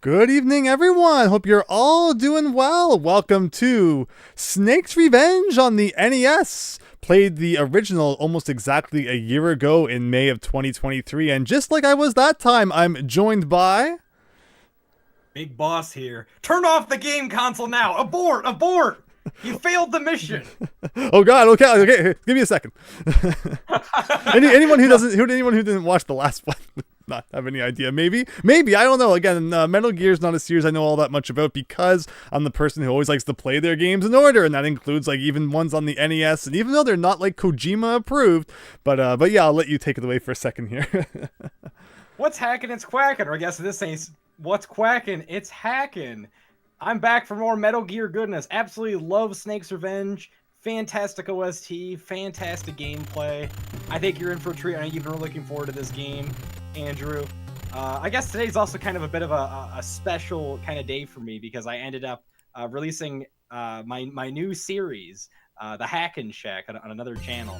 Good evening, everyone. Hope you're all doing well. Welcome to Snake's Revenge on the NES. Played the original almost exactly a year ago in May of 2023. And just like I was that time, I'm joined by... Big Boss here. Turn off the game console now. Abort! Abort! You failed the mission. Oh God! Okay. Give me a second. anyone who didn't watch the last one would not have any idea. Maybe. I don't know. Again, Metal Gear is not a series I know all that much about because I'm the person who always likes to play their games in order, and that includes like even ones on the NES. And even though they're not like Kojima approved, but yeah, I'll let you take it away for a second here. What's hacking? It's quacking. Or I guess this ain't what's quacking. It's hacking. I'm back for more Metal Gear goodness. Absolutely love Snake's Revenge. Fantastic OST, fantastic gameplay. I think you're in for a treat. I know you've been looking forward to this game, Andrew. I guess today's also kind of a bit of a special kind of day for me because I ended up releasing my new series, the Hackin Shack, on another channel,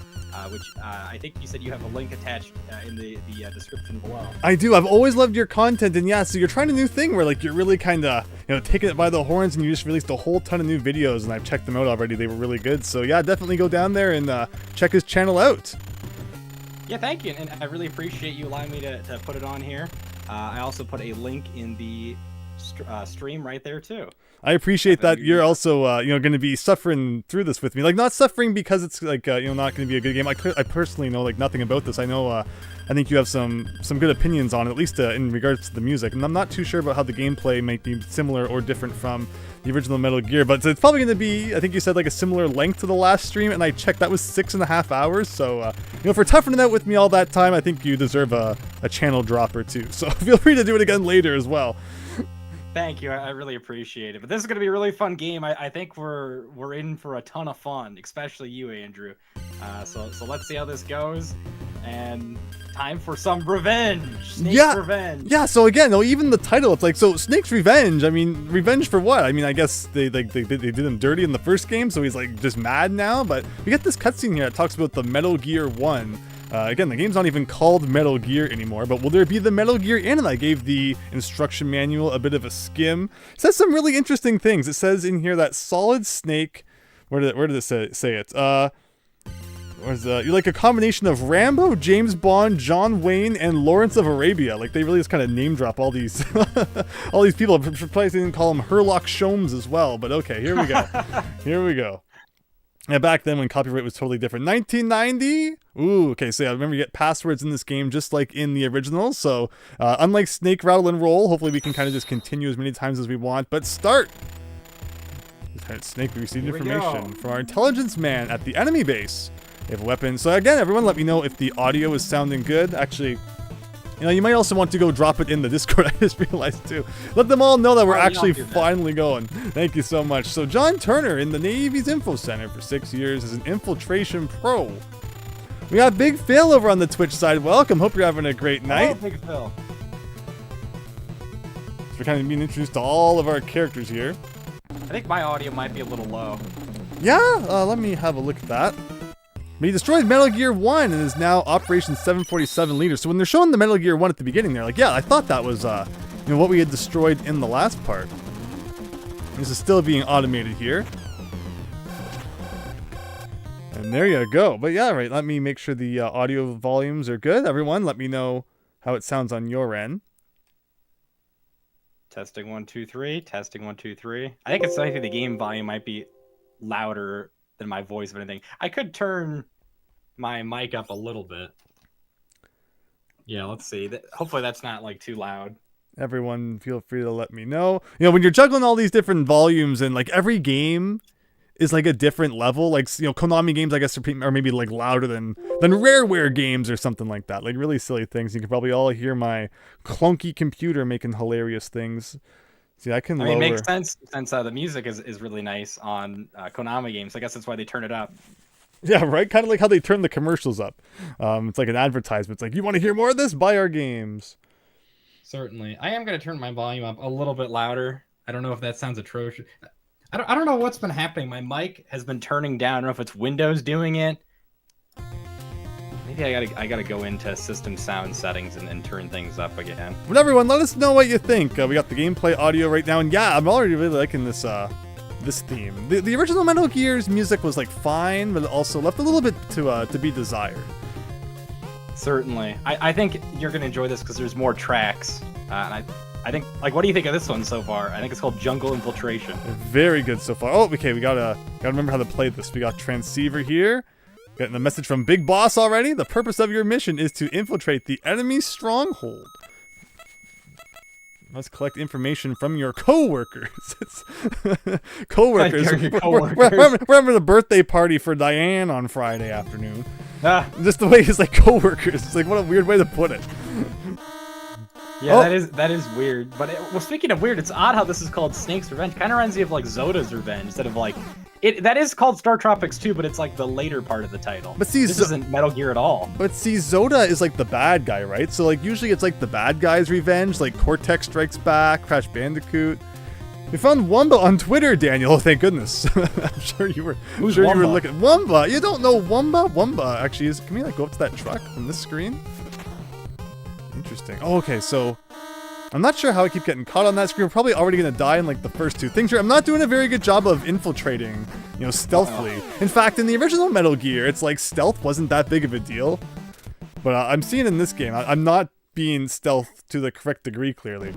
which I think you said you have a link attached in the description below. I do. I've always loved your content, and yeah, so you're trying a new thing where like you're really kind of taking it by the horns, and you just released a whole ton of new videos, and I've checked them out already. They were really good. So yeah, definitely go down there and check his channel out. Yeah, thank you, and I really appreciate you allowing me to put it on here. I also put a link in the stream right there too. I appreciate that you're also going to be suffering through this with me. Like, not suffering because it's like not going to be a good game. I personally know like nothing about this. I know I think you have some good opinions on it, at least in regards to the music. And I'm not too sure about how the gameplay might be similar or different from the original Metal Gear, but it's probably going to be, I think you said, like a similar length to the last stream, and I checked that was 6.5 hours. So for toughing it out with me all that time, I think you deserve a channel drop or two. So feel free to do it again later as well. Thank you. I really appreciate it. But this is going to be a really fun game. I think we're in for a ton of fun, especially you, Andrew. So let's see how this goes. And time for some revenge. Snake's Revenge. Yeah, so again, even the title, it's like, so Snake's Revenge. I mean, revenge for what? I mean, I guess they did him dirty in the first game, so he's like just mad now. But we get this cutscene here that talks about the Metal Gear 1. Again, the game's not even called Metal Gear anymore, but will there be the Metal Gear in it? I gave the instruction manual a bit of a skim. It says some really interesting things. It says in here that Solid Snake, where did it say it? You're like a combination of Rambo, James Bond, John Wayne, and Lawrence of Arabia. Like, they really just kind of name drop all these all these people. I'm surprised they didn't call them Herlock Sholmes as well, but okay, here we go. Here we go. Yeah, back then when copyright was totally different. 1990? Ooh, okay, so yeah, remember you get passwords in this game just like in the original. So, unlike Snake, Rattle, and Roll, hopefully we can kind of just continue as many times as we want. But start! Snake, we received information from our intelligence man at the enemy base. They have weapons. So again, everyone let me know if the audio is sounding good. Actually, you might also want to go drop it in the Discord, I just realized too. Let them all know that we're actually finally going. Thank you so much. So John Turner in the Navy's Info Center for 6 years as an infiltration pro. We got Big Phil over on the Twitch side. Welcome. Hope you're having a great night. Big Phil. So we're kind of being introduced to all of our characters here. I think my audio might be a little low. Yeah, let me have a look at that. But he destroyed Metal Gear 1 and is now Operation 747 leader. So when they're showing the Metal Gear 1 at the beginning, they're like, yeah, I thought that was what we had destroyed in the last part. This is still being automated here. And there you go. But yeah, right, let me make sure the audio volumes are good. Everyone, let me know how it sounds on your end. Testing 1 2 3. Testing 1 2 3. I think it's likely the game volume might be louder than my voice, if anything. I could turn my mic up a little bit. Yeah, let's see. Hopefully that's not like too loud. Everyone feel free to let me know. When you're juggling all these different volumes and like every game is like a different level. Like, Konami games, I guess, are maybe like louder than Rareware games or something like that. Like really silly things. You can probably all hear my clunky computer making hilarious things. See, I mean, it makes sense since the music is really nice on Konami games. I guess that's why they turn it up. Yeah, right? Kind of like how they turn the commercials up. It's like an advertisement. It's like, you want to hear more of this? Buy our games. Certainly. I am going to turn my volume up a little bit louder. I don't know if that sounds atrocious. I don't know what's been happening. My mic has been turning down. I don't know if it's Windows doing it. Maybe I gotta go into system sound settings and turn things up again. But everyone, let us know what you think. We got the gameplay audio right now, and yeah, I'm already really liking this this theme. The original Metal Gear's music was like fine, but it also left a little bit to be desired. Certainly. I think you're gonna enjoy this because there's more tracks. And I think, like, what do you think of this one so far? I think it's called Jungle Infiltration. Very good so far. Oh, okay, we gotta remember how to play this. We got transceiver here. Getting the message from Big Boss already. The purpose of your mission is to infiltrate the enemy's stronghold. Must collect information from your co-workers. Co-workers. We're having a birthday party for Diane on Friday afternoon. Just the way he's like co-workers. It's like, what a weird way to put it. Yeah, that is weird. But well, speaking of weird, it's odd how this is called Snake's Revenge. Kind of reminds me of like Zoda's Revenge instead of like that is called Star Tropics 2, but it's like the later part of the title. But see, this isn't Metal Gear at all. But see, Zoda is like the bad guy, right? So like usually it's like the bad guy's revenge, like Cortex Strikes Back, Crash Bandicoot. We found Wumba on Twitter, Daniel. Oh, thank goodness. I'm sure you were. Who's sure Wumba? You were looking. Wumba. You don't know Wumba? Wumba actually is. Can we like go up to that truck from this screen? Interesting. Oh, okay. So I'm not sure how I keep getting caught on that screen. We're probably already gonna die in like the first two things here. I'm not doing a very good job of infiltrating, you know, stealthily. In fact, in the original Metal Gear, it's like stealth wasn't that big of a deal. But I'm seeing in this game, I'm not being stealth to the correct degree, clearly.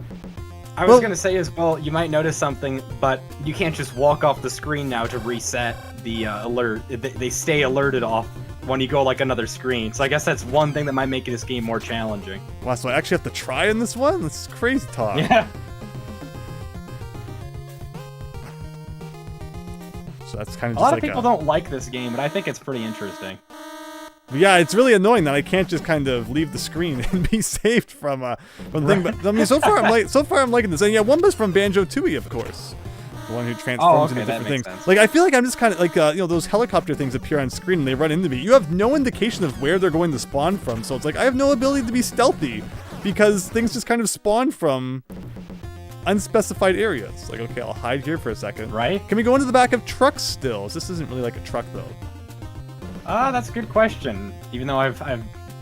I was gonna say as well, you might notice something, but you can't just walk off the screen now to reset the alert. They stay alerted off when you go like another screen. So I guess that's one thing that might make this game more challenging. Wow, so I actually have to try in this one? This is crazy talk. Yeah. So that's kind of a lot of people don't like this game, but I think it's pretty interesting. Yeah, it's really annoying that I can't just kind of leave the screen and be saved from the thing. But I mean, so far I'm liking this. And yeah, Wumba's from Banjo-Tooie, of course. The one who transforms into different things. Sense. Like, I feel like I'm just kind of like, you know, those helicopter things appear on screen and they run into me. You have no indication of where they're going to spawn from. So it's like, I have no ability to be stealthy because things just kind of spawn from unspecified areas. Like, okay, I'll hide here for a second. Right? Can we go into the back of trucks still? This isn't really like a truck, though. That's a good question. Even though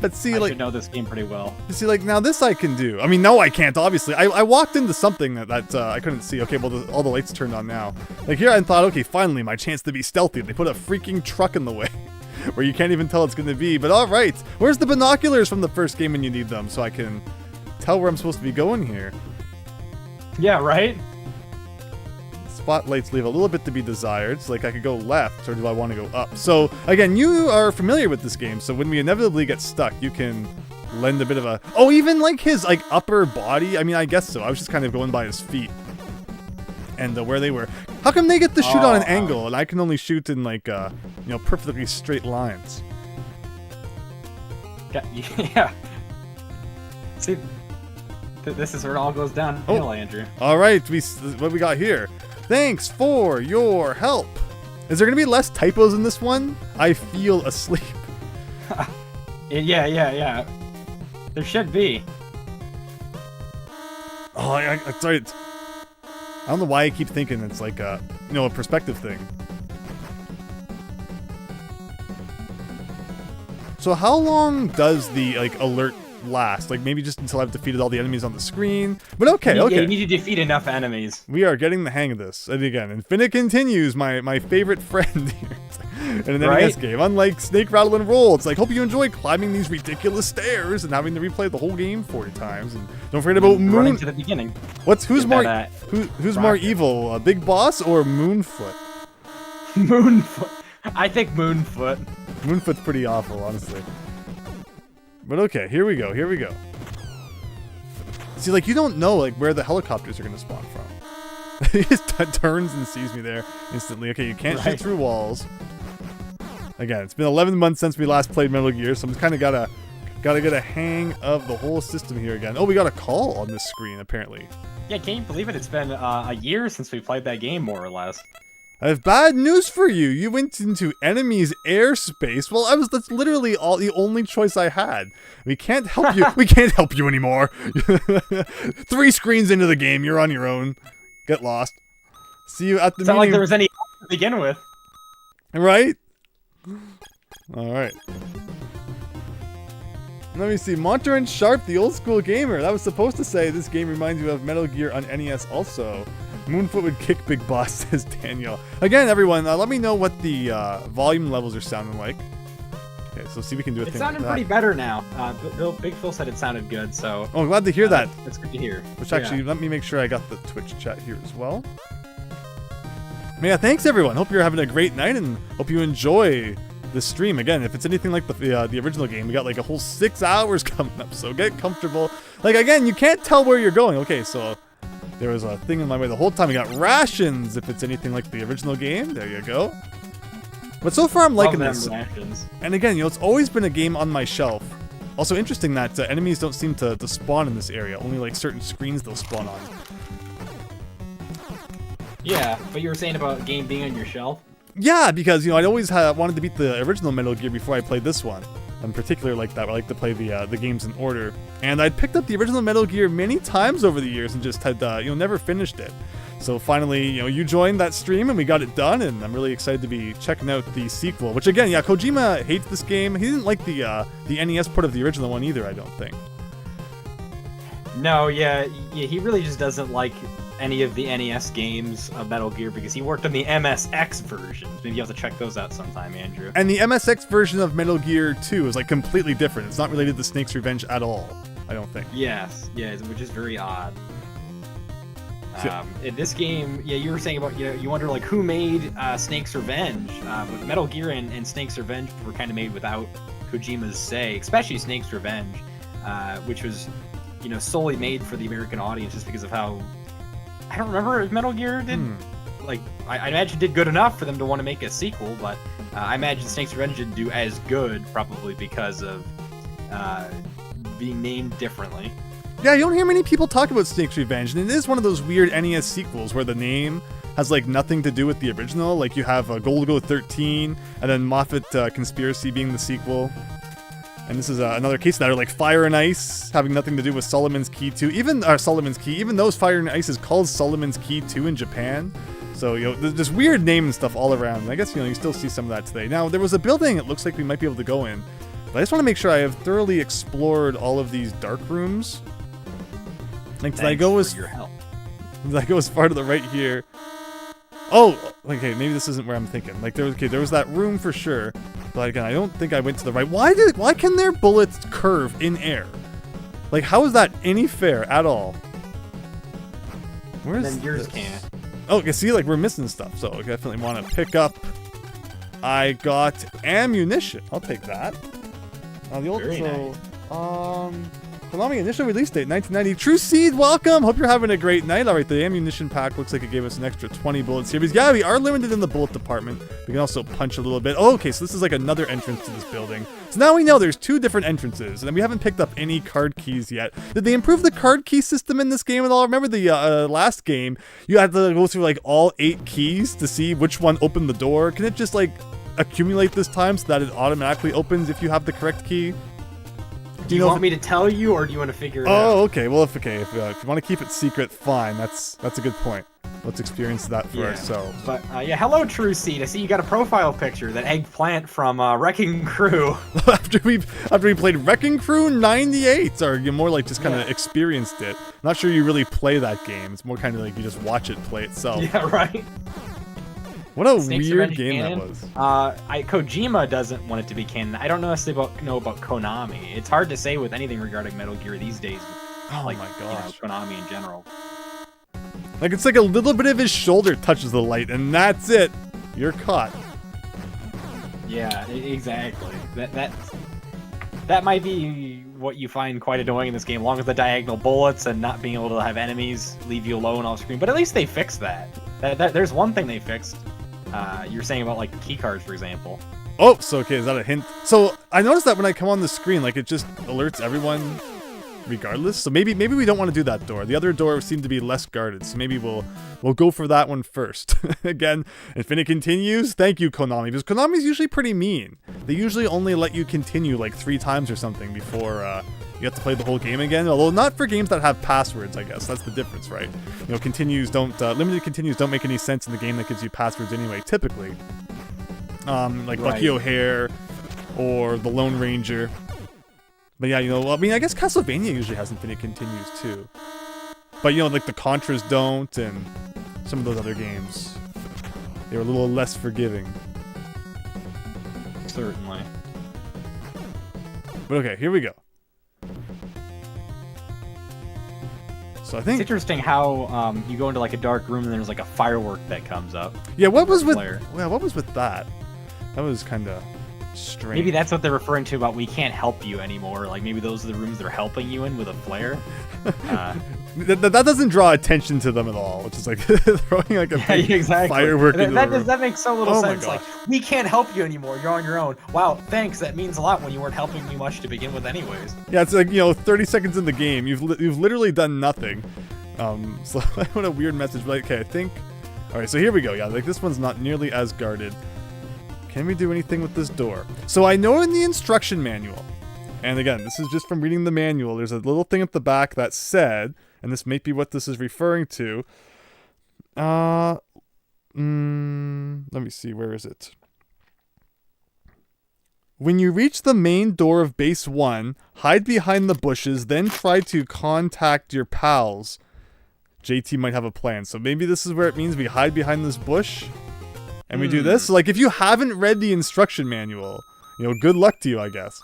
But see, I like, should know this game pretty well. See, like, now this I can do. I mean, no, I can't, obviously. I walked into something that I couldn't see. Okay, well, all the lights turned on now. Like, here I thought, okay, finally, my chance to be stealthy. They put a freaking truck in the way where you can't even tell it's going to be. But all right, where's the binoculars from the first game when you need them so I can tell where I'm supposed to be going here? Yeah, right? Spotlights leave a little bit to be desired. So, like, I could go left, or do I want to go up? So, again, you are familiar with this game, so when we inevitably get stuck, you can lend a bit of a... Oh, even, like, his, like, upper body? I mean, I guess so. I was just kind of going by his feet. And where they were. How come they get to shoot on an angle, and I can only shoot in, like, you know, perfectly straight lines? Yeah. See, this is where it all goes downhill, Andrew. All right, what we got here? Thanks for your help. Is there going to be less typos in this one? I feel asleep. Yeah. There should be. Oh, sorry. I don't know why I keep thinking it's like a, you know, a perspective thing. So how long does the, like, alert last? Like, maybe just until I've defeated all the enemies on the screen. But okay. Yeah, you need to defeat enough enemies. We are getting the hang of this. And again, Infinite continues, my favorite friend here. In an NES game. Unlike Snake, Rattle, and Roll, it's like, hope you enjoy climbing these ridiculous stairs and having to replay the whole game 40 times. And don't forget about Running to the beginning. Who's more evil, Big Boss or Moonfoot? Moonfoot. I think Moonfoot. Moonfoot's pretty awful, honestly. But okay, here we go. See, like, you don't know, like, where the helicopters are going to spawn from. He just turns and sees me there instantly. Okay, you can't shoot through walls. Again, it's been 11 months since we last played Metal Gear, so I'm just kind of gotta get a hang of the whole system here again. Oh, we got a call on this screen, apparently. Yeah, can you believe it? It's been a year since we played that game, more or less. I have bad news for you. You went into enemy's airspace. Well, that's literally the only choice I had. We can't help you. We can't help you anymore. 3 screens into the game, you're on your own. Get lost. See you at the meeting. It's not like there was any to begin with. Right? All right. Let me see. Monter and Sharp, the old school gamer. That was supposed to say this game reminds you of Metal Gear on NES also. Moonfoot would kick Big Boss, says Daniel. Again, everyone, let me know what the volume levels are sounding like. Okay, so see if we can do a thing like that. It's sounding pretty better now. Big Phil said it sounded good, so... Oh, glad to hear that. That's good to hear. Which actually, let me make sure I got the Twitch chat here as well. Yeah, thanks everyone. Hope you're having a great night and hope you enjoy the stream. Again, if it's anything like the original game, we got like a whole 6 hours coming up, so get comfortable. Like, again, you can't tell where you're going. Okay, so there was a thing in my way the whole time. We got rations if it's anything like the original game. There you go. But so far, I'm liking this. Rations. And again, it's always been a game on my shelf. Also interesting that enemies don't seem to spawn in this area. Only like certain screens they'll spawn on. Yeah, but you were saying about a game being on your shelf? Yeah, because, I'd always wanted to beat the original Metal Gear before I played this one. I'm particular like that. I like to play the games in order. And I'd picked up the original Metal Gear many times over the years and just had, never finished it. So finally, you joined that stream and we got it done, and I'm really excited to be checking out the sequel. Which again, yeah, Kojima hates this game. He didn't like the NES port of the original one either, I don't think. No, yeah, he really just doesn't like any of the NES games of Metal Gear because he worked on the MSX versions. Maybe you have to check those out sometime, Andrew. And the MSX version of Metal Gear 2 is like completely different. It's not related to Snake's Revenge at all, I don't think. Yes, yeah, which is very odd. In this game, yeah, you were saying about, you wonder like who made Snake's Revenge. But Metal Gear and Snake's Revenge were kind of made without Kojima's say, especially Snake's Revenge, which was, solely made for the American audience just because of how, I don't remember if Metal Gear did, like, I imagine did good enough for them to want to make a sequel, but I imagine Snake's Revenge didn't do as good, probably because of being named differently. Yeah, you don't hear many people talk about Snake's Revenge, and it is one of those weird NES sequels where the name has like nothing to do with the original. Like you have Golgo 13, and then Moffat Conspiracy being the sequel. And this is another case of that, or like Fire and Ice having nothing to do with Solomon's Key 2. Even though Fire and Ice is called Solomon's Key 2 in Japan. So, there's this weird name and stuff all around. And I guess, you still see some of that today. Now, there was a building it looks like we might be able to go in. But I just want to make sure I have thoroughly explored all of these dark rooms. Like, did I go as far to the right here? Oh, okay, maybe this isn't where I'm thinking. Like, there was that room for sure. But again, I don't think I went to the right. Why can their bullets curve in air? Like, how is that any fair at all? Where's then yours can't. Oh, okay, see, like, we're missing stuff. So I definitely want to pick up. I got ammunition. I'll take that. Very nice. Konami initial release date, 1990. True Seed, welcome! Hope you're having a great night. Alright, the ammunition pack looks like it gave us an extra 20 bullets here. Because, yeah, we are limited in the bullet department. We can also punch a little bit. Oh, okay, so this is like another entrance to this building. So now we know there's 2 different entrances. And we haven't picked up any card keys yet. Did they improve the card key system in this game at all? Remember the last game, you had to go through like all 8 keys to see which one opened the door. Can it just like accumulate this time so that it automatically opens if you have the correct key? Do you want me to tell you, or do you want to figure it out? Oh, okay. Well, if you want to keep it secret, fine. That's a good point. Let's experience that for ourselves. But yeah, hello, True Seed. I see you got a profile picture, that eggplant from Wrecking Crew. after we played Wrecking Crew 98, or you more like just kind of experienced it. Not sure you really play that game. It's more kind of like you just watch it play itself. Yeah, right. What a weird game that was. Kojima doesn't want it to be canon. I don't know about Konami. It's hard to say with anything regarding Metal Gear these days. Oh my gosh. Konami in general. Like, it's like a little bit of his shoulder touches the light, and that's it. You're caught. Yeah, exactly. That might be what you find quite annoying in this game, along with the diagonal bullets and not being able to have enemies leave you alone off screen. But at least they fixed that. There's one thing they fixed. You're saying about like the key cards, for example. Oh, so okay, is that a hint? So I noticed that when I come on the screen, like it just alerts everyone regardless. So maybe we don't want to do that door. The other door seemed to be less guarded, so maybe we'll go for that one first. Again, if it continues, thank you, Konami, because Konami's usually pretty mean. They usually only let you continue like 3 times or something before you have to play the whole game again. Although not for games that have passwords, I guess. That's the difference, right? Continues don't limited continues don't make any sense in the game that gives you passwords anyway, typically. Like Bucky O'Hare or the Lone Ranger. But yeah, you know, I mean, I guess Castlevania usually has infinite continues too. But you know, like the Contras don't, and some of those other games, they were a little less forgiving. Certainly. But okay, here we go. So I think It's interesting how you go into like a dark room and there's like a firework that comes up. yeah, what was with Flare. what was with that? That was kind of strange. Maybe that's what they're referring to about we can't help you anymore. Like maybe those are the rooms they're helping you in with a flare. That doesn't draw attention to them at all, which is like throwing like a big firework into the room. That makes so little Oh my sense. Like, we can't help you anymore. You're on your own. Wow, thanks. That means a lot when you weren't helping me much to begin with anyways. Yeah, it's like, you know, 30 seconds in the game. You've literally done nothing. So what a weird message. But okay, I think... Alright, so here we go. Yeah, like this one's not nearly as guarded. Can we do anything with this door? So I know in the instruction manual, and again, this is just from reading the manual, there's a little thing at the back that said, and this may be what this is referring to. Let me see, where is it? When you reach the main door of base 1, hide behind the bushes, then try to contact your pals. JT might have a plan. So maybe this is where it means we hide behind this bush and we do this. So like if you haven't read the instruction manual, you know, good luck to you, I guess.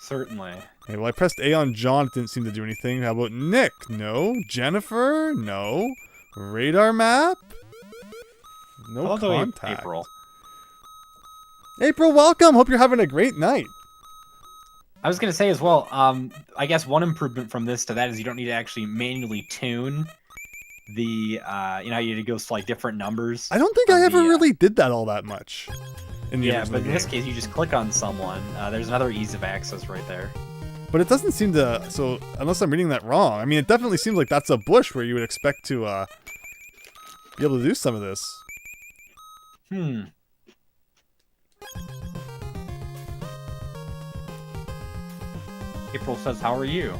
Certainly. Okay, well, I pressed A on John. It didn't seem to do anything. How about Nick? No. Jennifer? No. Radar map? No contact. April. April, welcome. Hope you're having a great night. I was gonna say as well. I guess one improvement from this to that is you don't need to actually manually tune the. You know, how you had to go to like different numbers. I don't think I ever really did that all that much. In the yeah, but in game. this case, you just click on someone. There's another ease of access right there. But it doesn't seem to. So unless I'm reading that wrong, I mean, it definitely seems like that's a bush where you would expect to be able to do some of this. April says, "How are you?"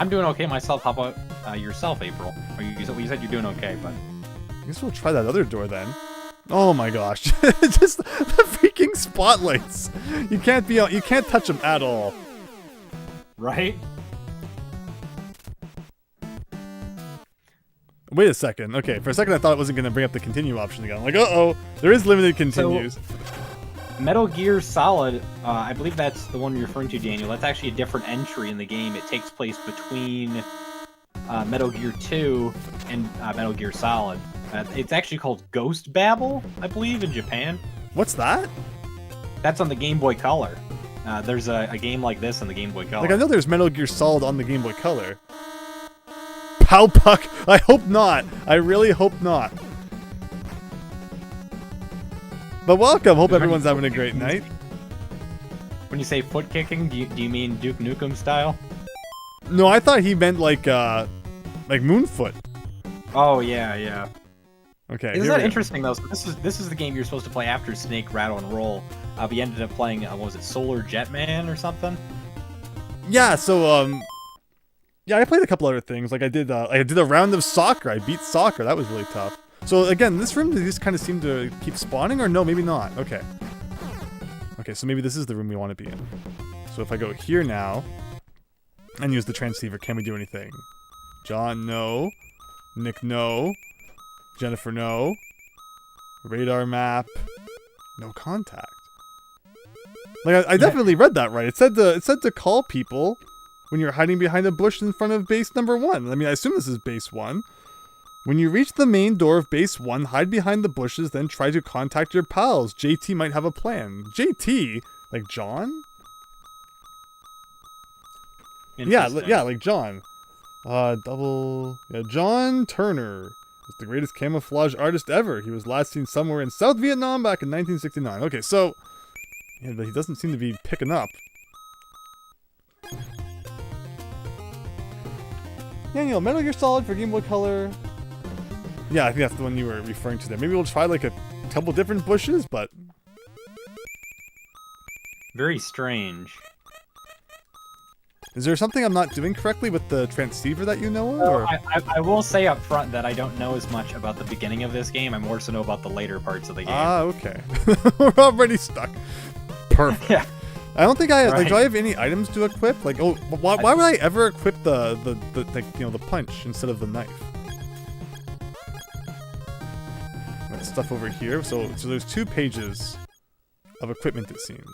I'm doing okay myself. How about yourself, April? Or you said you're doing okay, but I guess we'll try that other door then. Oh my gosh, just the freaking spotlights. You can't touch them at all. Right? Wait a second. Okay, for a second I thought it wasn't going to bring up the continue option again. I'm like, uh-oh, there is limited continues. So, Metal Gear Solid, I believe that's the one you're referring to, Daniel. That's actually a different entry in the game. It takes place between Metal Gear 2 and Metal Gear Solid. It's actually called Ghost Babel, I believe, in Japan. What's that? That's on the Game Boy Color. There's a game like this on the Game Boy Color. Like, I know there's Metal Gear Solid on the Game Boy Color. Pow Puck! I hope not! I really hope not. But welcome! Hope everyone's having a great night. When you say foot kicking, do you mean Duke Nukem style? No, I thought he meant like Moonfoot. Oh, yeah. Okay. Isn't that interesting though? So this is the game you're supposed to play after Snake, Rattle, and Roll. But you ended up playing what was it, Solar Jetman or something? Yeah. So yeah, I played a couple other things. Like I did a round of soccer. I beat soccer. That was really tough. So again, this room, they just kind of seem to keep spawning, or no, maybe not. Okay. Okay, so maybe this is the room we want to be in. So if I go here now and use the transceiver, can we do anything? John, no. Nick, no. Jennifer, no. Radar map, no contact. Like I definitely read that right. It said to call people when you're hiding behind a bush in front of base number 1. I mean, I assume this is base 1. When you reach the main door of base 1, hide behind the bushes, then try to contact your pals. JT might have a plan. JT? Like John? Yeah, like John. John Turner is the greatest camouflage artist ever. He was last seen somewhere in South Vietnam back in 1969. Okay, so yeah, but he doesn't seem to be picking up. Yeah, you know, Metal Gear Solid for Game Boy Color. Yeah, I think that's the one you were referring to there. Maybe we'll try like a couple different bushes, but very strange. Is there something I'm not doing correctly with the transceiver that you know of? Or? I will say up front that I don't know as much about the beginning of this game. I more so know about the later parts of the game. Ah, okay. We're already stuck. Perfect. Yeah. I don't think I Right. like. Do I have any items to equip? Like, oh, why would I ever equip the the punch instead of the knife? Got stuff over here. So there's 2 pages of equipment, it seems.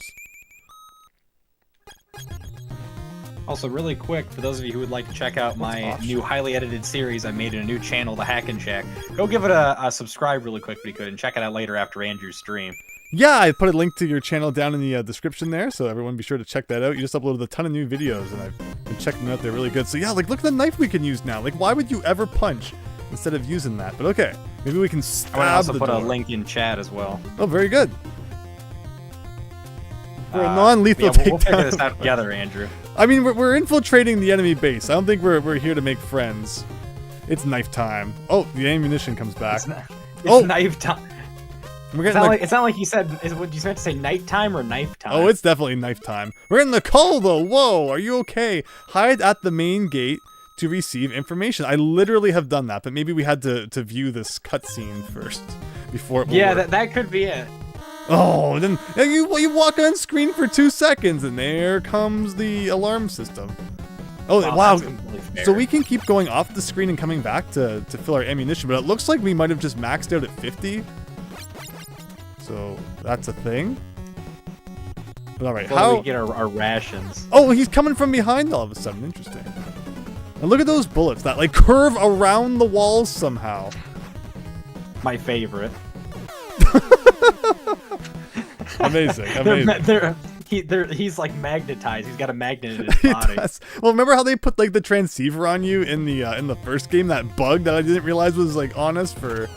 Also, really quick, for those of you who would like to check out my new highly edited series I made in a new channel, the Hackin Shack, go give it a subscribe really quick if you could, and check it out later after Andrew's stream. Yeah, I put a link to your channel down in the description there, so everyone be sure to check that out. You just uploaded a ton of new videos, and I've been checking them out. They're really good. So yeah, like, look at the knife we can use now. Like, why would you ever punch instead of using that? But okay, maybe we can stab I would also the put door. a link in chat as well. Oh, very good. For a non-lethal yeah, takedown. we'll figure this out together, Andrew. I mean, we're infiltrating the enemy base. I don't think we're here to make friends. It's knife time. Oh, the ammunition comes back. It's knife time. We're getting It's not like you said. What you meant to say? Nighttime or knife time? Oh, it's definitely knife time. We're in the call though. Whoa, are you okay? Hide at the main gate to receive information. I literally have done that, but maybe we had to view this cutscene first before it will Yeah, work. that could be it. Oh, then you walk on screen for 2 seconds, and there comes the alarm system. Oh, wow. That's completely fair. So we can keep going off the screen and coming back to fill our ammunition, but it looks like we might have just maxed out at 50. So that's a thing. But all right, Before how we get our rations? Oh, he's coming from behind all of a sudden. Interesting. And look at those bullets that like curve around the walls somehow. My favorite. Amazing, amazing. He's like magnetized. He's got a magnet in his body. Well, remember how they put like the transceiver on you in the first game? That bug that I didn't realize was like on us for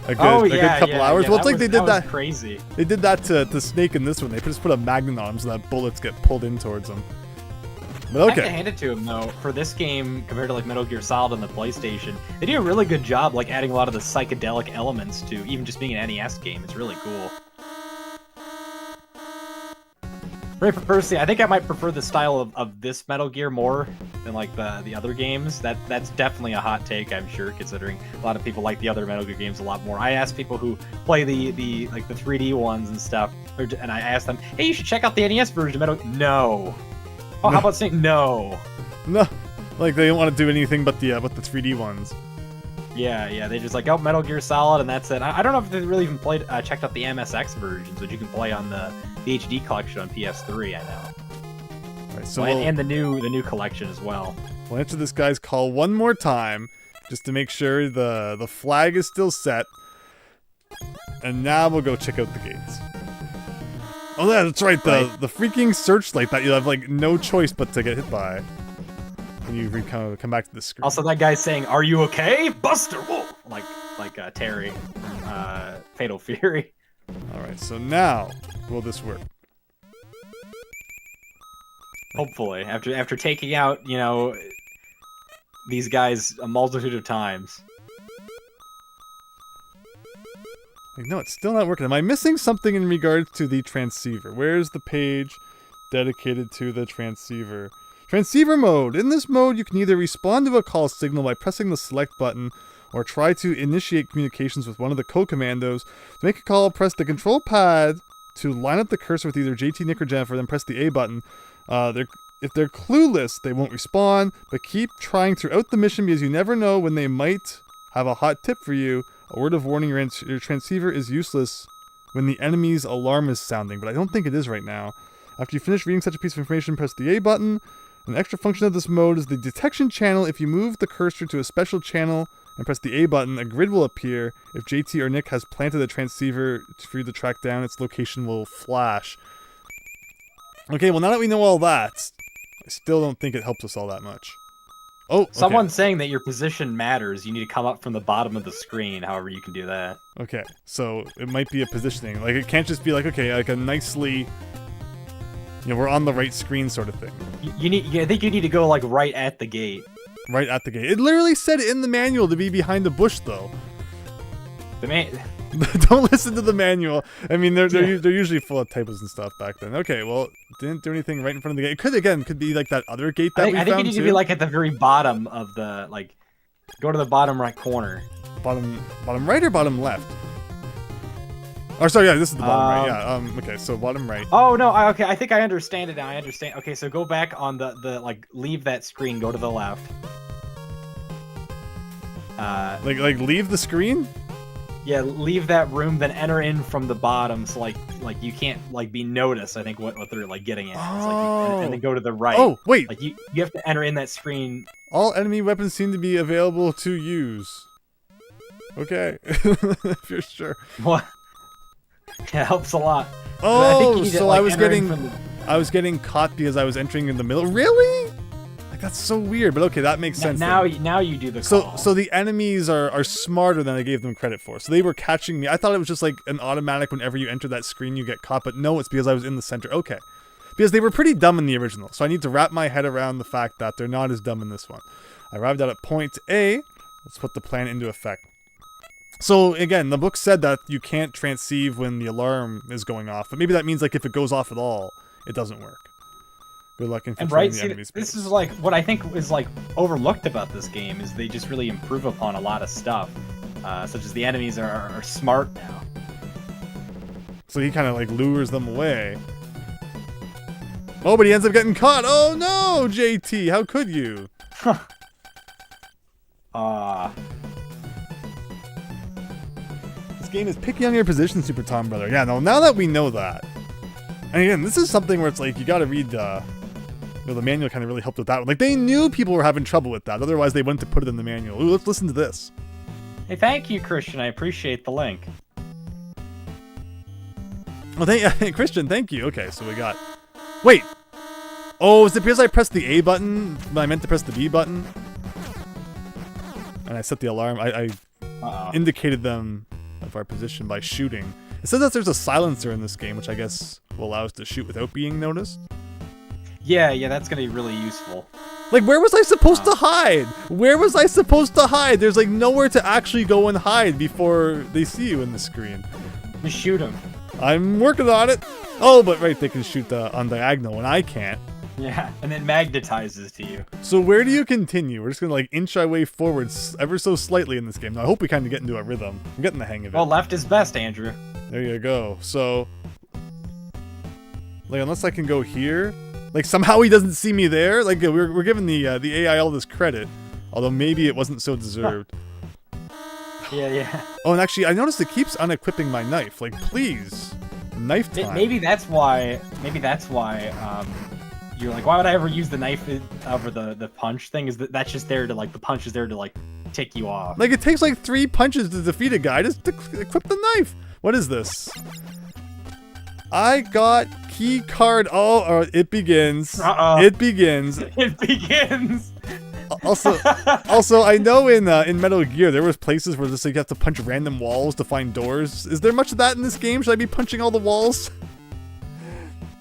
a good couple hours. Well, it's like they did that. Crazy. They did that to Snake in this one. They just put a magnet on him so that bullets get pulled in towards him. But I have to okay. hand it to him though. For this game, compared to like Metal Gear Solid on the PlayStation, they do a really good job like adding a lot of the psychedelic elements to even just being an NES game. It's really cool. Personally, I think I might prefer the style of this Metal Gear more than like the other games. That's definitely a hot take, I'm sure, considering a lot of people like the other Metal Gear games a lot more. I asked people who play the 3D ones and stuff, and I asked them, "Hey, you should check out the NES version of Metal." No. Oh, how about saying no? No, like they don't want to do anything but the 3D ones. Yeah, they just like, oh, Metal Gear Solid, and that's it. I don't know if they really even checked out the MSX versions, which you can play on the HD collection on PS3. I know. All right, so and the new collection as well. We'll answer this guy's call one more time, just to make sure the flag is still set. And now we'll go check out the gates. Oh yeah, that's right. The freaking searchlight that you have like no choice but to get hit by. When you come back to the screen. Also, that guy's saying, "Are you okay, Buster Wolf?" Like Terry, Fatal Fury. All right, so now will this work? Hopefully, after taking out these guys a multitude of times. Like, no, it's still not working. Am I missing something in regards to the transceiver? Where's the page dedicated to the transceiver? Transceiver mode. In this mode, you can either respond to a call signal by pressing the select button, or try to initiate communications with one of the co-commandos. To make a call, press the control pad to line up the cursor with either JT, Nick, or Jennifer, then press the A button. If they're clueless, they won't respond, but keep trying throughout the mission because you never know when they might have a hot tip for you. A word of warning, your transceiver is useless when the enemy's alarm is sounding, but I don't think it is right now. After you finish reading such a piece of information, press the A button. An extra function of this mode is the detection channel. If you move the cursor to a special channel and press the A button, a grid will appear. If JT or Nick has planted a transceiver for you to track down, its location will flash. Okay, well now that we know all that, I still don't think it helps us all that much. Oh, okay. Someone's saying that your position matters. You need to come up from the bottom of the screen, however you can do that. Okay, so it might be a positioning. Like, it can't just be like, okay, like a nicely... we're on the right screen sort of thing. I think you need to go like right at the gate. Right at the gate. It literally said in the manual to be behind the bush, though. Don't listen to the manual. I mean, they're usually full of typos and stuff back then. Okay, well, didn't do anything right in front of the gate. It could be like that other gate that we found I think you need too. to be like at the very bottom of the go to the bottom right corner. Bottom right or bottom left? Or sorry, yeah, this is the bottom right. Yeah. Okay, so bottom right. Oh no. Okay, I think I understand it now. I understand. Okay, so go back on the leave that screen. Go to the left. Like leave the screen. Yeah, leave that room, then enter in from the bottom, so you can't be noticed. I think what they're getting at. Oh. And then go to the right. Oh wait. You have to enter in that screen. All enemy weapons seem to be available to use. Okay, if you're sure. What? Yeah, it helps a lot. Oh, so I was getting caught because I was entering in the middle. Really? That's so weird, but okay, that makes sense. Now you do the call. So the enemies are smarter than I gave them credit for. So they were catching me. I thought it was just like an automatic whenever you enter that screen you get caught, but no, it's because I was in the center. Okay. Because they were pretty dumb in the original, so I need to wrap my head around the fact that they're not as dumb in this one. I arrived at point A. Let's put the plan into effect. So again, the book said that you can't transceive when the alarm is going off, but maybe that means like if it goes off at all, it doesn't work. Good luck infiltrating the enemy space. This is like what I think is overlooked about this game is they just really improve upon a lot of stuff, such as the enemies are smart now. So he kind of lures them away. Oh, but he ends up getting caught. Oh no, JT, how could you? This game is picky on your position, Super Tom Brother. Yeah, no, now that we know that. And again, this is something where it's you gotta read the manual kind of really helped with that one. They knew people were having trouble with that. Otherwise, they wouldn't have put it in the manual. Ooh, let's listen to this. Hey, thank you, Christian. I appreciate the link. Well, Christian, thank you. Okay, so we got... Wait! Oh, is it because I pressed the A button, but I meant to press the B button? And I set the alarm. I indicated them of our position by shooting. It says that there's a silencer in this game, which I guess will allow us to shoot without being noticed. Yeah, that's gonna be really useful. Where was I supposed to hide? Where was I supposed to hide? There's nowhere to actually go and hide before they see you in the screen. Just shoot them. I'm working on it. Oh, but right, they can shoot on diagonal and I can't. Yeah, and it magnetizes to you. So where do you continue? We're just gonna inch our way forwards ever so slightly in this game. Now, I hope we kind of get into a rhythm. I'm getting the hang of it. Well, left is best, Andrew. There you go. So, unless I can go here. Somehow he doesn't see me there. We're giving the AI all this credit, although maybe it wasn't so deserved. Yeah. Oh, and actually, I noticed it keeps unequipping my knife. Please, knife time. Maybe that's why. You're why would I ever use the knife over the punch thing? Is that's just there to the punch is there to tick you off. It takes 3 punches to defeat a guy. Just equip the knife. What is this? I got key card. Oh, it begins. It begins. It begins. Also, I know in Metal Gear there was places where you have to punch random walls to find doors. Is there much of that in this game? Should I be punching all the walls?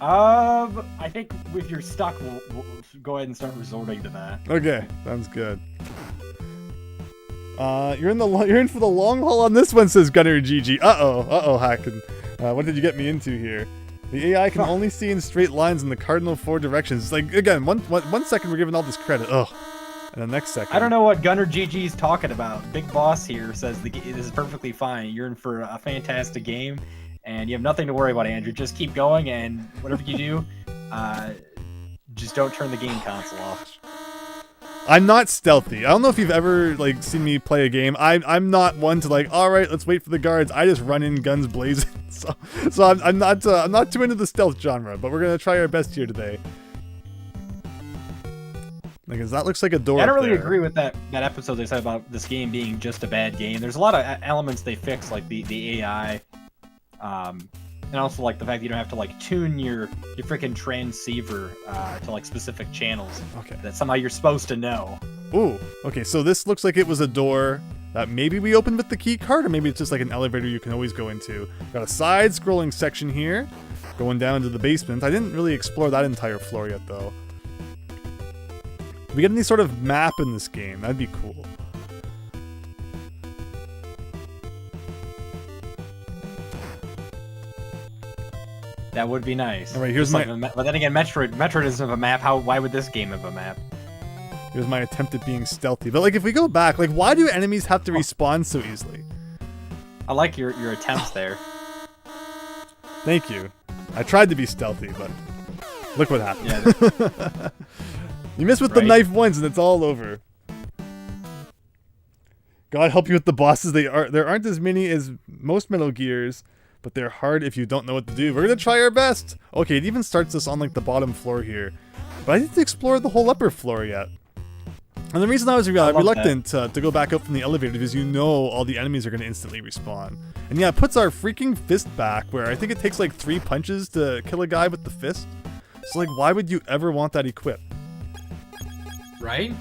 I think if you're stuck, we'll go ahead and start resorting to that. Okay, sounds good. You're in for the long haul on this one, says Gunner GG. Uh-oh, Hackin. What did you get me into here? The AI can only see in straight lines in the cardinal 4 directions. Again, one second we're giving all this credit. Ugh. And the next second. I don't know what Gunner GG's talking about. Big Boss here says this is perfectly fine. You're in for a fantastic game, and you have nothing to worry about, Andrew. Just keep going, and whatever you do, just don't turn the game console off. I'm not stealthy. I don't know if you've ever seen me play a game. I'm not one to all right, let's wait for the guards. I just run in guns blazing. So I'm not too into the stealth genre, but we're gonna try our best here today. That looks like a door. I don't really agree with that episode they said about this game being just a bad game. There's a lot of elements they fix, like the AI, and also the fact that you don't have to tune your freaking transceiver to specific channels. Okay. That somehow you're supposed to know. Ooh. Okay. So this looks like it was a door that maybe we opened with the key card, or maybe it's just an elevator you can always go into. Got a side-scrolling section here, going down to the basement. I didn't really explore that entire floor yet, though. Do we get any sort of map in this game? That'd be cool. That would be nice. All right, here's my. But then again, Metroid doesn't have a map. Why would this game have a map? Here's my attempt at being stealthy. But like, if we go back, like, why do enemies have to respawn so easily? I like your attempts there. Thank you. I tried to be stealthy, but look what happened. Yeah. You miss with the knife once, and it's all over. God help you with the bosses. There aren't as many as most Metal Gears, but they're hard if you don't know what to do. We're gonna try our best. Okay, it even starts us on like the bottom floor here, but I didn't explore the whole upper floor yet. And the reason I was reluctant to go back up from the elevator is you know all the enemies are gonna instantly respawn. And yeah, it puts our freaking fist back, where I think it takes like 3 punches to kill a guy with the fist. So like, why would you ever want that equipped? Right?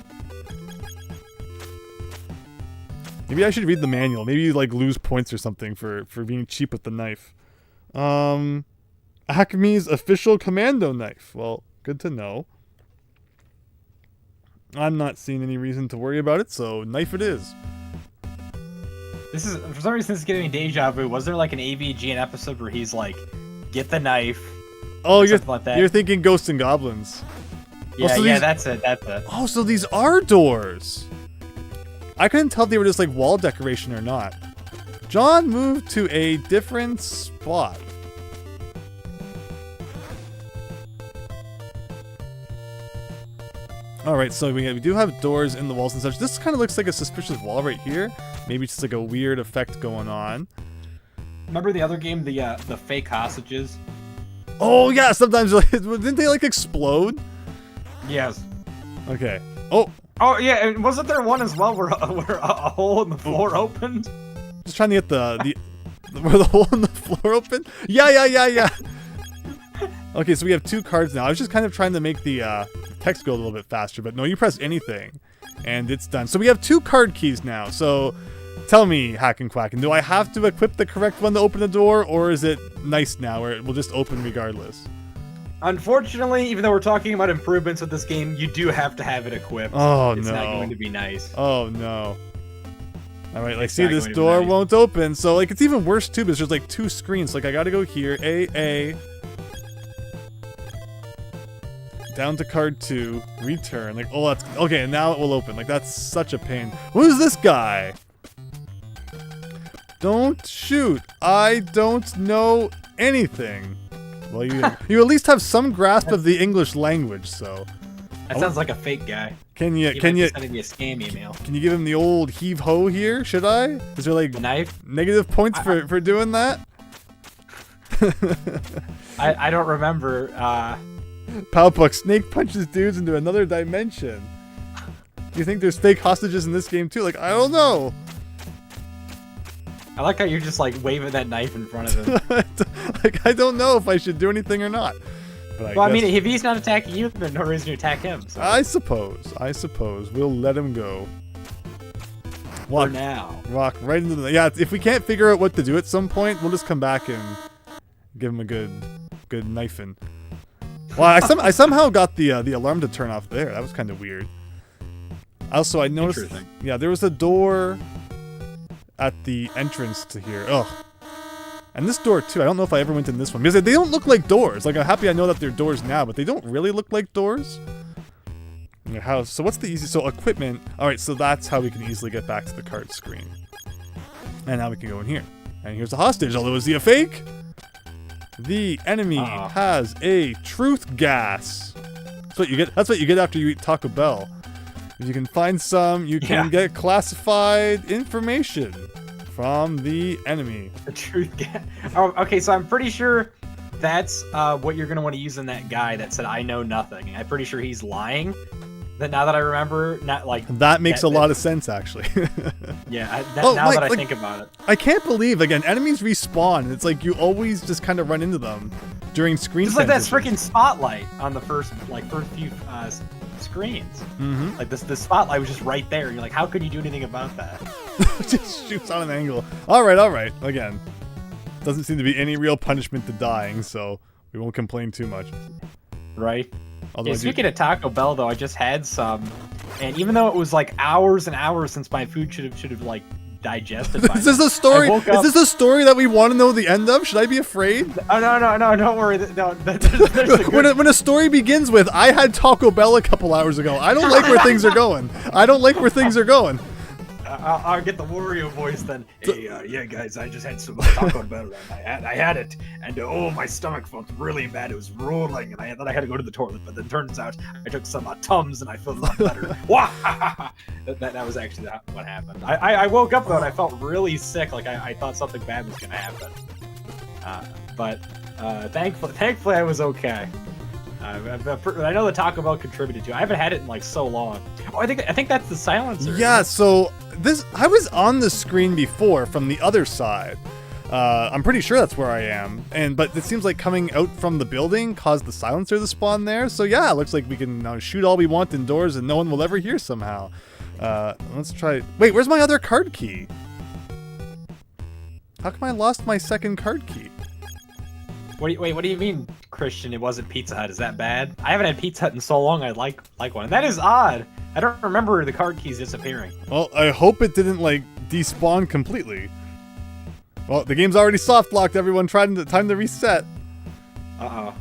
Maybe I should read the manual. Maybe you like lose points or something for being cheap with the knife. Acme's official commando knife. Well, good to know. I'm not seeing any reason to worry about it, so knife it is. This is, for some reason, this is giving me deja vu. Was there like an AVGN episode where he's like, get the knife? Oh, like you're thinking Ghosts and Goblins. Yeah, so yeah, that's it. Oh, so these are doors. I couldn't tell if they were just like wall decoration or not. John moved to a different spot. Alright, so we do have doors in the walls and such. This kind of looks like a suspicious wall right here. Maybe it's just like a weird effect going on. Remember the other game, the fake hostages? Oh yeah, sometimes didn't they like explode? Yes. Okay. Oh. Oh yeah, and wasn't there one as well where a hole in the floor opened? Just trying to get where the hole in the floor opened? Yeah. Okay, so we have 2 cards now. I was just kind of trying to make the text go a little bit faster, but no, you press anything, and it's done. So we have 2 card keys now. So tell me, Hackin' Quackin', do I have to equip the correct one to open the door, or is it nice now where it will just open regardless? Unfortunately, even though we're talking about improvements with this game, you do have to have it equipped. Oh, it's no. It's not going to be nice. Oh, no. Alright, like, see, this door won't open. So, like, it's even worse, too, because there's, like, 2 screens. Like, I gotta go here. A. Down to card 2. Return. Like, oh, that's... Okay, now it will open. Like, that's such a pain. Who's this guy? Don't shoot. I don't know anything. Well, you at least have some grasp of the English language, so. That sounds like a fake guy. Can you sending me a scam email? Can you give him the old heave ho here? Should I? Is there like the knife? Negative points for doing that? I don't remember. Palpuck, Snake punches dudes into another dimension. Do you think there's fake hostages in this game too? Like, I don't know. I like how you're just like waving that knife in front of him. Like, I don't know if I should do anything or not. But I mean, if he's not attacking you, then no reason to attack him. So. I suppose. We'll let him go. For now. Walk right into the... Yeah, if we can't figure out what to do at some point, we'll just come back and give him a good knifing. Well, I somehow got the alarm to turn off there. That was kind of weird. Also, I noticed... Yeah, there was a door at the entrance to here. Ugh. And this door, too. I don't know if I ever went in this one. Because they don't look like doors. Like, I'm happy I know that they're doors now, but they don't really look like doors. So what's the easy... So, equipment. Alright, so that's how we can easily get back to the card screen. And now we can go in here. And here's the hostage. Although, is he a fake? The enemy has a truth gas. That's what you get. That's what you get after you eat Taco Bell. If you can find some, you can get classified information from the enemy. The truth gas. Oh, okay, so I'm pretty sure that's what you're gonna want to use in that guy that said I know nothing. I'm pretty sure he's lying. That now that I remember, not like that makes a lot of sense actually. Yeah, now that I think about it, I can't believe again enemies respawn. It's like you always just kind of run into them during screen. Just like that freaking spotlight on the first few screens. Mm-hmm. Like the spotlight was just right there. You're like, how could you do anything about that? Just shoots on an angle. All right. Again, doesn't seem to be any real punishment to dying, so we won't complain too much. Right. Yeah, speaking of Taco Bell, though, I just had some, and even though it was like hours and hours since my food should have like digested by Is this a story? Is this a story that we want to know the end of? Should I be afraid? Oh no, don't worry. No, there's a good... when a story begins with "I had Taco Bell a couple hours ago," I don't like where things are going. I don't like where things are going. I'll get the Wario voice then. Hey, yeah, guys, I just had some Taco Bell. And I had it, and oh, my stomach felt really bad. It was rolling, and I thought I had to go to the toilet. But then turns out I took some Tums, and I felt a lot better. that was actually what happened. I woke up though, and I felt really sick. Like I thought something bad was gonna happen. But thankfully, I was okay. I know the Taco Bell contributed to it. I haven't had it in like so long. Oh, I think that's the silencer. Yeah, so I was on the screen before from the other side. I'm pretty sure that's where I am. But it seems like coming out from the building caused the silencer to spawn there. So yeah, it looks like we can now shoot all we want indoors and no one will ever hear somehow. Let's try. Wait, where's my other card key? How come I lost my second card key? What do you mean, Christian? It wasn't Pizza Hut. Is that bad? I haven't had Pizza Hut in so long. I'd like one. And that is odd. I don't remember the card keys disappearing. Well, I hope it didn't like despawn completely. Well, the game's already soft locked. Everyone, time to reset. Uh-oh.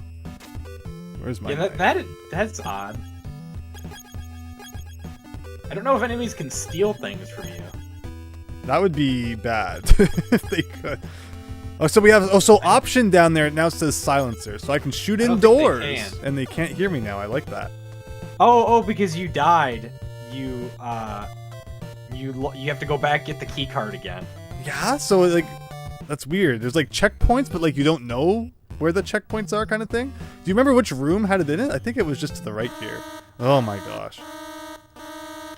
Where's my? Yeah, that's odd. I don't know if enemies can steal things from you. That would be bad if they could. Oh, so we have so option down there. It now says silencer, so I can shoot indoors, and they can't hear me now. I like that. Oh, because you died, you have to go back get the key card again. Yeah, so like that's weird. There's like checkpoints, but like you don't know where the checkpoints are, kind of thing. Do you remember which room had it in it? I think it was just to the right here. Oh my gosh.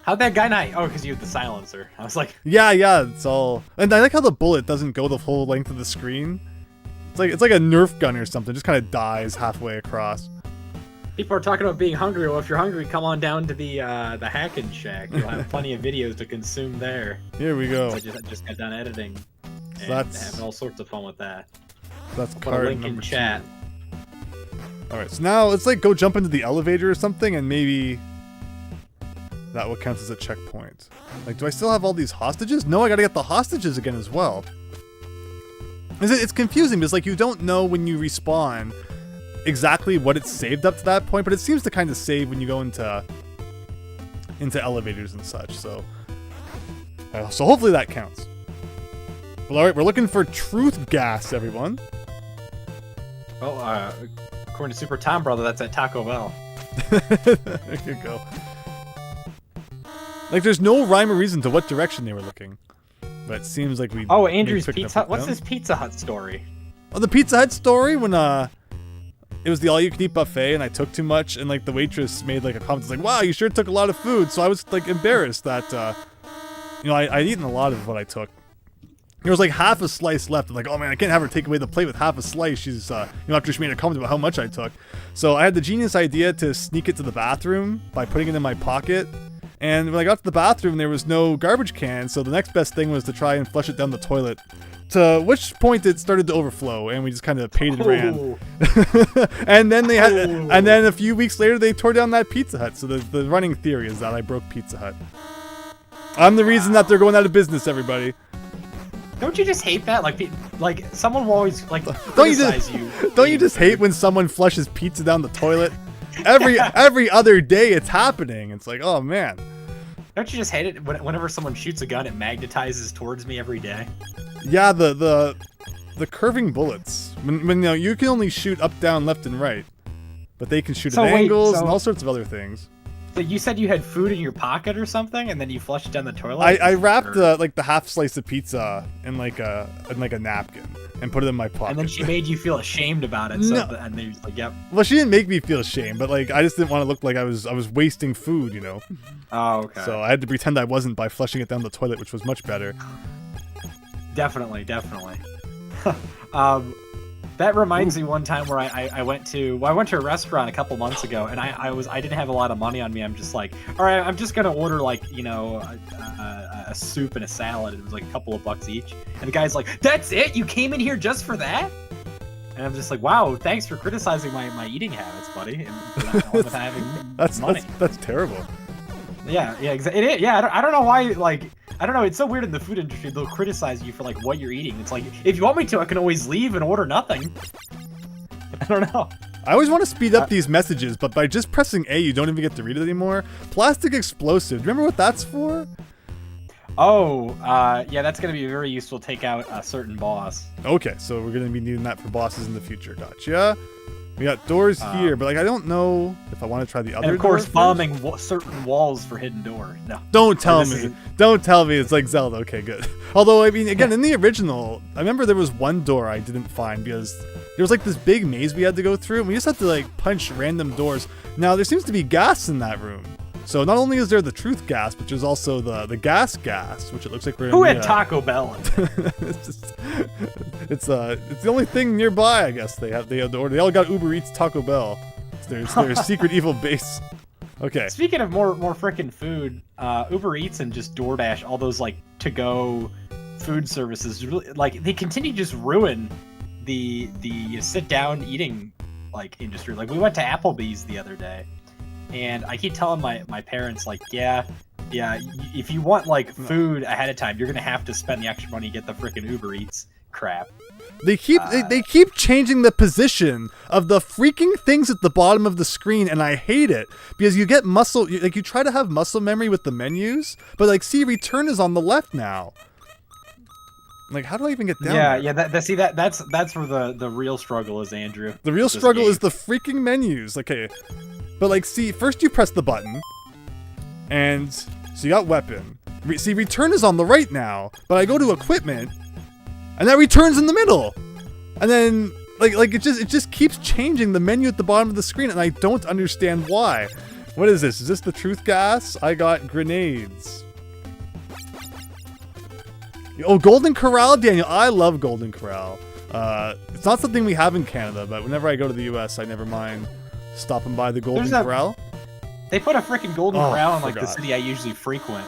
How'd that guy not? Oh, because you had the silencer. I was like, yeah, it's all. And I like how the bullet doesn't go the whole length of the screen. It's like a Nerf gun or something. Just kind of dies halfway across. People are talking about being hungry. Well, if you're hungry, come on down to the Hackin Shack. You'll have plenty of videos to consume there. Here we go. I just got done editing. So and having all sorts of fun with that. That's I'll put a link in chat. All right, so now let's like go jump into the elevator or something, and maybe that will count as a checkpoint. Like, do I still have all these hostages? No, I gotta get the hostages again as well. It's confusing because like you don't know when you respawn exactly what it's saved up to that point, but it seems to kind of save when you go into elevators and such. So hopefully that counts. Well, all right, we're looking for truth gas, everyone. Well, according to Super Tom Brother, that's at Taco Bell. There you go. Like, there's no rhyme or reason to what direction they were looking, but it seems like we. Oh, Andrew's Pizza Hut. What's this Pizza Hut story? Oh, the Pizza Hut story when it was the all-you-can-eat buffet and I took too much, and like the waitress made like a comment like, "Wow, you sure took a lot of food." So I was like embarrassed that I'd eaten a lot of what I took. There was like half a slice left. I'm like, oh man, I can't have her take away the plate with half a slice. She's, after she made a comment about how much I took. So I had the genius idea to sneak it to the bathroom by putting it in my pocket. And when I got to the bathroom, there was no garbage can. So the next best thing was to try and flush it down the toilet. To which point it started to overflow, and we just kind of paid and ran. And then and then a few weeks later, they tore down that Pizza Hut. So the running theory is that I broke Pizza Hut. I'm the reason that they're going out of business, everybody. Don't you just hate that? Like someone will always like criticize you. Don't you just hate when someone flushes pizza down the toilet? Every other day it's happening. It's like, oh man. Don't you just hate it whenever someone shoots a gun, it magnetizes towards me every day? Yeah, the curving bullets. When you can only shoot up, down, left, and right, but they can shoot at angles and all sorts of other things. So you said you had food in your pocket or something, and then you flushed it down the toilet? I wrapped the half slice of pizza in like a napkin and put it in my pocket. And then she made you feel ashamed about it. So no. And then you're like, yep. Well, she didn't make me feel ashamed, but like I just didn't want to look like I was wasting food, you know. Oh, okay. So I had to pretend I wasn't by flushing it down the toilet, which was much better. Definitely. That reminds me one time where I went to a restaurant a couple months ago, and I didn't have a lot of money on me. I'm just like, all right, I'm just gonna order like a soup and a salad. It was like a couple of bucks each, and the guy's like, "That's it? You came in here just for that?" And I'm just like, "Wow, thanks for criticizing my eating habits, buddy." And with having money. That's terrible. Yeah, exactly. Yeah, I don't know why. Like, I don't know. It's so weird in the food industry. They'll criticize you for like what you're eating. It's like, if you want me to, I can always leave and order nothing. I don't know. I always want to speed up these messages, but by just pressing A, you don't even get to read it anymore. Plastic explosive. Do you remember what that's for? Oh, yeah, that's going to be very useful to take out a certain boss. Okay, so we're going to be needing that for bosses in the future. Gotcha. We got doors here, but like I don't know if I want to try the other. And of course, door bombing certain walls for hidden door. No. Don't tell me. Don't tell me it's like Zelda. Okay, good. Although I mean, again, in the original, I remember there was one door I didn't find because there was like this big maze we had to go through, and we just had to like punch random doors. Now there seems to be gas in that room. So not only is there the truth gas, but there's also the gas, which it looks like we're in. Who had Taco Bell? It's the only thing nearby, I guess. They all got Uber Eats, Taco Bell. It's their secret evil base. Okay. Speaking of more frickin' food, Uber Eats and just DoorDash, all those like to-go food services, really, like they continue to just ruin the sit-down eating like industry. Like we went to Applebee's the other day. And I keep telling my parents, like, yeah, if you want, like, food ahead of time, you're going to have to spend the extra money to get the freaking Uber Eats crap. They keep changing the position of the freaking things at the bottom of the screen, and I hate it. Because you get you try to have muscle memory with the menus, but, like, see, return is on the left now. Like, how do I even get down there? Yeah, that's where the real struggle is, Andrew. The real struggle is the freaking menus. Okay. But like, see, first you press the button, and so you got weapon. See, return is on the right now, but I go to equipment, and that return's in the middle. And then, like it just keeps changing the menu at the bottom of the screen, and I don't understand why. What is this? Is this the truth gas? I got grenades. Oh, Golden Corral, Daniel. I love Golden Corral. It's not something we have in Canada, but whenever I go to the US, I never mind stopping by the Golden Corral. They put a freaking Golden Corral in like the city I usually frequent,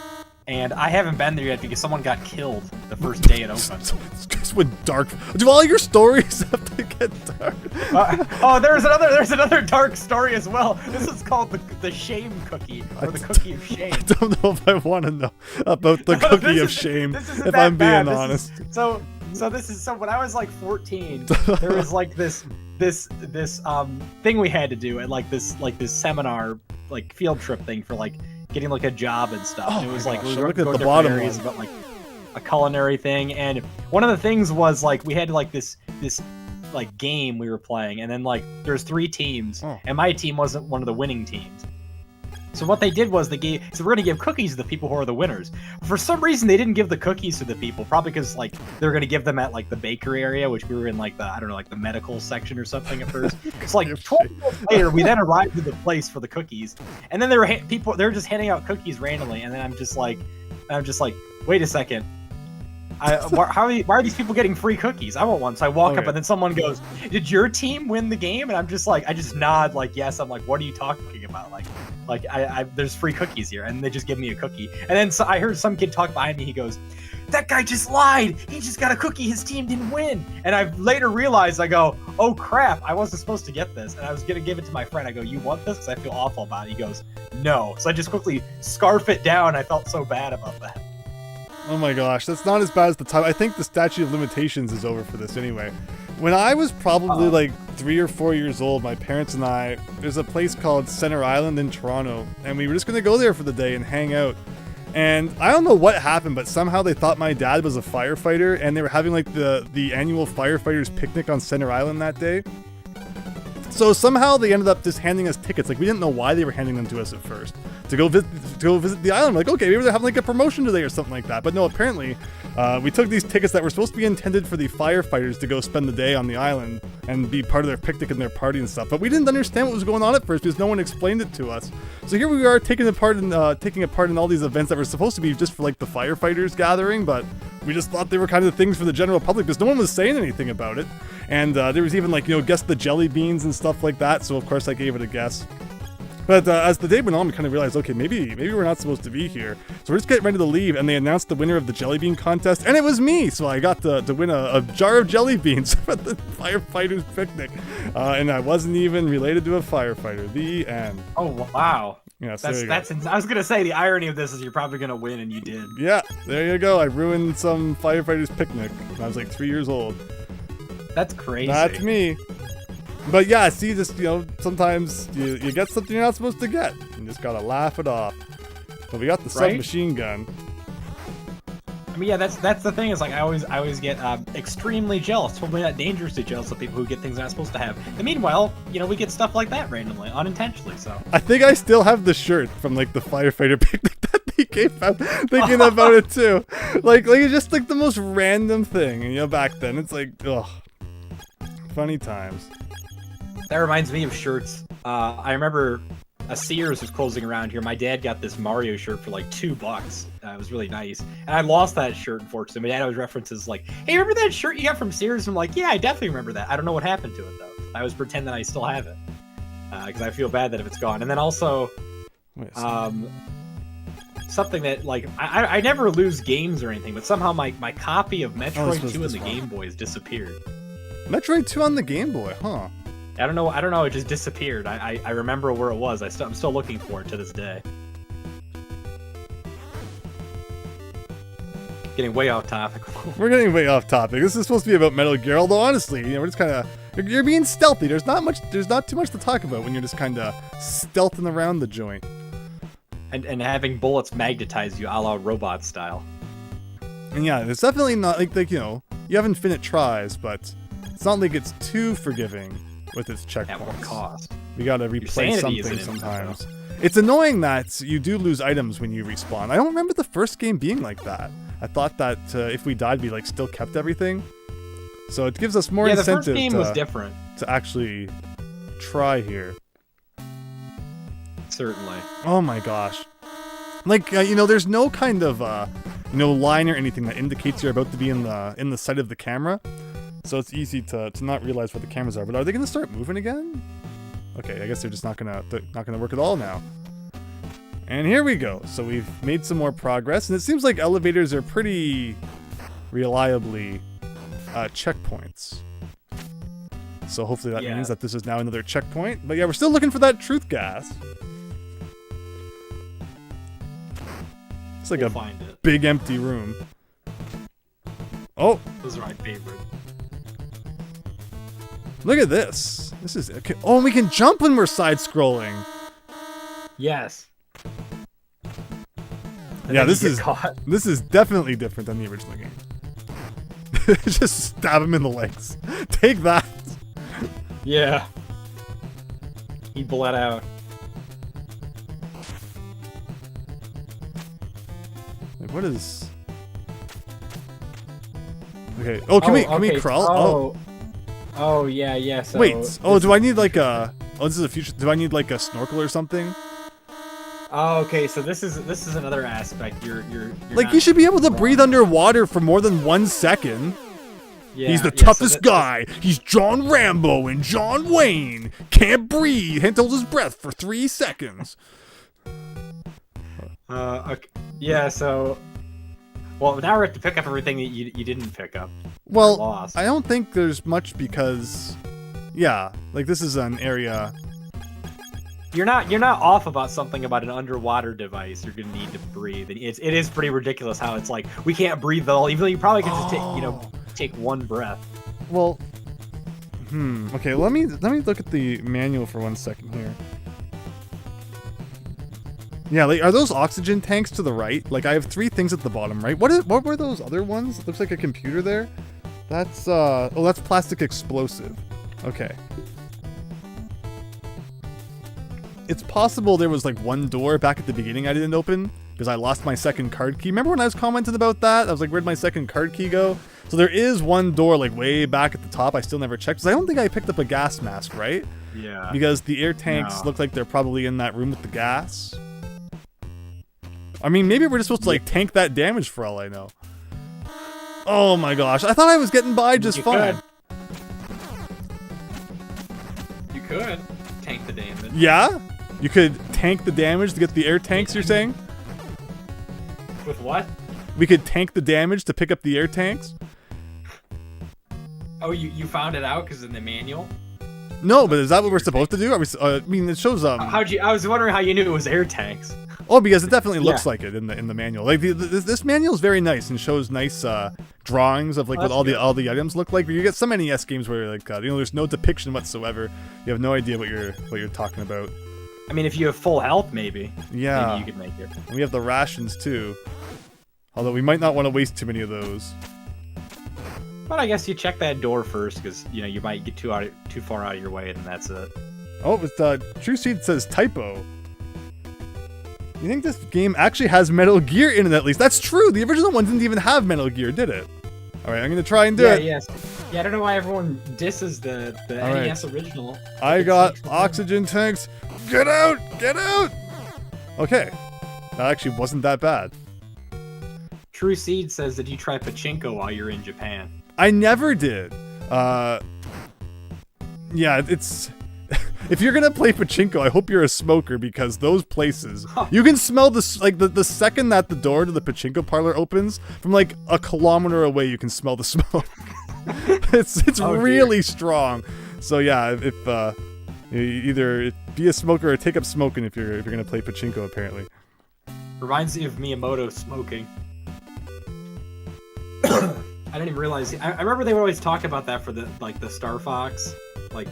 and I haven't been there yet because someone got killed the first day it opened. Just went dark. Do all your stories have to get dark? There's another dark story as well. This is called the shame cookie, or the cookie of shame. I don't know if I want to know about the cookie of shame, if I'm being honest. So when I was like 14, there was like this thing we had to do at like this seminar, like field trip thing for like getting like a job and stuff. And it was like we were going to different areas about like a culinary thing, and one of the things was like we had like this like game we were playing, and then like there's 3 teams, and my team wasn't one of the winning teams. So what they did was so we're gonna give cookies to the people who are the winners. For some reason, they didn't give the cookies to the people, probably because like they're gonna give them at like the bakery area, which we were in like the medical section or something at first. It's like 12 minutes later, we then arrived at the place for the cookies, and then they were just handing out cookies randomly, and then I'm just like, wait a second. Why are these people getting free cookies? I want one. So I walk up, and then someone goes, "Did your team win the game?" And I'm just like, I just nod like yes. I'm like, what are you talking about? Like there's free cookies here, and they just give me a cookie. And then so I heard some kid talk behind me. He goes, "That guy just lied. He just got a cookie. His team didn't win." And I later realized, I go, "Oh crap! I wasn't supposed to get this." And I was gonna give it to my friend. I go, "You want this?" Because I feel awful about it. He goes, "No." So I just quickly scarf it down. I felt so bad about that. Oh my gosh, that's not as bad as the time. I think the statute of limitations is over for this anyway. When I was probably like 3 or 4 years old, my parents and I, there's a place called Center Island in Toronto, and we were just going to go there for the day and hang out. And I don't know what happened, but somehow they thought my dad was a firefighter, and they were having like the annual firefighters picnic on Center Island that day. So somehow they ended up just handing us tickets. Like we didn't know why they were handing them to us at first. To go visit the island. We're like, okay, maybe they're having like a promotion today or something like that. But no, apparently we took these tickets that were supposed to be intended for the firefighters to go spend the day on the island and be part of their picnic and their party and stuff. But we didn't understand what was going on at first because no one explained it to us. So here we are taking part in all these events that were supposed to be just for like the firefighters gathering, but we just thought they were kind of the things for the general public because no one was saying anything about it. And there was even like, guess the jelly beans and stuff like that. So of course I gave it a guess. But as the day went on, we kind of realized, okay, maybe we're not supposed to be here. So we're just getting ready to leave, and they announced the winner of the jelly bean contest, and it was me. So I got to win a jar of jelly beans at the firefighters picnic, and I wasn't even related to a firefighter. The end. Oh wow! Yes, that's. I was gonna say the irony of this is you're probably gonna win, and you did. Yeah, there you go. I ruined some firefighter's picnic when I was like 3 years old. That's crazy. That's me. But yeah, see, just sometimes you get something you're not supposed to get. You just gotta laugh it off. But we got the submachine gun. I mean, yeah, that's the thing. Is like I always get extremely jealous. Totally not dangerously jealous of people who get things they're not supposed to have. And meanwhile, we get stuff like that randomly, unintentionally. So I think I still have the shirt from like the firefighter picnic that they gave out, thinking about it too. Like it's just like the most random thing. And back then it's like, ugh, funny times. That reminds me of shirts. I remember a Sears was closing around here. My dad got this Mario shirt for like $2. It was really nice. And I lost that shirt, unfortunately. My dad always references like, hey, remember that shirt you got from Sears? I'm like, yeah, I definitely remember that. I don't know what happened to it, though. I always pretend that I still have it. Because I feel bad that if it's gone. And then also, something that, like, I never lose games or anything, but somehow my copy of Metroid 2 on the Game Boy has disappeared. Metroid 2 on the Game Boy, huh? I don't know. It just disappeared. I remember where it was. I'm still looking for it to this day. Getting way off topic. We're getting way off topic. This is supposed to be about Metal Gear, although honestly, we're just kind of you're being stealthy. There's not too much to talk about when you're just kind of stealthing around the joint. And having bullets magnetize you, a la robot style. And yeah, it's definitely not like you have infinite tries, but it's not like it's too forgiving with its checkpoints. At what cost? We gotta replay something sometimes. It's annoying that you do lose items when you respawn. I don't remember the first game being like that. I thought that if we died, we like still kept everything. So it gives us more incentive. The first game was different to actually try here. Certainly. Oh my gosh. Like there's no kind of line or anything that indicates you're about to be in the sight of the camera. So it's easy to not realize where the cameras are. But are they going to start moving again? Okay, I guess they're just not gonna work at all now. And here we go. So we've made some more progress, and it seems like elevators are pretty reliably checkpoints. So hopefully that means that this is now another checkpoint. But yeah, we're still looking for that truth gas. It's like a big empty room. Oh, those are my favorite. Look at this. This is okay. Oh, and we can jump when we're side-scrolling. Yes. Yeah, this is definitely different than the original game. Just stab him in the legs. Take that. Yeah. He bled out. Like, what is? Okay. Oh, can we crawl? Oh yeah. So wait. Oh, do I need like a? Oh, this is a future. Do I need like a snorkel or something? Oh, okay. So this is another aspect. You're like you should be able to breathe underwater for more than 1 second. Yeah, he's the toughest guy. He's John Rambo and John Wayne. Can't breathe. Can't hold his breath for 3 seconds. Okay. Yeah. So. Well, now we have to pick up everything that you didn't pick up. Well, lost. I don't think there's much because, yeah, like this is an area. You're not off about something about an underwater device. You're gonna need to breathe. It is pretty ridiculous how it's like we can't breathe at all, even though you probably can just take one breath. Well, okay. Let me look at the manual for 1 second here. Yeah, like, are those oxygen tanks to the right? Like, I have 3 things at the bottom, right? What were those other ones? It looks like a computer there. That's, that's plastic explosive. Okay. It's possible there was, like, one door back at the beginning I didn't open, because I lost my second card key. Remember when I was commenting about that? I was like, where'd my second card key go? So there is one door, like, way back at the top I still never checked, because I don't think I picked up a gas mask, right? Yeah. Because the air tanks look like they're probably in that room with the gas. I mean, maybe we're just supposed to, like, tank that damage for all I know. Oh my gosh, I thought I was getting by just fine. You could tank the damage. Yeah? You could tank the damage to get the air tanks, you're saying? With what? We could tank the damage to pick up the air tanks? Oh, you found it out because in the manual? No, but is that what we're supposed to do? Are we? I mean, it shows. I was wondering how you knew it was air tanks. Oh, because it definitely looks like it in the manual. Like this manual is very nice and shows nice drawings of like what all the items look like. But you get some NES games where like there's no depiction whatsoever. You have no idea what you're talking about. I mean, if you have full health, maybe. Yeah. Maybe you could make it. And we have the rations too. Although we might not want to waste too many of those. But I guess you check that door first, because you might get too far out of your way, and that's it. Oh, it's True Seed says typo. You think this game actually has Metal Gear in it at least? That's true. The original one didn't even have Metal Gear, did it? All right, I'm gonna try and do it. Yes. Yeah, I don't know why everyone disses the NES original. I got oxygen tanks. Get out! Get out! Okay, that actually wasn't that bad. True Seed says that you try pachinko while you're in Japan. I never did. Yeah, it's. If you're gonna play pachinko, I hope you're a smoker, because those places, you can smell the second that the door to the pachinko parlor opens, from like a kilometer away, you can smell the smoke. It's really strong. So yeah, if you either be a smoker or take up smoking if you're gonna play pachinko, apparently. Reminds me of Miyamoto smoking. I didn't even realize. I remember they would always talk about that for the Star Fox, like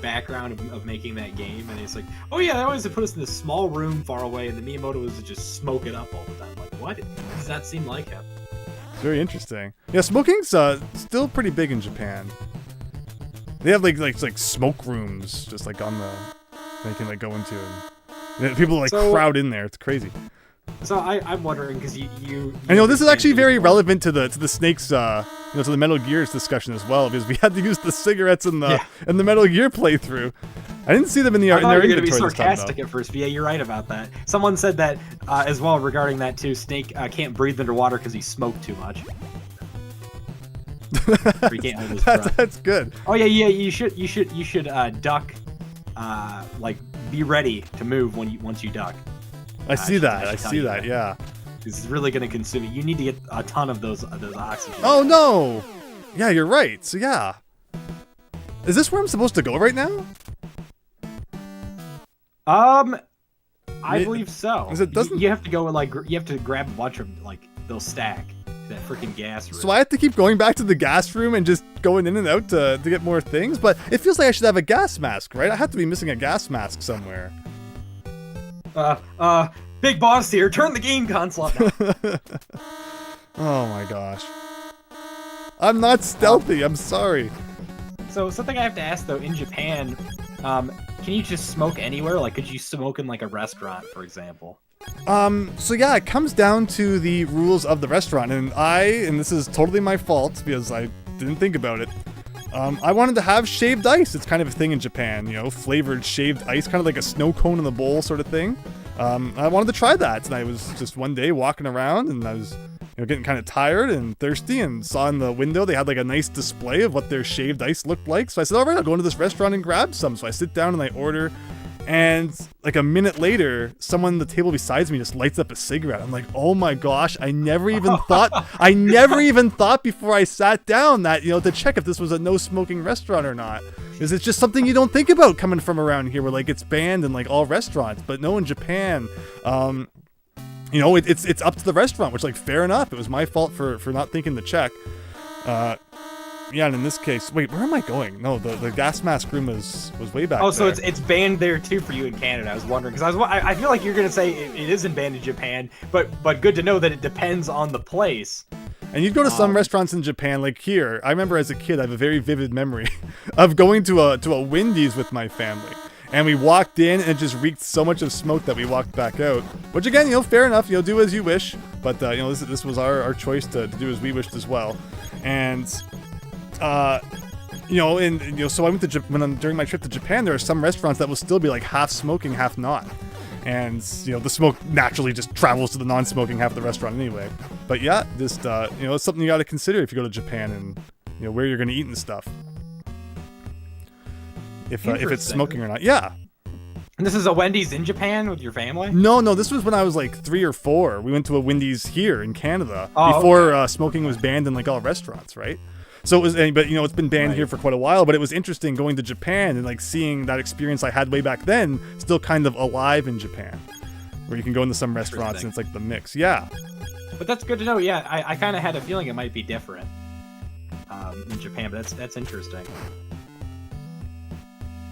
background of making that game, and it's like, oh yeah, they always put us in this small room far away, and the Miyamoto was to just smoke it up all the time. Like, what? Does that seem like him? It's very interesting. Yeah, smoking's still pretty big in Japan. They have like smoke rooms just like on the they can like go into, and people like crowd in there. It's crazy. So I'm wondering, because you I know this is actually very relevant to the Snakes to the Metal Gears discussion as well, because we had to use the cigarettes in the Metal Gear playthrough. I didn't see them in their inventory. You were going to be sarcastic at first, but yeah, you're right about that. Someone said that as well regarding that too. Snake can't breathe underwater because he smoked too much. He can't hold his breath. That's good. Oh yeah, you should duck, like be ready to move once you duck. I see that, yeah. It's really going to consume you. You need to get a ton of those oxygen. Oh no! Yeah, you're right. So yeah. Is this where I'm supposed to go right now? I believe so. It doesn't... You have to go you have to grab a bunch of they'll stack that freaking gas room. So I have to keep going back to the gas room and just going in and out to get more things? But it feels like I should have a gas mask, right? I have to be missing a gas mask somewhere. Big boss here. Turn the game console up now. Oh my gosh. I'm not stealthy. I'm sorry. So something I have to ask though, in Japan, can you just smoke anywhere? Like, could you smoke in like a restaurant, for example? So yeah, it comes down to the rules of the restaurant, and this is totally my fault because I didn't think about it. I wanted to have shaved ice. It's kind of a thing in Japan, flavored shaved ice, kind of like a snow cone in the bowl sort of thing. I wanted to try that, and I was just one day walking around, and I was getting kind of tired and thirsty, and saw in the window they had like a nice display of what their shaved ice looked like. So I said, all right, I'll go into this restaurant and grab some. So I sit down and I order, and like a minute later, someone at the table beside me just lights up a cigarette. I'm like, oh my gosh, I never even thought before I sat down that, to check if this was a no smoking restaurant or not. Because it's just something you don't think about coming from around here, where like it's banned in like all restaurants. But no, in Japan, it's up to the restaurant, which, like, fair enough. It was my fault for not thinking to check. Yeah, and in this case, wait, where am I going? No, the gas mask room was way back. Oh, so there. it's banned there too for you in Canada. I was wondering, because I feel like you're gonna say it isn't banned in Japan, but good to know that it depends on the place. And you'd go to some restaurants in Japan, like here. I remember as a kid, I have a very vivid memory of going to a Wendy's with my family. And we walked in, and it just reeked so much of smoke that we walked back out. Which again, fair enough, do as you wish. But this was our choice to do as we wished as well. And so I went to during my trip to Japan, there are some restaurants that will still be like half smoking, half not. And the smoke naturally just travels to the non-smoking half of the restaurant anyway. But yeah, just it's something you got to consider if you go to Japan, and where you're going to eat and stuff. If it's smoking or not. Yeah. And this is a Wendy's in Japan with your family? No, this was when I was like 3 or 4. We went to a Wendy's here in Canada before smoking was banned in like all restaurants, right? So it was, but you know, it's been banned Right. here for quite a while. But it was interesting going to Japan and like seeing that experience I had way back then, still kind of alive in Japan, where you can go into some restaurants and it's like the mix. Yeah. But that's good to know. Yeah, I kind of had a feeling it might be different in Japan, but that's interesting.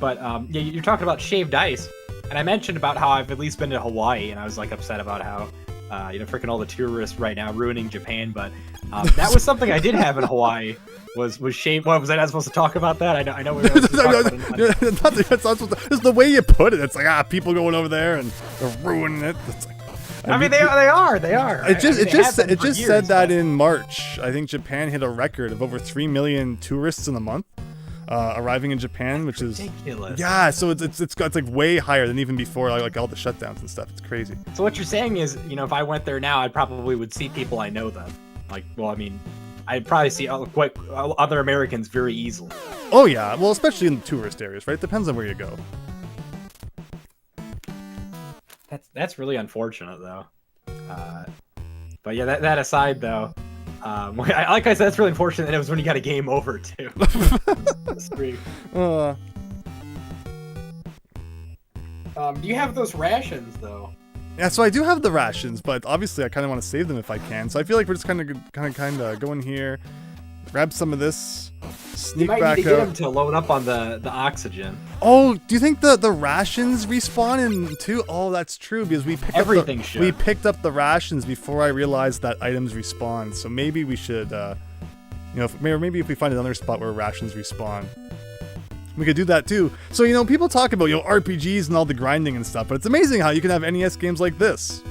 But yeah, you're talking about shaved ice, and I mentioned about how I've at least been to Hawaii, and I was like upset about how you know, freaking all the tourists right now ruining Japan. But that was something I did have in Hawaii. Was shaved. What was I not supposed to talk about that? I know we were supposed to talk about it. It's not supposed to, it's the way you put it. It's like people going over there and they're ruining it. It's like, I mean, they are. It just said that but... in March. I think Japan hit a record of over 3 million tourists in a month arriving in Japan, which is ridiculous. Yeah, so it's like way higher than even before like all the shutdowns and stuff. It's crazy. So what you're saying is, you know, if I went there now, I probably would see people I know then. Like, well, I mean, I'd probably see quite other Americans very easily. Oh yeah, well, especially in the tourist areas, right? Depends on where you go. That's really unfortunate, though. But yeah, that aside, though, like I said, it's really unfortunate that it was when you got a game over too. Do you have those rations though? Yeah, so I do have the rations, but obviously I kind of want to save them if I can. So I feel like we're just kind of go in here, grab some of this, sneak back out. You might need to get them to load up on the oxygen. Oh, do you think the rations respawn in too? Oh, that's true because we picked up the rations before I realized that items respawn. So maybe we should, you know, maybe if we find another spot where rations respawn, we could do that too. So, you know, people talk about, you know, RPGs and all the grinding and stuff, but it's amazing how you can have NES games like this.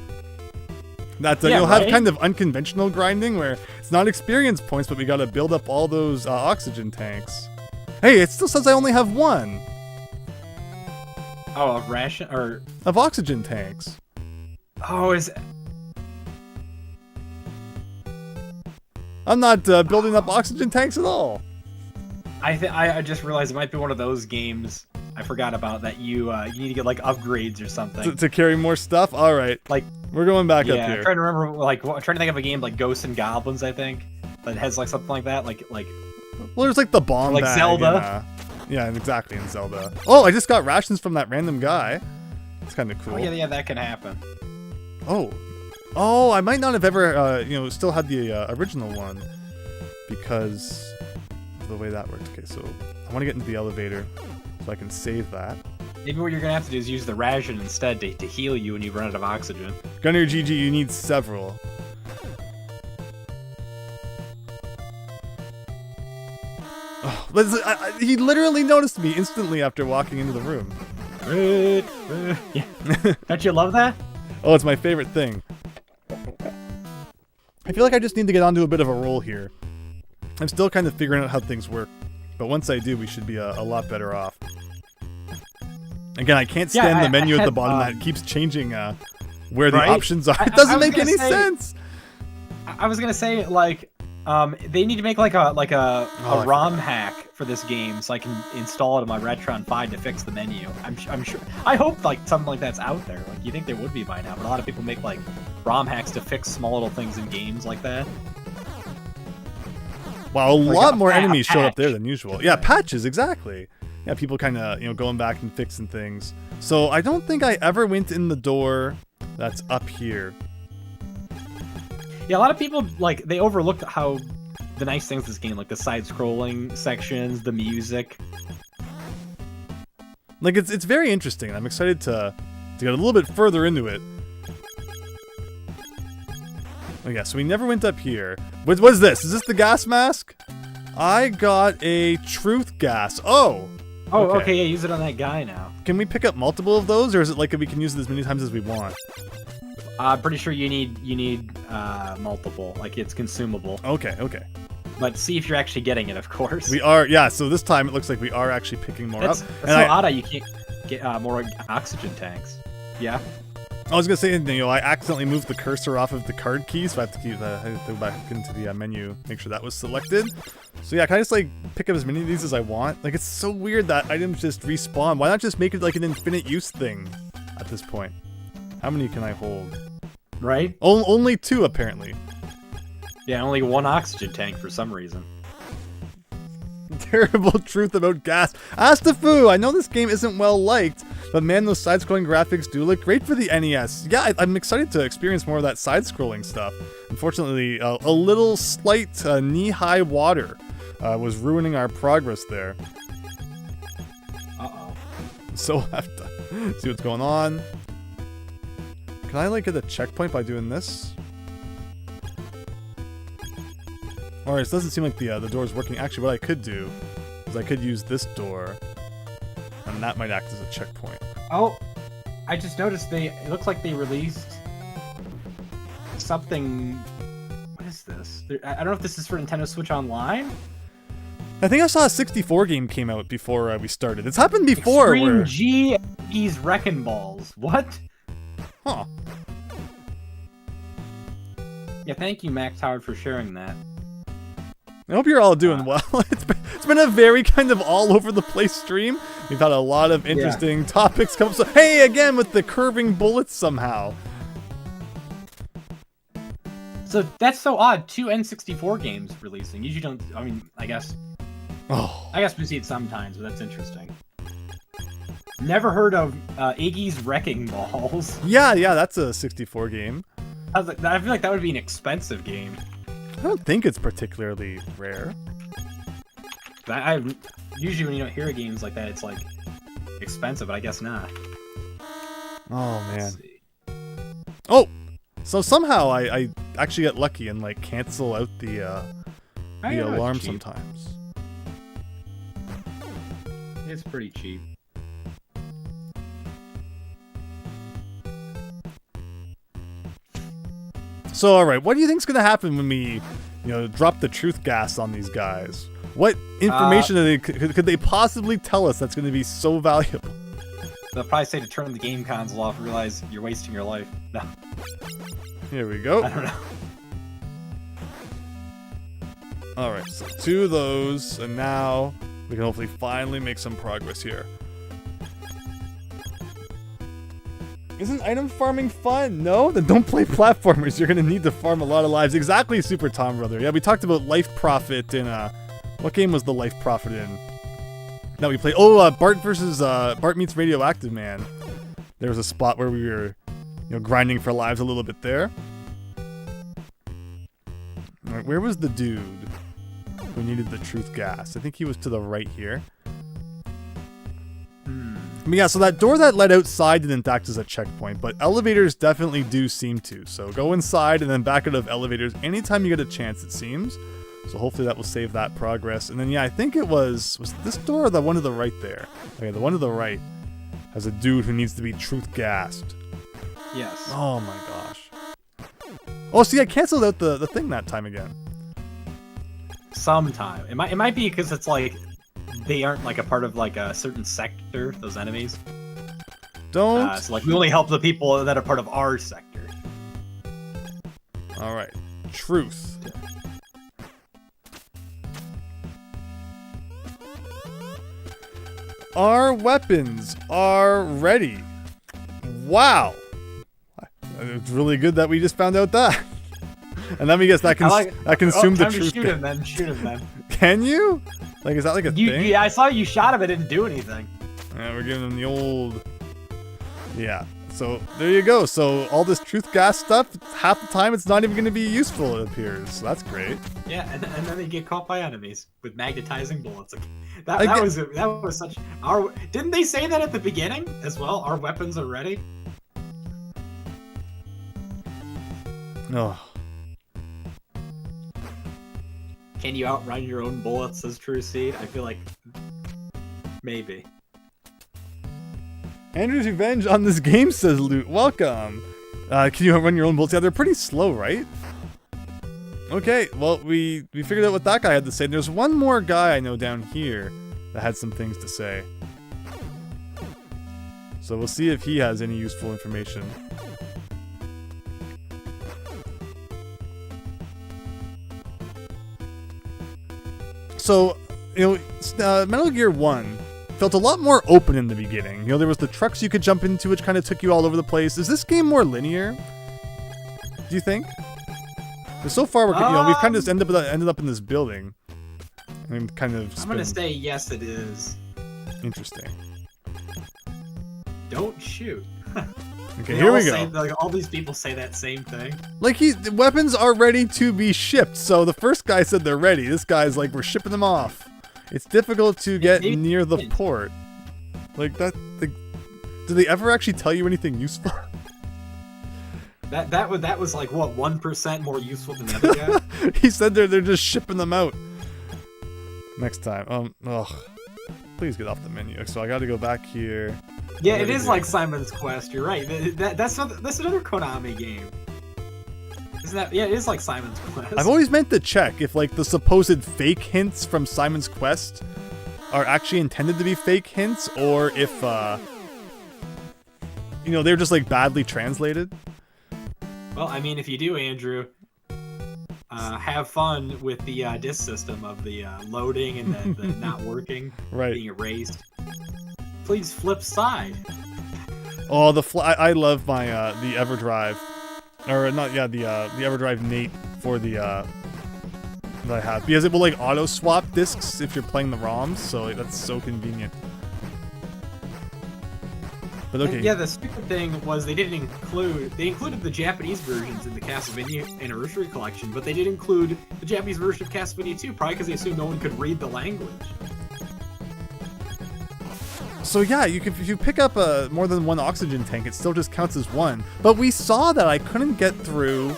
That you'll have kind of unconventional grinding where it's not experience points, but we gotta build up all those oxygen tanks. Hey, it still says I only have one. Oh, a ration or of oxygen tanks. Oh, is I'm not building up oxygen tanks at all. I just realized it might be one of those games I forgot about that you need to get like upgrades or something to carry more stuff. All right, like we're going back up here. I'm trying to remember, like I'm trying to think of a game like Ghosts and Goblins, I think, that has like something like that, like. Well, there's like the bomb like bag Zelda. Yeah, exactly, in Zelda. Oh, I just got rations from that random guy. It's kind of cool. Oh, yeah, that can happen. Oh, I might not have ever, you know, still had the original one because of the way that worked. Okay, so I want to get into the elevator so I can save that. Maybe what you're gonna have to do is use the ration instead to heal you when you run out of oxygen. Gunner GG, you need several. Oh, he literally noticed me instantly after walking into the room. Yeah. Don't you love that? Oh, it's my favorite thing. I feel like I just need to get onto a bit of a roll here. I'm still kind of figuring out how things work, but once I do, we should be a lot better off. Again, I can't stand the menu at the bottom that keeps chinging where the options are. It doesn't make any sense. I was gonna say, like, they need to make like a ROM hack for this game so I can install it on my Retron 5 to fix the menu. I'm sure. I hope like something like that's out there. Like you think there would be by now, but a lot of people make like ROM hacks to fix small little things in games like that. Wow, a lot more enemies showed up there than usual. Yeah, patches, exactly. Yeah, people kind of, you know, going back and fixing things. So I don't think I ever went in the door that's up here. Yeah, a lot of people, like, they overlooked how the nice things of this game, like the side-scrolling sections, the music. Like, it's very interesting, and I'm excited to get a little bit further into it. Oh yeah, so we never went up here. What is this? Is this the gas mask? I got a truth gas. Oh, okay, yeah, use it on that guy now. Can we pick up multiple of those, or is it like we can use it as many times as we want? I'm pretty sure you need multiple, like it's consumable. Okay. But see if you're actually getting it, of course. We are, yeah, so this time it looks like we are actually picking more up. That's so odd that you can't get more oxygen tanks. Yeah. I was gonna say, you know, I accidentally moved the cursor off of the card key, so I have to go back into the menu, make sure that was selected. So yeah, can I just like pick up as many of these as I want? Like, it's so weird that items just respawn. Why not just make it like an infinite use thing at this point? How many can I hold? Right? Only 2 apparently. Yeah, only 1 oxygen tank for some reason. Terrible truth about gas. Astafu, I know this game isn't well liked, but man, those side-scrolling graphics do look great for the NES. Yeah, I'm excited to experience more of that side-scrolling stuff. Unfortunately, a little slight knee-high water was ruining our progress there. Uh-oh. So I have to see what's going on. Can I like get a checkpoint by doing this? Alright, it doesn't seem like the door's working. Actually, what I could do is I could use this door, and that might act as a checkpoint. Oh, I just noticed it looks like they released something. What is this? I don't know if this is for Nintendo Switch Online. I think I saw a 64 game came out before we started. It's happened before. Extreme G's Wrecking Balls. What? Huh. Yeah, thank you, Max Howard, for sharing that. I hope you're all doing well. It's been a very kind of all over the place stream. We've had a lot of interesting topics come. So hey, again with the curving bullets somehow. So that's so odd. 2 N64 games releasing. Usually don't. I mean, I guess. Oh. I guess we see it sometimes, but that's interesting. Never heard of Iggy's Wrecking Balls. Yeah, that's a 64 game. I feel like that would be an expensive game. I don't think it's particularly rare. I usually when you don't hear games like that, it's like expensive, but I guess not. Oh man. Oh, so somehow I actually get lucky and like cancel out the alarm sometimes. It's pretty cheap. So, all right, what do you think's gonna happen when we, drop the truth gas on these guys? What information could they possibly tell us that's gonna be so valuable? They'll probably say to turn the game console off and realize you're wasting your life. No. Here we go. I don't know. All right, so 2 of those, and now we can hopefully finally make some progress here. Isn't item farming fun? No? Then don't play platformers. You're gonna need to farm a lot of lives. Exactly, Super Tom Brother. Yeah, we talked about Life Profit in, what game was the Life Profit in? That we played. Oh, Bart versus, Bart meets Radioactive Man. There was a spot where we were, grinding for lives a little bit there. All right, where was the dude who needed the truth gas? I think he was to the right here. But yeah, so that door that led outside didn't act as a checkpoint, but elevators definitely do seem to. So go inside and then back out of elevators anytime you get a chance, it seems. So hopefully that will save that progress. And then yeah, I think it was this door or the one to the right there? Okay, the one to the right has a dude who needs to be truth gassed. Yes. Oh my gosh. Oh, see, I canceled out the thing that time again. Sometime. It might be because it's like they aren't like a part of like a certain sector, those enemies. Don't. So like we only help the people that are part of our sector. All right. Truth. Our weapons are ready. Wow. It's really good that we just found out that. And then we guess that consumed the truth. Shoot him then. Shoot him then. Can you? Like, is that like a thing? Yeah, I saw you shot him. It didn't do anything. Yeah, we're giving him the old. Yeah. So there you go. So all this truth gas stuff, half the time it's not even going to be useful. It appears. So that's great. Yeah, and then they get caught by enemies with magnetizing bullets. That was such. Didn't they say that at the beginning as well? Our weapons are ready. Oh. Can you outrun your own bullets, says True Seed? I feel like maybe. Andrew's Revenge on this game, says Loot. Welcome. Can you outrun your own bullets? Yeah, they're pretty slow, right? Okay, well, we figured out what that guy had to say. There's one more guy I know down here that had some things to say. So we'll see if he has any useful information. So, Metal Gear 1 felt a lot more open in the beginning. There was the trucks you could jump into, which kind of took you all over the place. Is this game more linear? Do you think? Because so far, we've kind of just ended up in this building. I'm kind of. I'm gonna say yes, it is. Interesting. Don't shoot. Okay, here we go. Like, all these people say that same thing. Like the weapons are ready to be shipped. So the first guy said they're ready. This guy's like, we're shipping them off. It's difficult to get near the port. Like that. Do they ever actually tell you anything useful? That was like what, 1% more useful than the other guy? He said they're just shipping them out. Next time. Ugh. Please get off the menu. So I got to go back here. Yeah, it is like Simon's Quest. You're right. That's another Konami game. Isn't that? Yeah, it is like Simon's Quest. I've always meant to check if like the supposed fake hints from Simon's Quest are actually intended to be fake hints, or if you know, they're just like badly translated. Well, I mean, if you do, Andrew, have fun with the disk system of the loading and then the not working, right, being erased. Please flip side. Oh, I love my the EverDrive, or not? Yeah, the EverDrive Nate for the that I have, because it will like auto swap discs if you're playing the ROMs, so like, that's so convenient. But okay. Yeah, the stupid thing was they included the Japanese versions in the Castlevania Anniversary Collection, but they did include the Japanese version of Castlevania 2, probably because they assumed no one could read the language. So yeah, if you pick up more than one oxygen tank, it still just counts as one. But we saw that I couldn't get through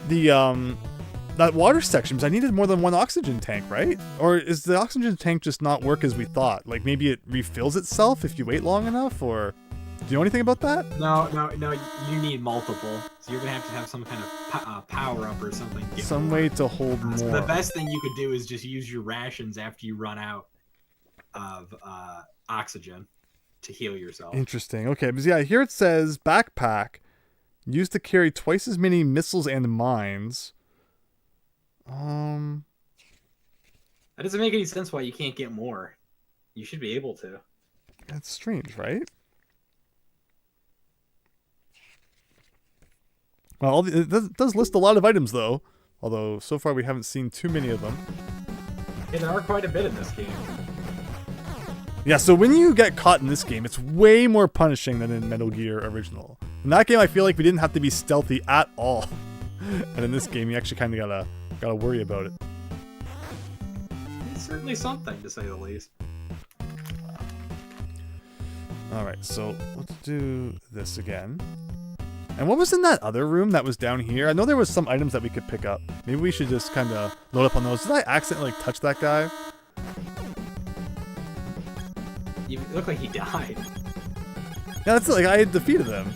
the that water section because I needed more than one oxygen tank, right? Or is the oxygen tank just not work as we thought? Like maybe it refills itself if you wait long enough, or do you know anything about that? No, you need multiple. So you're gonna have some kind of power up or something. Some way to hold more. So the best thing you could do is just use your rations after you run out of oxygen to heal yourself. Interesting. Okay, but yeah, here it says backpack used to carry twice as many missiles and mines. That doesn't make any sense why you can't get more. You should be able to. That's strange, right? Well, it does list a lot of items, though. Although, so far we haven't seen too many of them. Yeah, there are quite a bit in this game. Yeah, so when you get caught in this game, it's way more punishing than in Metal Gear Original. In that game, I feel like we didn't have to be stealthy at all. And in this game, you actually kind of gotta worry about it. It's certainly something, to say the least. Alright, so let's do this again. And what was in that other room that was down here? I know there was some items that we could pick up. Maybe we should just kind of load up on those. Did I accidentally touch that guy? You look like he died. Yeah, that's like I had defeated them.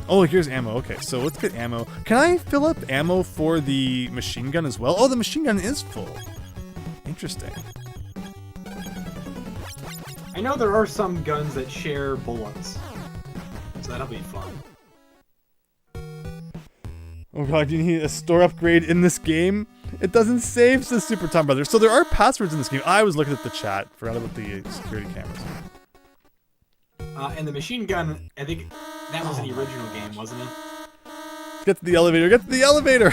Oh, here's ammo. Okay, so let's get ammo. Can I fill up ammo for the machine gun as well? Oh, the machine gun is full. Interesting. I know there are some guns that share bullets, so that'll be fun. Oh god, you need a store upgrade in this game? It doesn't save, says Super Tom Brother. So there are passwords in this game. I was looking at the chat. Forgot about the security cameras. And the machine gun, I think that was in the original game, wasn't it? Get to the elevator. Get to the elevator!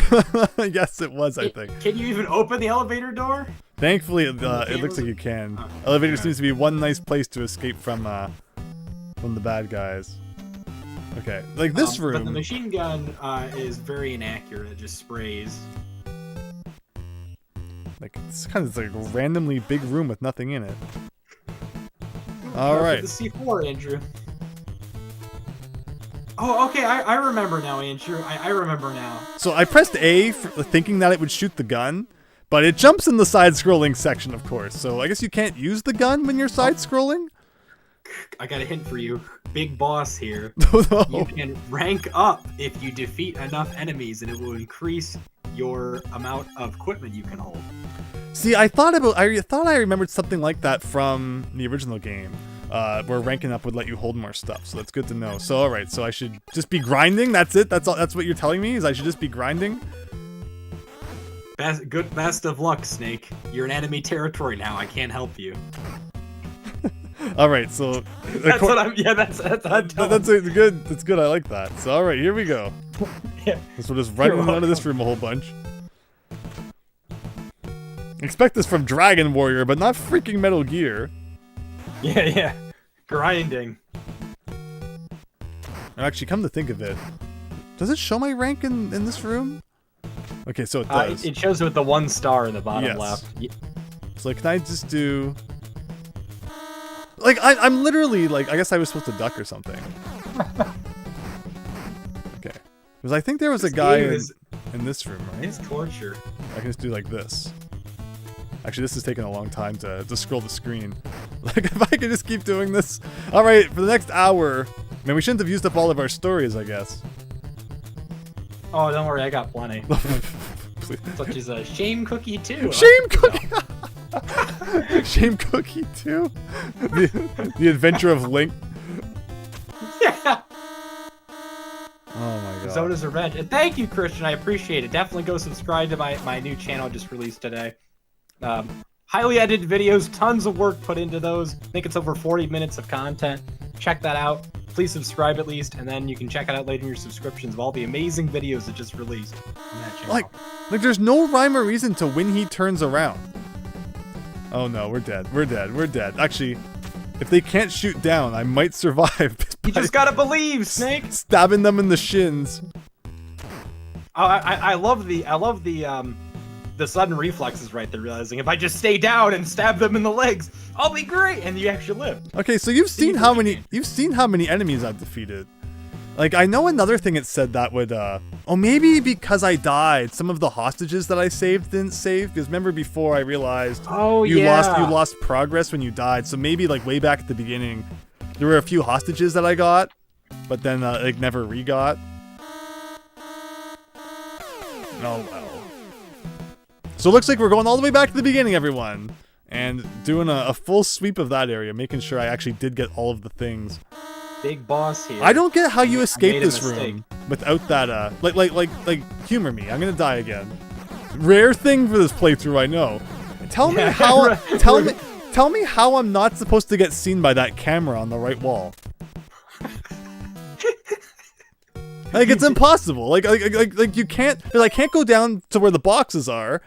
Yes, it was, I think. Can you even open the elevator door? Thankfully, it looks like you can. Okay. Elevator seems to be one nice place to escape from the bad guys. Okay, like this room. But the machine gun is very inaccurate. It just sprays. Like it's kind of like a randomly big room with nothing in it. All right. The C4, Andrew. Oh, okay. I remember now, Andrew. I remember now. So I pressed A for thinking that it would shoot the gun, but it jumps in the side-scrolling section, of course. So I guess you can't use the gun when you're side-scrolling. I got a hint for you. Big boss here. No. You can rank up if you defeat enough enemies, and it will increase your amount of equipment you can hold. See, I thought I remembered something like that from the original game, where ranking up would let you hold more stuff. So that's good to know. So all right, so I should just be grinding. That's it. That's all. That's what you're telling me is I should just be grinding. Best of luck, Snake. You're in enemy territory now. I can't help you. All right, so that's what I'm. Yeah, that's good. That's good. I like that. So all right, here we go. Yeah. So we'll just run out of this room a whole bunch. Expect this from Dragon Warrior, but not freaking Metal Gear. Yeah. Grinding. Actually, come to think of it, does it show my rank in this room? Okay, so it does. It shows with the 1 star in the bottom left. So can I just do... Like, I'm literally, like, I guess I was supposed to duck or something. Okay. Because I think there was a guy in this room, right? It's torture. I can just do like this. Actually, this is taking a long time to scroll the screen. Like, if I could just keep doing this. All right, for the next hour. Man, we shouldn't have used up all of our stories, I guess. Oh, don't worry, I got plenty. Please. Such as a Shame Cookie 2. Shame Cookie! Shame Cookie 2? The Adventure of Link. Yeah. Oh my god. Zoda's Revenge. And thank you, Christian. I appreciate it. Definitely go subscribe to my new channel I just released today. Highly edited videos, tons of work put into those. I think it's over 40 minutes of content. Check that out. Please subscribe at least, and then you can check it out later in your subscriptions of all the amazing videos that just released on that channel. Like there's no rhyme or reason to when he turns around. Oh no, we're dead. We're dead. We're dead. Actually, if they can't shoot down, I might survive. You just gotta believe, Snake. Stabbing them in the shins. I love the sudden reflexes right there, realizing if I just stay down and stab them in the legs, I'll be great, and you actually live. Okay, so you've seen how many enemies I've defeated. Like, I know another thing it said that would oh, maybe because I died, some of the hostages that I saved didn't save, because remember before I realized you lost progress when you died. So maybe like way back at the beginning there were a few hostages that I got, but then like never re-got. Oh well. So it looks like we're going all the way back to the beginning, everyone, and doing a full sweep of that area, making sure I actually did get all of the things. Big boss here. I don't get how you escape this room without that, like, humor me. I'm gonna die again. Rare thing for this playthrough, I know. Tell me how, tell me how I'm not supposed to get seen by that camera on the right wall. Like, it's impossible. Like you can't, because I can't go down to where the boxes are.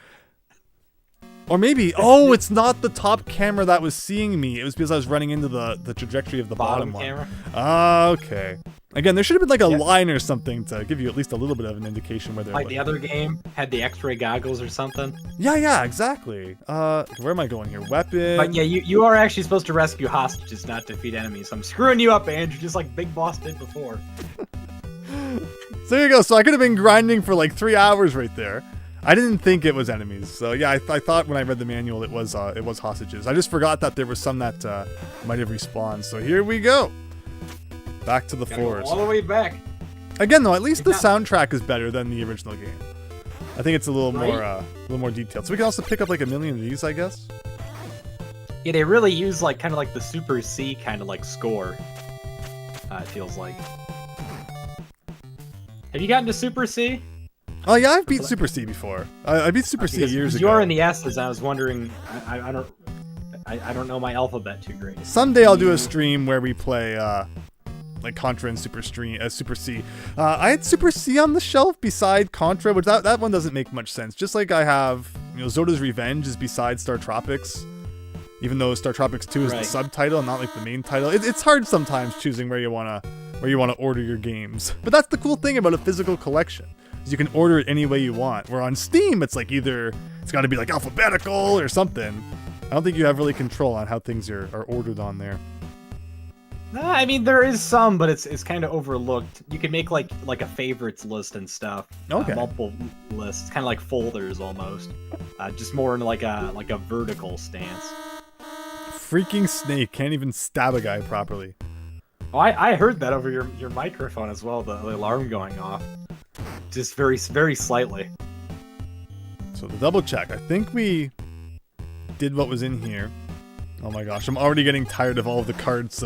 Or maybe, oh, it's not the top camera that was seeing me. It was because I was running into the trajectory of the bottom one. Camera. Okay. Again, there should have been like a line or something to give you at least a little bit of an indication where they're like the other game had the X-ray goggles or something. Yeah, exactly. Where am I going here? Weapon. But yeah, you are actually supposed to rescue hostages, not defeat enemies. I'm screwing you up, Andrew, just like Big Boss did before. So there you go. So I could have been grinding for like 3 hours right there. I didn't think it was enemies. So yeah, I thought when I read the manual it was hostages. I just forgot that there was some that might have respawned. So here we go. Back to the forest. All the way back. Again though, at least the soundtrack is better than the original game. I think it's a little more detailed. So we can also pick up like a million of these, I guess. Yeah, they really use like kind of like the Super C kind of like score. It feels like. Have you gotten to Super C? Oh yeah, I've beat Super C before. I beat Super C years ago. You are in the S's. I was wondering. I don't know my alphabet too great. Someday I'll do a stream where we play like Contra and Super C. I had Super C on the shelf beside Contra, which that one doesn't make much sense. Just like I have, Zoda's Revenge is beside Star Tropics, even though Star Tropics 2 is the subtitle and not like the main title. It's hard sometimes choosing where you wanna order your games. But that's the cool thing about a physical collection. You can order it any way you want. Where on Steam, it's like either it's got to be like alphabetical or something. I don't think you have really control on how things are ordered on there. I mean, there is some, but it's kind of overlooked. You can make like a favorites list and stuff. Okay. Multiple lists, kind of like folders almost. Just more in like a vertical stance. Freaking Snake can't even stab a guy properly. Oh, I heard that over your microphone as well. The alarm going off. Just very, very slightly. So the double check. I think we did what was in here. Oh my gosh, I'm already getting tired of all of the cards.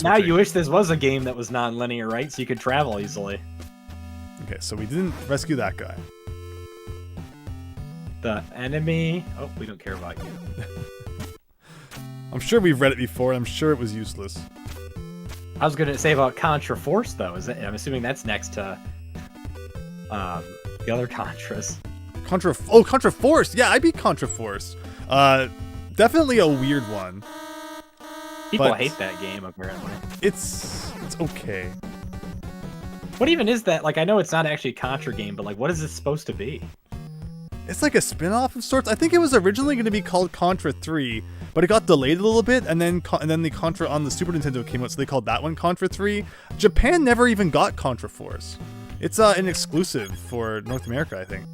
Now you wish this was a game that was non-linear, right? So you could travel easily. Okay, so we didn't rescue that guy. The enemy. Oh, we don't care about you. I'm sure we've read it before. I'm sure it was useless. I was gonna say about Contra Force though. I'm assuming that's next to the other Contras. Contra Force. Yeah, I beat Contra Force. Definitely a weird one. People hate that game, apparently. It's okay. What even is that? Like, I know it's not actually a Contra game, but like, what is this supposed to be? It's like a spin-off of sorts. I think it was originally going to be called Contra 3, but it got delayed a little bit, and then the Contra on the Super Nintendo came out, so they called that one Contra 3. Japan never even got Contra Force. It's an exclusive for North America, I think.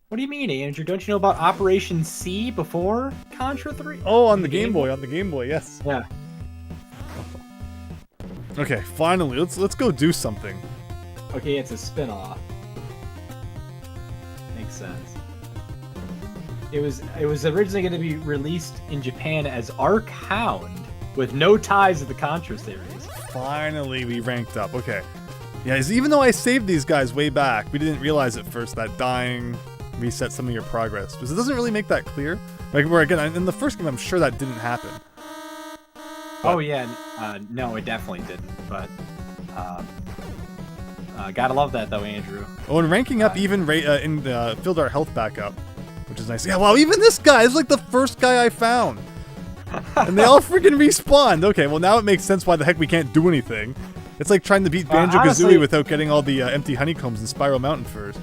What do you mean, Andrew? Don't you know about Operation C before Contra 3? Oh, on the Game Boy, yes. Yeah. Okay, finally, let's go do something. Okay, it's a spin-off. Makes sense. It was originally going to be released in Japan as Arc Hound, with no ties to the Contra series. Finally, we ranked up. Okay. Yeah, even though I saved these guys way back, we didn't realize at first that dying reset some of your progress, because it doesn't really make that clear. Like, where again, in the first game, I'm sure that didn't happen. But, oh yeah, no, it definitely didn't. But gotta love that though, Andrew. Oh, and ranking up even filled our health back up, which is nice. Yeah, wow, even this guy is like the first guy I found, and they all freaking respawned. Okay, well now it makes sense why the heck we can't do anything. It's like trying to beat Banjo-Kazooie without getting all the empty honeycombs in Spiral Mountain first.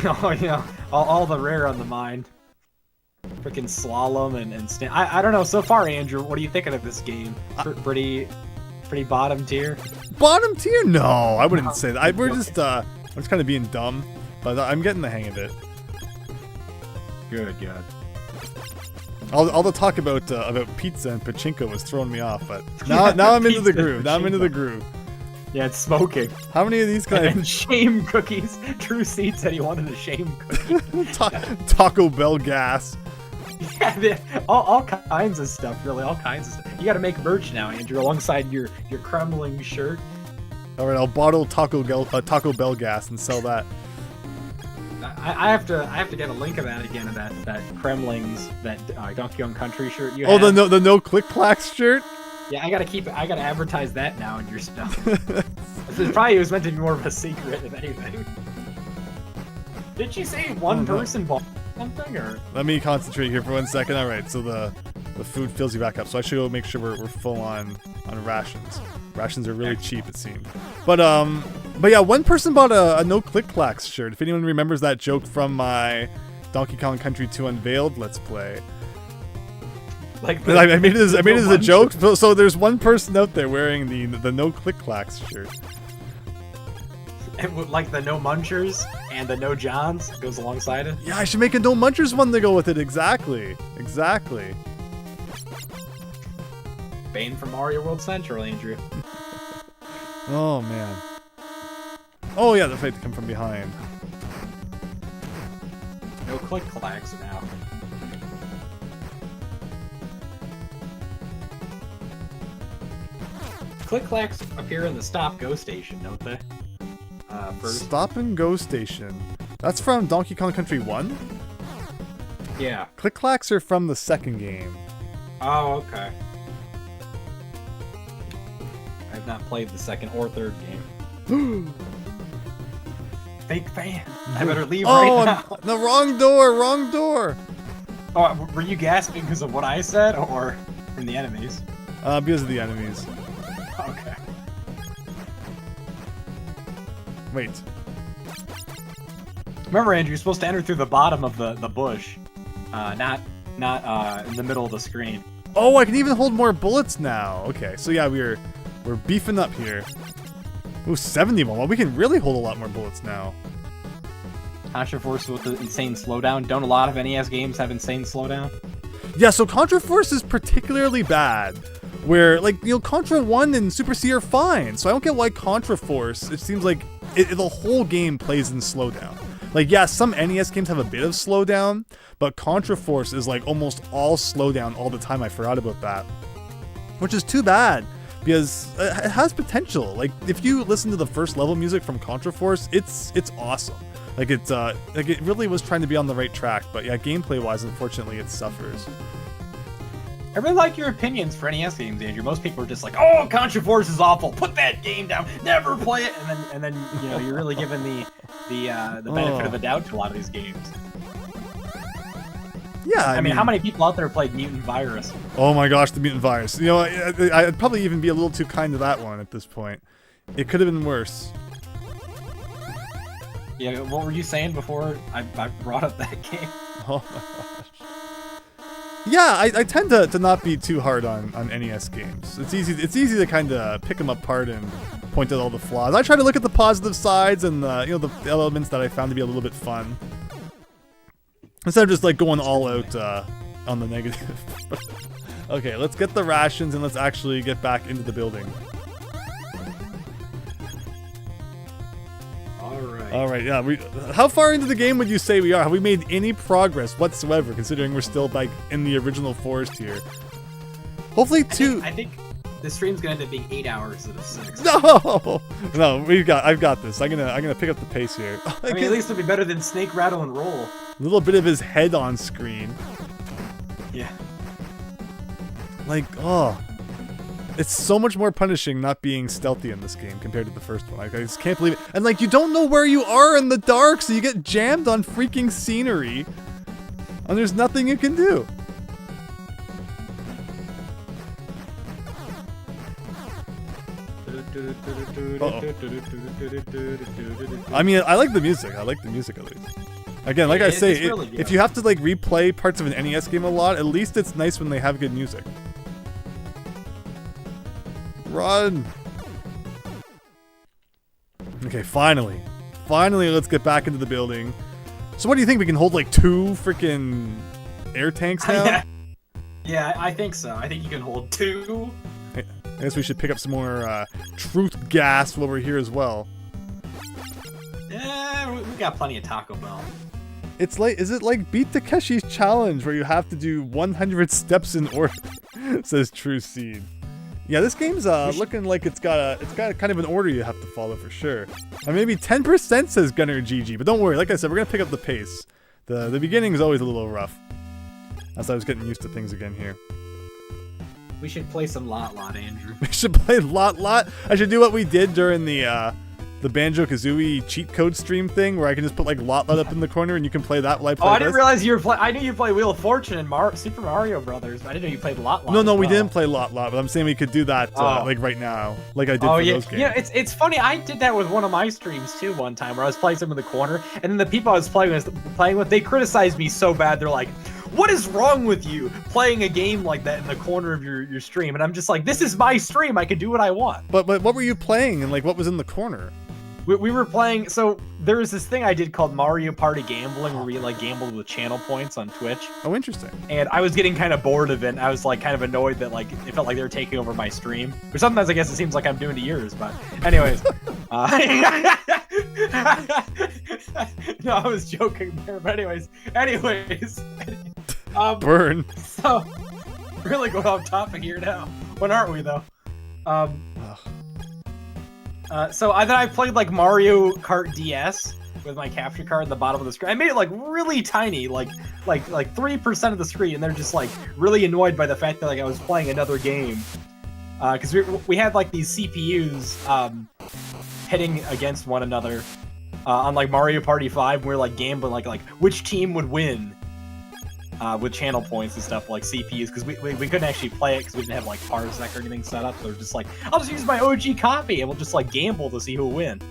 Oh yeah, all the rare on the mind. Freaking slalom and stand. I don't know. So far, Andrew, what are you thinking of this game? Pretty bottom tier. Bottom tier? No, I wouldn't say that. We're just kind of being dumb, but I'm getting the hang of it. Good. All the talk about pizza and pachinko was throwing me off, but now I'm into the groove. Now I'm into the groove. Yeah, it's smoking. How many of these guys? And shame cookies. True Seed said he wanted a shame cookie. Taco Bell gas. Yeah, all kinds of stuff, really. All kinds of stuff. You got to make merch now, Andrew, alongside your crumbling shirt. All right, I'll bottle Taco Bell gas and sell that. I have to get a link of that again, of that Kremling's, that Donkey Kong Country shirt you have. Oh, the no click clacks shirt. Yeah, I gotta advertise that now in your stuff. It was meant to be more of a secret, if anything. Did you say one person bought something, or? Let me concentrate here for 1 second. All right, so the food fills you back up, so I should go make sure we're full on rations. Rations are really cheap, it seemed. But yeah, one person bought a no click clacks shirt. If anyone remembers that joke from my Donkey Kong Country 2 Unveiled Let's Play. Like I made it as a joke. So there's one person out there wearing the no click clacks shirt. Like the no munchers and the no Johns goes alongside it. Yeah, I should make a no munchers one to go with it. Exactly. Bane from Mario World Central, Andrew. Oh man. Oh yeah, the fight to come from behind. No click clacks now. Click clacks appear in the Stop Go station, don't they? First. Stop and Go station. That's from Donkey Kong Country 1? Yeah. Click clacks are from the second game. Oh, okay. I've not played the second or third game. Fake fan. I better leave right now. No, wrong door. Oh, were you gasping because of what I said, or from the enemies? Because of the enemies. Okay. Wait. Remember, Andrew, you're supposed to enter through the bottom of the bush, not in the middle of the screen. Oh, I can even hold more bullets now. Okay, so yeah, we're beefing up here. Ooh, 71. Well, we can really hold a lot more bullets now. Contra Force with the insane slowdown. Don't a lot of NES games have insane slowdown? Yeah, so Contra Force is particularly bad. Where, like, you know, Contra 1 and Super C are fine. So I don't get why Contra Force, it seems like the whole game plays in slowdown. Like, yeah, some NES games have a bit of slowdown, but Contra Force is like almost all slowdown all the time. I forgot about that. Which is too bad, because it has potential. Like, if you listen to the first level music from Contra Force, it's awesome. Like, it really was trying to be on the right track, but yeah, gameplay-wise, unfortunately, it suffers. I really like your opinions for NES games, Andrew. Most people are just like, "Oh, Contra Force is awful. Put that game down. Never play it." And then you know, you're really giving the benefit of a doubt to a lot of these games. Yeah, I mean, how many people out there played Mutant Virus? Oh my gosh, the Mutant Virus. You know, I'd probably even be a little too kind to that one at this point. It could have been worse. Yeah, what were you saying before I brought up that game? Oh my gosh. Yeah, I tend to not be too hard on NES games. It's easy to kind of pick them apart and point out all the flaws. I try to look at the positive sides and you know, the elements that I found to be a little bit fun, instead of just like going all out on the negative. Okay, let's get the rations and let's actually get back into the building. All right, yeah. How far into the game would you say we are? Have we made any progress whatsoever, considering we're still like in the original forest here? Hopefully, I think the stream's gonna end up being 8 hours instead of 6. No, I've got this. I'm gonna pick up the pace here. I mean, at least it'll be better than Snake, Rattle, and Roll. A little bit of his head on screen. Yeah. Like, oh. It's so much more punishing not being stealthy in this game compared to the first one. Like, I just can't believe it. And like, you don't know where you are in the dark, so you get jammed on freaking scenery. And there's nothing you can do. Uh-oh. I mean, I like the music. I like the music at least. Again, like I say, really if you have to like replay parts of an NES game a lot, at least it's nice when they have good music. Run! Okay, finally, let's get back into the building. So what do you think? We can hold like 2 freaking air tanks now? Yeah, I think so. I think you can hold 2. I guess we should pick up some more truth gas while we're here as well. Yeah, we got plenty of Taco Bell. It's like, is it like Beat Takeshi's Challenge where you have to do 100 steps in order? Says True Seed. Yeah, this game's looking like it's got kind of an order you have to follow for sure. And maybe 10% says Gunner GG, but don't worry. Like I said, we're gonna pick up the pace. The beginning is always a little rough. As I was getting used to things again here. We should play some Lot, Andrew. We should play Lot. I should do what we did during the Banjo-Kazooie cheat code stream thing, where I can just put like Lot up in the corner and you can play that while I play I didn't realize you were playing. I knew you played Wheel of Fortune and Super Mario Brothers, but I didn't know you played Lot. No, we didn't play Lot, but I'm saying we could do that like right now, like I did for those games. Yeah, it's funny. I did that with one of my streams too one time, where I was playing some in the corner, and then the people I was playing with, they criticized me so bad. They're like, "What is wrong with you playing a game like that in the corner of your stream?" And I'm just like, "This is my stream. I can do what I want." But what were you playing, and like what was in the corner? We were playing, so there was this thing I did called Mario Party Gambling, where we like gambled with channel points on Twitch. Oh, interesting. And I was getting kind of bored of it, and I was like kind of annoyed that like it felt like they were taking over my stream. Or sometimes I guess it seems like I'm doing to yours, but anyways. No, I was joking there, but anyways. Burn. So, really going off topic here now. When aren't we though? So then I played like Mario Kart DS with my capture card at the bottom of the screen. I made it like really tiny, like 3% of the screen, and they're just like really annoyed by the fact that like I was playing another game. Because we had like these CPUs hitting against one another on like Mario Party 5. We were like gambling like which team would win. With channel points and stuff like CPUs, because we couldn't actually play it because we didn't have like parsec or anything set up. So they're just like, I'll just use my OG copy and we'll just like gamble to see who'll win.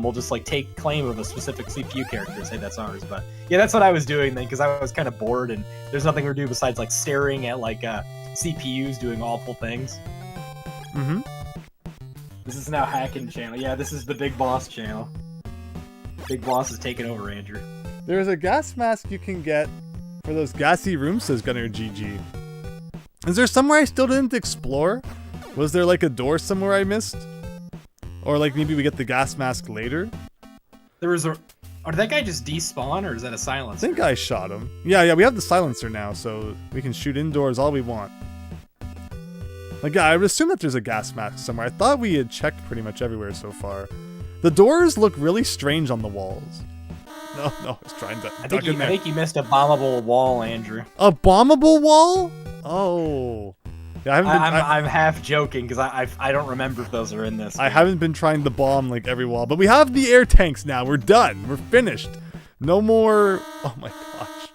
We'll just like take claim of a specific CPU character and say that's ours. But yeah, that's what I was doing then, because I was kind of bored and there's nothing to do besides like staring at like CPUs doing awful things. Mm-hmm. This is now Hackin channel. Yeah, this is the Big Boss channel. Big Boss is taking over, Andrew. There's a gas mask you can get for those gassy rooms, says Gunner GG. Is there somewhere I still didn't explore? Was there like a door somewhere I missed? Or like maybe we get the gas mask later? There was a... Oh, did that guy just despawn, or is that a silencer? I think I shot him. Yeah, we have the silencer now, so we can shoot indoors all we want. Like, yeah, I would assume that there's a gas mask somewhere. I thought we had checked pretty much everywhere so far. The doors look really strange on the walls. No, I was trying to duck in there. I think you missed a bombable wall, Andrew. A bombable wall? Oh. Yeah, I haven't been, I'm half joking because I don't remember if those are in this. I haven't been trying to bomb like every wall, but we have the air tanks now. We're done. We're finished. No more. Oh my gosh.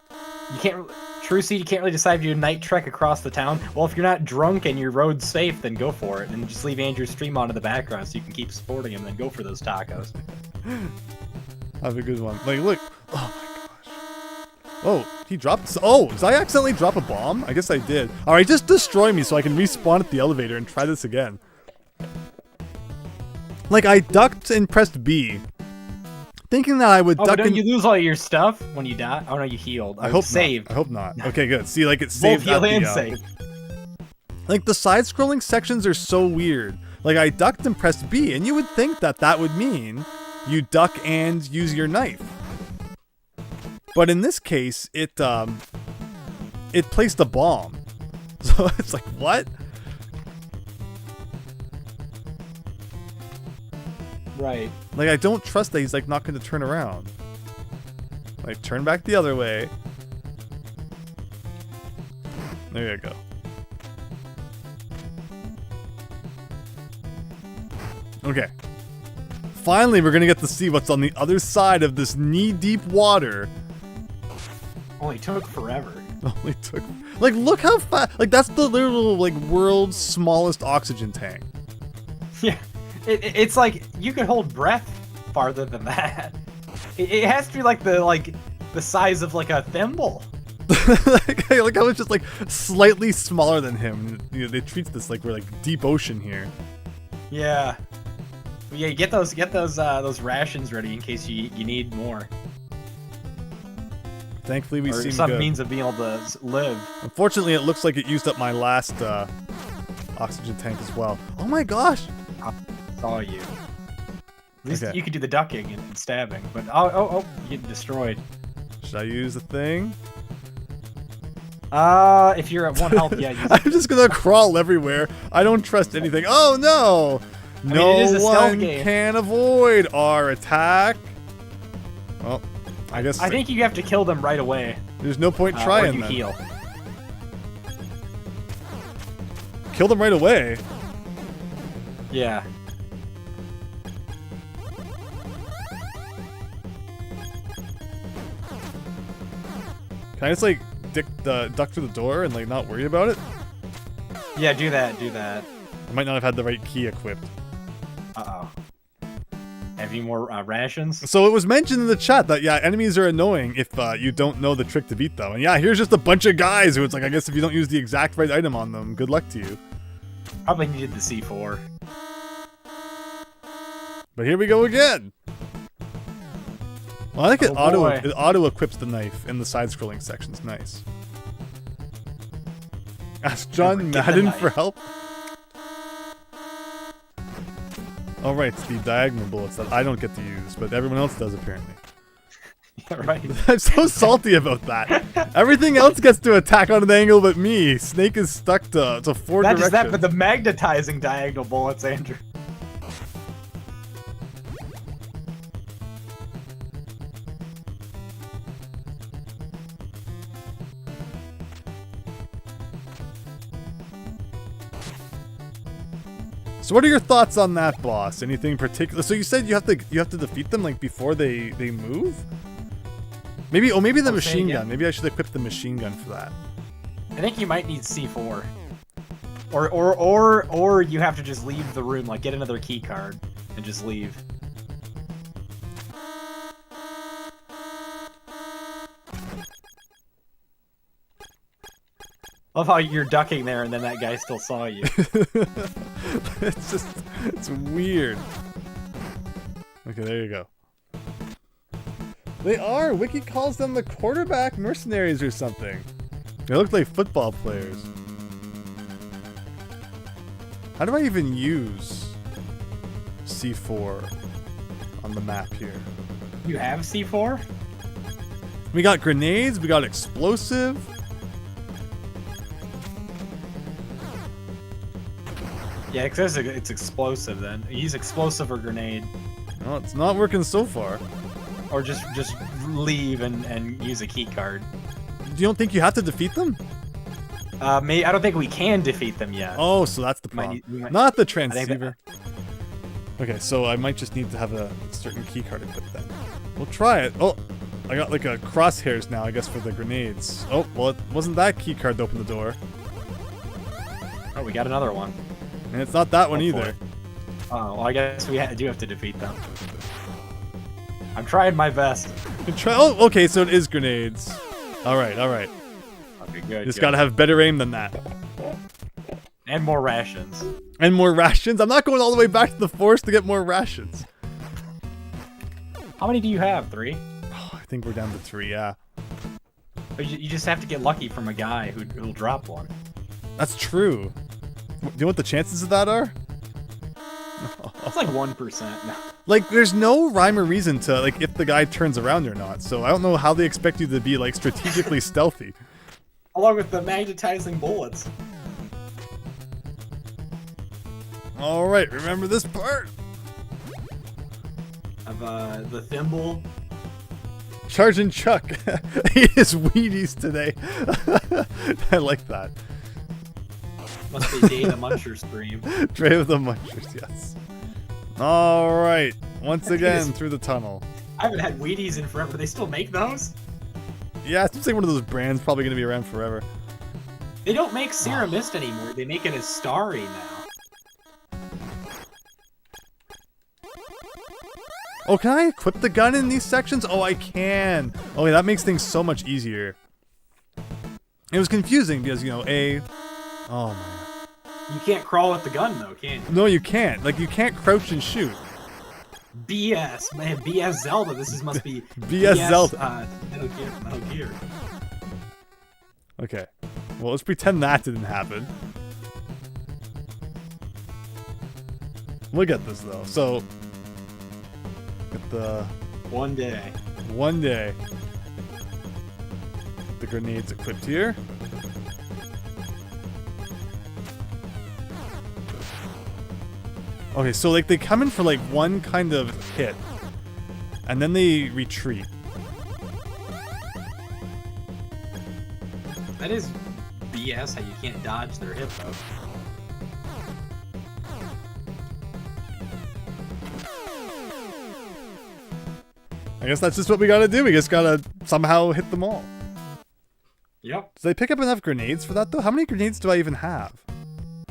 You can't. True Seed, you can't really decide if you night trek across the town. Well, if you're not drunk and your road's safe, then go for it. And just leave Andrew's stream on in the background so you can keep supporting him and go for those tacos. Have a good one. Like, look. Oh my gosh. Oh, he dropped. Oh, did I accidentally drop a bomb? I guess I did. All right, just destroy me so I can respawn at the elevator and try this again. Like, I ducked and pressed B, thinking that I would duck. But don't and... you lose all your stuff when you die? Oh no, you healed. I hope saved. Not. I hope not. Okay, good. See, like it saved. Both heal and save. Like the side-scrolling sections are so weird. Like I ducked and pressed B, and you would think that that would mean you duck and use your knife. But in this case, it placed a bomb. So it's like, what? Right. Like I don't trust that he's like not going to turn around. Like turn back the other way. There you go. Okay. Finally, we're going to get to see what's on the other side of this knee-deep water. Only took forever. Only took... Like, look how fast... Like, that's the literal, like, world's smallest oxygen tank. Yeah. It's like, you could hold breath farther than that. It has to be like the size of, like, a thimble. Like how it's just, like, slightly smaller than him. You know, they treat this like we're, like, deep ocean here. Yeah. Yeah, get those rations ready in case you need more. Thankfully, we seem some good. means of being able to live. Unfortunately, it looks like it used up my last oxygen tank as well. Oh my gosh! I saw you. At least Okay. you could do the ducking and stabbing, but oh, you get destroyed. Should I use the thing? If you're at 1 health, yeah. Use it. I'm just gonna crawl everywhere. I don't trust anything. Oh no! No it is a stealth one game. can avoid our attack. Well, I guess I think you have to kill them right away. there's no point Or trying you then. heal. Kill them right away. Yeah. Can I just like duck through the door and like not worry about it? Yeah, do that. I might not have had the right key equipped. Uh-oh. Have you more rations? So it was mentioned in the chat that, yeah, enemies are annoying if you don't know the trick to beat them. And yeah, here's just a bunch of guys who it's like, I guess if you don't use the exact right item on them, good luck to you. Probably needed the C4. But here we go again. Well, I think it boy. auto-equips the knife in the side-scrolling sections. Nice. Ask John Get the Madden knife. for help. Oh, right, it's the diagonal bullets that I don't get to use, but everyone else does, apparently. Yeah, right. I'm so salty about that. Everything else gets to attack on an angle but me. Snake is stuck to four Not directions. just that, but the magnetizing diagonal bullets, Andrew. So what are your thoughts on that boss? Anything particular? So you said you have to defeat them like before they move? Maybe the machine gun. Maybe I should equip the machine gun for that. I think you might need C4. Or you have to just leave the room, like get another key card and just leave. Love how you're ducking there and then that guy still saw you. It's weird. Okay, there you go. They are. Wiki calls them the quarterback mercenaries or something. They look like football players. How do I even use C4 on the map here? You have C4? We got grenades, we got explosive. Yeah, it says it's explosive then. Use explosive or grenade. No, it's not working so far. Or just leave and use a key card. You don't think you have to defeat them? I don't think we can defeat them yet. Oh, so that's the problem. Not the transceiver. Okay, so I might just need to have a certain keycard equipped then. We'll try it. Oh, I got like a crosshairs now, I guess, for the grenades. Oh, well, it wasn't that keycard to open the door. Oh, we got another one. And it's not that one either. Oh, well, I guess we do have to defeat them. I'm trying my best. Oh, okay, so it is grenades. All right, all right. Okay, good. Just gotta have better aim than that. And more rations. And more rations? I'm not going all the way back to the forest to get more rations. How many do you have? 3? Oh, I think we're down to 3, yeah. But you just have to get lucky from a guy who'll drop one. That's true. Do you know what the chances of that are? It's like 1%. No. Like, there's no rhyme or reason to, like, if the guy turns around or not. So I don't know how they expect you to be, like, strategically stealthy. Along with the magnetizing bullets. Alright, remember this part? Of, the thimble. Charging Chuck. He is Wheaties today. I like that. Must be Day the Muncher stream. Dre with the Munchers, yes. Alright, once again through the tunnel. I haven't had Wheaties in forever. They still make those? Yeah, it seems like one of those brands probably going to be around forever. They don't make Serum Mist anymore. They make it as Starry now. Oh, can I equip the gun in these sections? Oh, I can. Oh, yeah, that makes things so much easier. It was confusing because, you know, Oh, man. You can't crawl with the gun, though, can you? No, you can't. Like, you can't crouch and shoot. BS. Man, BS Zelda. Must be... BS Zelda. Metal Gear. Okay. Well, let's pretend that didn't happen. Look at this, though. So... Get the... One day. Get the grenades equipped here. Okay, so like they come in for like one kind of hit, and then they retreat. That is BS how you can't dodge their hit, though. I guess that's just what we gotta do. We just gotta somehow hit them all. Yep. Did I pick up enough grenades for that, though? How many grenades do I even have?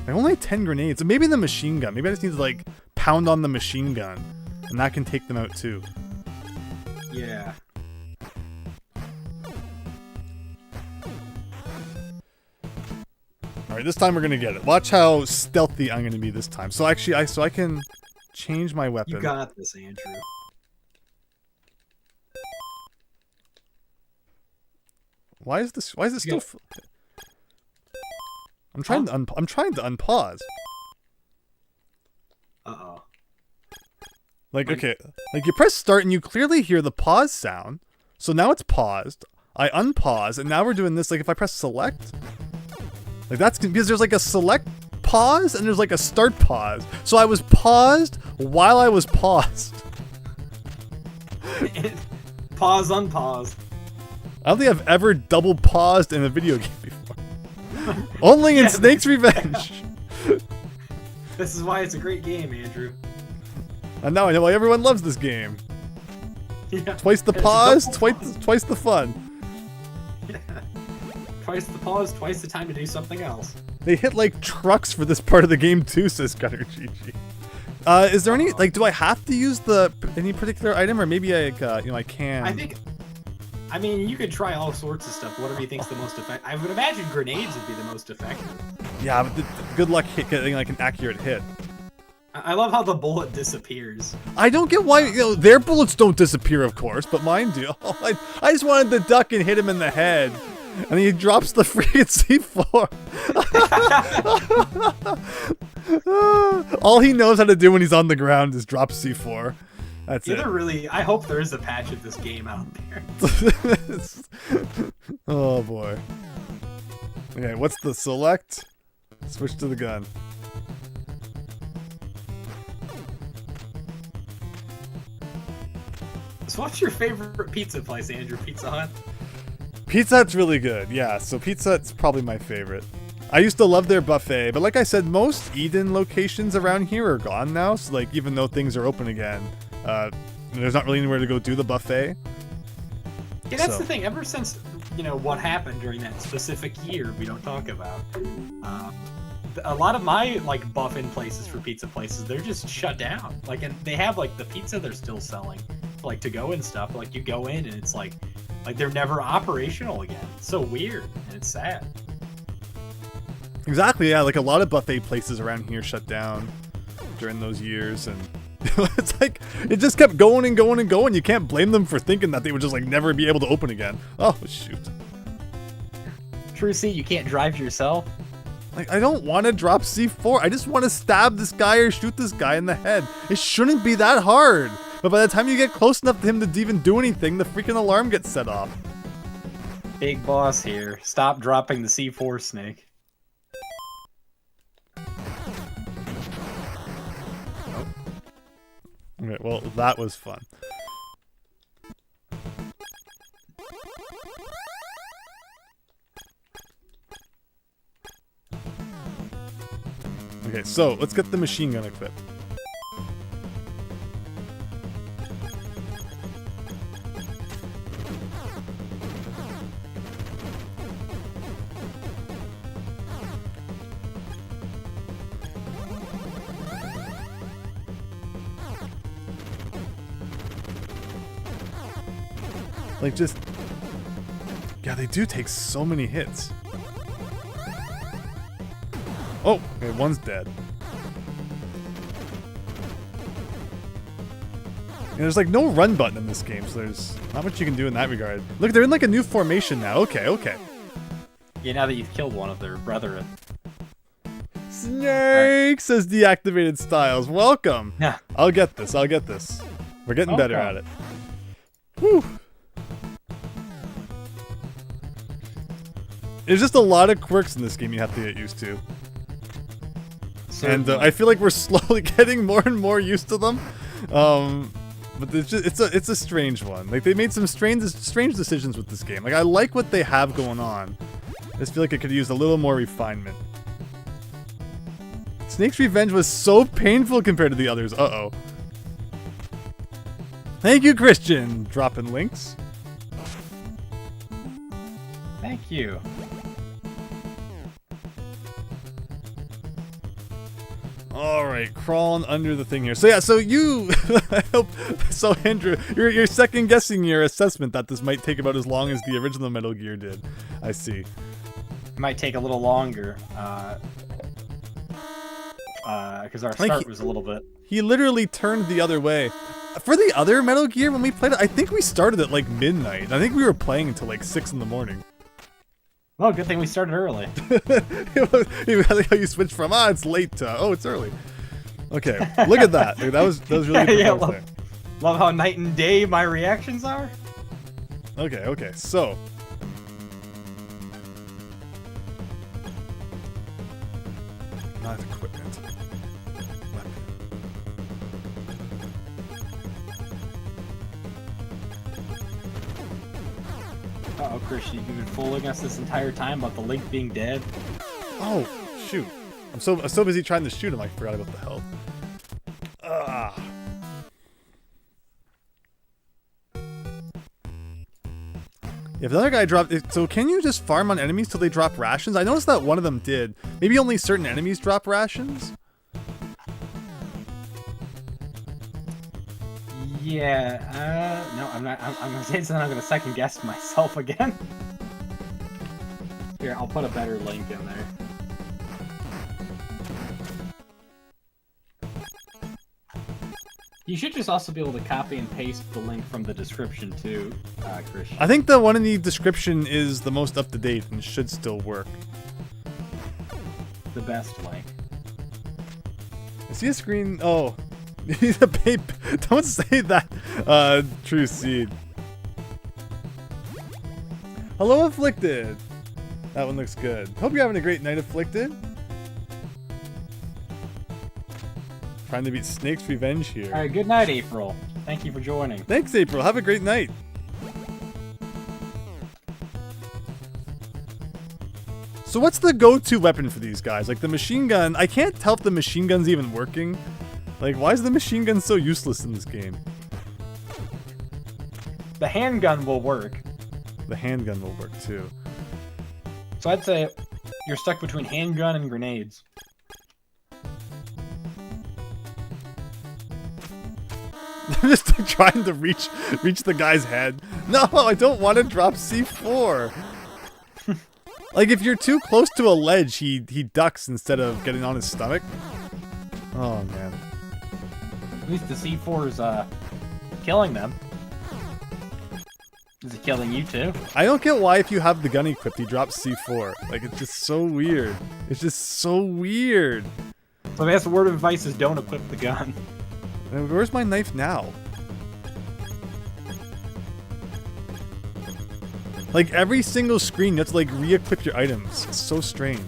I only have 10 grenades. Maybe the machine gun. Maybe I just need to, like, pound on the machine gun. And that can take them out, too. Yeah. Alright, this time we're gonna get it. Watch how stealthy I'm gonna be this time. So actually, I can change my weapon. You got this, Andrew. Why is it still... I'm trying to unpause. Uh-oh. Like, okay. Like, you press start and you clearly hear the pause sound. So now it's paused. I unpause, and now we're doing this. Like, if I press select... Like, that's... Because there's, like, a select pause, and there's, like, a start pause. So I was paused while I was paused. Pause, unpause. I don't think I've ever double paused in a video game before. Only in Snake's Revenge. This is why it's a great game, Andrew. And now I know why everyone loves this game. Yeah. Twice the pause, twice the fun. Yeah. Twice the pause, twice the time to do something else. They hit like trucks for this part of the game too, says Gunner GG. Is there any, like, do I have to use any particular item, or maybe I can? I mean, you could try all sorts of stuff. Whatever you think's the most effective. I would imagine grenades would be the most effective. Yeah, but good luck getting like an accurate hit. I love how the bullet disappears. I don't get Why, their bullets don't disappear, of course, but mine do. I just wanted to duck and hit him in the head. And he drops the freaking C4. All he knows how to do when he's on the ground is drop C4. That's it. I hope there is a patch of this game out there. Oh boy. Okay, what's the select? Switch to the gun. So what's your favorite pizza place, Andrew? Pizza Hut? Pizza Hut's really good. Yeah, so Pizza Hut's probably my favorite. I used to love their buffet, but like I said, most Eden locations around here are gone now. So like, even though things are open again, there's not really anywhere to go do the buffet. Yeah, that's the thing. Ever since, you know, what happened during that specific year we don't talk about, a lot of my, like, buff-in places for pizza places, they're just shut down. Like, and they have, like, the pizza they're still selling, like, to go and stuff. Like, you go in and it's like they're never operational again. It's so weird, and it's sad. Exactly, yeah. Like, a lot of buffet places around here shut down during those years, and it's like, it just kept going and going and going. You can't blame them for thinking that they would just, like, never be able to open again. Oh, shoot. True, see, you can't drive yourself. Like, I don't want to drop C4. I just want to stab this guy or shoot this guy in the head. It shouldn't be that hard. But by the time you get close enough to him to even do anything, the freaking alarm gets set off. Big boss here. Stop dropping the C4, Snake. Okay, well, that was fun. Okay, so let's get the machine gun equipped. Like, just... yeah, they do take so many hits. Oh, okay, one's dead. And there's, like, no run button in this game, so there's not much you can do in that regard. Look, they're in, like, a new formation now. Okay, okay. Yeah, now that you've killed one of their brethren. Snake, says deactivated Styles. Welcome. Yeah. I'll get this, I'll get this. We're getting better at it. Whew. There's just a lot of quirks in this game you have to get used to. And I feel like we're slowly getting more and more used to them. But it's a strange one. Like, they made some strange decisions with this game. Like, I like what they have going on. I just feel like it could use a little more refinement. Snake's Revenge was so painful compared to the others. Uh-oh. Thank you, Christian. Dropping links. Thank you. Alright, crawling under the thing here. So yeah, so you... I hope... So Andrew, you're second guessing your assessment that this might take about as long as the original Metal Gear did. I see. It might take a little longer. Because our start was a little bit... He literally turned the other way. For the other Metal Gear, when we played it, I think we started at like midnight. I think we were playing until like 6 in the morning. Well, good thing we started early. I like how you switched from, it's late to, oh, it's early. Okay, look at that. Dude, that was really good. Yeah, love how night and day my reactions are. Okay, okay, so. Not equipment. Weapon. Uh-oh, Christian, you've been fooling us this entire time about the Link being dead? Oh, shoot. I'm so busy trying to shoot him, I forgot about the health. Ah. If the other guy dropped... So can you just farm on enemies till they drop rations? I noticed that one of them did. Maybe only certain enemies drop rations? Yeah, no, I'm not. I'm gonna say something. I'm gonna second guess myself again. Here, I'll put a better link in there. You should just also be able to copy and paste the link from the description too, Christian. I think the one in the description is the most up to date and should still work. The best link. I see a screen. Oh. He's a babe. Don't say that, True Seed. Hello, Afflicted. That one looks good. Hope you're having a great night, Afflicted. Trying to beat Snake's Revenge here. Alright, good night, April. Thank you for joining. Thanks, April. Have a great night. So what's the go-to weapon for these guys? Like the machine gun, I can't tell if the machine gun's even working. Like, why is the machine gun so useless in this game? The handgun will work. The handgun will work too. So I'd say you're stuck between handgun and grenades. I'm just trying to reach the guy's head. No, I don't want to drop C4. Like, if you're too close to a ledge, he ducks instead of getting on his stomach. Oh, man. At least the C4 is killing them. Is it killing you too? I don't get why if you have the gun equipped, he drops C4. Like, it's just so weird. It's just so weird. So I guess the word of advice is don't equip the gun. And where's my knife now? Like, every single screen, you have to, like, re-equip your items. It's so strange.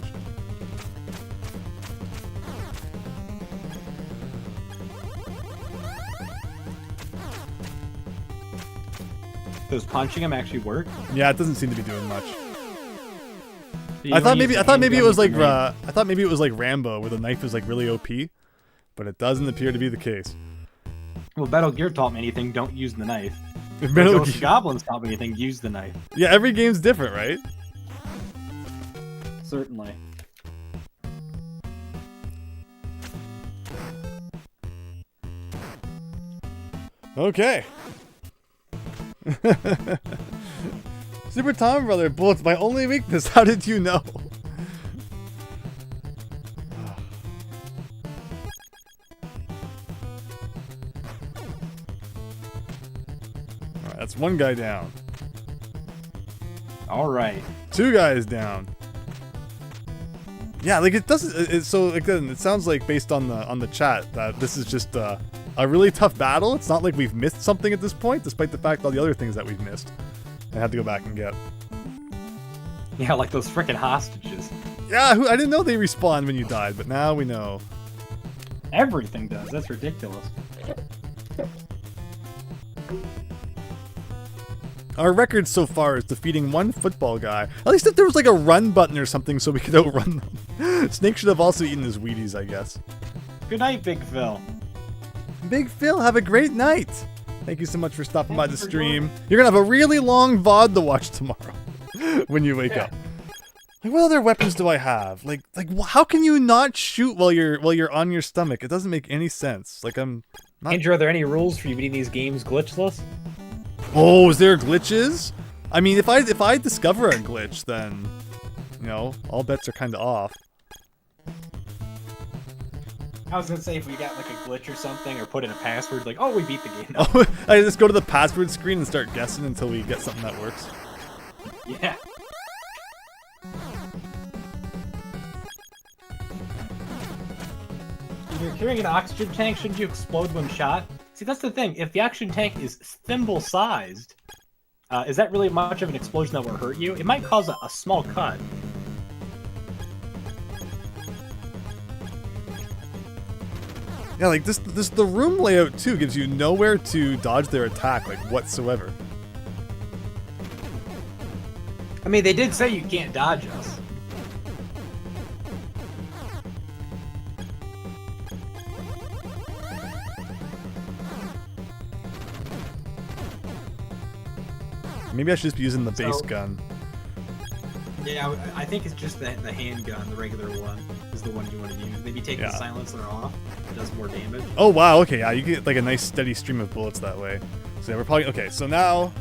Does punching him actually work? Yeah, it doesn't seem to be doing much. You I thought wanna use maybe it the was like handgun I thought maybe it was like Rambo, where the knife is like really OP, but it doesn't appear to be the case. Well, Metal Gear taught me anything, don't use the knife. If Metal Ghost Gear- Goblins taught me anything, use the knife. Yeah, every game's different, right? Certainly. Okay. Super Tom Brother, bullets my only weakness. How did you know? Alright, that's one guy down. Alright. Two guys down. Yeah, like it doesn't. So again, it sounds like based on the chat that this is just a really tough battle. It's not like we've missed something at this point, despite the fact all the other things that we've missed, I had to go back and get. Yeah, like those frickin' hostages. Yeah, I didn't know they respawned when you died, but now we know. Everything does. That's ridiculous. Our record so far is defeating one football guy. At least if there was like a run button or something so we could outrun them. Snake should have also eaten his Wheaties, I guess. Good night, Big Phil. Big Phil, have a great night. Thank you so much for stopping by the stream. You're gonna have a really long VOD to watch tomorrow when you wake up. Like, what other weapons do I have? Like, how can you not shoot while you're on your stomach? It doesn't make any sense. Like, I'm not. Andrew, are there any rules for you beating these games glitchless? Oh, is there glitches? I mean, if I discover a glitch, then, you know, all bets are kind of off. I was gonna say if we got like a glitch or something, or put in a password, like, oh, we beat the game. No. Oh, I just go to the password screen and start guessing until we get something that works. Yeah. If you're carrying an oxygen tank, shouldn't you explode when shot? See, that's the thing. If the oxygen tank is thimble-sized, is that really much of an explosion that will hurt you? It might cause a small cut. Yeah, like the room layout too gives you nowhere to dodge their attack, like whatsoever. I mean, they did say you can't dodge us. Maybe I should just be using the base gun. Yeah, I think it's just the handgun, the regular one, is the one you want to use. Maybe take the silencer off. It does more damage. Oh wow, okay, yeah, you get like a nice steady stream of bullets that way. So yeah, we're probably okay. So now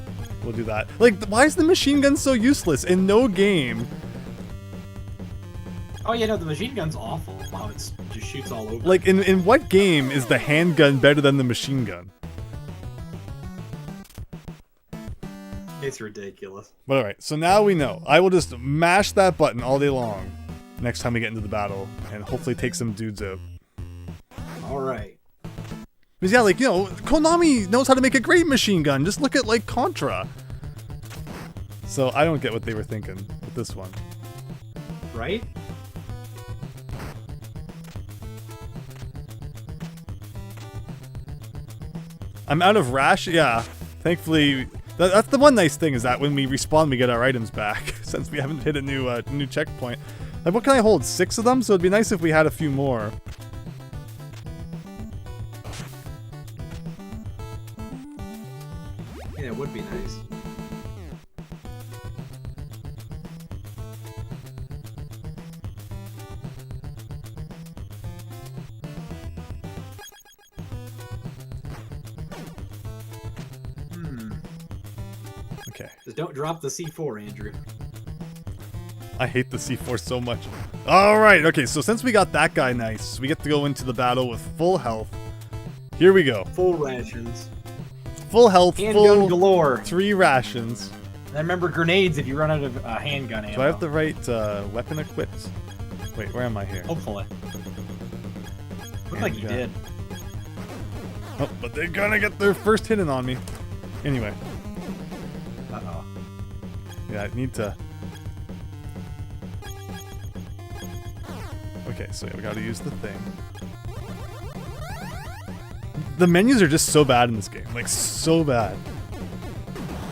we'll do that. Like, why is the machine gun so useless in no game? Oh yeah, no, the machine gun's awful. Wow, it just shoots all over. Like, in what game is the handgun better than the machine gun? It's ridiculous. But alright, so now we know. I will just mash that button all day long next time we get into the battle and hopefully take some dudes out. Alright. Because yeah, like, you know, Konami knows how to make a great machine gun. Just look at, like, Contra. So I don't get what they were thinking with this one. Right? I'm out of rash? Yeah. Thankfully, That's the one nice thing, is that when we respawn, we get our items back, since we haven't hit a new checkpoint. Like, what can I hold? 6 of them? So it'd be nice if we had a few more. Yeah, it would be nice. Okay. Just don't drop the C4, Andrew. I hate the C4 so much. Alright, okay, so since we got that guy nice, we get to go into the battle with full health. Here we go. Full rations. Full health, Handgun full galore. 3 rations. And remember grenades if you run out of handgun ammo. Do I have the right weapon equipped? Wait, where am I here? Hopefully. Looked like you did. Oh, but they're gonna get their first hit in on me. Anyway. Uh-oh. Yeah, I need to... Okay, so yeah, we gotta use the thing. The menus are just so bad in this game. Like, so bad.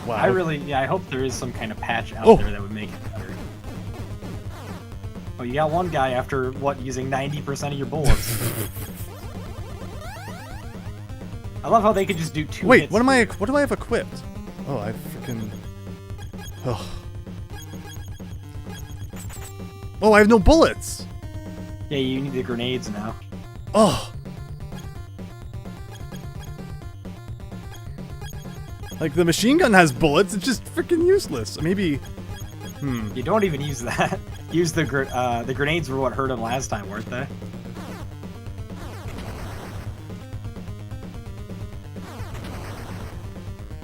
Wow. I hope there is some kind of patch out there that would make it better. Oh, you got one guy after, what, using 90% of your bullets. I love how they could just do 2 Wait, hits. what do I have equipped? Oh, I freaking... Oh. Oh, I have no bullets! Yeah, you need the grenades now. Oh! Like, the machine gun has bullets, it's just freaking useless. Maybe... You don't even use that. Use the grenades were what hurt him last time, weren't they?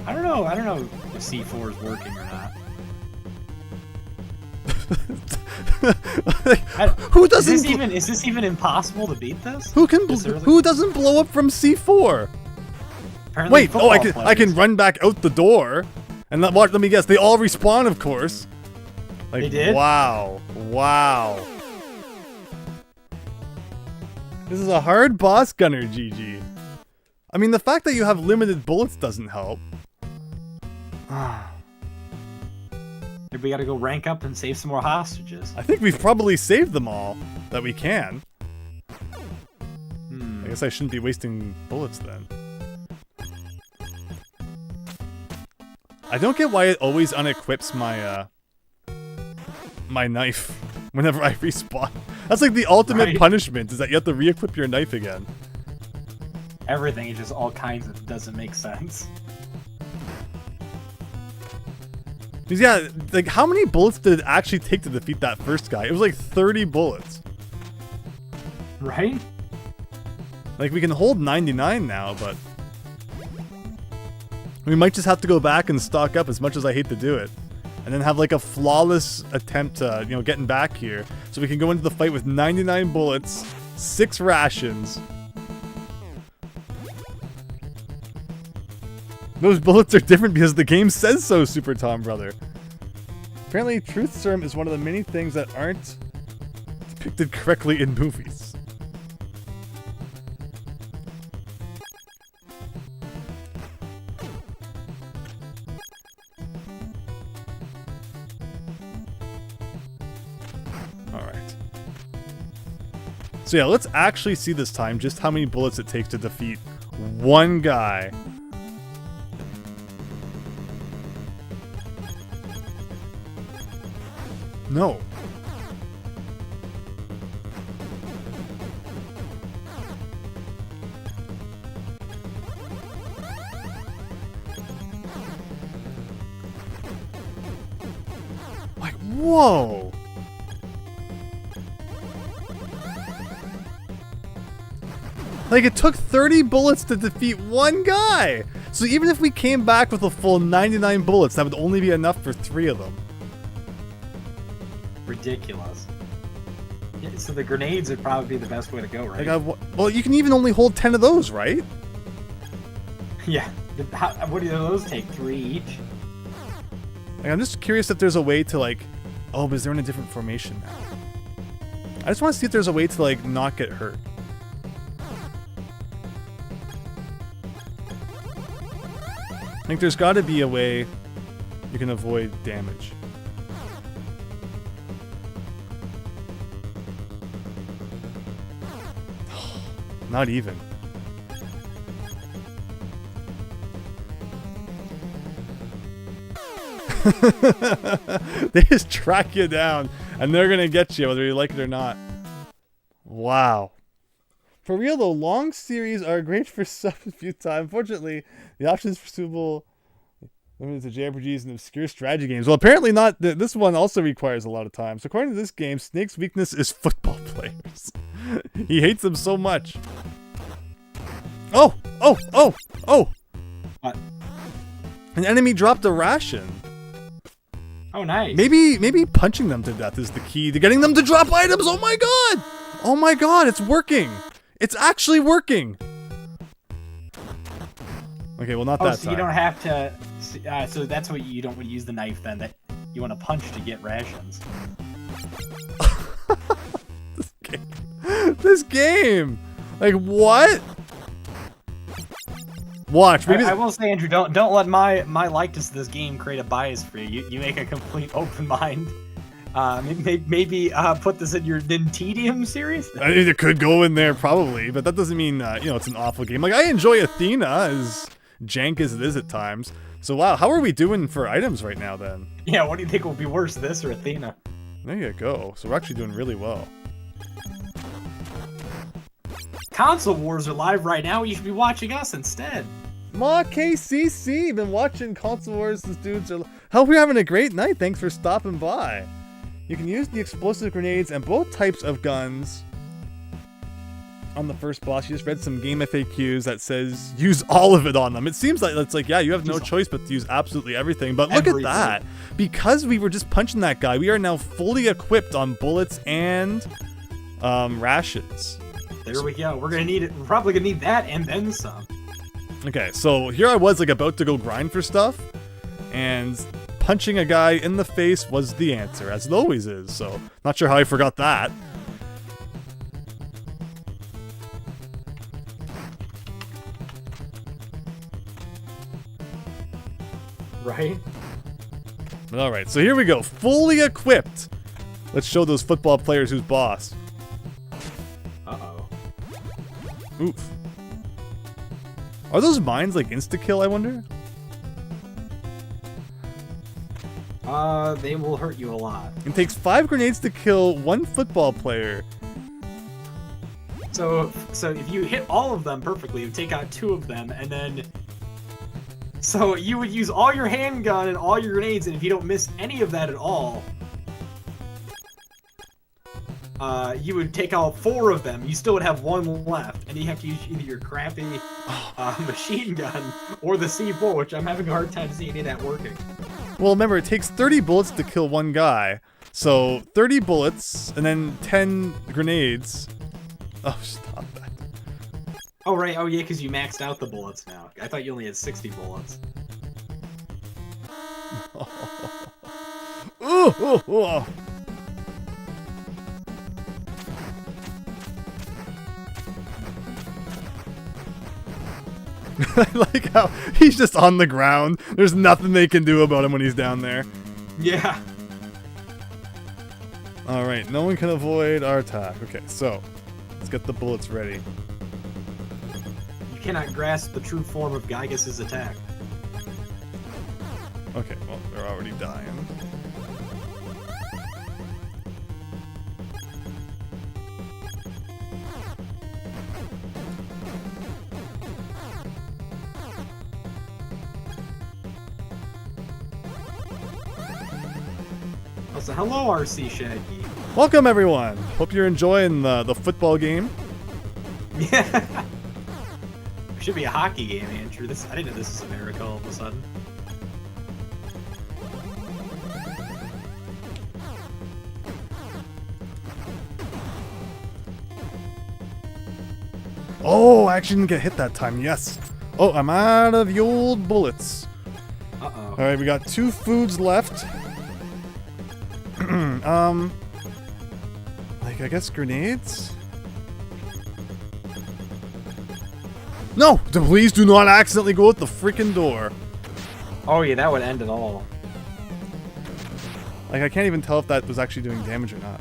I don't know if C4 is working or not. Who doesn't? Is this even impossible to beat this? Who doesn't blow up from C4? Apparently Wait, oh, I can players. run back out the door, and let me guess, they all respawn, of course. Like, They did? Wow, wow. This is a hard boss gunner, GG. I mean, the fact that you have limited bullets doesn't help. We gotta go rank up and save some more hostages. I think we've probably saved them all that we can. I guess I shouldn't be wasting bullets then. I don't get why it always unequips my my knife whenever I respawn. That's like the ultimate punishment, is that you have to re-equip your knife again. Everything is just all kinds of doesn't make sense. Because yeah, like how many bullets did it actually take to defeat that first guy? It was like 30 bullets. Right? Like we can hold 99 now, but we might just have to go back and stock up, as much as I hate to do it. And then have like a flawless attempt to, getting back here. So we can go into the fight with 99 bullets, 6 rations. Those bullets are different because the game says so, Super Tom Brother. Apparently, truth serum is one of the many things that aren't depicted correctly in movies. Alright. So yeah, let's actually see this time just how many bullets it takes to defeat one guy. No. Like, whoa. Like, it took 30 bullets to defeat one guy. So even if we came back with a full 99 bullets, that would only be enough for 3 of them. Ridiculous. Yeah, so the grenades would probably be the best way to go, right? Like well, you can even only hold 10 of those, right? Yeah. What do those take? 3 each? Like, I'm just curious if there's a way to like... Oh, but they're in a different formation now. I just want to see if there's a way to like not get hurt. I think there's got to be a way you can avoid damage. Not even. They just track you down, and they're gonna get you whether you like it or not. Wow. For real though, long series are great for substitute time. Unfortunately, the options for suitable limited to JRPGs and obscure strategy games. Well, apparently not. This one also requires a lot of time. So according to this game, Snake's weakness is football players. He hates them so much. Oh! Oh! Oh! Oh! What? An enemy dropped a ration. Oh, nice. Maybe punching them to death is the key to getting them to drop items. Oh my god! Oh my god, it's working. It's actually working. Okay, well not that so time. you don't have to. So that's what you don't want to use the knife then. That you want to punch to get rations. This game. Like what? Watch. Maybe I will say, Andrew, don't let my likeness to this game create a bias for you. You make a complete open mind. Maybe put this in your Nintedium series. I mean, it could go in there probably, but that doesn't mean it's an awful game. Like I enjoy Athena, as jank as it is at times. So wow, how are we doing for items right now then? Yeah, what do you think will be worse, this or Athena? There you go. So we're actually doing really well. Console Wars are live right now. You should be watching us instead. Ma KCC, been watching Console Wars. These dudes are. Hope you're having a great night. Thanks for stopping by. You can use the explosive grenades and both types of guns on the first boss. You just read some game FAQs that says use all of it on them. It seems like it's like, yeah, you have no choice but to use absolutely everything. But look at that. Because we were just punching that guy, we are now fully equipped on bullets and rations. There we go. We're gonna need it. We're probably gonna need that and then some. Okay, so here I was like about to go grind for stuff, and punching a guy in the face was the answer, as it always is. So not sure how I forgot that. Right? All right, so here we go, fully equipped. Let's show those football players who's boss. Uh-oh. Oof. Are those mines like insta-kill, I wonder? They will hurt you a lot. It takes 5 grenades to kill 1 football player. So if you hit all of them perfectly, you take out 2 of them, and then... So you would use all your handgun and all your grenades, and if you don't miss any of that at all... you would take out 4 of them. You still would have 1 left, and you have to use either your crappy machine gun or the C4, which I'm having a hard time seeing any of that working. Well, remember, it takes 30 bullets to kill 1 guy. So 30 bullets and then 10 grenades. Oh, stop that. Oh, right. Oh, yeah, because you maxed out the bullets now. I thought you only had 60 bullets. Oh. I like how he's just on the ground. There's nothing they can do about him when he's down there. Yeah. Alright, no one can avoid our attack. Okay, so let's get the bullets ready. You cannot grasp the true form of Gygas's attack. Okay, well, they're already dying. So hello, RC Shaggy. Welcome, everyone. Hope you're enjoying the football game. Yeah. It should be a hockey game, Andrew. I didn't know this was America all of a sudden. Oh, I actually didn't get hit that time. Yes. Oh, I'm out of the old bullets. Uh-oh. All right, we got 2 foods left. Like, I guess grenades? No! Please do not accidentally go out the freaking door. Oh yeah, that would end it all. Like, I can't even tell if that was actually doing damage or not.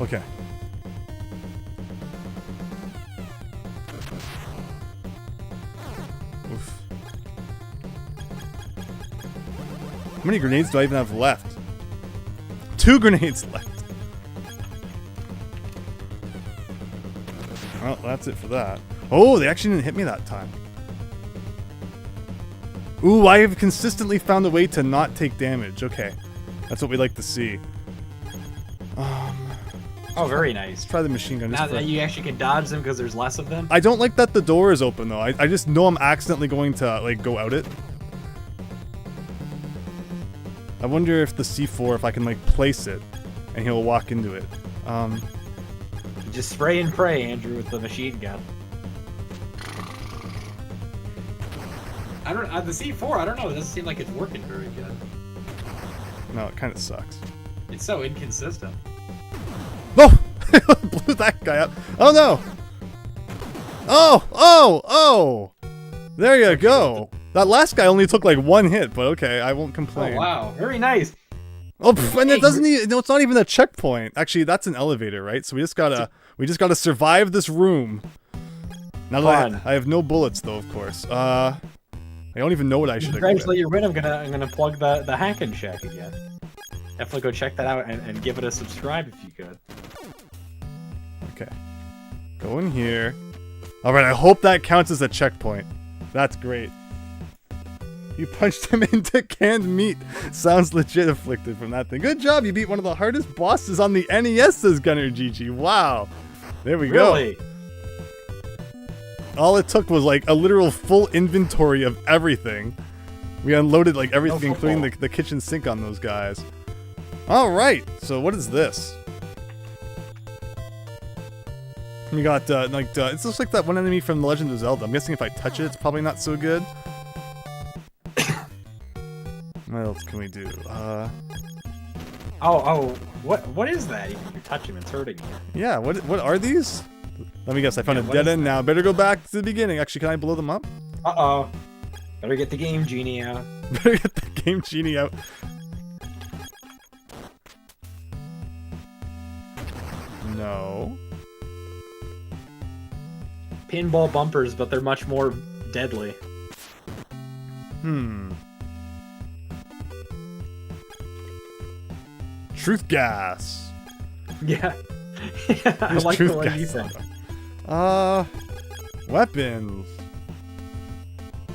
Okay. Oof. How many grenades do I even have left? 2 grenades left. Well, that's it for that. Oh, they actually didn't hit me that time. Ooh, I have consistently found a way to not take damage. Okay. That's what we like to see. Oh, very nice. Let's try the machine gun. Now that you actually can dodge them because there's less of them. I don't like that the door is open, though. I just know I'm accidentally going to, like, go out it. I wonder if the C4, if I can, like, place it, and he'll walk into it. Just spray and pray, Andrew, with the machine gun. I don't. The C4, I don't know. It doesn't seem like it's working very good. No, it kind of sucks. It's so inconsistent. Oh! Blew that guy up. Oh, no! Oh! Oh! Oh! There you go. That last guy only took, like, 1 hit, but okay, I won't complain. Oh, wow. Very nice. Oh, and it doesn't even, no, it's not even a checkpoint. Actually, that's an elevator, right? So we just gotta survive this room. Now that I have no bullets, though, of course. I don't even know what I should have. Congratulate your win. I'm gonna plug the Hackin Shack again. Definitely go check that out and give it a subscribe if you could. Okay. Go in here. Alright, I hope that counts as a checkpoint. That's great. You punched him into canned meat. Sounds legit afflicted from that thing. Good job, you beat one of the hardest bosses on the NES, says Gunner GG. Wow. There we go. All it took was like a literal full inventory of everything. We unloaded like everything, including the kitchen sink on those guys. Alright, so what is this? We got, it looks like that one enemy from The Legend of Zelda. I'm guessing if I touch it, it's probably not so good. What else can we do? What is that? Even if you touch him, it's hurting you. Yeah, what are these? Let me guess, I found a dead end now. Better go back to the beginning. Actually, can I blow them up? Uh-oh. Better get the Game Genie out. Better get the Game Genie out. No. Pinball bumpers, but they're much more deadly. Truth gas. Yeah. I like the one you said. Weapons.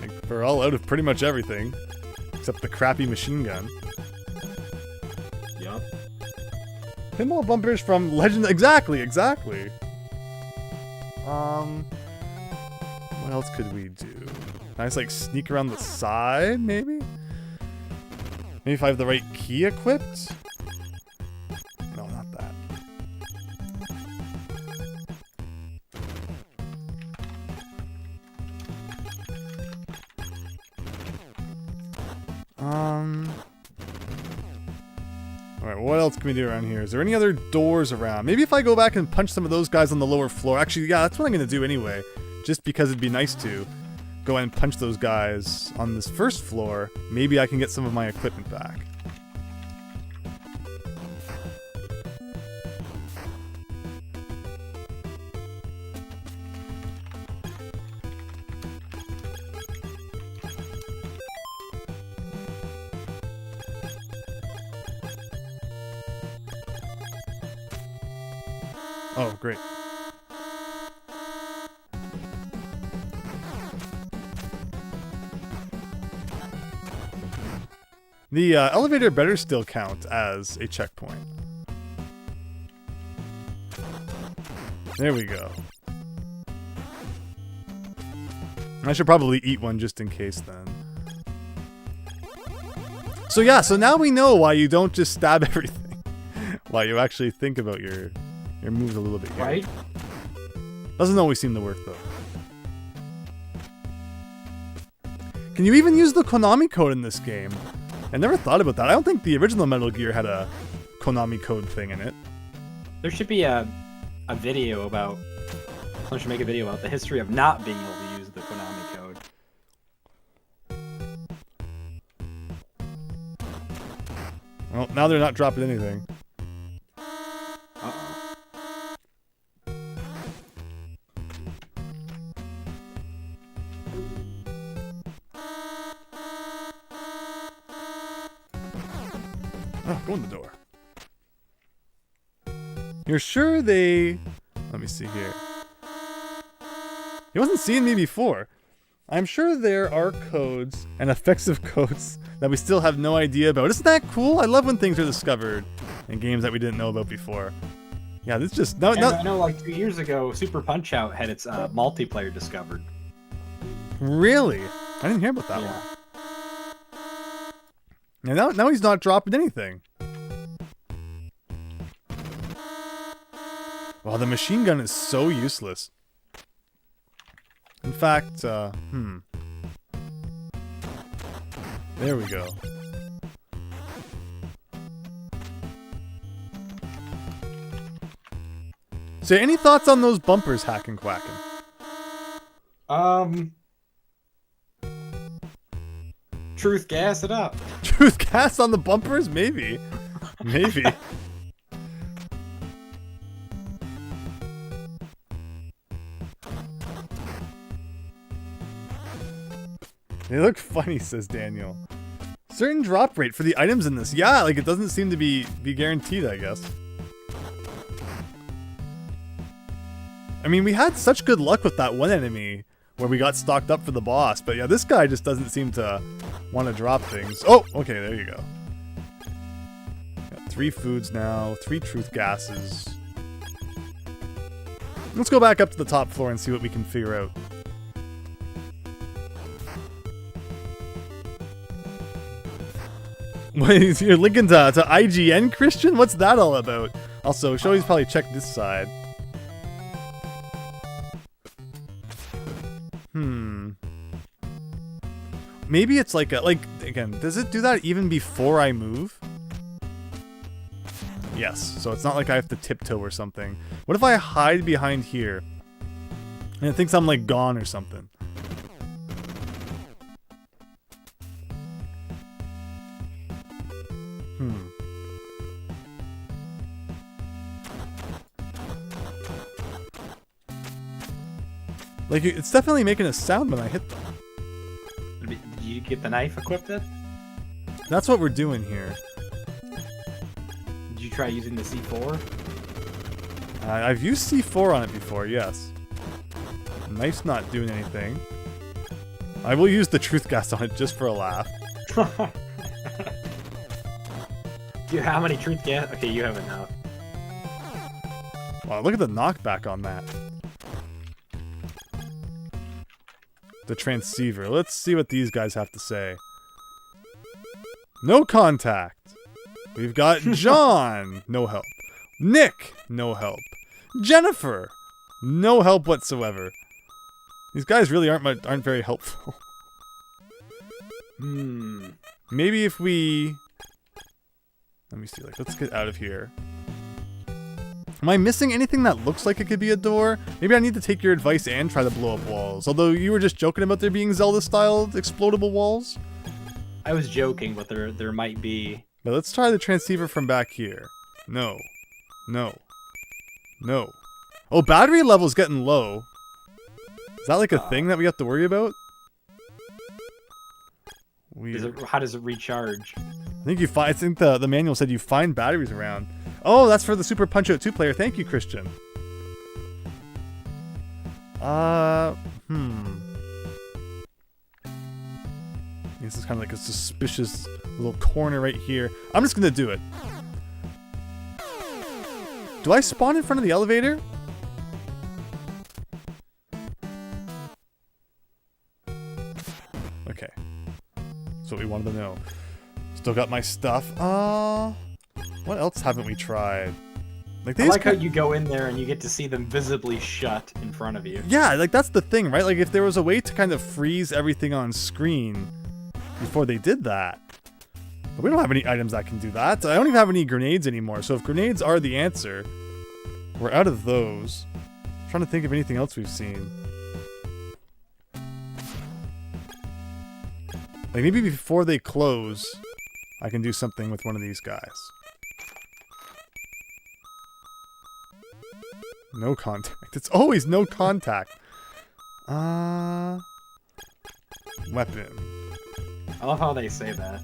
Like, we're all out of pretty much everything. Except the crappy machine gun. Yup. Pinball bumpers from Legend. Exactly. What else could we do? Nice, like, sneak around the side, maybe? Maybe if I have the right key equipped? No, not that. Alright, what else can we do around here? Is there any other doors around? Maybe if I go back and punch some of those guys on the lower floor. Actually, yeah, that's what I'm gonna do anyway. Just because it'd be nice to go and punch those guys on this first floor. Maybe I can get some of my equipment back. Oh, great. The elevator better still count as a checkpoint. There we go. I should probably eat one just in case then. So yeah, so now we know why you don't just stab everything. Why you actually think about your moves a little bit here. Right? Doesn't always seem to work though. Can you even use the Konami code in this game? I never thought about that. I don't think the original Metal Gear had a Konami code thing in it. There should be a video about... Someone should make a video about the history of not being able to use the Konami code. Well, now they're not dropping anything. Uh-oh. Oh, go in the door. You're sure they... Let me see here. He wasn't seeing me before. I'm sure there are codes and effective codes that we still have no idea about. Isn't that cool? I love when things are discovered in games that we didn't know about before. Yeah, this just... No, I know like 2 years ago, Super Punch-Out had its multiplayer discovered. Really? I didn't hear about that one. Yeah, now he's not dropping anything. Wow, the machine gun is so useless. In fact, there we go. So, any thoughts on those bumpers, Hackin' Quackin'? Truth, gas it up. Truth gas on the bumpers? Maybe. Maybe. They look funny, says Daniel. Certain drop rate for the items in this. Yeah, like it doesn't seem to be guaranteed, I guess. I mean, we had such good luck with that one enemy where we got stocked up for the boss, but yeah, this guy just doesn't seem to want to drop things. Oh, okay, there you go. Got 3 foods now, 3 truth gases. Let's go back up to the top floor and see what we can figure out. Wait, you're linking to IGN, Christian? What's that all about? Also, Shoei's probably checked this side. Maybe it's like again, does it do that even before I move? Yes, so it's not like I have to tiptoe or something. What if I hide behind here? And it thinks I'm like gone or something. Like, it's definitely making a sound when I hit them. Did you get the knife equipped? That's what we're doing here. Did you try using the C4? I've used C4 on it before, yes. Knife's not doing anything. I will use the truth gas on it just for a laugh. How many truth gas? Okay, you have enough. Wow, look at the knockback on that. The transceiver. Let's see what these guys have to say. No contact. We've got John. No help. Nick. No help. Jennifer. No help whatsoever. These guys really aren't very helpful. Maybe if we... Let me see. Like, let's get out of here. Am I missing anything that looks like it could be a door? Maybe I need to take your advice and try to blow up walls. Although you were just joking about there being Zelda-style explodable walls. I was joking, but there might be. But let's try the transceiver from back here. No. No. No. Oh, battery level's getting low. Is that like a thing that we have to worry about? Weird. How does it recharge? I think the manual said you find batteries around. Oh, that's for the Super Punch-Out 2 player. Thank you, Christian. This is kind of like a suspicious little corner right here. I'm just gonna do it. Do I spawn in front of the elevator? Okay. That's what we wanted to know. Still got my stuff. What else haven't we tried? Like, I like how you go in there and you get to see them visibly shut in front of you. Yeah, like that's the thing, right? Like if there was a way to kind of freeze everything on screen before they did that. But we don't have any items that can do that. I don't even have any grenades anymore. So if grenades are the answer, we're out of those. I'm trying to think of anything else we've seen. Like maybe before they close, I can do something with one of these guys. No contact. It's always no contact. Weapon. I love how they say that.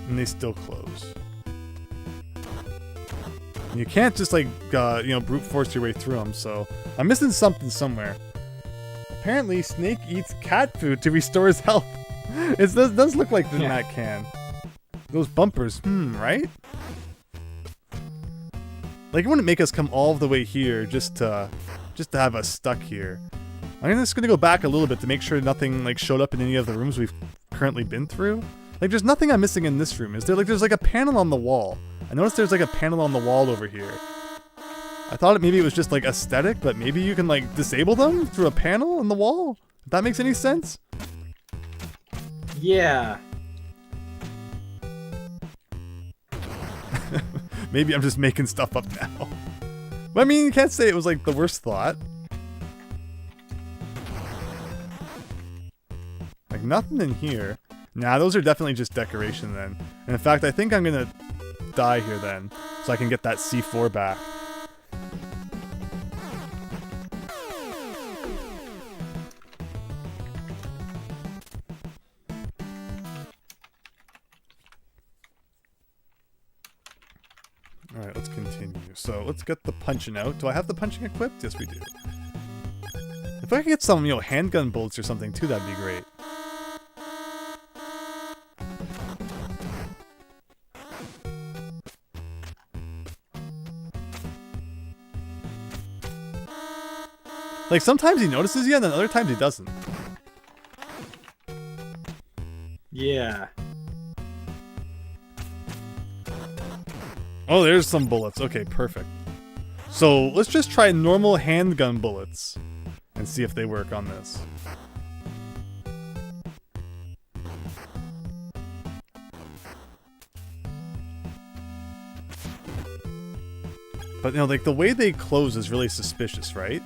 And they still close. And you can't just like, brute force your way through them, so I'm missing something somewhere. Apparently, Snake eats cat food to restore his health. It does look like that can. Those bumpers, right? Like, it wouldn't make us come all the way here just to have us stuck here. I'm just gonna go back a little bit to make sure nothing like showed up in any of the rooms we've currently been through. Like, there's nothing I'm missing in this room. Is there? Like, there's like a panel on the wall. I noticed there's like a panel on the wall over here. I thought maybe it was just like aesthetic, but maybe you can like disable them through a panel on the wall? If that makes any sense? Yeah. Maybe I'm just making stuff up now. But I mean, you can't say it was like the worst thought. Like, nothing in here. Nah, those are definitely just decoration then. And in fact, I think I'm gonna die here then, so I can get that C4 back. Alright, let's continue. So, let's get the punching out. Do I have the punching equipped? Yes, we do. If I could get some, handgun bullets or something too, that'd be great. Like, sometimes he notices you, and then other times he doesn't. Yeah. Oh, there's some bullets. Okay, perfect. So, let's just try normal handgun bullets and see if they work on this. But, like, the way they close is really suspicious, right?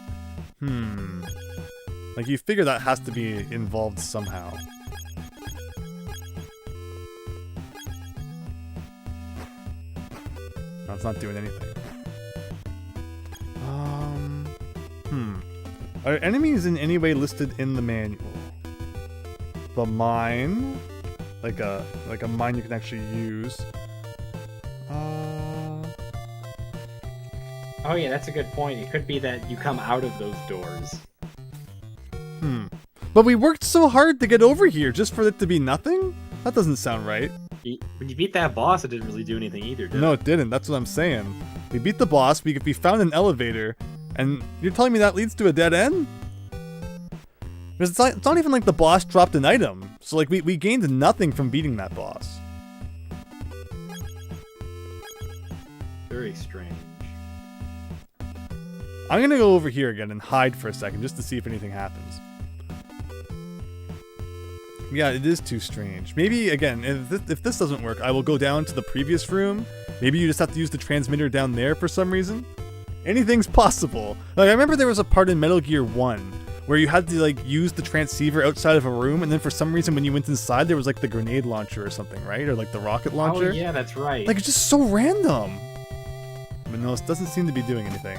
Like, you figure that has to be involved somehow. No, it's not doing anything. Are enemies in any way listed in the manual? The mine? Like a mine you can actually use. Oh yeah, that's a good point. It could be that you come out of those doors. But we worked so hard to get over here just for it to be nothing? That doesn't sound right. When you beat that boss, it didn't really do anything either, did it? No, it didn't. That's what I'm saying. We beat the boss, we found an elevator, and you're telling me that leads to a dead end? Because it's not even like the boss dropped an item. So like we gained nothing from beating that boss. Very strange. I'm gonna go over here again and hide for a second just to see if anything happens. Yeah, it is too strange. Maybe, again, if this doesn't work, I will go down to the previous room. Maybe you just have to use the transmitter down there for some reason. Anything's possible. Like, I remember there was a part in Metal Gear 1 where you had to, like, use the transceiver outside of a room, and then for some reason when you went inside, there was, like, the grenade launcher or something, right? Or, like, the rocket launcher. Oh, yeah, that's right. Like, it's just so random. But no, it doesn't seem to be doing anything.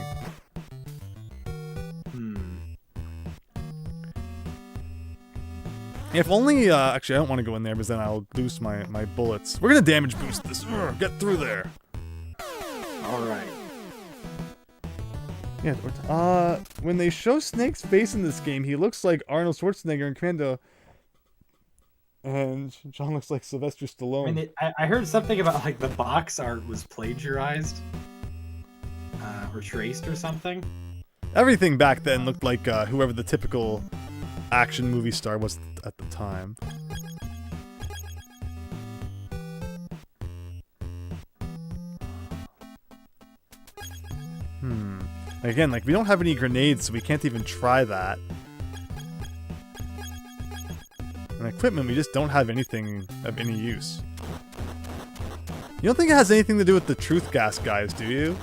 If only, actually, I don't want to go in there because then I'll boost my bullets. We're gonna damage boost this. Get through there. Alright. Yeah, when they show Snake's face in this game, he looks like Arnold Schwarzenegger in Commando. And John looks like Sylvester Stallone. I mean, I heard something about, like, the box art was plagiarized. Or traced or something. Everything back then looked like whoever the typical action movie star was at the time. Again, like, we don't have any grenades, so we can't even try that. And equipment, we just don't have anything of any use. You don't think it has anything to do with the truth gas guys, do you?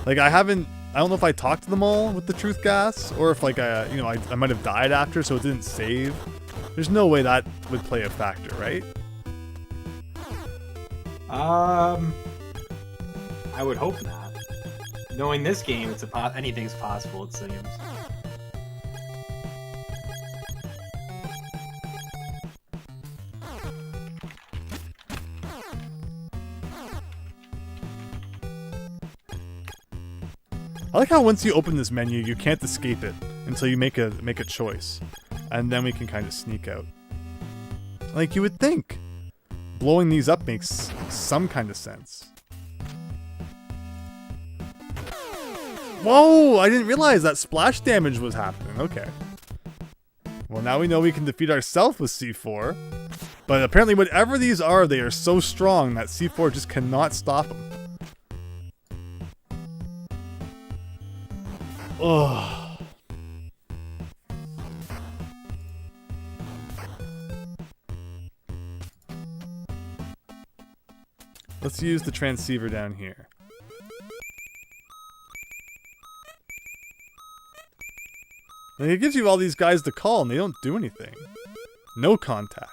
Like, I haven't I don't know if I talked to them all with the truth gas, or if like I might have died after, so it didn't save. There's no way that would play a factor, right? I would hope not. Knowing this game, anything's possible, it seems. I like how once you open this menu, you can't escape it until you make a choice, and then we can kind of sneak out. Like you would think, blowing these up makes some kind of sense. Whoa! I didn't realize that splash damage was happening. Okay. Well, now we know we can defeat ourselves with C4, but apparently whatever these are, they are so strong that C4 just cannot stop them. Ugh. Let's use the transceiver down here. Like, it gives you all these guys to call and they don't do anything. No contact.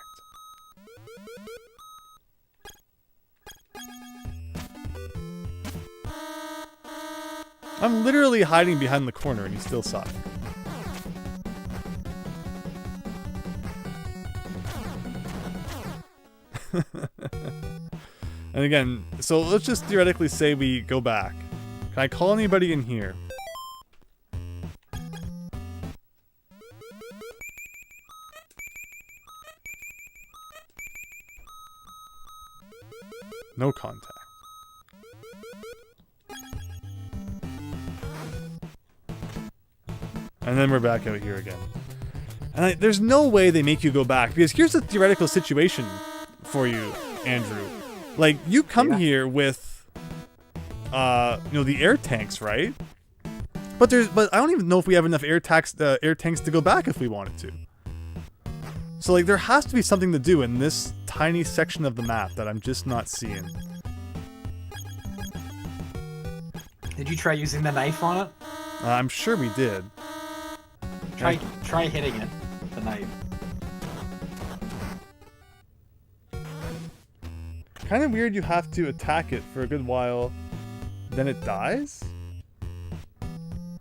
I'm literally hiding behind the corner and he still saw me. And again, so let's just theoretically say we go back. Can I call anybody in here? No contact. And then we're back out here again. And there's no way they make you go back, because here's the theoretical situation for you, Andrew. Like, you come here with, the air tanks, right? But I don't even know if we have enough air tanks to go back if we wanted to. So, like, there has to be something to do in this tiny section of the map that I'm just not seeing. Did you try using the knife on it? I'm sure we did. Try hitting it, the knife. Kind of weird you have to attack it for a good while, then it dies?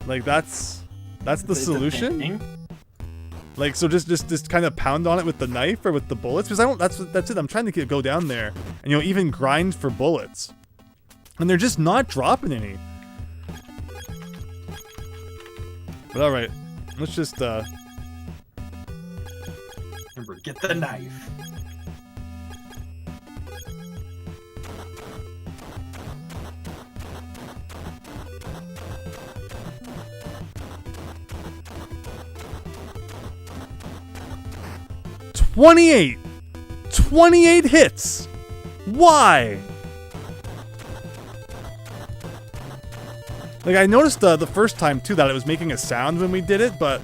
Like, that's the solution? Like, so just kind of pound on it with the knife or with the bullets? Because that's it, I'm trying to go down there and, even grind for bullets. And they're just not dropping any. But alright, let's just, Remember, get the knife. $28 hits! Why? Like, I noticed the first time, too, that it was making a sound when we did it, but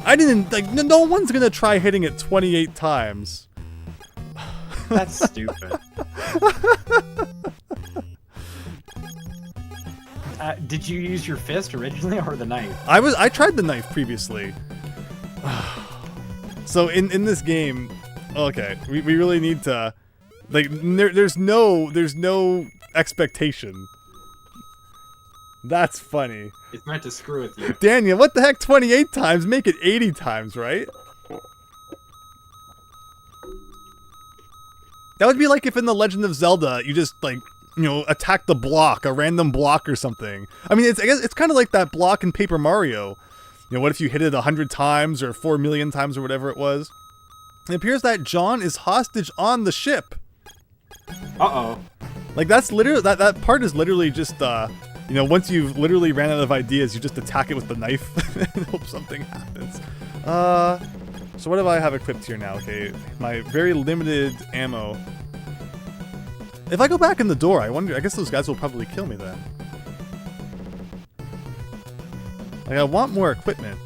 I didn't, like, no one's gonna try hitting it 28 times. That's stupid. Did you use your fist originally or the knife? I tried the knife previously. So in this game, okay, we really need to, like, there's no expectation. That's funny. It's meant to screw with you. Daniel, what the heck, 28 times? Make it 80 times, right? That would be like if in The Legend of Zelda, you just, like, attack the block, a random block or something. I mean, I guess it's kind of like that block in Paper Mario. What if you hit it 100 times or 4 million times or whatever it was? It appears that John is hostage on the ship. Uh-oh. Like, that's literally, that part is literally just, once you've literally ran out of ideas, you just attack it with the knife and hope something happens. So what do I have equipped here now? Okay, my very limited ammo. If I go back in the door, I guess those guys will probably kill me then. Like, I want more equipment.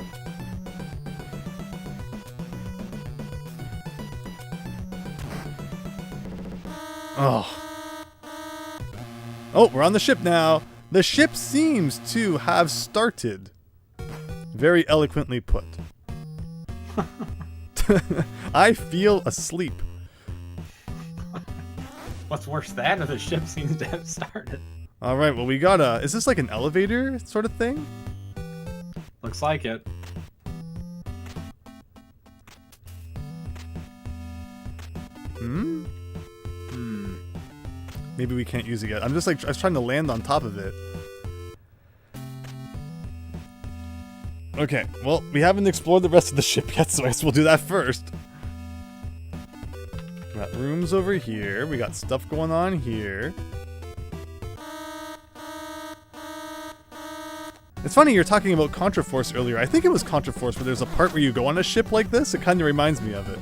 Oh. Oh, we're on the ship now. The ship seems to have started. Very eloquently put. I feel asleep. What's worse, that or the ship seems to have started? All right, well, we got a... Is this like an elevator sort of thing? Looks like it. Hmm? Maybe we can't use it yet. I'm just like, I was trying to land on top of it. Okay, well, we haven't explored the rest of the ship yet, so I guess we'll do that first. We got rooms over here. We got stuff going on here. It's funny, you're talking about Contraforce earlier. I think it was Contraforce where there's a part where you go on a ship like this. It kind of reminds me of it.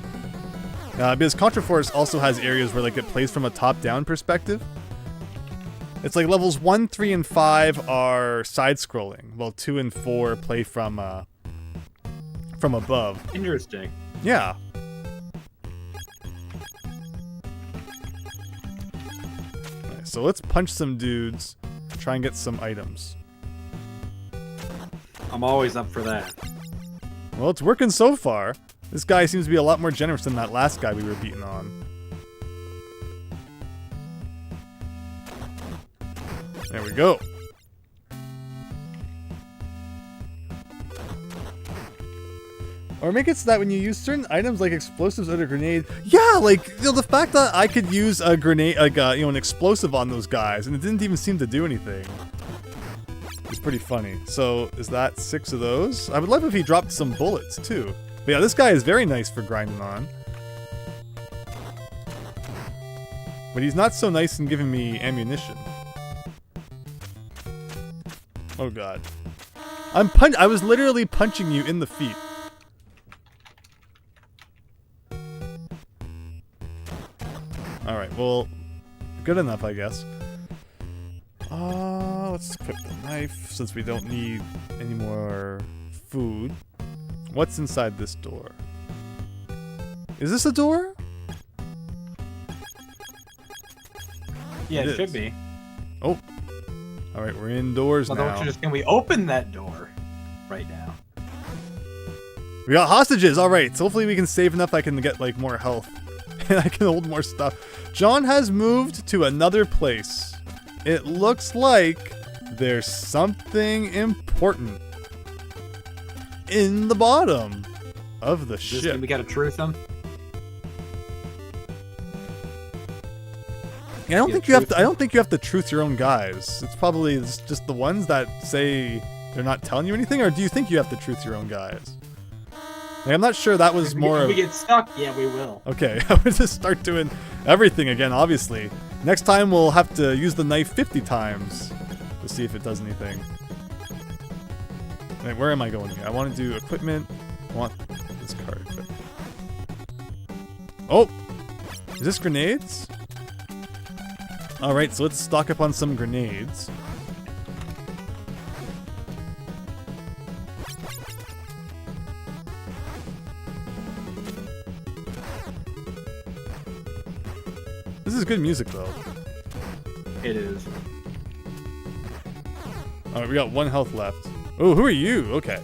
Because Contraforce also has areas where like it plays from a top-down perspective. It's like levels 1, 3, and 5 are side-scrolling, while 2 and 4 play from above. Interesting. Yeah. Okay, so let's punch some dudes, try and get some items. I'm always up for that. Well, it's working so far. This guy seems to be a lot more generous than that last guy we were beating on. There we go. Or make it so that when you use certain items like explosives or a grenade, yeah, like, you know, the fact that I could use a grenade, like, you know, an explosive on those guys, and it didn't even seem to do anything. It's pretty funny. So, is that 6 of those? I would love if he dropped some bullets, too. But yeah, this guy is very nice for grinding on. But he's not so nice in giving me ammunition. Oh god. I was literally punching you in the feet. Alright, well, good enough, I guess. Let's equip the knife since we don't need any more food. What's inside this door? Is this a door? Yeah, it should be. Oh. Alright, we're indoors now. Can we open that door right now? We got hostages! Alright, so hopefully we can save enough I can get, like, more health. And I can hold more stuff. John has moved to another place. It looks like there's something important in the bottom of the ship. We gotta truth them? Yeah, I don't think you have to truth your own guys. It's probably just the ones that say they're not telling you anything, or do you think you have to truth your own guys? Like, I'm not sure that was more. If we get stuck, yeah, we will. Okay, I'm gonna just start doing everything again, obviously. Next time we'll have to use the knife 50 times to see if it does anything. Wait, where am I going here? I want to do equipment. I want this card. Oh! Is this grenades? Alright, so let's stock up on some grenades. This is good music, though. It is. Alright, we got 1 health left. Oh, who are you? Okay.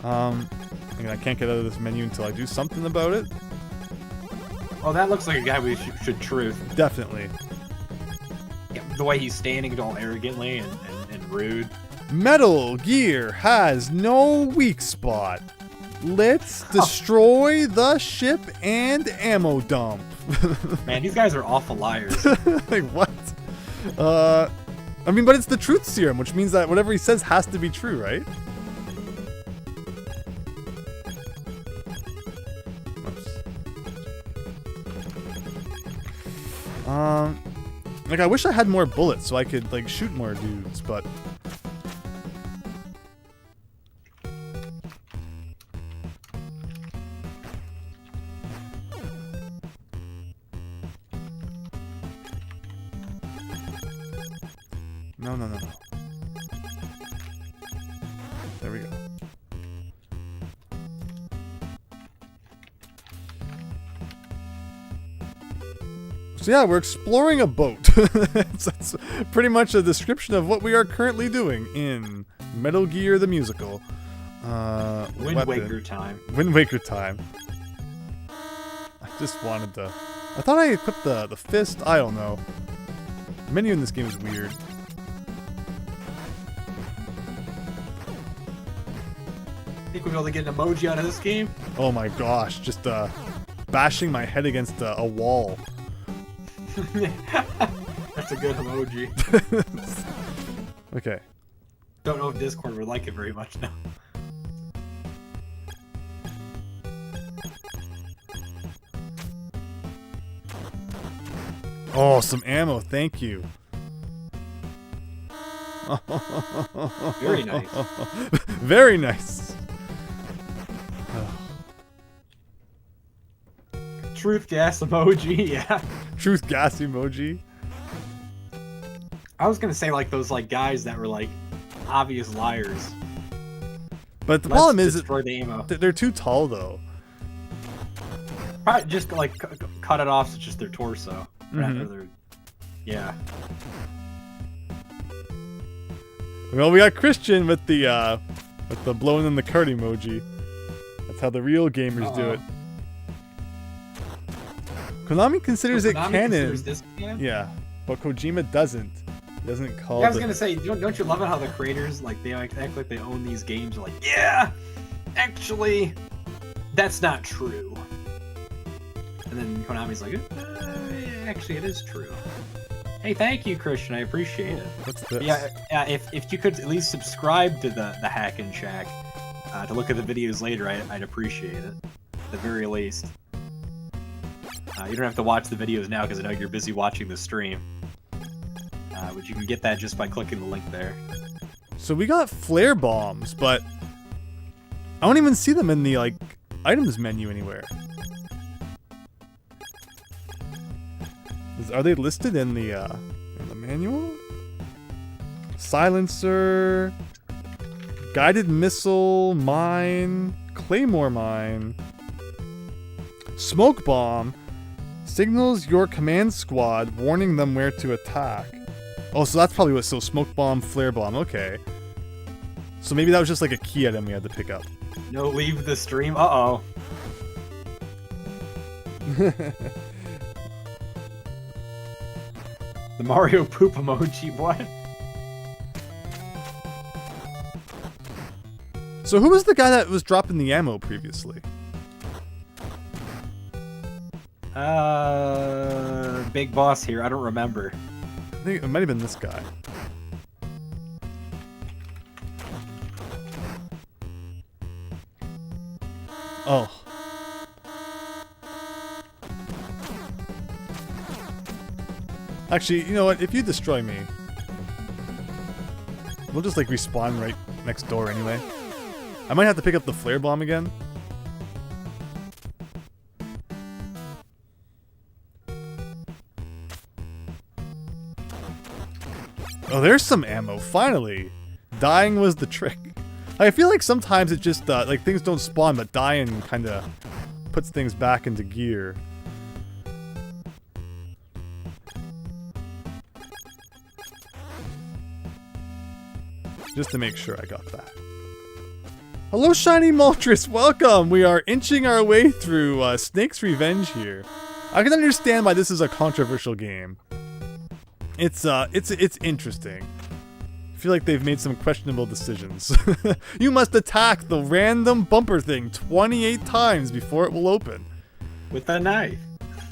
I can't get out of this menu until I do something about it. Oh, that looks like a guy we should truth. Definitely. Yeah, the way he's standing all arrogantly and rude. Metal Gear has no weak spot. Let's destroy the ship and ammo dump. Man, these guys are awful liars. Like, what? I mean, but it's the truth serum, which means that whatever he says has to be true, right? Like, I wish I had more bullets so I could, like, shoot more dudes, but... No. There we go. So yeah, we're exploring a boat. That's pretty much a description of what we are currently doing in Metal Gear the Musical. Wind Waker time. Wind Waker time. I just wanted to... I thought I equipped the fist. I don't know. The menu in this game is weird. Think we'll be able to get an emoji out of this game? Oh my gosh, just bashing my head against a wall. That's a good emoji. Okay. Don't know if Discord would like it very much now. Oh, some ammo, thank you. Very nice. Very nice. Truth gas emoji, yeah. Truth gas emoji. I was gonna say like those like guys that were like obvious liars. But the problem is destroy the ammo. They're too tall though. Probably just like cut it off so it's just their torso. Rather than, yeah. Well, we got Christian with the blowing in the card emoji. That's how the real gamers do it. Konami considers it canon. Considers this canon? Yeah, but Kojima doesn't. He doesn't call. Yeah, I was gonna say, don't you love it how the creators like they act like they own these games? They're like, yeah, actually, that's not true. And then Konami's like, actually, it is true. Hey, thank you, Christian. I appreciate it. What's this? Yeah, if you could at least subscribe to the Hackin Shack to look at the videos later, I'd appreciate it. At the very least. You don't have to watch the videos now because I know you're busy watching the stream. But you can get that just by clicking the link there. So we got flare bombs, but I don't even see them in the like items menu anywhere. Are they listed in the manual? Silencer, guided missile, mine, claymore mine, smoke bomb. Signals your command squad, warning them where to attack. Oh, so that's probably what. So smoke bomb, flare bomb. Okay. So maybe that was just like a key item we had to pick up. No, leave the stream. Uh-oh. The Mario poop emoji. What? So who was the guy that was dropping the ammo previously? Big boss here. I don't remember. I think it might have been this guy. Oh. Actually, you know what? If you destroy me, we'll just like respawn right next door anyway. I might have to pick up the flare bomb again. Oh, there's some ammo, finally! Dying was the trick. I feel like sometimes it just, like, things don't spawn, but dying kinda puts things back into gear. Just to make sure I got that. Hello, Shiny Moltres, welcome! We are inching our way through Snake's Revenge here. I can understand why this is a controversial game. It's interesting. I feel like they've made some questionable decisions. You must attack the random bumper thing 28 times before it will open. With a knife.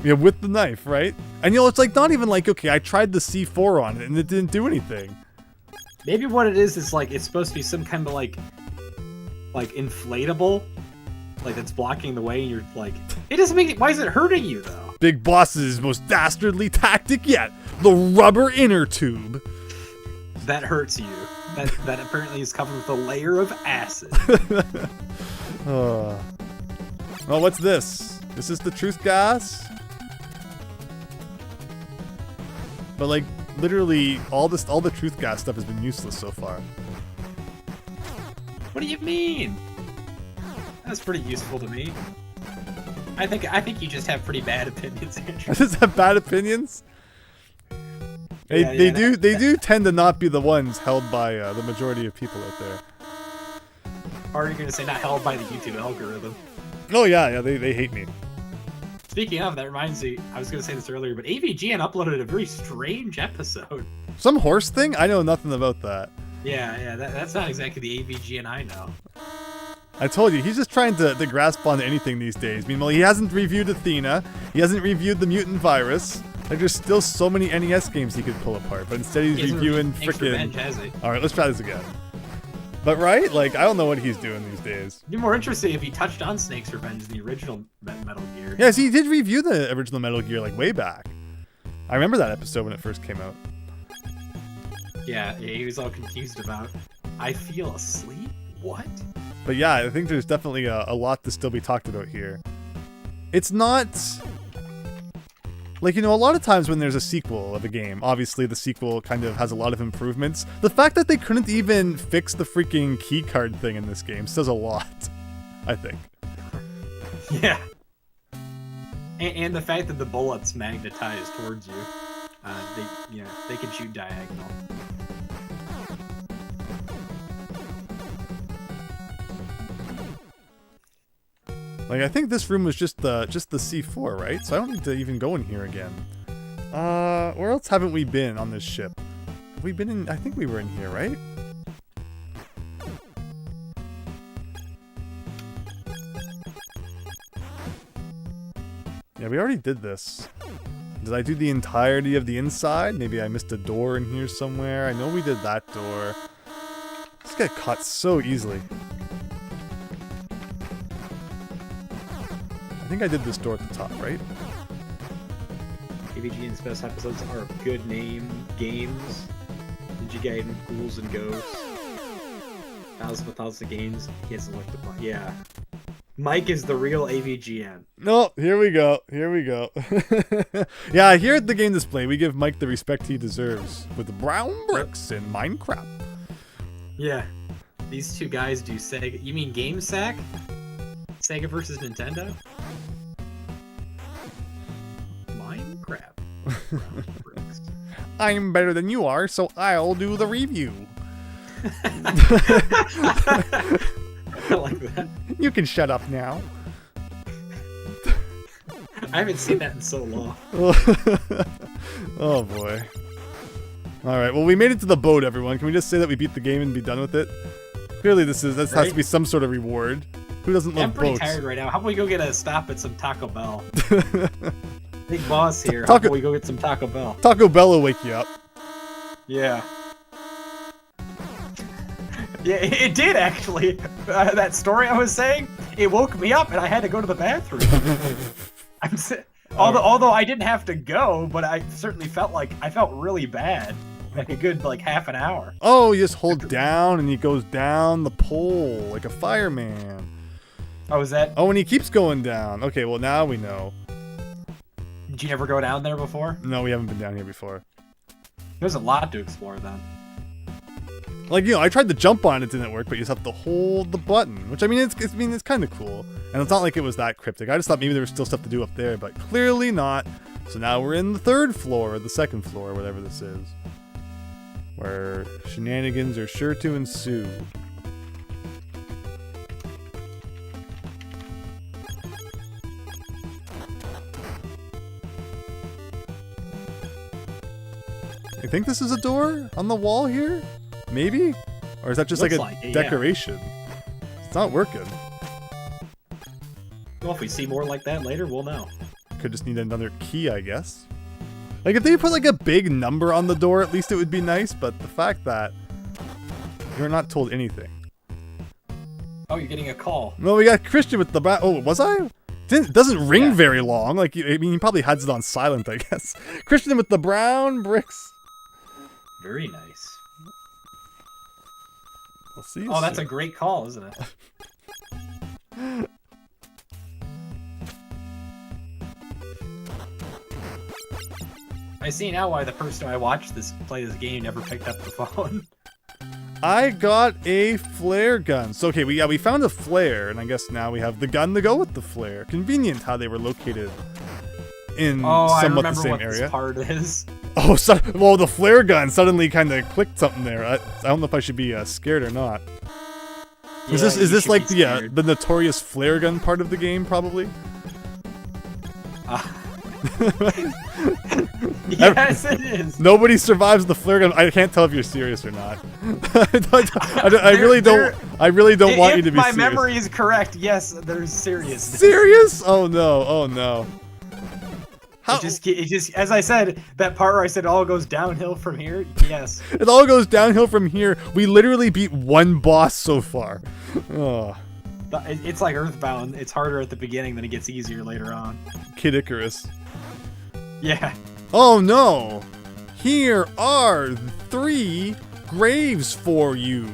Yeah, with the knife, right? And you know, it's like not even like, okay, I tried the C4 on it and it didn't do anything. Maybe what it is like it's supposed to be some kind of like inflatable, like that's blocking the way, and you're like, it doesn't make it. Why is it hurting you though? Big Boss's most dastardly tactic yet: the rubber inner tube. That hurts you. That apparently is covered with a layer of acid. Oh, what's this? This is the truth gas. But like, literally, all the truth gas stuff has been useless so far. What do you mean? That's pretty useful to me. I think you just have pretty bad opinions, Andrew. I just have bad opinions. They do tend to not be the ones held by the majority of people out there. Or are you gonna say not held by the YouTube algorithm? Oh yeah, they hate me. Speaking of, that reminds me, I was gonna say this earlier, but AVGN uploaded a very strange episode. Some horse thing? I know nothing about that. Yeah, that's not exactly the AVGN I know. I told you, he's just trying to grasp on anything these days. Meanwhile, he hasn't reviewed Athena. He hasn't reviewed the Mutant Virus. Like, there's still so many NES games he could pull apart, but instead he's reviewing frickin'... Alright, let's try this again. But right? Like, I don't know what he's doing these days. It'd be more interesting if he touched on Snake's Revenge in the original Metal Gear. Yes, he did review the original Metal Gear, like, way back. I remember that episode when it first came out. Yeah, he was all confused about, I feel asleep? What? But yeah, I think there's definitely a lot to still be talked about here. It's not... Like, you know, a lot of times when there's a sequel of a game, obviously the sequel kind of has a lot of improvements. The fact that they couldn't even fix the freaking keycard thing in this game says a lot, I think. Yeah. And the fact that the bullets magnetize towards you. They can shoot diagonal. Like, I think this room was just the C4, right? So I don't need to even go in here again. Where else haven't we been on this ship? Have we been in... I think we were in here, right? Yeah, we already did this. Did I do the entirety of the inside? Maybe I missed a door in here somewhere. I know we did that door. This get caught so easily. I think I did this door at the top, right? AVGN's best episodes are good name games. Ninja Gaiden, Ghouls and Ghosts. Thousands of games he hasn't looked upon. Yeah. Mike is the real AVGN. No, here we go. Here we go. Yeah, here at the game display, we give Mike the respect he deserves with the brown bricks in Minecraft. Yeah. These two guys do Sega. You mean Game Sack? Sega versus Nintendo? Minecraft. I'm better than you are, so I'll do the review. I like that. You can shut up now. I haven't seen that in so long. Oh boy. Alright, well we made it to the boat, everyone. Can we just say that we beat the game and be done with it? Clearly this has to be some sort of reward. Who doesn't love boats? I'm pretty tired right now. How about we go get a stop at some Taco Bell? Big boss here. How about we go get some Taco Bell? Taco Bell will wake you up. Yeah. Yeah, it did actually. That story I was saying, it woke me up and I had to go to the bathroom. Although I didn't have to go, but I certainly felt really bad. Like a good half an hour. Oh, you just hold down and he goes down the pole like a fireman. Oh, is that? Oh, and he keeps going down. Okay, well now we know. Did you ever go down there before? No, we haven't been down here before. There's a lot to explore then. Like, you know, I tried to jump on it, didn't work, but you just have to hold the button, which it's kind of cool. And it's not like it was that cryptic. I just thought maybe there was still stuff to do up there, but clearly not. So now we're in the third floor, or the second floor, whatever this is, where shenanigans are sure to ensue. I think this is a door on the wall here? Maybe? Or is that just like a decoration? It's not working. Well, if we see more like that later, we'll know. Could just need another key, I guess. Like, if they put like a big number on the door, at least it would be nice, but the fact that you're not told anything. Oh, you're getting a call. Well, we got Christian with the oh, was I? It doesn't ring very long. Like, I mean, he probably has it on silent, I guess. Christian with the brown bricks. Very nice. We'll see. Oh, that's a great call, isn't it? I see now why the person I watched play this game never picked up the phone. I got a flare gun. So, okay, we found a flare, and I guess now we have the gun to go with the flare. Convenient how they were located in somewhat the same area. This part is. Oh, well, the flare gun suddenly kind of clicked something there. I don't know if I should be scared or not. Is this like the notorious flare gun part of the game, probably? Yes, it is. Nobody survives the flare gun. I can't tell if you're serious or not. I really don't want you to be serious. If my memory is correct, yes, there's seriousness. Serious? Oh no! Oh no! How? It just, as I said, that part where I said it all goes downhill from here. Yes. It all goes downhill from here. We literally beat one boss so far. Oh. It's like Earthbound. It's harder at the beginning, then it gets easier later on. Kid Icarus. Yeah. Oh no! Here are 3 graves for you.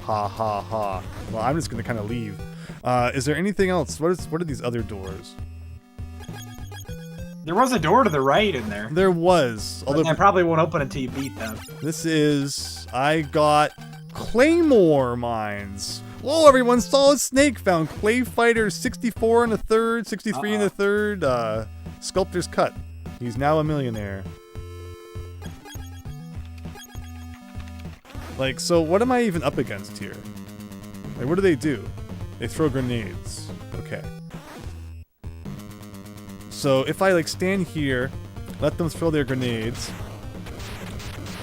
Ha ha ha. Well, I'm just gonna kind of leave. Is there anything else? What are these other doors? There was a door to the right in there. There was. Although I probably won't open until you beat them. This is... I got Claymore Mines. Whoa, everyone, Solid Snake found Clay Fighter 64 1/3, 63 1/3, Sculptor's Cut. He's now a millionaire. Like, so what am I even up against here? Like, what do they do? They throw grenades. Okay. So if I like stand here, let them throw their grenades.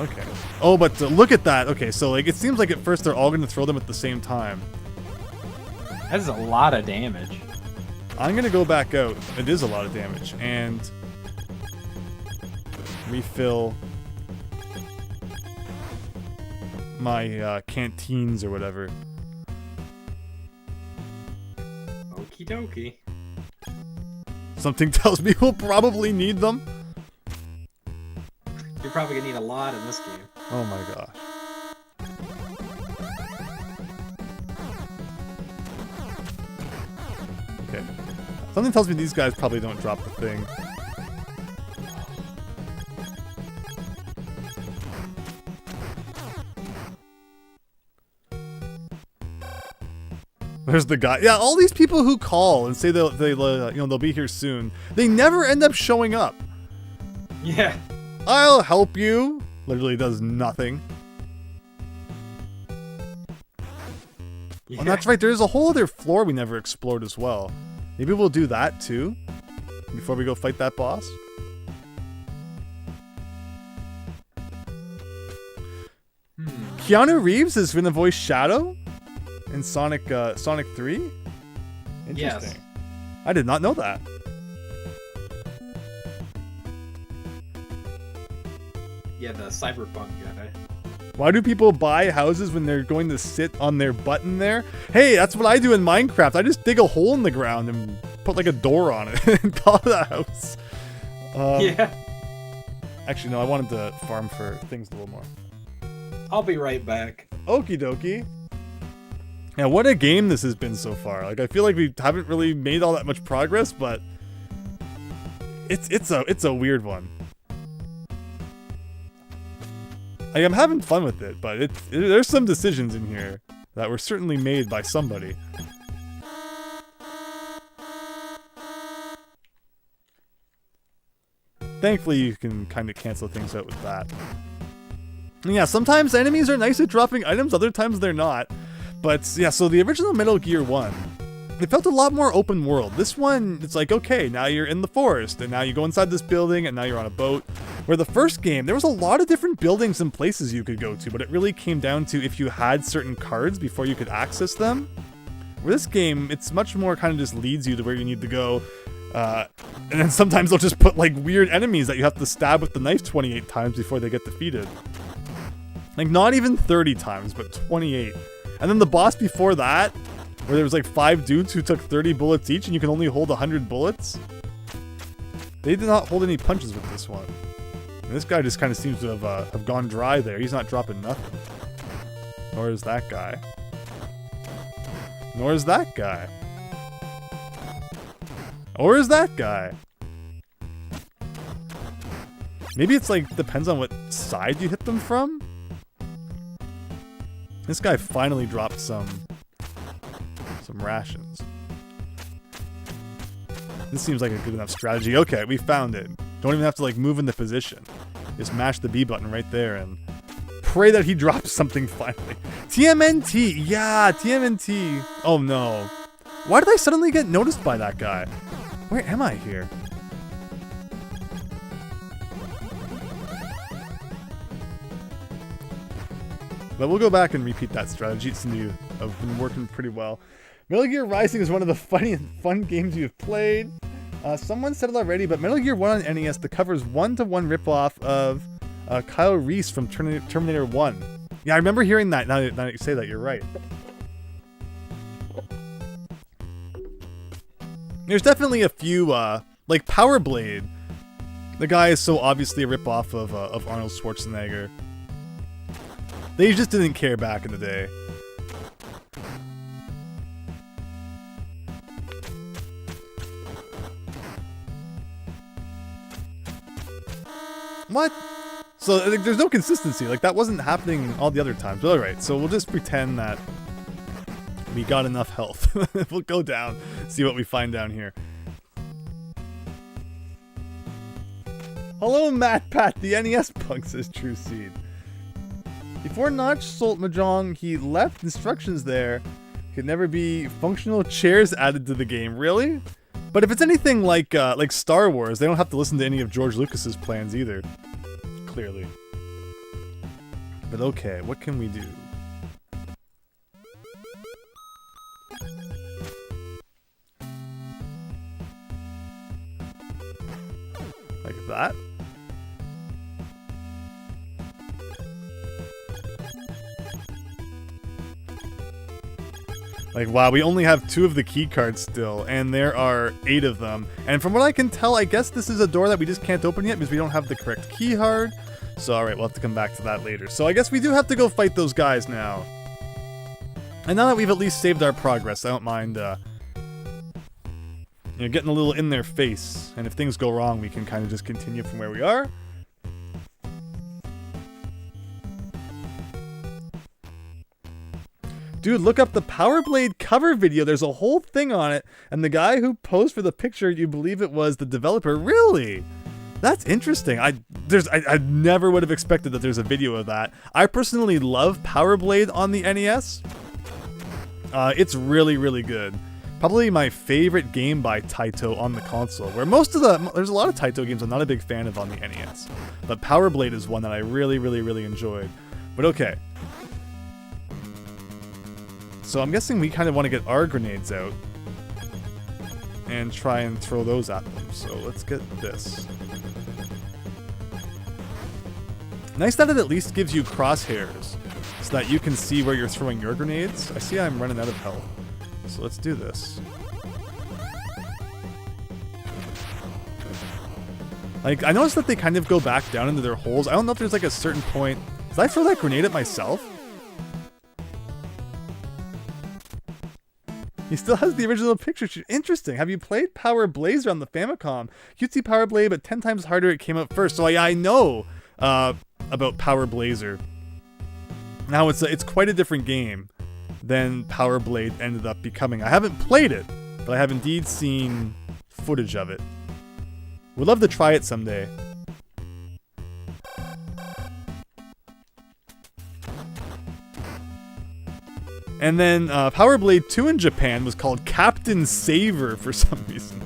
Okay. Oh, but look at that. Okay, so like it seems like at first they're all going to throw them at the same time. That is a lot of damage. I'm going to go back out. It is a lot of damage. And refill my canteens or whatever. Okie dokie. Something tells me we'll probably need them. You're probably gonna need a lot in this game. Oh my gosh. Okay. Something tells me these guys probably don't drop the thing. There's the guy. Yeah, all these people who call and say they'll be here soon. They never end up showing up. Yeah. I'll help you. Literally does nothing. Yeah. Oh, that's right. There's a whole other floor we never explored as well. Maybe we'll do that too before we go fight that boss. Keanu Reeves is going to voice Shadow in Sonic 3? Interesting. Yes. I did not know that. Yeah, the cyberpunk guy. Why do people buy houses when they're going to sit on their button there? Hey, that's what I do in Minecraft. I just dig a hole in the ground and put like a door on it and call it a house. Yeah. Actually, no, I wanted to farm for things a little more. I'll be right back. Okie dokie. Yeah, what a game this has been so far. Like, I feel like we haven't really made all that much progress, but it's a weird one. Like, I'm having fun with it, but there's some decisions in here that were certainly made by somebody. Thankfully, you can kind of cancel things out with that. And yeah, sometimes enemies are nice at dropping items, other times they're not. But yeah, so the original Metal Gear 1, it felt a lot more open world. This one, it's like, okay, now you're in the forest, and now you go inside this building, and now you're on a boat. Where the first game, there was a lot of different buildings and places you could go to, but it really came down to if you had certain cards before you could access them. Where this game, it's much more kind of just leads you to where you need to go. And then sometimes they'll just put like weird enemies that you have to stab with the knife 28 times before they get defeated. Like not even 30 times, but 28. And then the boss before that, where there was like 5 dudes who took 30 bullets each and you can only hold 100 bullets. They did not hold any punches with this one. And this guy just kind of seems to have gone dry there. He's not dropping nothing. Nor is that guy. Nor is that guy. Or is that guy? Maybe it's like, depends on what side you hit them from? This guy finally dropped some rations. This seems like a good enough strategy. Okay, we found it. Don't even have to like move into position. Just mash the B button right there and pray that he drops something finally. TMNT, yeah, TMNT. Oh no. Why did I suddenly get noticed by that guy? Where am I here? But we'll go back and repeat that strategy. It seems to have been working pretty well. Metal Gear Rising is one of the fun games you've played. Someone said it already, but Metal Gear 1 on NES, the cover is one-to-one ripoff of Kyle Reese from Terminator 1. Yeah, I remember hearing that. Now that you say that, you're right. There's definitely a few, like Power Blade. The guy is so obviously a ripoff of Arnold Schwarzenegger. They just didn't care back in the day. What? So like, there's no consistency. Like that wasn't happening all the other times. But all right, so we'll just pretend that we got enough health. We'll go down, see what we find down here. Hello, Matt Pat, the NES punk, says True Seed. Before Notch sold Mahjong, he left instructions there. Could never be functional chairs added to the game. Really? But if it's anything like Star Wars, they don't have to listen to any of George Lucas's plans either. Clearly. But okay, what can we do? Like that? Like, wow, we only have 2 of the key cards still, and there are 8 of them. And from what I can tell, I guess this is a door that we just can't open yet because we don't have the correct key card. So, alright, we'll have to come back to that later. So I guess we do have to go fight those guys now. And now that we've at least saved our progress, I don't mind, getting a little in their face. And if things go wrong, we can kind of just continue from where we are. Dude, look up the Power Blade cover video. There's a whole thing on it. And the guy who posed for the picture, you believe it was the developer. Really? That's interesting. I never would have expected that there's a video of that. I personally love Power Blade on the NES. It's really, really good. Probably my favorite game by Taito on the console. Where there's a lot of Taito games I'm not a big fan of on the NES. But Power Blade is one that I really, really, really enjoyed. But okay. So I'm guessing we kind of want to get our grenades out and try and throw those at them. So let's get this. Nice that it at least gives you crosshairs so that you can see where you're throwing your grenades. I see I'm running out of health. So let's do this. Like, I noticed that they kind of go back down into their holes. I don't know if there's like a certain point. Did I throw that grenade at myself? He still has the original picture shoot. Interesting. Have you played Power Blazer on the Famicom? Cutesy Power Blade, but 10 times harder. It came out first. So I know about Power Blazer. Now it's quite a different game than Power Blade ended up becoming. I haven't played it, but I have indeed seen footage of it. Would love to try it someday. And then Power Blade 2 in Japan was called Captain Saver for some reason,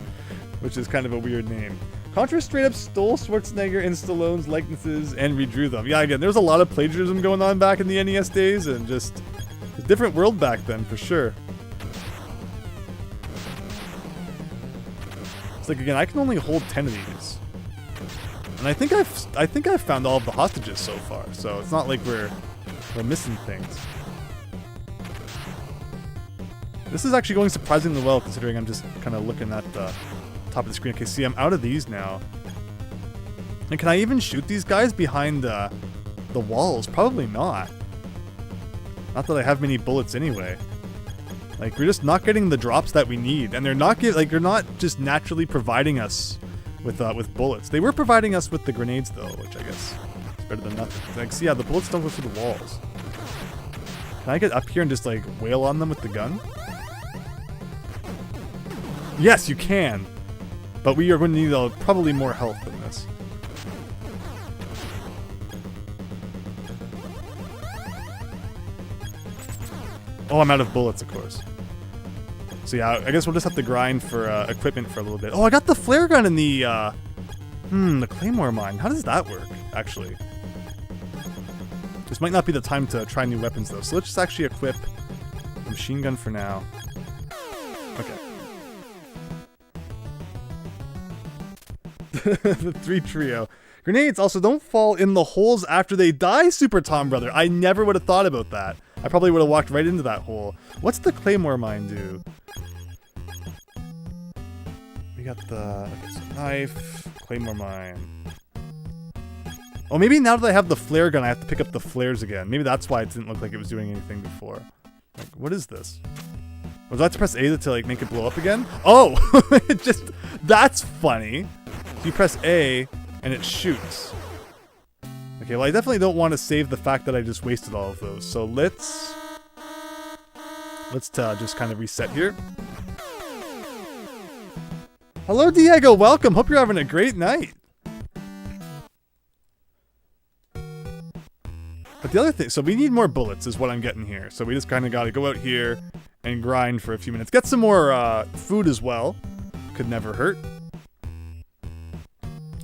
which is kind of a weird name. Contra straight up stole Schwarzenegger and Stallone's likenesses and redrew them. Yeah, again, there was a lot of plagiarism going on back in the NES days, and just a different world back then for sure. It's like, again, I can only hold 10 of these, and I think I've found all of the hostages so far. So it's not like we're missing things. This is actually going surprisingly well, considering I'm just kind of looking at the top of the screen. Okay, see, I'm out of these now. And can I even shoot these guys behind the walls? Probably not. Not that I have many bullets anyway. Like, we're just not getting the drops that we need, and they're not just naturally providing us with bullets. They were providing us with the grenades though, which I guess is better than nothing. Like, see, yeah, the bullets don't go through the walls. Can I get up here and just like wail on them with the gun? Yes, you can. But we are going to need probably more health than this. Oh, I'm out of bullets, of course. So yeah, I guess we'll just have to grind for equipment for a little bit. Oh, I got the flare gun in the Claymore mine. How does that work, actually? This might not be the time to try new weapons, though. So let's just actually equip the machine gun for now. Okay. The 3 trio. Grenades also don't fall in the holes after they die, Super Tom Brother. I never would have thought about that. I probably would have walked right into that hole. What's the Claymore mine do? We got the knife, Claymore mine. Oh, maybe now that I have the flare gun, I have to pick up the flares again. Maybe that's why it didn't look like it was doing anything before. Like, what is this? Was I have to press A to like make it blow up again? Oh, it just, that's funny. So you press A and it shoots. Okay, well I definitely don't want to save the fact that I just wasted all of those. So let's just kind of reset here. Hello Diego, welcome. Hope you're having a great night. But the other thing, so we need more bullets is what I'm getting here. So we just kind of got to go out here and grind for a few minutes. Get some more food as well. Could never hurt.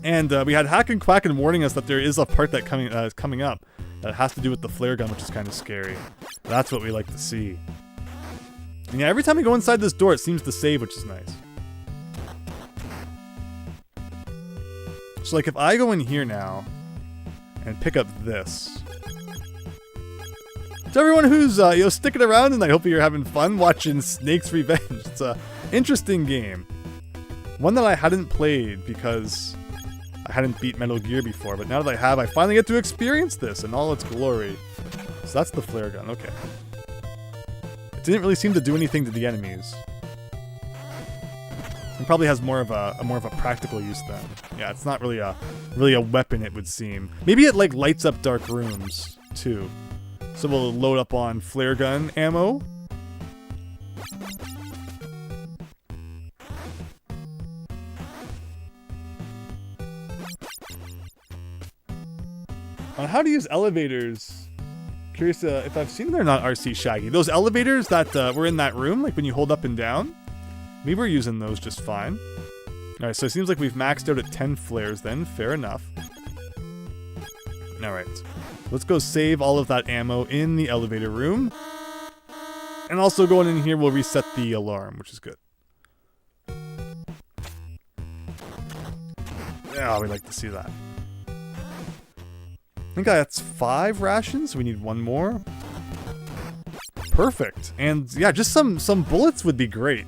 And we had Hackin Quackin warning us that there is a part that coming up that has to do with the flare gun, which is kind of scary. That's what we like to see. And yeah, every time we go inside this door, it seems to save, which is nice. So like if I go in here now and pick up this. To everyone who's sticking around, and I hope you're having fun watching Snake's Revenge. It's a interesting game. One that I hadn't played because I hadn't beat Metal Gear before, but now that I have, I finally get to experience this in all its glory. So that's the flare gun, okay. It didn't really seem to do anything to the enemies. It probably has more of a practical use then. Yeah, it's not really a weapon, it would seem. Maybe it like lights up dark rooms too. So we'll load up on flare gun ammo. On how to use elevators. Curious if I've seen them or not, RC Shaggy. Those elevators that were in that room, like when you hold up and down, we were using those just fine. Alright, so it seems like we've maxed out at 10 flares then. Fair enough. Alright. Let's go save all of that ammo in the elevator room. And also going in here, we'll reset the alarm, which is good. Yeah, we like to see that. I think that's 5 rations. We need 1 more. Perfect. And yeah, just some bullets would be great.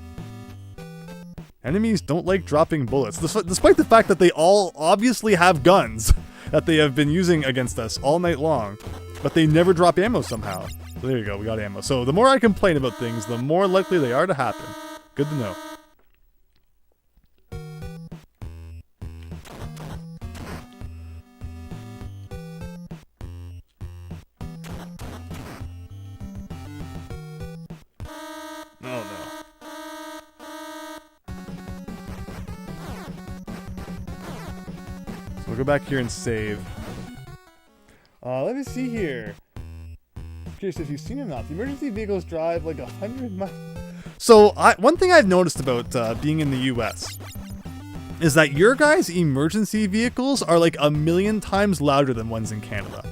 Enemies don't like dropping bullets, despite the fact that they all obviously have guns that they have been using against us all night long, but they never drop ammo somehow. So there you go, we got ammo. So the more I complain about things, the more likely they are to happen. Good to know. Oh no. So we'll go back here and save. Let me see here. I'm curious if you've seen it or not. The emergency vehicles drive like 100 miles. So one thing I've noticed about being in the US is that your guys' emergency vehicles are like 1,000,000 times louder than ones in Canada.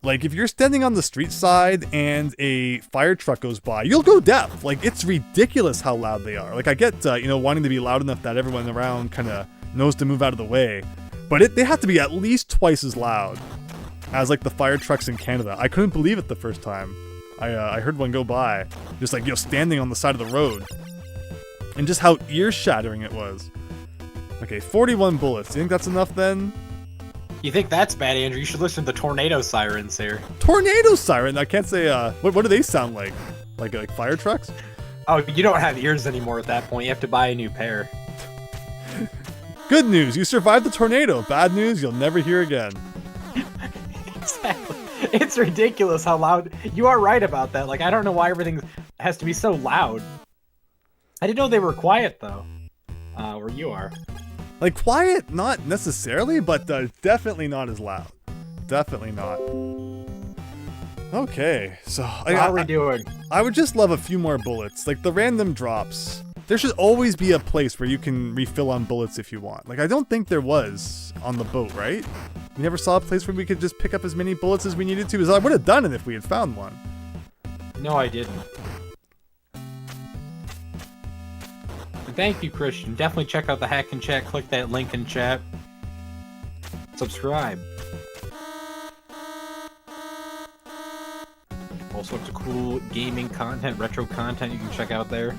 Like, if you're standing on the street side and a fire truck goes by, you'll go deaf. Like, it's ridiculous how loud they are. Like, I get, wanting to be loud enough that everyone around kind of knows to move out of the way. But they have to be at least twice as loud as, like, the fire trucks in Canada. I couldn't believe it the first time. I heard one go by, just like, standing on the side of the road. And just how ear-shattering it was. Okay, 41 bullets. Do you think that's enough, then? You think that's bad, Andrew? You should listen to the tornado sirens here. Tornado siren? I can't say, what do they sound like? Like fire trucks? Oh, you don't have ears anymore at that point. You have to buy a new pair. Good news, you survived the tornado. Bad news, you'll never hear again. Exactly. It's ridiculous how loud. You are right about that. Like, I don't know why everything has to be so loud. I didn't know they were quiet though. Where you are. Like, quiet, not necessarily, but definitely not as loud. Definitely not. Okay, so How are we doing? I would just love a few more bullets. Like, the random drops. There should always be a place where you can refill on bullets if you want. Like, I don't think there was on the boat, right? We never saw a place where we could just pick up as many bullets as we needed to. Because I would have done it if we had found one. No, I didn't. Thank you, Christian. Definitely check out the Hackin Shack. Click that link in chat. Subscribe. All sorts of cool gaming content, retro content you can check out there.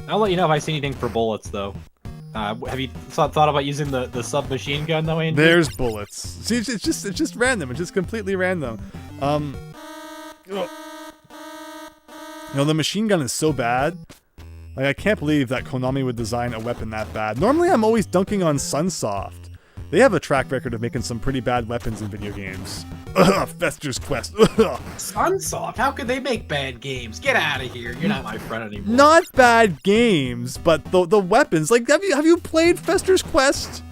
I'll let you know if I see anything for bullets, though. Have you thought about using the submachine gun, though, Andrew? There's bullets. See, it's just random. It's just completely random. You know, the machine gun is so bad. Like, I can't believe that Konami would design a weapon that bad. Normally, I'm always dunking on Sunsoft. They have a track record of making some pretty bad weapons in video games. Ugh, Fester's Quest. Ugh. Sunsoft? How could they make bad games? Get out of here. You're not my friend anymore. Not bad games, but the weapons. Like, have you played Fester's Quest?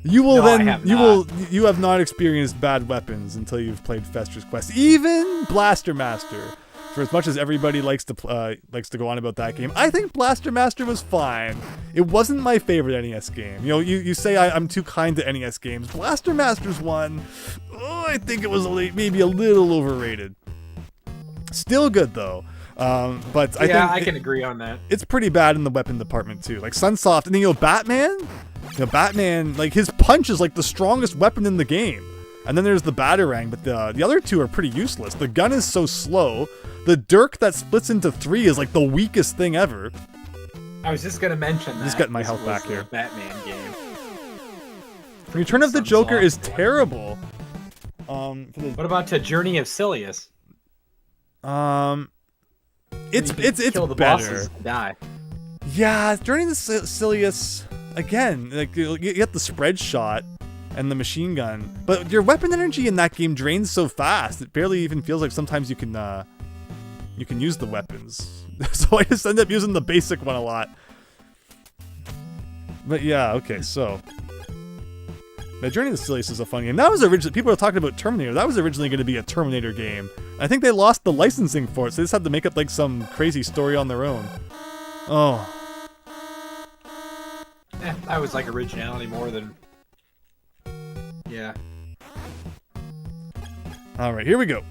You will No, I have not. You have not experienced bad weapons until you've played Fester's Quest. Even Blaster Master. For as much as everybody likes to go on about that game, I think Blaster Master was fine. It wasn't my favorite NES game. You know, you say I'm too kind to NES games. Blaster Master's one, I think it was maybe a little overrated. Still good though. But I can agree on that. It's pretty bad in the weapon department too. Like Sunsoft, and then Batman. Batman, like his punch is like the strongest weapon in the game. And then there's the Batarang, but the other two are pretty useless. The gun is so slow. The Dirk that splits into 3 is like the weakest thing ever. I was just gonna mention that. Just getting my This health was back the here. Batman game. Return of the Joker Sunsoft. is terrible. What about Journey of Silius? It's Kill the better. bosses and die. Yeah, during the Silius, again, like you get the spread shot and the machine gun, but your weapon energy in that game drains so fast it barely even feels like sometimes you can use the weapons. So I just end up using the basic one a lot. But yeah, okay, so the Journey to Silius is a fun game. That was originally, people are talking about Terminator. That was originally going to be a Terminator game. I think they lost the licensing for it, so they just had to make up like some crazy story on their own. Oh. I was like originality more than. Yeah. All right, here we go.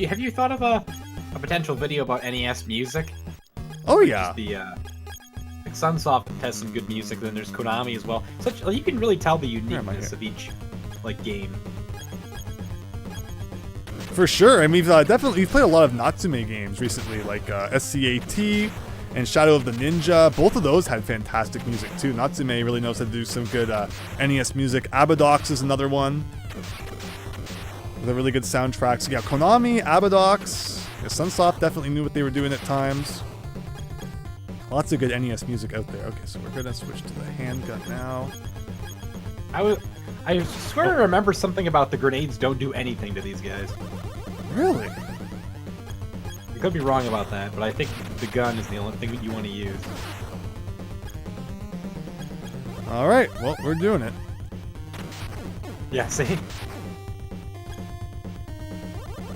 Have you thought of a potential video about NES music? Oh yeah. Like Sunsoft has some good music. Then there's Konami as well. You can really tell the uniqueness of each game. For sure, and we've played a lot of Natsume games recently, like SCAT and Shadow of the Ninja. Both of those had fantastic music too. Natsume really knows how to do some good NES music. Abadox is another one. With a really good soundtracks. So yeah, Konami, Abadox, Sunsoft definitely knew what they were doing at times. Lots of good NES music out there. Okay, so we're gonna switch to the handgun now. I swear to remember something about the grenades don't do anything to these guys. Really? I could be wrong about that, but I think the gun is the only thing that you want to use. All right, well, we're doing it. Yeah, see?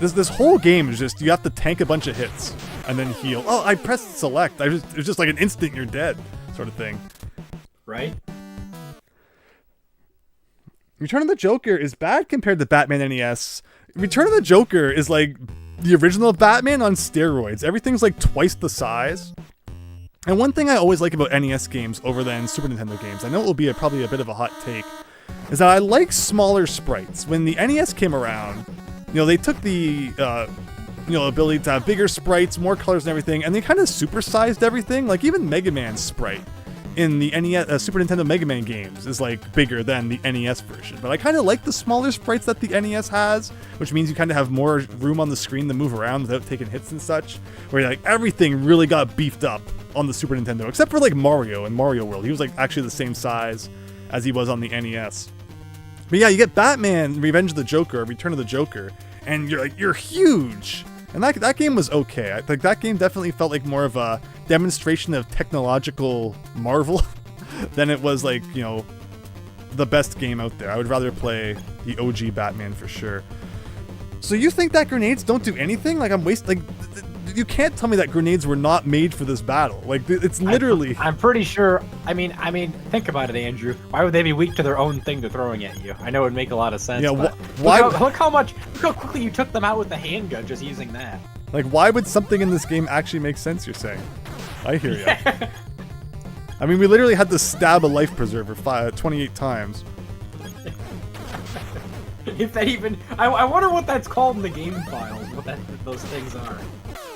This whole game is just, you have to tank a bunch of hits and then heal. Oh, I pressed select. It's just like an instant you're dead sort of thing. Right? Return of the Joker is bad compared to Batman NES. Return of the Joker is like the original Batman on steroids. Everything's like twice the size. And one thing I always like about NES games over than Super Nintendo games, I know it will be probably a bit of a hot take, is that I like smaller sprites. When the NES came around, they took the ability to have bigger sprites, more colors and everything, and they kind of supersized everything. Like even Mega Man's sprite in the NES, Super Nintendo Mega Man games is like bigger than the NES version. But I kind of like the smaller sprites that the NES has, which means you kind of have more room on the screen to move around without taking hits and such. Where like everything really got beefed up on the Super Nintendo, except for like Mario and Mario World. He was like actually the same size as he was on the NES. But yeah, you get Batman Revenge of the Joker, or Return of the Joker, and you're huge. And that game was okay. I think that game definitely felt like more of a demonstration of technological marvel than it was like, you know, the best game out there. I would rather play the OG Batman for sure. So you think that grenades don't do anything? Like you can't tell me that grenades were not made for this battle. Like it's literally. I'm pretty sure. I mean, think about it, Andrew. Why would they be weak to their own thing they're throwing at you? I know it would make a lot of sense. Yeah. Why? Look how quickly you took them out with the handgun just using that. Like, why would something in this game actually make sense? You're saying. I hear you. Yeah. I mean, we literally had to stab a life preserver 28 times. If that even, I wonder what that's called in the game files. What those things are.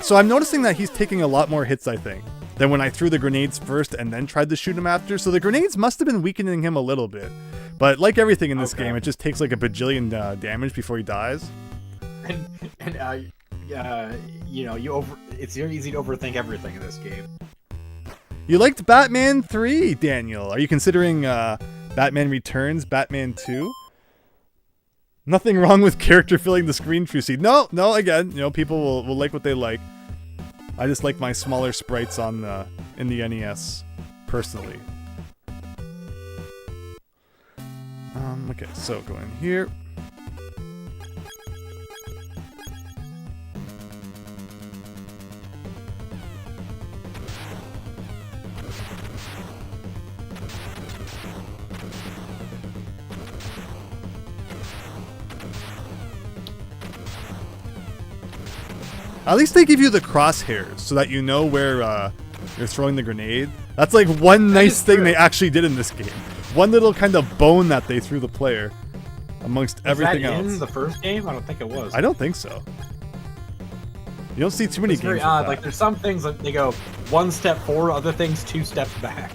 So I'm noticing that he's taking a lot more hits, I think, than when I threw the grenades first and then tried to shoot him after. So the grenades must have been weakening him a little bit. But like everything in this game, it just takes like a bajillion damage before he dies. And you know, it's very easy to overthink everything in this game. You liked Batman 3, Daniel. Are you considering Batman Returns, Batman 2? Nothing wrong with character filling the screen, Trucy. No, again, you know, people will like what they like. I just like my smaller sprites in the NES, personally. Okay, so go in here. At least they give you the crosshairs so that you know where you're throwing the grenade. That's like one nice thing they actually did in this game. One little kind of bone that they threw the player amongst everything else. Was that in the first game? I don't think it was. I don't think so. You don't see too many games. It's very odd. Like there's some things that they go one step forward, other things 2 steps back.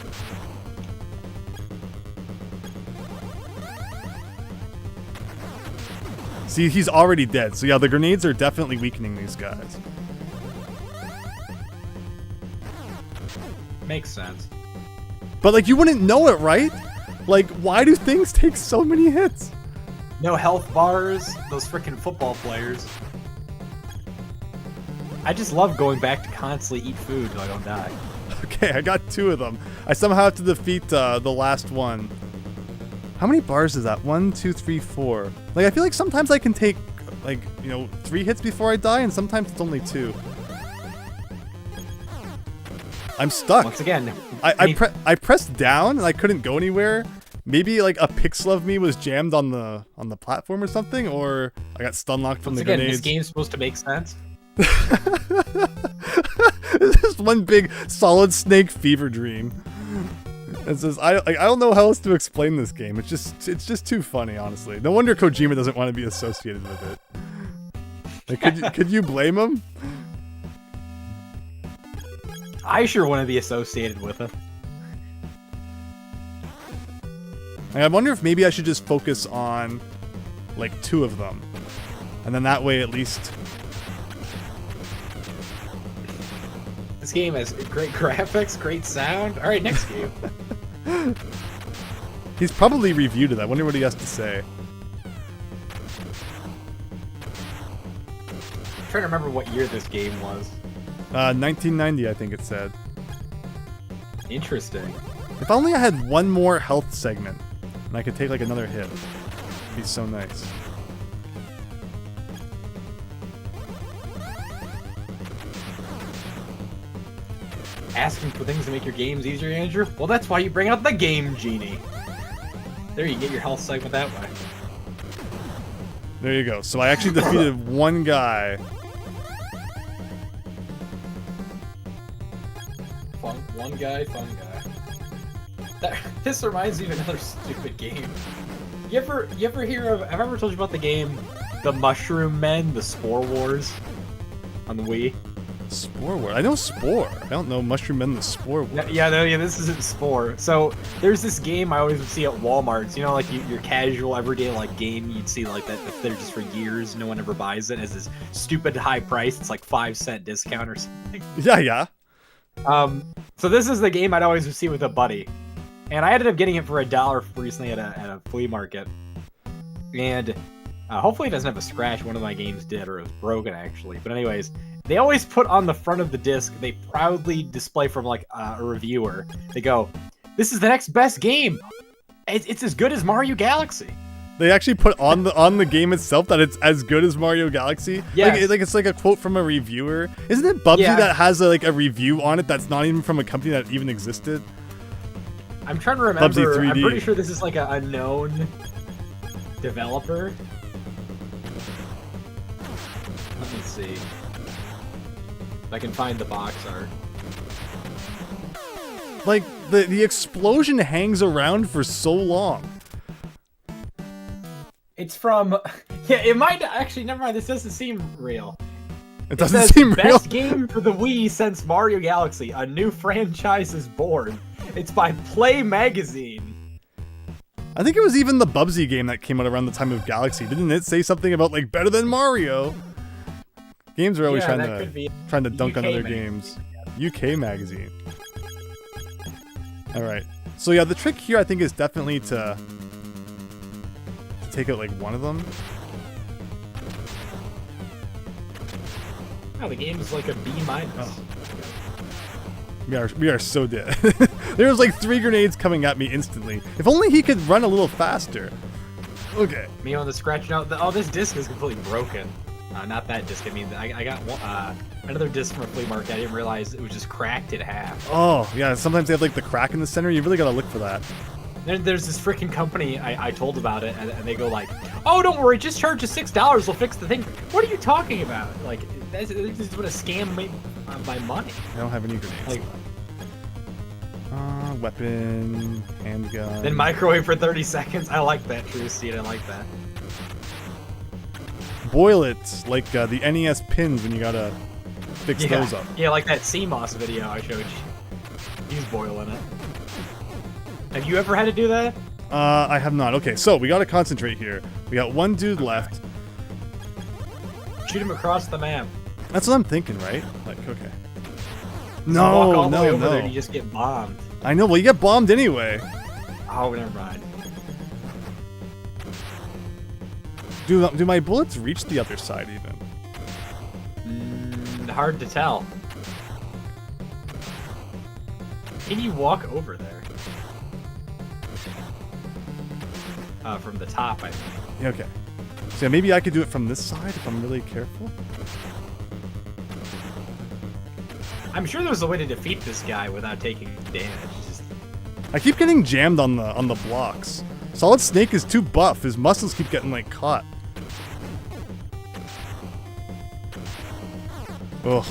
See, he's already dead. So yeah, the grenades are definitely weakening these guys. Makes sense. But like, you wouldn't know it, right? Like, why do things take so many hits? No health bars, those freaking football players. I just love going back to constantly eat food so I don't die. Okay, I got 2 of them. I somehow have to defeat the last one. How many bars is that? 1, 2, 3, 4. Like, I feel like sometimes I can take, like, you know, 3 hits before I die, and sometimes it's only 2. I'm stuck. Once again, I pressed down and I couldn't go anywhere. Maybe like a pixel of me was jammed on the platform or something, or I got stun locked from the grenades. This game's supposed to make sense. This is one big Solid Snake fever dream. It says I don't know how else to explain this game. It's just too funny, honestly. No wonder Kojima doesn't want to be associated with it. Like, could you blame him? I sure want to be associated with it. I wonder if maybe I should just focus on like 2 of them, and then that way at least. This game has great graphics, great sound. All right, next game. He's probably reviewed it. I wonder what he has to say. I'm trying to remember what year this game was. 1990, I think it said. Interesting. If only I had one more health segment, and I could take like another hit. It'd be so nice. Asking for things to make your games easier, Andrew? Well, that's why you bring out the Game Genie. There, you get your health segment that way. There you go. So I actually defeated one guy. Fun guy. This reminds me of another stupid game. You ever hear of? Have I ever told you about the game, the Mushroom Men, the Spore Wars, on the Wii? Spore Wars? I know Spore. I don't know Mushroom Men, the Spore Wars. Yeah, this isn't Spore. So there's this game I always would see at Walmart. You know, like your casual everyday like game you'd see like that they're just for years. No one ever buys it. It's this stupid high price. It's like 5-cent discount or something. Yeah. So this is the game I'd always see with a buddy, and I ended up getting it for $1 recently at a flea market. and hopefully it doesn't have a scratch. One of my games did, or it was broken actually. But anyways, they always put on the front of the disc, they proudly display from like a reviewer. They go, "This is the next best game. It's as good as Mario Galaxy." They actually put on the game itself that it's as good as Mario Galaxy. Yes. Like it's like a quote from a reviewer. Isn't it Bubsy that has a review on it that's not even from a company that even existed? I'm trying to remember. Bubsy 3D. I'm pretty sure this is like a known developer. Let me see if I can find the box art. Like the explosion hangs around for so long. It's from, yeah, it might actually, never mind, this doesn't seem real. It doesn't seem real. Best game for the Wii since Mario Galaxy. A new franchise is born. It's by Play Magazine. I think it was even the Bubsy game that came out around the time of Galaxy. Didn't it say something about like better than Mario? Games are always trying to dunk on other games. UK Magazine. All right. So yeah, the trick here I think is definitely to take out like one of them. Oh, the game is like a B-. Oh. We are so dead. There was like 3 grenades coming at me instantly. If only he could run a little faster. Okay. Me on the scratch note. Oh, this disc is completely broken. Not that disc. I mean, I got another disc from a flea market. I didn't realize it was just cracked in half. Oh yeah. Sometimes they have like the crack in the center. You really gotta look for that. There's this freaking company I told about it, and they go like, "Oh, don't worry, just charge us $6. We'll fix the thing." What are you talking about? Like, this is what a scam made my money. I don't have any grenades. Like, weapon, handgun. Then microwave for 30 seconds. I like that, True Seed. I like that. Boil it like the NES pins when you gotta fix those up. Yeah, like that CMOS video I showed you. He's boiling it. Have you ever had to do that? I have not. Okay, so we gotta concentrate here. We got one dude left. Shoot him across the map. That's what I'm thinking, right? Like, okay. Walk all the way No, over there and no. you just get bombed. I know. Well, you get bombed anyway. Oh, never mind. Do my bullets reach the other side even? Hard to tell. Can you walk over there? From the top, I think. Yeah, okay. So yeah, maybe I could do it from this side if I'm really careful. I'm sure there's a way to defeat this guy without taking damage. I keep getting jammed on the blocks. Solid Snake is too buff. His muscles keep getting like caught. Ugh.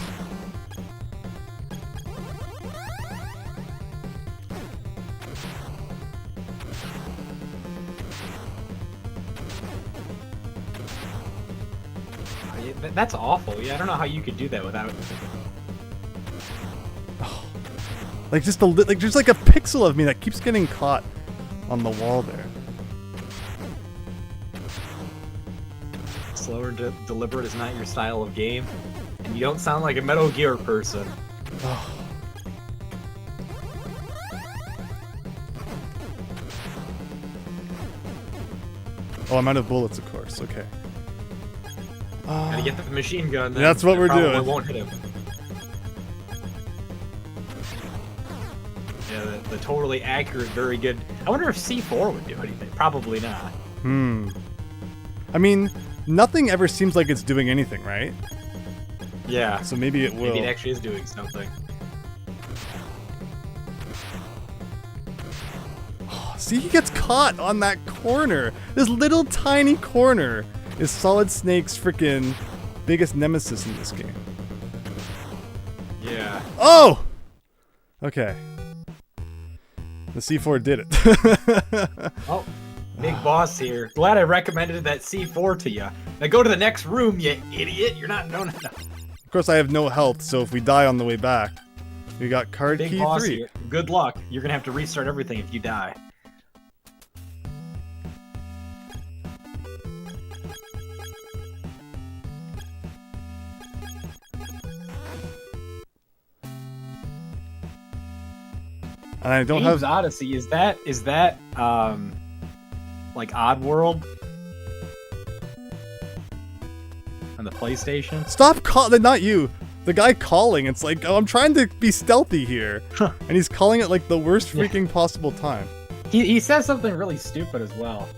That's awful. Yeah, I don't know how you could do that without. Like just there's like a pixel of me that keeps getting caught on the wall there. Slow and deliberate is not your style of game, and you don't sound like a Metal Gear person. Oh, I'm out of bullets, of course. Okay. Gotta get the machine gun. Then. That's what we're Probably doing. Won't hit him. Yeah, the totally accurate, very good. I wonder if C4 would do anything. Probably not. I mean, nothing ever seems like it's doing anything, right? Yeah. So maybe it will. Maybe it actually is doing something. See, he gets caught on that corner. This little tiny corner is Solid Snake's freaking biggest nemesis in this game. Yeah. Oh! Okay. The C4 did it. Oh, big boss here. Glad I recommended that C4 to you. Now go to the next room, you idiot. You're not. No. Of course, I have no health, so if we die on the way back, we got card Big key boss 3. here. Good luck. You're gonna have to restart everything if you die. And I don't Abe's have. Odyssey, is that like Oddworld? on the PlayStation. Stop calling. Not you. The guy calling. It's like, oh, I'm trying to be stealthy here, and he's calling it like the worst freaking possible time. He says something really stupid as well.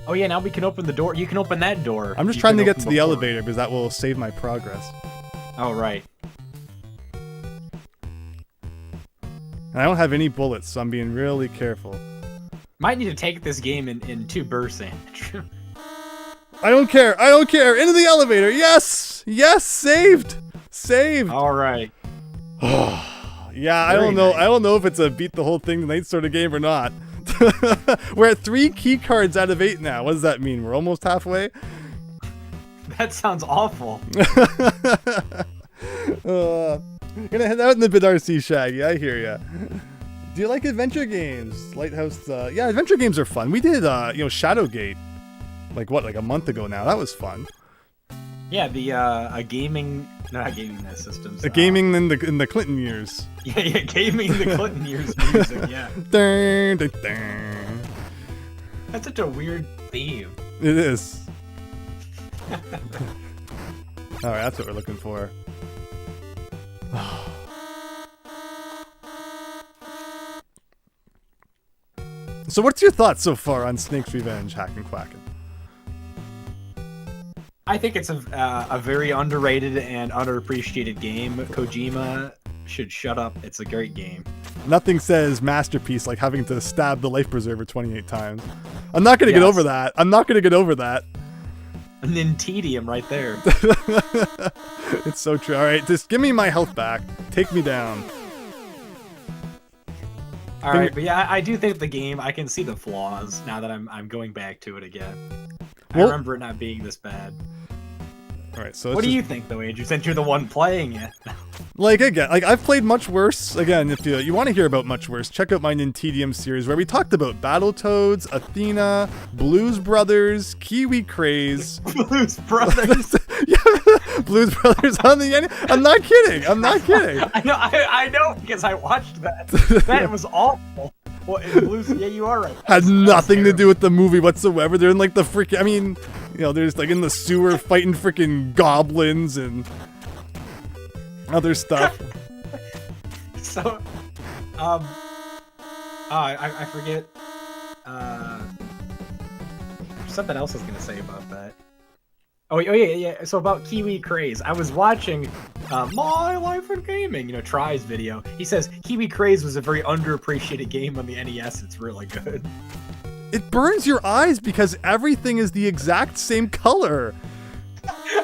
Oh yeah, now we can open the door. You can open that door. I'm just trying to get to the elevator because that will save my progress. Oh right. And I don't have any bullets, so I'm being really careful. Might need to take this game in 2 bursts, Andrew. I don't care. I don't care. Into the elevator. Yes. Yes. Saved. Saved. All right. Yeah, I don't know. Nice. I don't know if it's a beat the whole thing tonight sort of game or not. We're at 3 key cards out of 8 now. What does that mean? We're almost halfway. That sounds awful. Gonna head out in the bit RC, Shaggy. I hear ya. Do you like adventure games? Lighthouse. Yeah, adventure games are fun. We did, Shadowgate. Like a month ago now. That was fun. Yeah, the a gaming, not gaming systems. Gaming in the Clinton years. Yeah, gaming in the Clinton years music. Yeah. Dun, dun, dun. That's such a weird theme. It is. All right, that's what we're looking for. So what's your thoughts so far on Snake's Revenge, Hackin' Quackin'? I think it's a very underrated and underappreciated game. Kojima should shut up. It's a great game. Nothing says masterpiece like having to stab the life preserver 28 times. I'm not gonna get over that. I'm not gonna get over that. And then tedium right there. It's so true. All right, just give me my health back. Take me down. All right, but yeah, I do think the game. I can see the flaws now that I'm going back to it again. I remember it not being this bad. All right, so what do you think, though, Andrew? Since you're the one playing it. Like again, I've played much worse. Again, if you want to hear about much worse, check out my Nintedium series where we talked about Battletoads, Athena, Blues Brothers, Kiwi Craze. Blues Brothers. Yeah, Blues Brothers on the NES. I'm not kidding. I'm not kidding. I know because I watched that. That was awful. Well, Blues, yeah, you are right. Had nothing to do with the movie whatsoever. They're in like the freaking. I mean, there's like in the sewer fighting freaking goblins and other stuff. So, I forget. Something else I was gonna say about that. Oh yeah. So about Kiwi Craze, I was watching My Life in Gaming, Try's video. He says Kiwi Craze was a very underappreciated game on the NES. It's really good. It burns your eyes because everything is the exact same color.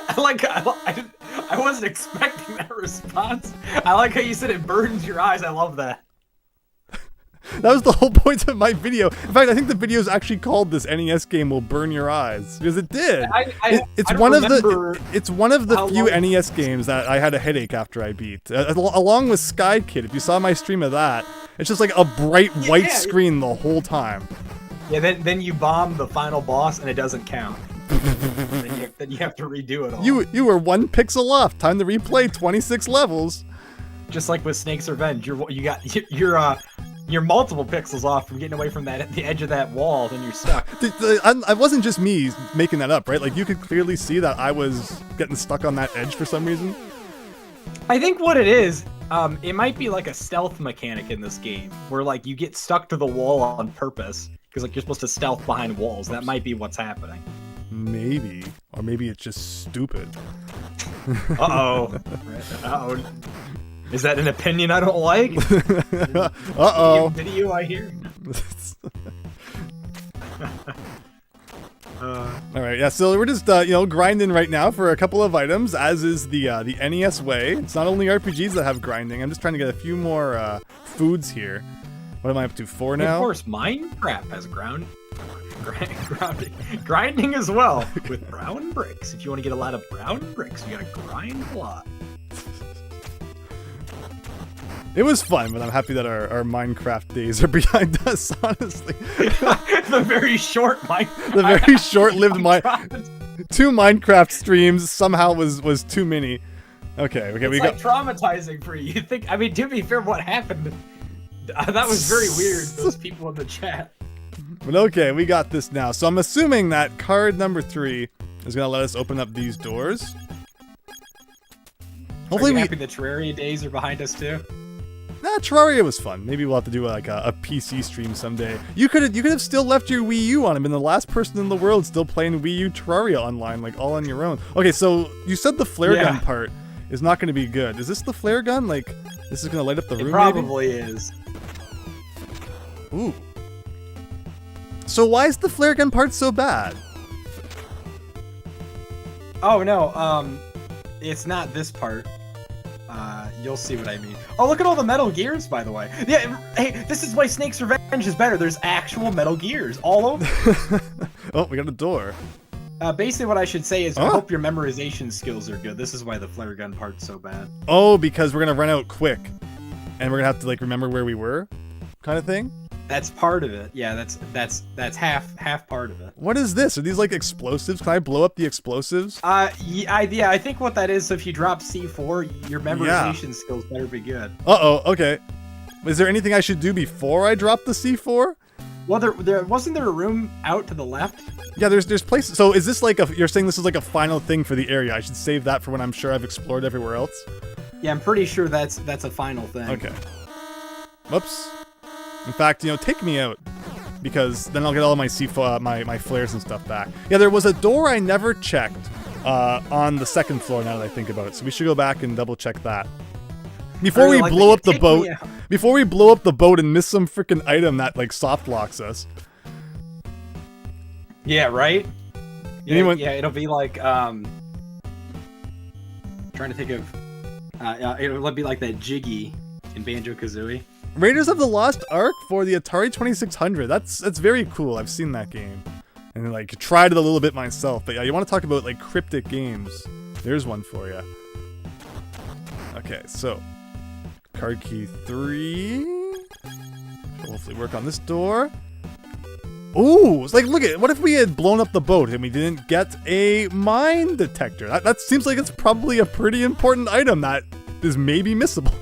I wasn't expecting that response. I like how you said it burns your eyes. I love that. That was the whole point of my video. In fact, I think the video is actually called "This NES Game Will Burn Your Eyes" because it did. It's one of the few NES games that I had a headache after I beat, along with Sky Kid. If you saw my stream of that, it's just like a bright white screen the whole time. Yeah, then you bomb the final boss and it doesn't count. then you have to redo it all. You were 1 pixel off. Time to replay 26 levels. Just like with Snake's Revenge, you're multiple pixels off from getting away from the edge of that wall, then you're stuck. I wasn't just me making that up, right? Like you could clearly see that I was getting stuck on that edge for some reason. I think what it is, it might be like a stealth mechanic in this game, where like you get stuck to the wall on purpose because like you're supposed to stealth behind walls. That might be what's happening. Maybe, or maybe it's just stupid. Uh-oh. Uh-oh. Is that an opinion I don't like? Uh-oh. Video I hear. All right, yeah. So we're just grinding right now for a couple of items, as is the NES way. It's not only RPGs that have grinding. I'm just trying to get a few more foods here. What am I up to? 4 now? Of course, Minecraft has grinding as well with brown bricks. If you want to get a lot of brown bricks, you gotta grind a lot. It was fun, but I'm happy that our Minecraft days are behind us, honestly. The very short The very short-lived 2 Minecraft streams somehow was too many. Okay, we got traumatizing for you. To be fair, what happened? That was very weird, those people in the chat. But okay, we got this now. So I'm assuming that card number 3 is gonna let us open up these doors. Hopefully Are you we. happy the Terraria days are behind us too? Nah, Terraria was fun. Maybe we'll have to do like a PC stream someday. You could have still left your Wii U on and been the last person in the world still playing Wii U Terraria online, like all on your own. Okay, so you said the flare gun part is not going to be good. Is this the flare gun? Like, this is going to light up the room? It probably is. Ooh. So why is the flare gun part so bad? Oh no, it's not this part. You'll see what I mean. Oh, look at all the Metal Gears, by the way. Yeah, hey, this is why Snake's Revenge is better. There's actual Metal Gears all over. Oh, we got a door. Basically what I should say is I hope your memorization skills are good. This is why the flare gun part's so bad. Oh, because we're going to run out quick. And we're going to have to, like, remember where we were? Kind of thing? That's part of it. Yeah, that's half part of it. What is this? Are these like explosives? Can I blow up the explosives? Yeah, I think what that is, if you drop C4, your memorization skills better be good. Uh-oh, okay. Is there anything I should do before I drop the C4? Well, there wasn't there a room out to the left? Yeah, there's places. So is this like you're saying this is like a final thing for the area? I should save that for when I'm sure I've explored everywhere else? Yeah, I'm pretty sure that's a final thing. Okay. Whoops. In fact, take me out, because then I'll get all my my flares and stuff back. Yeah, there was a door I never checked on the second floor. Now that I think about it, so we should go back and double check that before we blow up the boat. Before we blow up the boat and miss some freaking item that like soft locks us. Yeah, right. Anyone? Yeah, it'll be like trying to think of it'll be like that Jiggy in Banjo-Kazooie. Raiders of the Lost Ark for the Atari 2600. That's very cool. I've seen that game. And like tried it a little bit myself. But yeah, you want to talk about like cryptic games. There's one for you. Okay, so card key 3. Hopefully work on this door. Ooh, it's like look at what if we had blown up the boat and we didn't get a mine detector? That seems like it's probably a pretty important item that is maybe missable.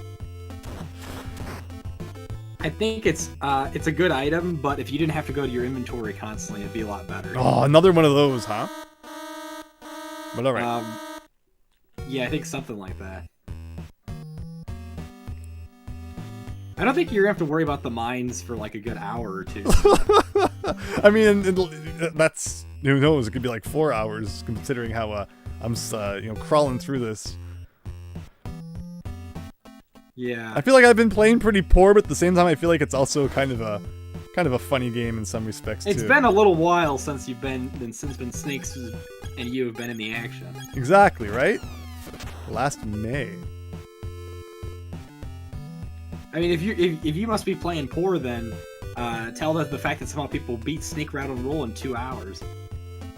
I think it's a good item, but if you didn't have to go to your inventory constantly, it'd be a lot better. Oh, another one of those, huh? But all right. Yeah, I think something like that. I don't think you're gonna have to worry about the mines for like a good hour or two. I mean, that's who knows? It could be like 4 hours, considering how I'm crawling through this. Yeah. I feel like I've been playing pretty poor, but at the same time, I feel like it's also kind of a funny game in some respects too. It's been a little while since Snakes and you have been in the action. Exactly, right? Last May. I mean, if you must be playing poor, then tell the fact that some people beat Snake Rattle and Roll in 2 hours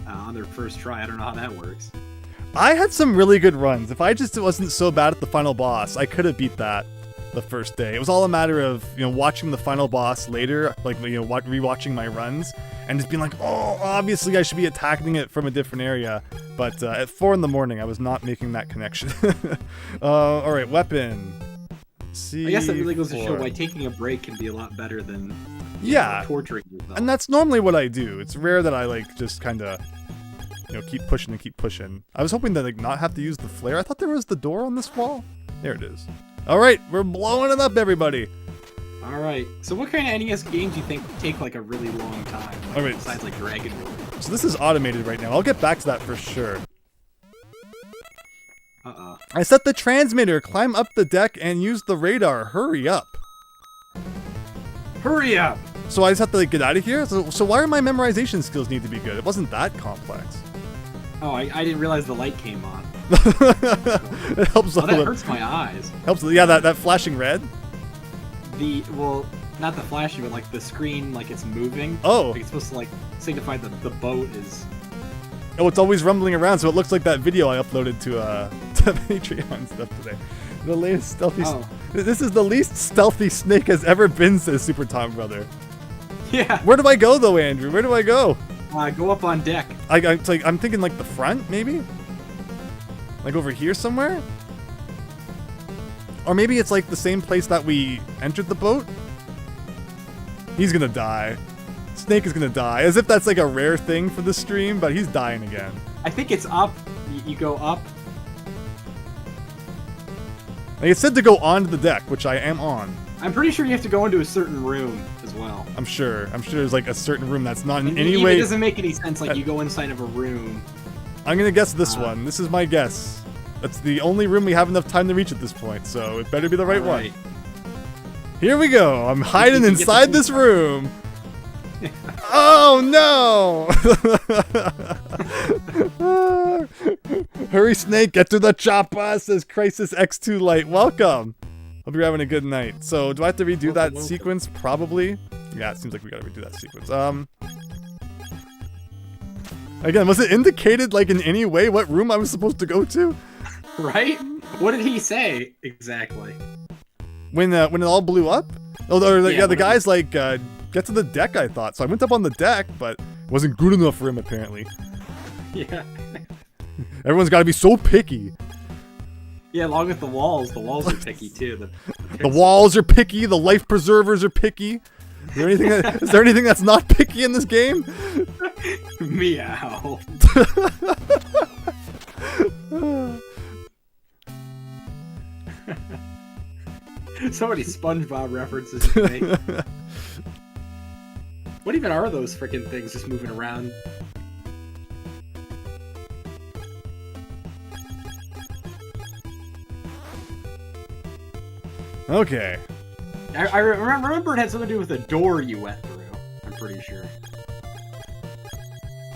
on their first try. I don't know how that works. I had some really good runs. If I just wasn't so bad at the final boss, I could have beat that the first day. It was all a matter of watching the final boss later, like rewatching my runs, and just being like, oh, obviously I should be attacking it from a different area. But at 4 in the morning, I was not making that connection. All right, weapon. I guess that really goes to show why taking a break can be a lot better than torturing yourself. And that's normally what I do. It's rare that I like just kind of keep pushing and keep pushing. I was hoping to like not have to use the flare. I thought there was the door on this wall. There it is. All right, we're blowing it up, everybody. All right. So what kind of NES games do you think take like a really long time? All right. Besides like Dragon Ball. So this is automated right now. I'll get back to that for sure. I set the transmitter, climb up the deck, and use the radar. Hurry up. Hurry up! So I just have to like get out of here? So why are my memorization skills need to be good? It wasn't that complex. Oh, I didn't realize the light came on. It helps. Oh, that hurts my eyes. Helps. Yeah, that flashing red. Well, not the flashing, but like the screen, like it's moving. Oh. Like it's supposed to like signify that the boat is. Oh, it's always rumbling around, so it looks like that video I uploaded to Patreon stuff today. The latest stealthy. Oh. This is the least stealthy Snake has ever been, says Super Tom Brother. Yeah. Where do I go though, Andrew? Where do I go? Go up on deck. I'm thinking like the front, maybe. Like over here somewhere. Or maybe it's like the same place that we entered the boat. He's gonna die. Snake is gonna die. As if that's like a rare thing for the stream, but he's dying again. I think it's up. You go up. Like, it said to go onto the deck, which I am on. I'm pretty sure you have to go into a certain room as well. I'm sure there's like a certain room that's not in And any even way. It doesn't make any sense. Like you go inside of a room. I'm gonna guess this one. This is my guess. That's the only room we have enough time to reach at this point, so it better be the right one. Here we go. I'm hiding inside this room. Oh no! Hurry, Snake, get to the chopper, says Crisis X2 Light. Welcome. Hope you're having a good night. So, do I have to redo that sequence? Probably. Yeah, it seems like we gotta redo that sequence. Again, was it indicated, like, in any way what room I was supposed to go to? Right? What did he say exactly? When it all blew up? Oh, the guy's like, get to the deck, I thought. So I went up on the deck, but it wasn't good enough for him, apparently. Yeah. Everyone's gotta be so picky. Yeah, along with the walls. The walls are picky, too. The walls are picky, the life preservers are picky. Is there anything that's not picky in this game? Meow. So many SpongeBob references to make. What even are those freaking things just moving around? Okay. I remember it had something to do with a door you went through. I'm pretty sure.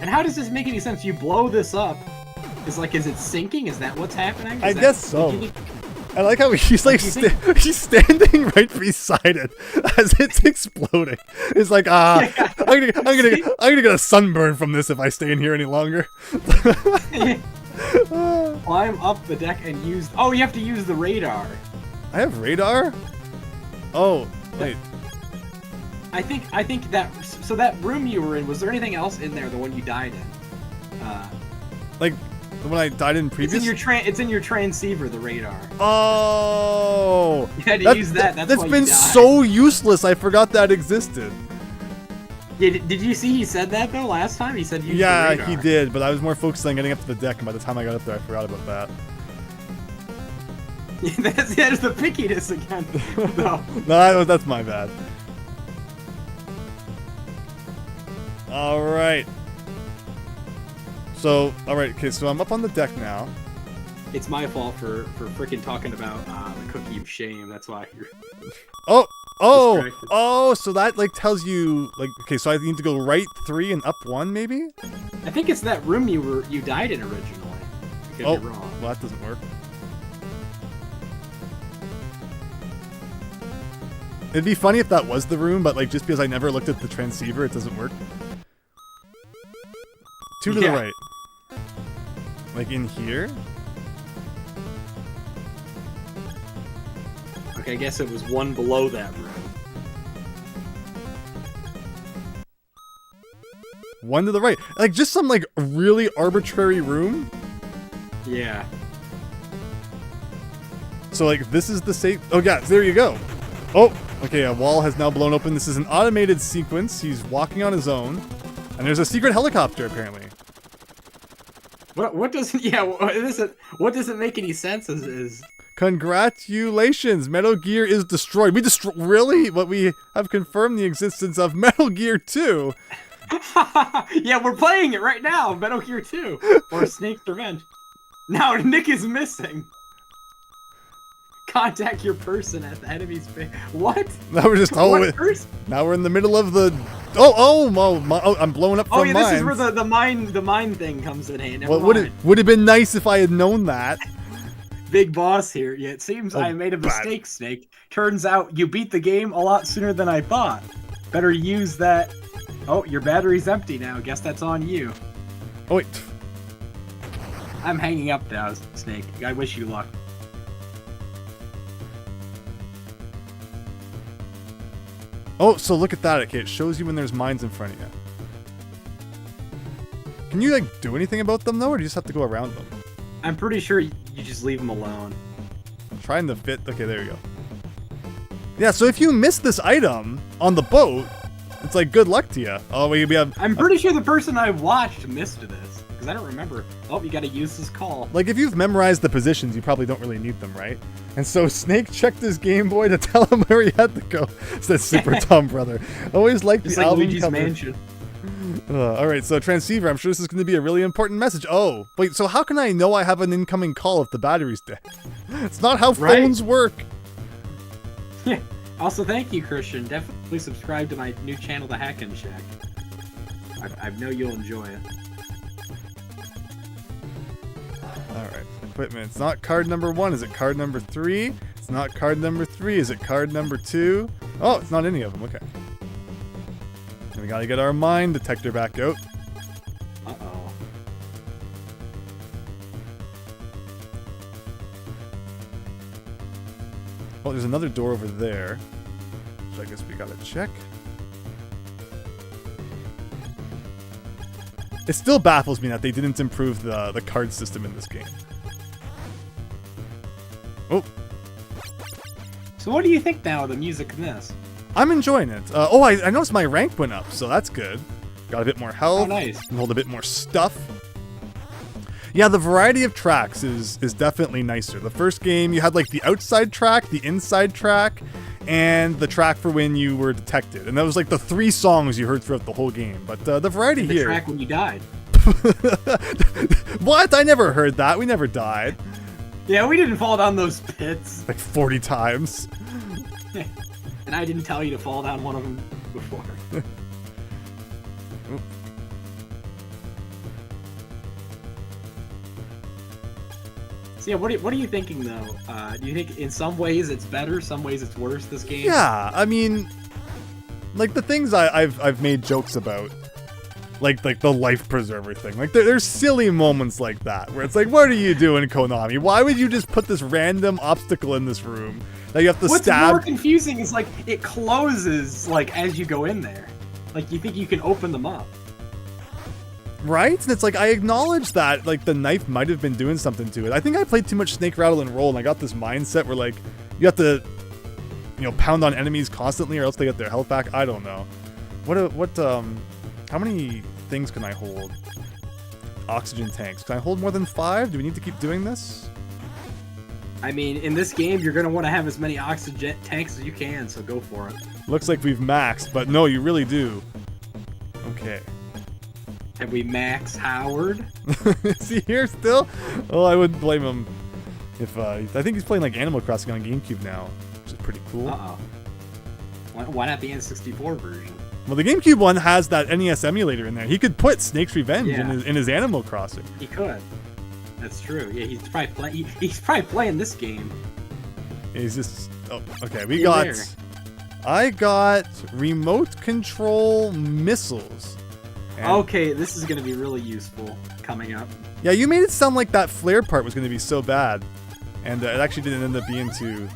And how does this make any sense? You blow this up. Is it sinking? Is that what's happening? I guess so. I like how he's like he's standing right beside it as it's exploding. It's like I'm gonna get a sunburn from this if I stay in here any longer. Climb up the deck and use. Oh, you have to use the radar. I have radar. Oh wait. I think that so that room you were in, was there anything else in there? The one you died in. Like. The one I died in previous? It's in your transceiver, the radar. Oh! You had to use that. That's been so useless. I forgot that existed. Yeah, did you see he said that though last time? He said use the radar. radar. He did, but I was more focused on getting up to the deck, and by the time I got up there, I forgot about that. Yeah, that's the pickiness again. No, that's my bad. All right. So, alright, okay, so I'm up on the deck now. It's my fault for freaking talking about the cookie of shame. That's why you're... Oh, so that, like, tells you, like, okay, so I need to go right 3 and up 1, maybe? I think it's that room you died in originally. I could be wrong. Well, that doesn't work. It'd be funny if that was the room, but, like, just because I never looked at the transceiver, it doesn't work. 2 to the right. Like in here? Okay, I guess it was 1 below that room. 1 to the right. Like just some like really arbitrary room? Yeah. So like this is the safe. Oh yeah, there you go. Oh, okay, a wall has now blown open. This is an automated sequence. He's walking on his own. And there's a secret helicopter apparently. What doesn't make any sense is Congratulations, Metal Gear is destroyed. Really? But we have confirmed the existence of Metal Gear 2. Yeah, we're playing it right now, Metal Gear 2 or Snake's Revenge. Now Nick is missing. Contact your person at the enemy's base. What? Now we're just now we're in the middle of the. I'm blowing up from mines. This is where the mine thing comes in hand. Well, would have been nice if I had known that. Big boss here. Yeah, it seems I made a mistake, Snake. Turns out you beat the game a lot sooner than I thought. Better use that. Oh, your battery's empty now. Guess that's on you. Oh wait. I'm hanging up now, Snake. I wish you luck. Oh, so look at that. Okay, it shows you when there's mines in front of you. Can you, like, do anything about them, though, or do you just have to go around them? I'm pretty sure you just leave them alone. I'm trying to fit. Okay, there you go. Yeah, so if you miss this item on the boat, it's like, good luck to you. Oh, we have... I'm pretty sure the person I watched missed this. because I don't remember. Oh, you got to use this call. Like, if you've memorized the positions, you probably don't really need them, right? And so Snake checked his Game Boy to tell him where he had to go. Says Super Tom Brother. Always liked the It's like album Luigi's cover. Mansion. All right, so Transceiver, I'm sure this is going to be a really important message. Oh, wait, so how can I know I have an incoming call if the battery's dead? It's not how Right? phones work. Yeah. Also, thank you, Christian. Definitely subscribe to my new channel, the Hackin Shack. I know you'll enjoy it. All right, equipment. It's not card number 1. Is it card number 3? It's not card number 3. Is it card number 2? Oh, it's not any of them. Okay. And we got to get our mine detector back out. Uh-oh. Oh, there's another door over there, which I guess we got to check. It still baffles me that they didn't improve the card system in this game. Oh, So what do you think now of the music in this? I'm enjoying it. Oh, I noticed my rank went up, so that's good. Got a bit more health. Oh, nice. Can hold a bit more stuff. Yeah, the variety of tracks is definitely nicer. The first game, you had like the outside track, the inside track, and the track for when you were detected. And that was like the 3 songs you heard throughout the whole game. But the variety The here... track when you died. What? I never heard that. We never died. Yeah, we didn't fall down those pits. Like 40 times. And I didn't tell you to fall down one of them before. So yeah, what are you thinking though? Do you think in some ways it's better, some ways it's worse, this game? Yeah, I mean, like the things I've made jokes about, like the life preserver thing. Like there's silly moments like that where it's like, what are you doing, Konami? Why would you just put this random obstacle in this room that you have to What's stab? more confusing is like it closes like as you go in there. Like you think you can open them up. Right? And it's like, I acknowledge that, like, the knife might have been doing something to it. I think I played too much Snake, Rattle, and Roll, and I got this mindset where, like, you have to, you know, pound on enemies constantly or else they get their health back. I don't know. How many things can I hold? Oxygen tanks. Can I hold more than 5? Do we need to keep doing this? I mean, in this game, you're going to want to have as many oxygen tanks as you can, so go for it. Looks like we've maxed, but no, you really do. Okay. Have we Max Howard? Is he here still? Oh, I wouldn't blame him. If I think he's playing like Animal Crossing on GameCube now, which is pretty cool. Uh-oh. Why not the N64 version? Well, the GameCube one has that NES emulator in there. He could put Snake's Revenge Yeah. in his Animal Crossing. He could. That's true. Yeah, he's probably playing this game. He's just... Oh, okay. I got remote control missiles. And- Okay, this is going to be really useful coming up. Yeah, you made it sound like that flare part was going to be so bad, and it actually didn't end up being too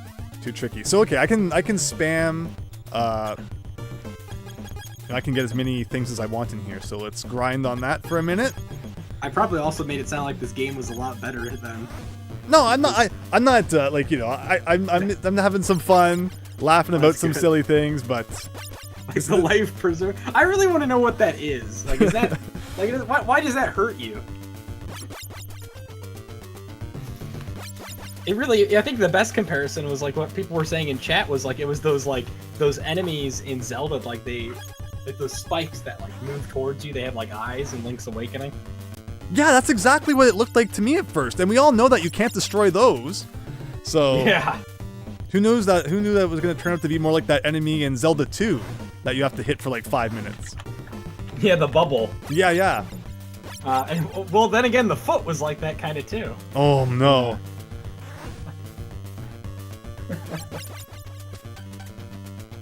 tricky. So okay, I can spam. I can get as many things as I want in here. So let's grind on that for a minute. I probably also made it sound like this game was a lot better than. No, I'm not. I'm not like, you know. I'm having some fun, laughing about That's some good. silly things, but Like the life preserver. I really want to know what that is. Like, is that like why does that hurt you? It really, I think the best comparison was like what people were saying in chat was like it was those enemies in Zelda, like those spikes that like move towards you. They have like eyes in Link's Awakening. yeah, that's exactly what it looked like to me at first. And we all know that you can't destroy those. So Yeah. Who knew that it was going to turn out to be more like that enemy in Zelda 2 that you have to hit for like 5 minutes. Yeah, the bubble. Yeah. And well, then again, the foot was like that kind of too. Oh no.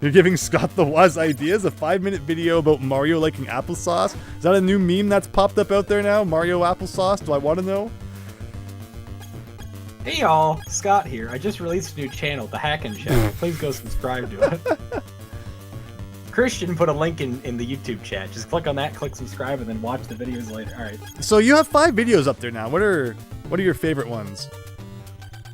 You're giving Scott the Waz ideas? A 5-minute video about Mario liking applesauce? Is that a new meme that's popped up out there now? Mario applesauce? Do I want to know? Hey y'all, Scott here. I just released a new channel, the Hackin Shack. Please go subscribe to it. Christian put a link in the YouTube chat. Just click on that, click subscribe, and then watch the videos later. All right. So you have 5 videos up there now. What are your favorite ones?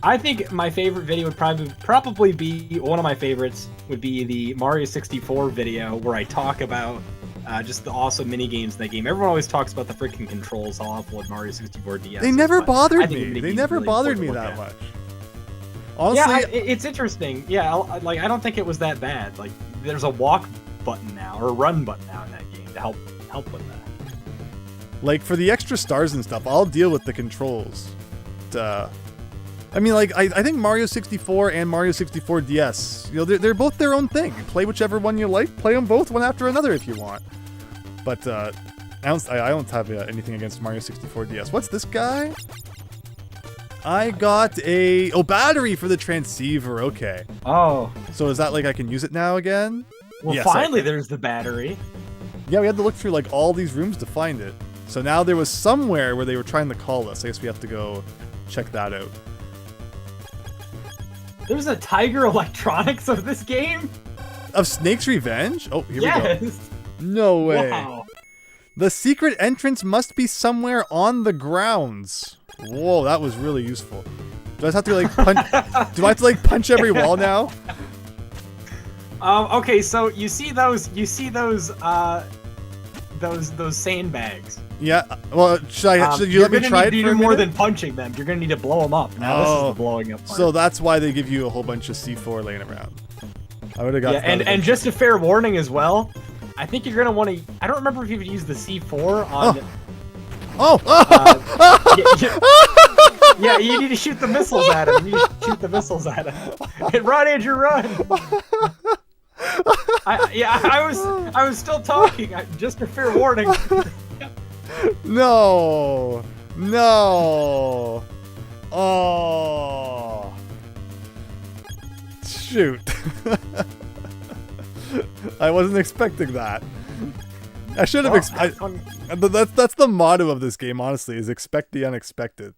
I think my favorite video would probably be one of my favorites would be the Mario 64 video where I talk about Just the awesome mini games in that game. Everyone always talks about the freaking controls, how awful at Mario 64 DS. They never bothered the me. mini They games never really bothered me important to that look much. Honestly, Yeah, it's interesting. Yeah, like I don't think it was that bad. Like there's a walk button now or a run button now in that game to help with that. like for the extra stars and stuff, I'll deal with the controls. I mean, like I think Mario 64 and Mario 64 DS, you know, they're both their own thing. You play whichever one you like. Play them both one after another if you want. But I don't have anything against Mario 64 DS. What's this guy? I got a battery for the transceiver. Okay. Oh. So is that like I can use it now again? Well, Yes, finally there's the battery. Yeah, we had to look through like all these rooms to find it. So now there was somewhere where they were trying to call us. I guess we have to go check that out. There's a Tiger Electronics of this game? Of Snake's Revenge? Oh, here we Yes. go. No way. Wow. The secret entrance must be somewhere on the grounds. Whoa, that was really useful. Do I have to like punch? Do I have to like punch every wall now? Okay, so you see those sandbags. Yeah. Well, should you let me try it You're for gonna a need to do more minute? than punching them. You're gonna need to blow them up. Now this is the blowing up part. So that's why they give you a whole bunch of C4 laying around. I would have got. Yeah, and just a fair warning as well. I think you're gonna want to. I don't remember if you would use the C4 on. Yeah, you need to shoot the missiles at him. You need to shoot the missiles at him. And run, Andrew, run! I was still talking. Just a fair warning. No. Oh. Shoot. I wasn't expecting that. I should have that's the motto of this game, honestly, is expect the unexpected.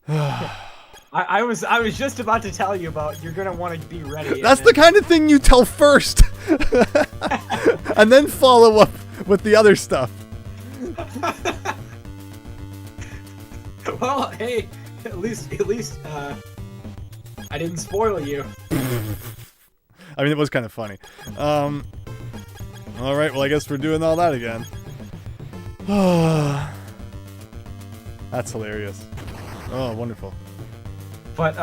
I was just about to tell you about you're gonna want to be ready. That's the kind of thing you tell first. And then follow up with the other stuff. Well, hey, at least I didn't spoil you. I mean, it was kind of funny. All right, well, I guess we're doing all that again. That's hilarious. Oh, wonderful. But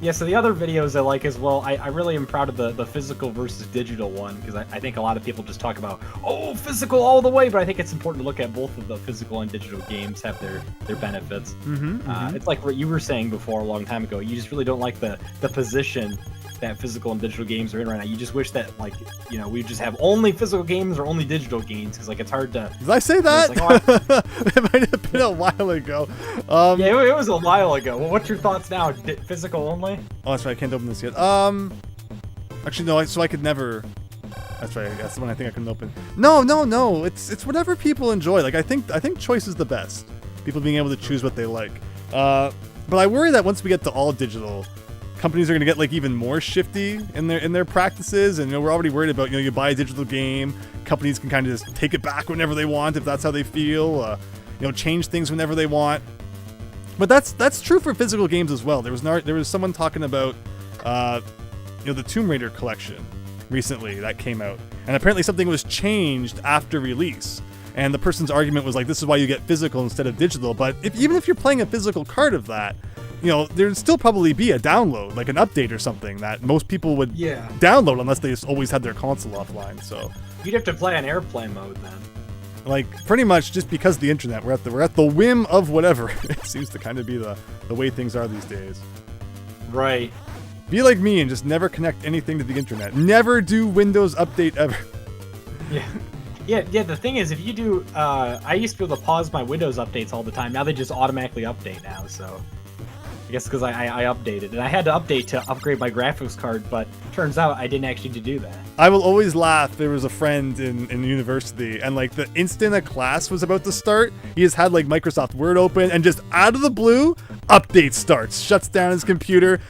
yeah, so the other videos I like as well, I really am proud of the physical versus digital one, because I think a lot of people just talk about, oh, physical all the way, but I think it's important to look at both of the physical and digital games have their benefits. It's like what you were saying before a long time ago. You just really don't like the position that physical and digital games are in right now. You just wish that, like, you know, we just have only physical games or only digital games, because like it's hard to. Did I say that? Like, oh, it might have been a while ago. Yeah, it was a while ago. Well, what's your thoughts now? Physical only? Oh, that's right. I can't open this yet. Actually, no. So I could never. That's right. That's the one I think I couldn't open. No. It's whatever people enjoy. Like I think choice is the best. People being able to choose what they like. But I worry that once we get to all digital, companies are going to get like even more shifty in their practices, and you know, we're already worried about, you know, you buy a digital game, companies can kind of just take it back whenever they want if that's how they feel, you know, change things whenever they want. But that's true for physical games as well. There was someone talking about you know, the Tomb Raider collection recently that came out, and apparently something was changed after release. And the person's argument was like, this is why you get physical instead of digital. But even if you're playing a physical card of that, you know, there'd still probably be a download, like an update or something that most people would download unless they just always had their console offline. So you'd have to play on airplane mode then. Like pretty much just because of the internet, we're at the whim of whatever. It seems to kind of be the way things are these days. Right. Be like me and just never connect anything to the internet. Never do Windows Update ever. Yeah, the thing is, if you do, I used to be able to pause my Windows updates all the time. Now they just automatically update now, so I guess because I updated. And I had to update to upgrade my graphics card, but turns out I didn't actually need to do that. I will always laugh. There was a friend in university, and like the instant a class was about to start, he just had like Microsoft Word open, and just out of the blue, update starts, shuts down his computer.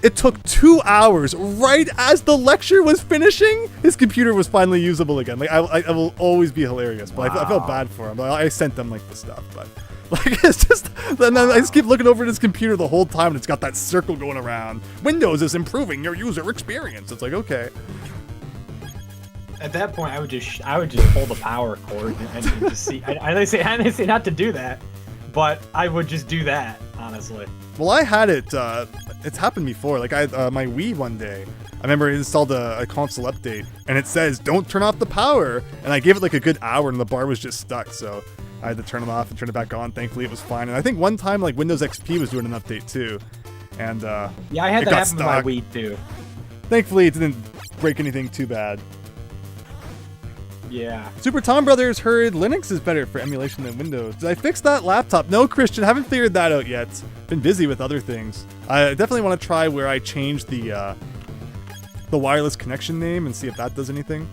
It took 2 hours. Right as the lecture was finishing, his computer was finally usable again. Like I will always be hilarious, but I felt bad for him. I sent them like the stuff, but like it's just. Then I just keep looking over at his computer the whole time, and it's got that circle going around. Windows is improving your user experience. It's like, okay. At that point, I would just pull the power cord and just see. I didn't say not to do that, but I would just do that, honestly. Well, I had it. It's happened before. Like my Wii one day, I remember I installed a console update, and it says don't turn off the power, and I gave it like a good hour, and the bar was just stuck. So I had to turn it off and turn it back on. Thankfully, it was fine. And I think one time like Windows XP was doing an update too, and yeah, I had it that got happen with my stuck. Wii too. Thankfully, it didn't break anything too bad. Yeah. Super Tom Brothers heard Linux is better for emulation than Windows. Did I fix that laptop? No, Christian, haven't figured that out yet. Been busy with other things. I definitely want to try where I change the wireless connection name and see if that does anything.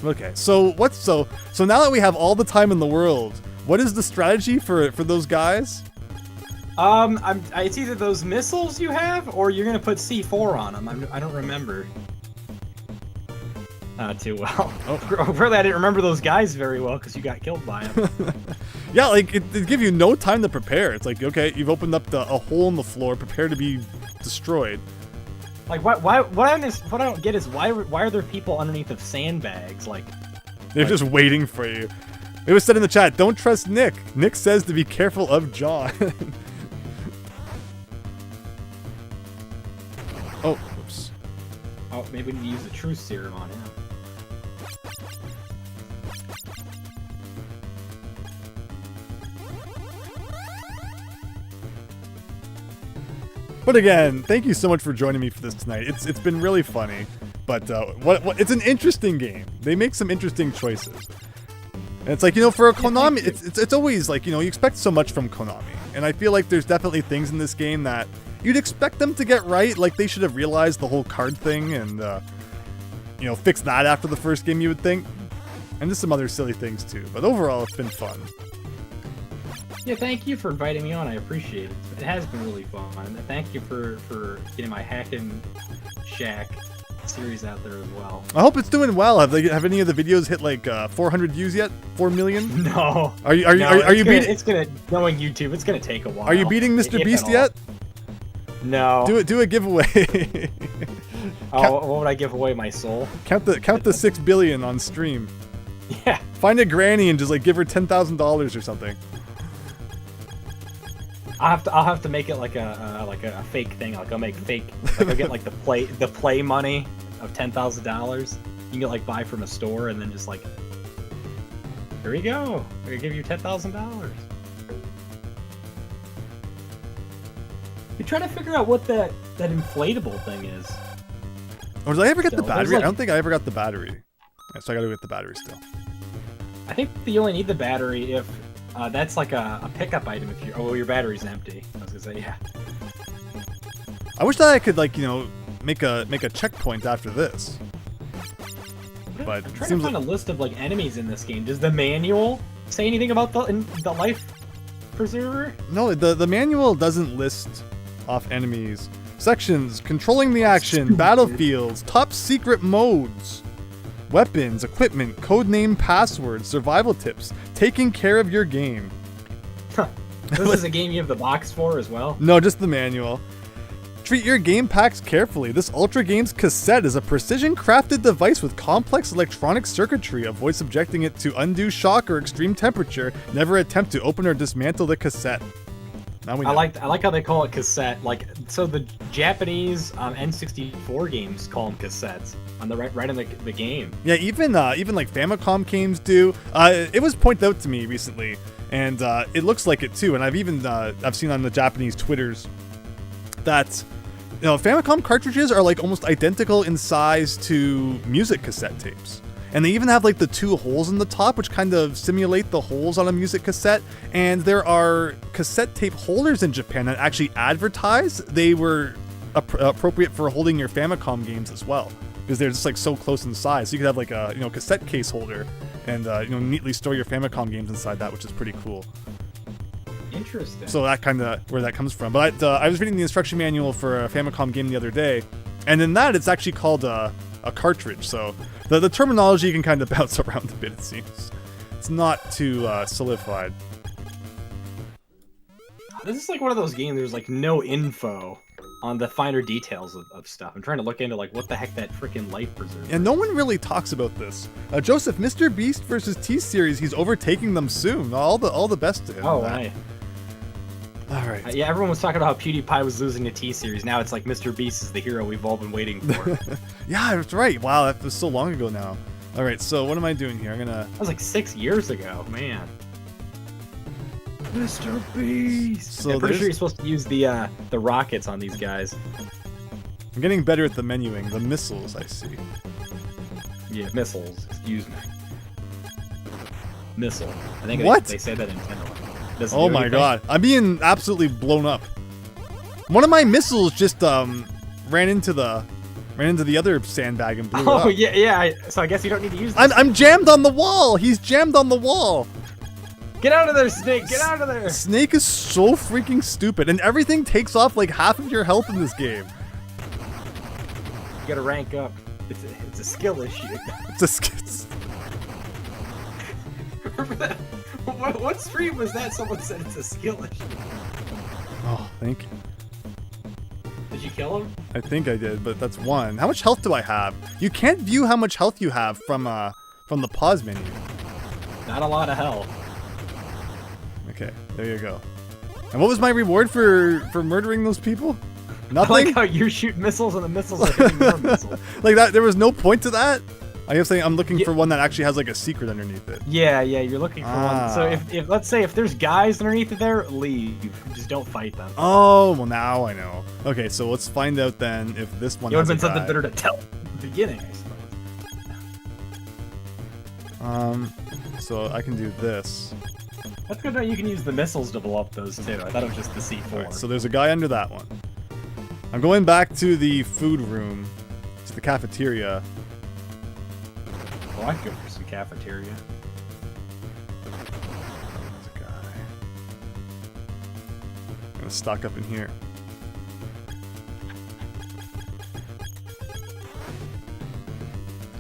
Okay, so so now that we have all the time in the world, what is the strategy for those guys? It's either those missiles you have, or you're gonna put C4 on them. I don't remember. Not too well. Oh. Really, I didn't remember those guys very well because you got killed by them. Yeah, like it gives you no time to prepare. It's like, okay, you've opened up a hole in the floor, prepare to be destroyed. Like, what I don't get is why are there people underneath of sandbags? Like, they're just waiting for you. It was said in the chat, don't trust Nick. Nick says to be careful of John. Oh, whoops. Oh, maybe we need to use the truth serum on him. But again, thank you so much for joining me for this tonight. It's been really funny, but it's an interesting game. They make some interesting choices. And it's like, for a Konami, it's always like, you expect so much from Konami. And I feel like there's definitely things in this game that you'd expect them to get right. Like they should have realized the whole card thing and, fix that after the first game, you would think. And just some other silly things too. But overall, it's been fun. Yeah, thank you for inviting me on. I appreciate it. It has been really fun. And thank you for getting my Hackin Shack series out there as well. I hope it's doing well. Have any of the videos hit like 400 views yet? 4 million? No. Are you beating? It's gonna knowing YouTube. It's gonna take a while. Are you beating Mr. Beast yet? No. Do a giveaway. What would I give away? My soul? Count the 6 billion on stream. Yeah. Find a granny and just like give her $10,000 or something. I'll have to make it like a fake thing. Like I'll make fake. Like I'll get like the play money of $10,000. You can get like buy from a store and then just like, here we go. We're gonna give you $10,000. You're trying to figure out what that inflatable thing is. Or did I ever get the So, battery? like- I don't think I ever got the battery. Yeah, so I gotta get the battery still. I think you only need the battery if that's like a pickup item if your battery's empty. I was gonna say, yeah. I wish that I could like make a checkpoint after this. But I'm it trying seems to find like, a list of like enemies in this game. Does the manual say anything about the life preserver? no, the manual doesn't list off enemies. Sections, controlling the action, battlefields, top secret modes, weapons, equipment, codename passwords, survival tips, taking care of your game. This is a game you have the box for as well. No, just the manual. Treat your game packs carefully. This Ultra Games cassette is a precision-crafted device with complex electronic circuitry. Avoid subjecting it to undue shock or extreme temperature. Never attempt to open or dismantle the cassette. Now we know. I like how they call it cassette. Like, so the Japanese N64 games call them cassettes on the right in the game. Yeah, even like Famicom games do. It was pointed out to me recently, and it looks like it too. And I've seen on the Japanese Twitters that Famicom cartridges are like almost identical in size to music cassette tapes. And they even have like the 2 holes in the top, which kind of simulate the holes on a music cassette. And there are cassette tape holders in Japan that actually advertise they were appropriate for holding your Famicom games as well, because they're just like so close in size. So you could have like a cassette case holder and neatly store your Famicom games inside that, which is pretty cool. Interesting. So that kind of where that comes from. But I was reading the instruction manual for a Famicom game the other day, and in that it's actually called a cartridge. So the terminology can kind of bounce around a bit, it seems. It's not too solidified. This is like one of those games. There's like no info. on the finer details of stuff. I'm trying to look into like what the heck that freaking life preserver. And no one really talks about this. Joseph, Mr. Beast versus T-Series, he's overtaking them soon. All the best to him. Oh, right. All right. Yeah, everyone was talking about how PewDiePie was losing to T-Series. Now it's like Mr. Beast is the hero we've all been waiting for. Yeah, that's right. Wow, that was so long ago now. All right, so what am I doing here? I'm gonna. That was like 6 years ago, man. Mr. Beast. So I'm pretty sure you're supposed to use the rockets on these guys. I'm getting better at the menuing. The missiles, I see. Yeah, missiles. Excuse me. Missile. I think What? they say that in Nintendo. Doesn't Oh do my anything. god, I'm being absolutely blown up. One of my missiles just ran into the other sandbag and blew it Oh up. yeah. So I guess you don't need to use this. I'm jammed on the wall. He's jammed on the wall. Get out of there, Snake! Get out of there! Snake is so freaking stupid, and everything takes off like half of your health in this game. You gotta rank up. It's a skill issue. It's a skits. Remember that? What stream was that? Someone said it's a skill issue. Oh, thank you. Did you kill him? I think I did, but that's one. How much health do I have? You can't view how much health you have from the pause menu. Not a lot of health. Okay, there you go. And what was my reward for murdering those people? Nothing. I like how you're shooting missiles and the missiles are hitting your missiles. Like that, there was no point to that. I guess I'm looking for one that actually has like a secret underneath it. Yeah, you're looking for one. So if let's say if there's guys underneath it there, leave. Just don't fight them. Oh, well now I know. Okay, so let's find out then if this one It would has have been a something guy. better to tell at the beginning, I suppose. So I can do this. That's good that you can use the missiles to blow up those too. I thought it was just the C4. Alright, so there's a guy under that one. I'm going back to the food room, to the cafeteria. Oh, I'd go for some cafeteria. There's a guy. I'm gonna stock up in here.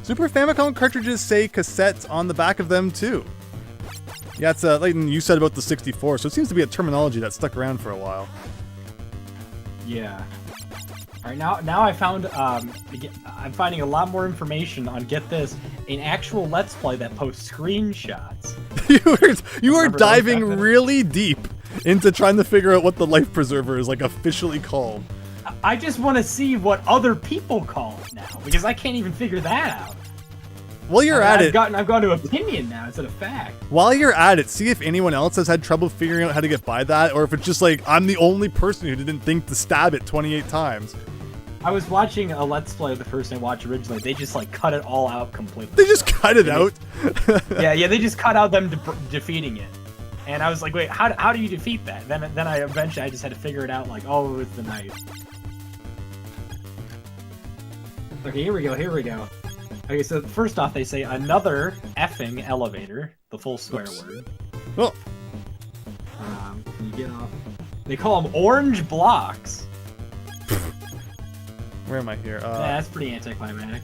Super Famicom cartridges say cassettes on the back of them too. Yeah, it's like you said about the 64, so it seems to be a terminology that stuck around for a while. Yeah. All right, now I found I'm finding a lot more information on, get this, an actual Let's Play that posts screenshots. you are Remember diving those back then? really deep into trying to figure out what the life preserver is like officially called. I just want to see what other people call it now, because I can't even figure that out. While you're at it, I've gone to opinion now instead of fact. while you're at it, see if anyone else has had trouble figuring out how to get by that, or if it's just like I'm the only person who didn't think to stab it 28 times. I was watching a Let's Play of the person I watched originally. They just like cut it all out completely. They just cut it out. Yeah, they just cut out them defeating it. And I was like, wait, how do you defeat that? Then I eventually just had to figure it out. Like, oh, it was the knife. Okay, here we go. Okay, so first off, they say another effing elevator, the full swear word. Well, You get off. They call them orange blocks. where am I here? Yeah, that's pretty anticlimactic.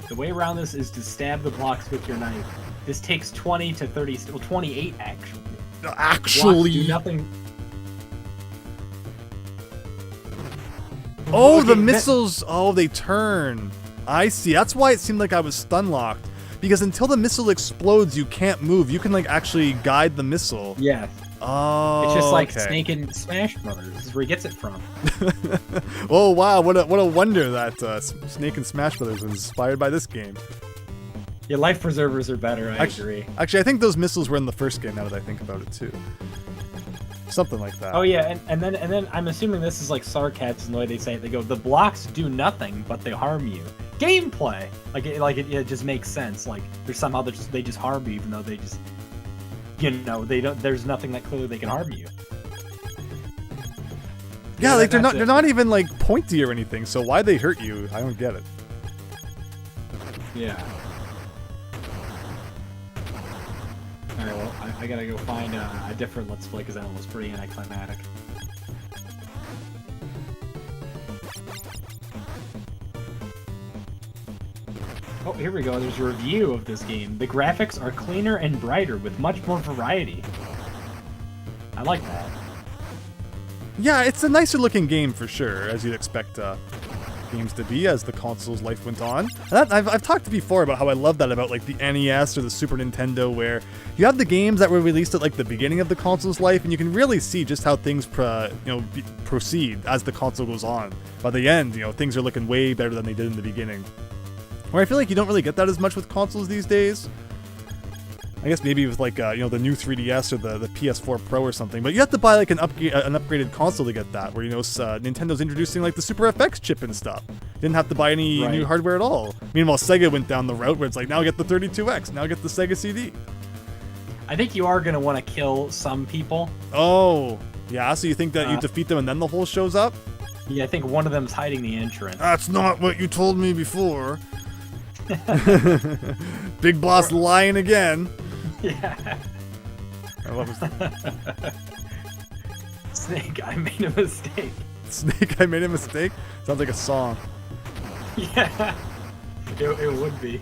The way around this is to stab the blocks with your knife. This takes 20 to 30, well, 28 actually. Blocks do actually. nothing. Oh, Okay, the missiles. Oh, they turn. I see. That's why it seemed like I was stun locked. Because until the missile explodes, you can't move. You can like actually guide the missile. Yeah. Oh, It's just like okay. Snake and Smash Brothers. This is where he gets it from. Oh wow, what a wonder that Snake and Smash Brothers was inspired by this game. Yeah, life preservers are better. I agree. Actually, I think those missiles were in the first game. Now that I think about it too, something like that. Oh yeah, and then I'm assuming this is like sarcasm the way they say it. They go, the blocks do nothing, but they harm you. Gameplay, it just makes sense. Like there's somehow they just harm you, even though they just, they don't. There's nothing that clearly they can harm you. Yeah, like they're that's not even like pointy or anything. So why they hurt you? I don't get it. Yeah. Alright, well, I gotta go find a different Let's Play because that one was pretty anticlimactic. Oh, here we go. There's a review of this game. The graphics are cleaner and brighter with much more variety. I like that. Yeah, it's a nicer looking game for sure, as you'd expect games to be as the console's life went on. And I've talked before about how I love that about like the NES or the Super Nintendo, where you have the games that were released at like the beginning of the console's life, and you can really see just how things proceed as the console goes on. By the end, things are looking way better than they did in the beginning. Where I feel like you don't really get that as much with consoles these days. I guess maybe with like the new 3DS or the PS4 Pro or something, but you have to buy like an upgraded console to get that. Where Nintendo's introducing like the Super FX chip and stuff. Didn't have to buy any new hardware at all. Meanwhile, Sega went down the route where it's like, now get the 32X, now get the Sega CD. I think you are gonna want to kill some people. Oh, yeah. So you think that you defeat them and then the whole shows up? Yeah, I think one of them's hiding the entrance. That's not what you told me before. Big Boss lying again. Yeah. What was that? Snake, I made a mistake. Snake, I made a mistake? Sounds like a song. Yeah. It would be.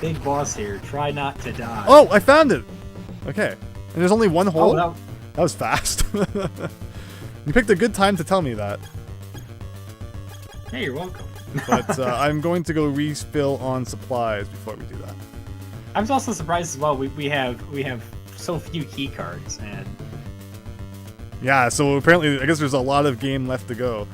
Big Boss here. Try not to die. Oh, I found it! Okay. And there's only one hole? Oh, that was fast. You picked a good time to tell me that. Hey, you're welcome. But I'm going to go refill on supplies before we do that. I'm also surprised as well. We have so few key cards, and yeah. So apparently, I guess there's a lot of game left to go.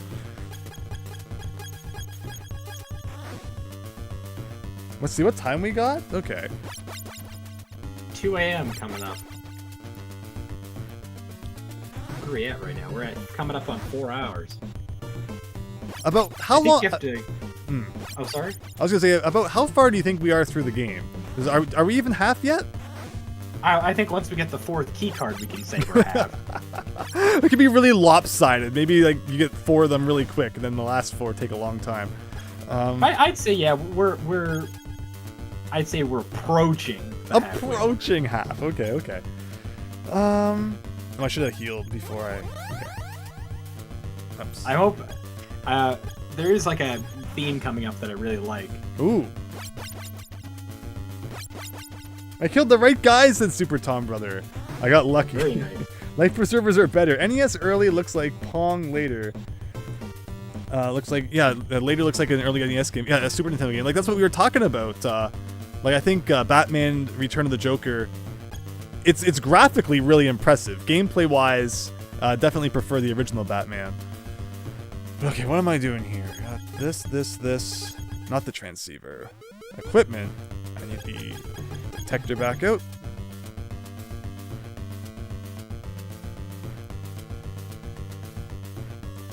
Let's see what time we got. Okay. 2 a.m. coming up. Where are we at right now? We're coming up on 4 hours. About how long? You have to... Oh, sorry? I was gonna say, about how far do you think we are through the game? Are we even half yet? I think once we get the 4th key card, we can say we're half. It could be really lopsided. Maybe like you get 4 of them really quick, and then the last 4 take a long time. I'd say I'd say we're approaching. Approaching half. Okay. Oh, I should have healed before I. Okay. Oops. I hope there is like a theme coming up that I really like. Ooh. I killed the right guy, said Super Tom Brother. I got lucky. Very nice. Life preservers are better. NES early looks like Pong later. Looks like later looks like an early NES game. Yeah, a Super Nintendo game. Like that's what we were talking about. Like I think Batman: Return of the Joker. It's graphically really impressive. Gameplay wise, definitely prefer the original Batman. Okay, what am I doing here? This. Not the transceiver. Equipment. I need the detector back out.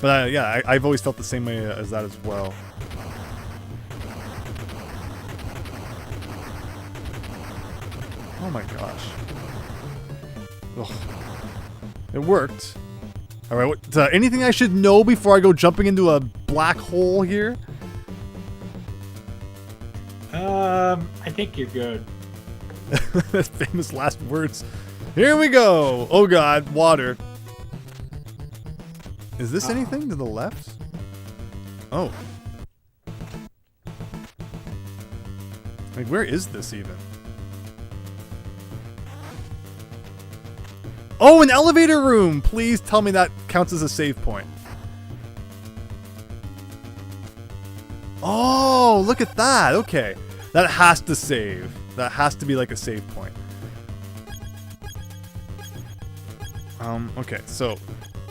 But yeah, I've always felt the same way as that as well. Oh my gosh. Ugh. It worked. Alright, anything I should know before I go jumping into a black hole here? I think you're good. Famous last words. Here we go! Oh god, water. Is this anything to the left? Oh. Like, where is this even? Oh, an elevator room! Please tell me that counts as a save point. Oh, look at that. Okay. That has to save. That has to be like a save point. Okay, so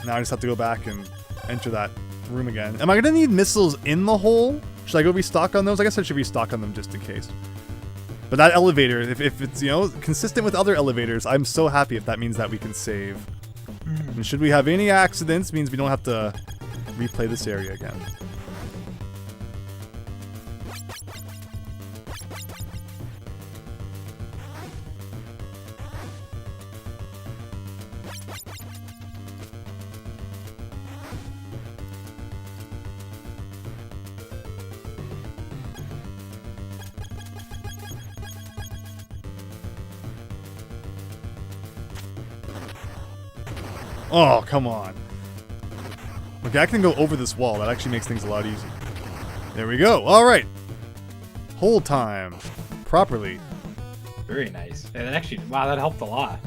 now I just have to go back and enter that room again. Am I gonna need missiles in the hole? Should I go restock on those? I guess I should restock on them just in case. But that elevator, if it's, consistent with other elevators, I'm so happy if that means that we can save. And should we have any accidents, means we don't have to replay this area again. Oh, come on. Okay, I can go over this wall. That actually makes things a lot easier. There we go. All right. Hold time. Properly. Very nice. And actually, wow, that helped a lot.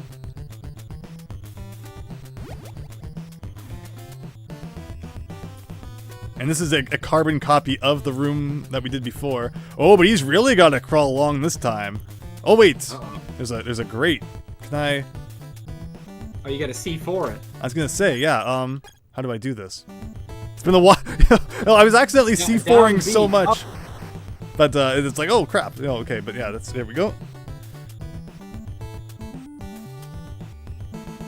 And this is a carbon copy of the room that we did before. Oh, but he's really got to crawl along this time. Oh, wait. Uh-oh. There's a grate. Can I... Oh, you got to C4 it. I was going to say, yeah, how do I do this? It's been a while. No, I was accidentally C4ing so much. Up. But it's like, oh, crap. Oh, okay, but yeah, there we go.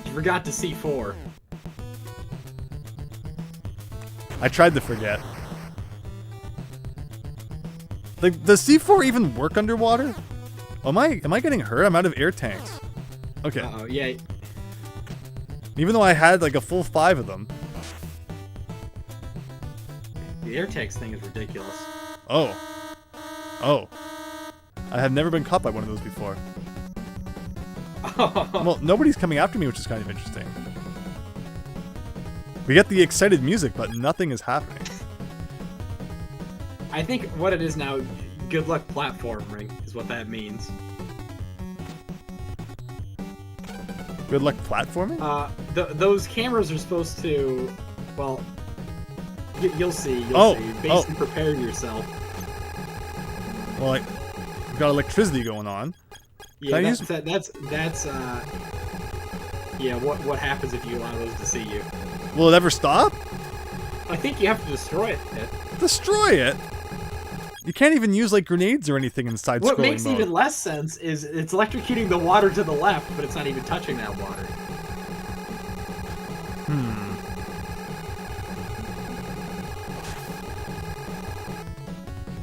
You forgot to C4. I tried to forget. Like, does C4 even work underwater? Am I getting hurt? I'm out of air tanks. Okay. Uh-oh, yeah. Even though I had like a full 5 of them. The air tanks thing is ridiculous. Oh. Oh. I have never been caught by one of those before. Well, nobody's coming after me, which is kind of interesting. We get the excited music, but nothing is happening. I think what it is now, good luck platforming is what that means. Good luck platforming? Those cameras are supposed to, well, you'll see. Oh, see. Basically, prepare yourself. Well, we've got electricity going on. Yeah, Can that's yeah. What happens if you allow those to see you? Will it ever stop? I think you have to destroy it. Destroy it? You can't even use like grenades or anything inside What scrolling makes mode. even less sense is it's electrocuting the water to the left, but it's not even touching that water.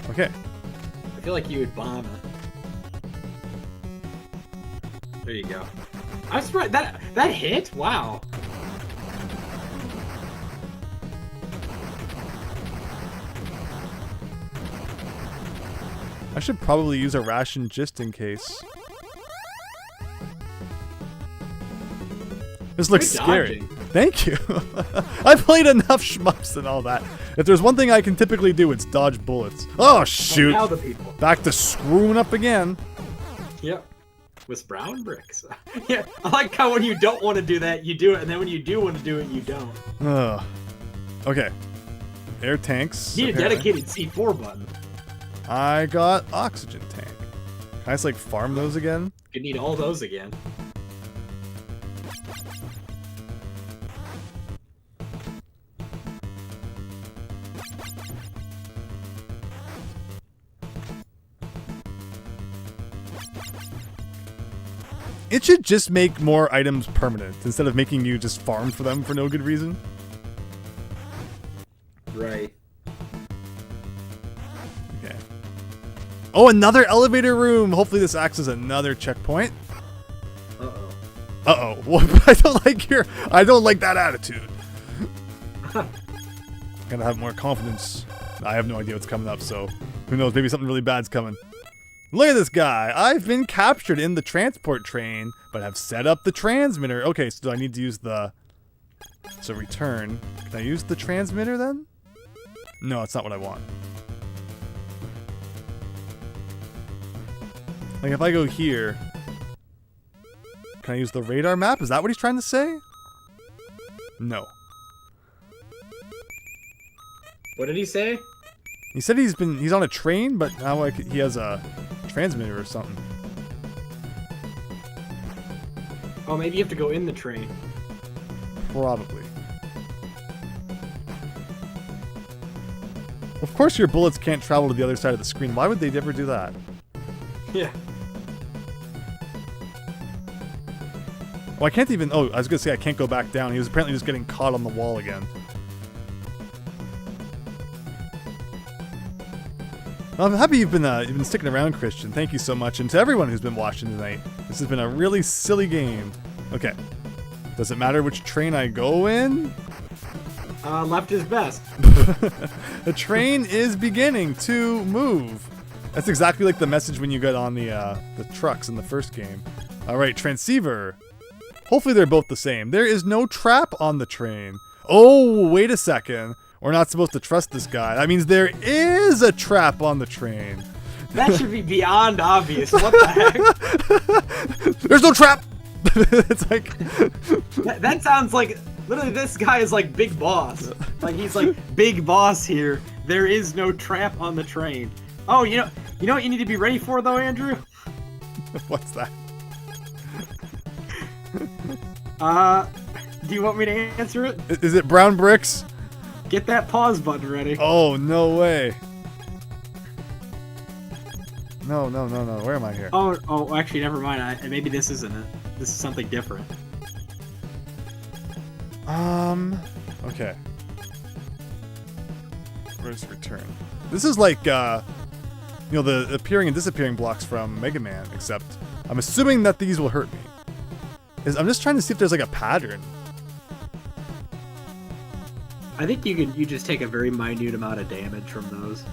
Okay. I feel like you would bomb it. There you go. I was surprised that hit. Wow. I should probably use a ration just in case. This looks Good scary. dodging. Thank you. I've played enough shmups and all that. If there's one thing I can typically do, it's dodge bullets. Oh, shoot. Now the people. Back to screwing up again. Yep. With brown bricks. Yeah, I like how when you don't want to do that, you do it, and then when you do want to do it, you don't. Ugh. Okay. Air tanks. You need a apparently. dedicated C4 button. I got oxygen tank. Can I just like farm those again? You need all those again. It should just make more items permanent instead of making you just farm for them for no good reason. Right. Okay. Oh, another elevator room! Hopefully this acts as another checkpoint. Uh-oh. Uh-oh. Well, I don't like that attitude. Gotta have more confidence. I have no idea what's coming up, so who knows, maybe something really bad's coming. Look at this guy. I've been captured in the transport train, but have set up the transmitter. Okay, so do I need to use the... So return. Can I use the transmitter then? No, it's not what I want. Like if I go here, can I use the radar map? Is that what he's trying to say? No. What did he say? He said he's on a train, but now he has a transmitter or something. Oh, maybe you have to go in the train. Probably. Of course your bullets can't travel to the other side of the screen. Why would they ever do that? Yeah. Oh, I can't even... Oh, I was going to say I can't go back down. He was apparently just getting caught on the wall again. I'm happy you've been sticking around, Christian. Thank you so much. And to everyone who's been watching tonight. This has been a really silly game. Okay. Does it matter which train I go in? Left is best. The train is beginning to move. That's exactly like the message when you get on the trucks in the first game. All right, transceiver. Hopefully they're both the same. There is no trap on the train. Oh, wait a second. We're not supposed to trust this guy. That means there is a trap on the train. That should be beyond obvious. What the heck? There's no trap! It's like... That sounds like... Literally, this guy is like Big Boss. Like, he's like, Big Boss here. There is no trap on the train. Oh, you know what you need to be ready for, though, Andrew? What's that? Do you want me to answer it? Is it brown bricks? Get that pause button ready. Oh, no way. No. Where am I here? Oh, actually, never mind. Maybe this isn't it. This is something different. Okay. Where's return? This is like, the appearing and disappearing blocks from Mega Man, except I'm assuming that these will hurt me. I'm just trying to see if there's like a pattern. I think you just take a very minute amount of damage from those.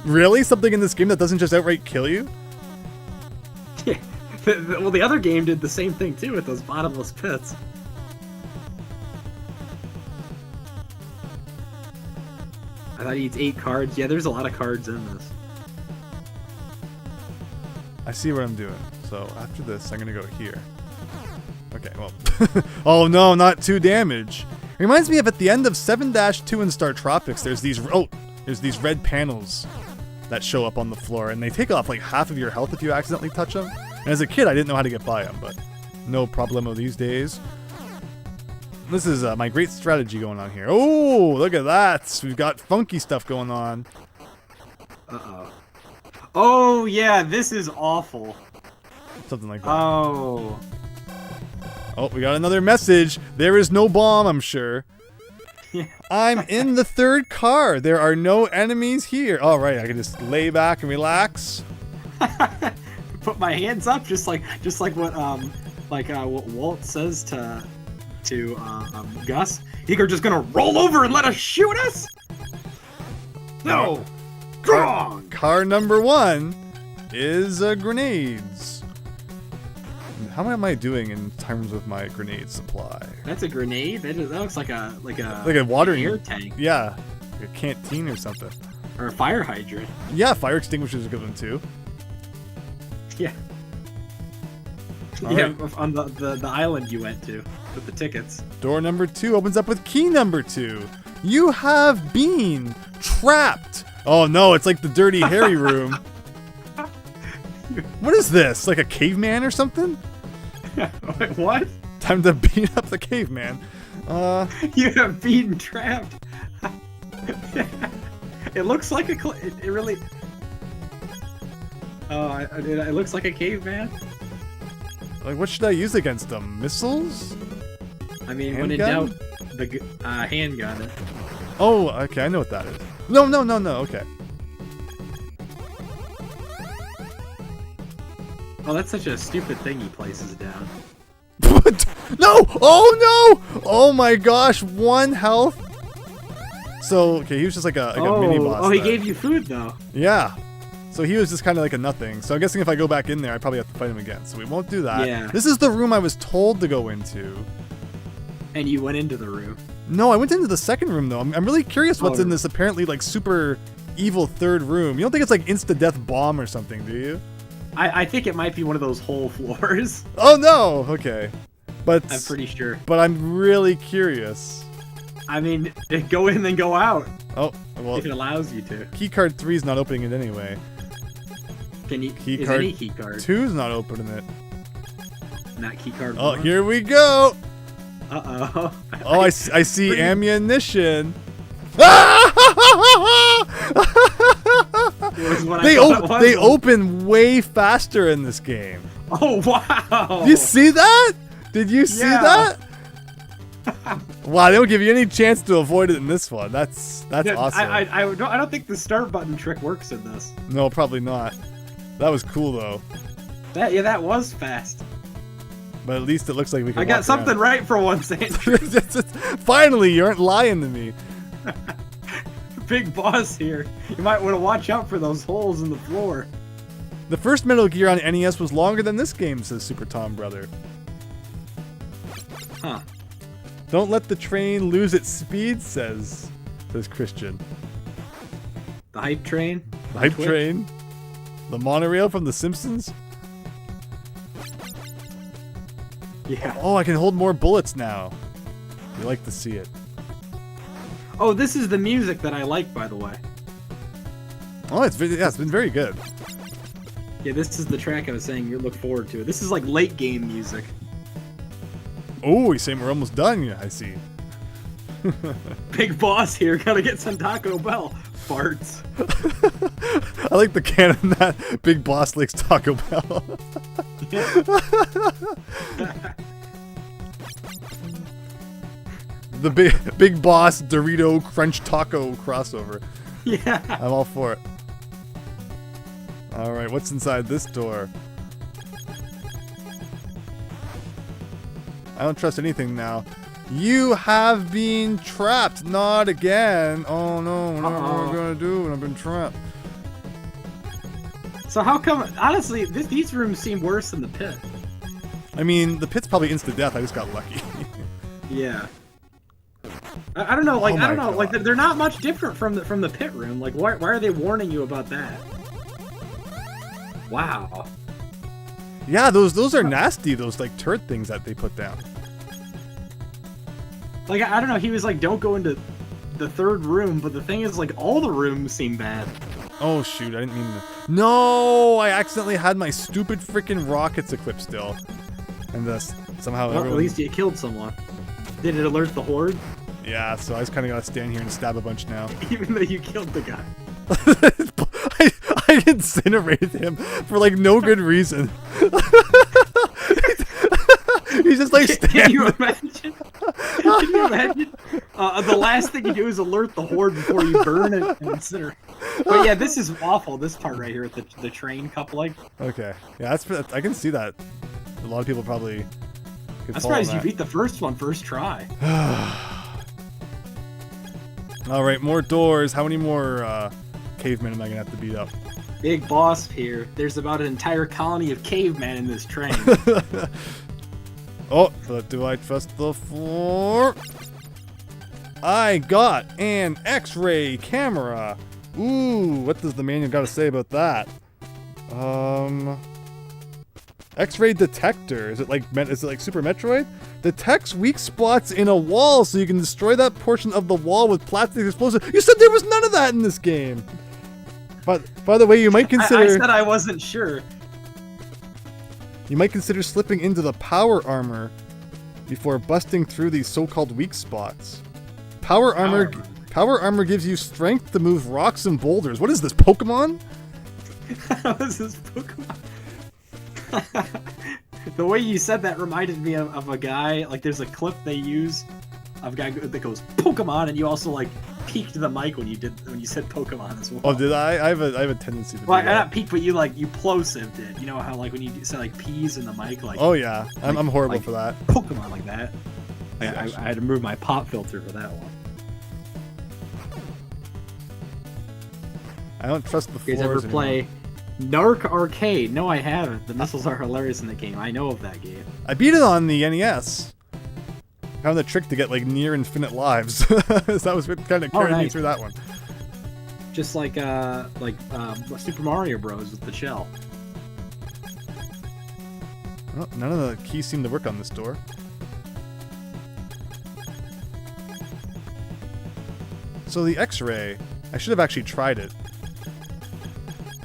Really? Something in this game that doesn't just outright kill you? Yeah. Well, the other game did the same thing too with those bottomless pits. I thought he needs 8 cards. Yeah, there's a lot of cards in this. I see what I'm doing. So after this, I'm gonna go here. Okay, well. Oh no, not 2 damage. It reminds me of at the end of 7-2 in Star Tropics, there's these red panels that show up on the floor, and they take off like half of your health if you accidentally touch them. And as a kid, I didn't know how to get by them, but no problemo these days. This is my great strategy going on here. Oh, look at that. We've got funky stuff going on. Uh-oh. Oh, yeah, this is awful. Something like that. Oh. Oh, we got another message. There is no bomb, I'm sure. Yeah. I'm in the 3rd car. There are no enemies here. All right, I can just lay back and relax. Put my hands up, just like what what Walt says to Gus. You're just gonna roll over and let us shoot us? No. Car number 1 is grenades. How am I doing in terms of my grenade supply? That's a grenade. That looks like a watering air tank. Yeah, like a canteen or something. Or a fire hydrant. Yeah, fire extinguishers are good one too. Yeah. All yeah, right. on the island you went to with the tickets. Door number 2 opens up with key number 2. You have been trapped. Oh no, it's like the Dirty Harry room. What is this? Like a caveman or something? Wait, what? Time to beat up the caveman. You have been trapped. It looks like it really. Oh, it looks like a caveman. Like, what should I use against them? Missiles? I mean, handgun? when in doubt, the handgun. Oh, okay, I know what that is. No, okay. Oh, that's such a stupid thing he places down. What? No! Oh no! Oh my gosh, 1 health. So, okay, he was just like a mini boss. Oh, he there. gave you food though. Yeah. So he was just kind of like a nothing. So I'm guessing if I go back in there, I probably have to fight him again. So we won't do that. Yeah. This is the room I was told to go into. And you went into the room. No, I went into the 2nd room though. I'm really curious what's Oh. in this apparently like super evil 3rd room. You don't think it's like insta-death bomb or something, do you? I think it might be one of those whole floors. Oh no! Okay. But I'm pretty sure. But I'm really curious. I mean, go in then go out. Oh, well, If it allows you to. keycard 3 is not opening it anyway. Can you? Key is card any key card 2 is not opening it. not key card? Oh, 1? here we go! Uh-oh. Oh, I see Pretty- ammunition. It was what I They thought it was. they open way faster in this game. Oh wow! You see that? Did you see Yeah. that? Wow, they don't give you any chance to avoid it in this one. That's Yeah, awesome. I don't think the start button trick works in this. No, probably not. That was cool though. That was fast. But at least it looks like we can. I got walk something around. right for once, Andrew. Finally, you aren't lying to me. Big boss here. You might want to watch out for those holes in the floor. The first Metal Gear on NES was longer than this game, says Super Tom Brother. Huh. Don't let the train lose its speed, says says Christian. The hype train. The hype train. The monorail from The Simpsons. Yeah. Oh, I can hold more bullets now. You like to see it. Oh, this is the music that I like, by the way. Oh, it's been very good. Yeah, this is the track I was saying you look forward to. This is like late game music. Oh, you're saying we're almost done? Yeah, I see. Big boss here, gotta get some Taco Bell. Farts. I like the canon that Big Boss likes Taco Bell. The big Boss Dorito Crunch Taco crossover. Yeah. I'm all for it. Alright, what's inside this door? I don't trust anything now. You have been trapped. Not again. Oh no, what am I gonna do when I've been trapped? So how come, honestly, these rooms seem worse than the pit. I mean, the pit's probably instant death. I just got lucky. Yeah. I don't know, like, Oh I don't my know, God. like, they're not much different from the pit room. Like, why are they warning you about that? Wow. Yeah, those are nasty, those like turret things that they put down. Like, I don't know, he was like, don't go into the third room, but the thing is, like, all the rooms seem bad. Oh shoot, I didn't mean to. No, I accidentally had my stupid freaking rockets equipped still. And thus, somehow Well, everyone... at least you killed someone. Did it alert the horde? Yeah, so I just kind of gotta stand here and stab a bunch now. Even though you killed the guy. I incinerated him for like no good reason. He's just like standing. Can you imagine? Can you imagine? The last thing you do is alert the horde before you burn and incinerate. But yeah, this is awful. This part right here with the train coupling. Okay, yeah, that's I can see that. A lot of people probably. I'm surprised you beat the first one first try. All right, more doors. How many more cavemen am I gonna have to beat up? Big boss here. There's about an entire colony of cavemen in this train. Oh, but do I trust the floor? I got an X-ray camera. Ooh, what does the manual got to say about that? X-ray detector. Is it like Super Metroid? Detects weak spots in a wall, so you can destroy that portion of the wall with plastic explosive. You said there was none of that in this game. But by the way, you might consider. I said I wasn't sure. You might consider slipping into the power armor before busting through these so-called weak spots. Power armor gives you strength to move rocks and boulders. What is this, Pokemon? How is this Pokemon? The way you said that reminded me of a guy, like there's a clip they use of a guy that goes Pokemon, and you also like peeked the mic when you said Pokemon as well. Oh, did I? I have a tendency to do Well, that. not peek, but you plosived it. You know how like when you said like peas in the mic, like Oh yeah, I'm horrible for that. Pokemon like that. I Yeah, had to move my pop filter for that one. I don't trust the You guys floors ever play Narc Arcade? No, I haven't. The missiles are hilarious in the game. I know of that game. I beat it on the NES. Found the trick to get like near infinite lives. So that was what kind of carried me nice. through that one. Just like Super Mario Bros. With the shell. Oh, none of the keys seem to work on this door. So the X-ray, I should have actually tried it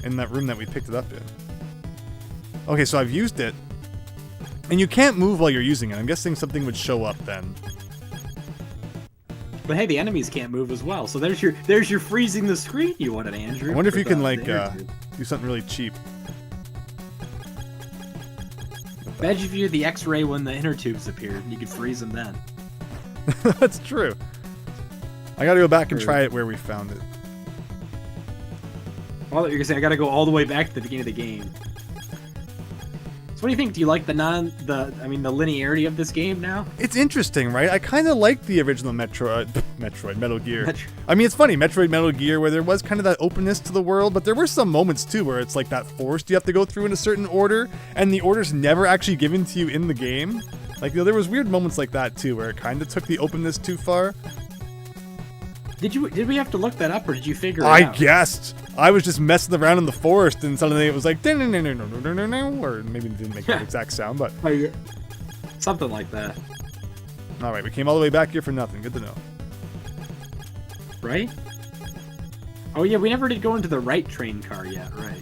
in that room that we picked it up in. Okay, so I've used it, and you can't move while you're using it. I'm guessing something would show up then. But hey, the enemies can't move as well. So there's your freezing the screen you wanted, Andrew. I wonder if you with, can like the inner tube. do something really cheap. Imagine if you did the X-ray when the inner tubes appeared. You could freeze them then. That's true. I gotta go back and try it where we found it. Well, you're gonna say I gotta go all the way back to the beginning of the game. So what do you think? Do you like the linearity of this game now? It's interesting, right? I kind of like the original Metal Gear. I mean, it's funny, Metal Gear, where there was kind of that openness to the world, but there were some moments too where it's like that forced you have to go through in a certain order, and the order's never actually given to you in the game. Like, there was weird moments like that too, where it kind of took the openness too far. Did we have to look that up, or did you figure it I out? guessed. I was just messing around in the forest, and suddenly it was like, or maybe it didn't make that exact sound, but Something like that. all right, we came all the way back here for nothing. Good to know. Right? Oh yeah, we never did go into the right train car yet, right?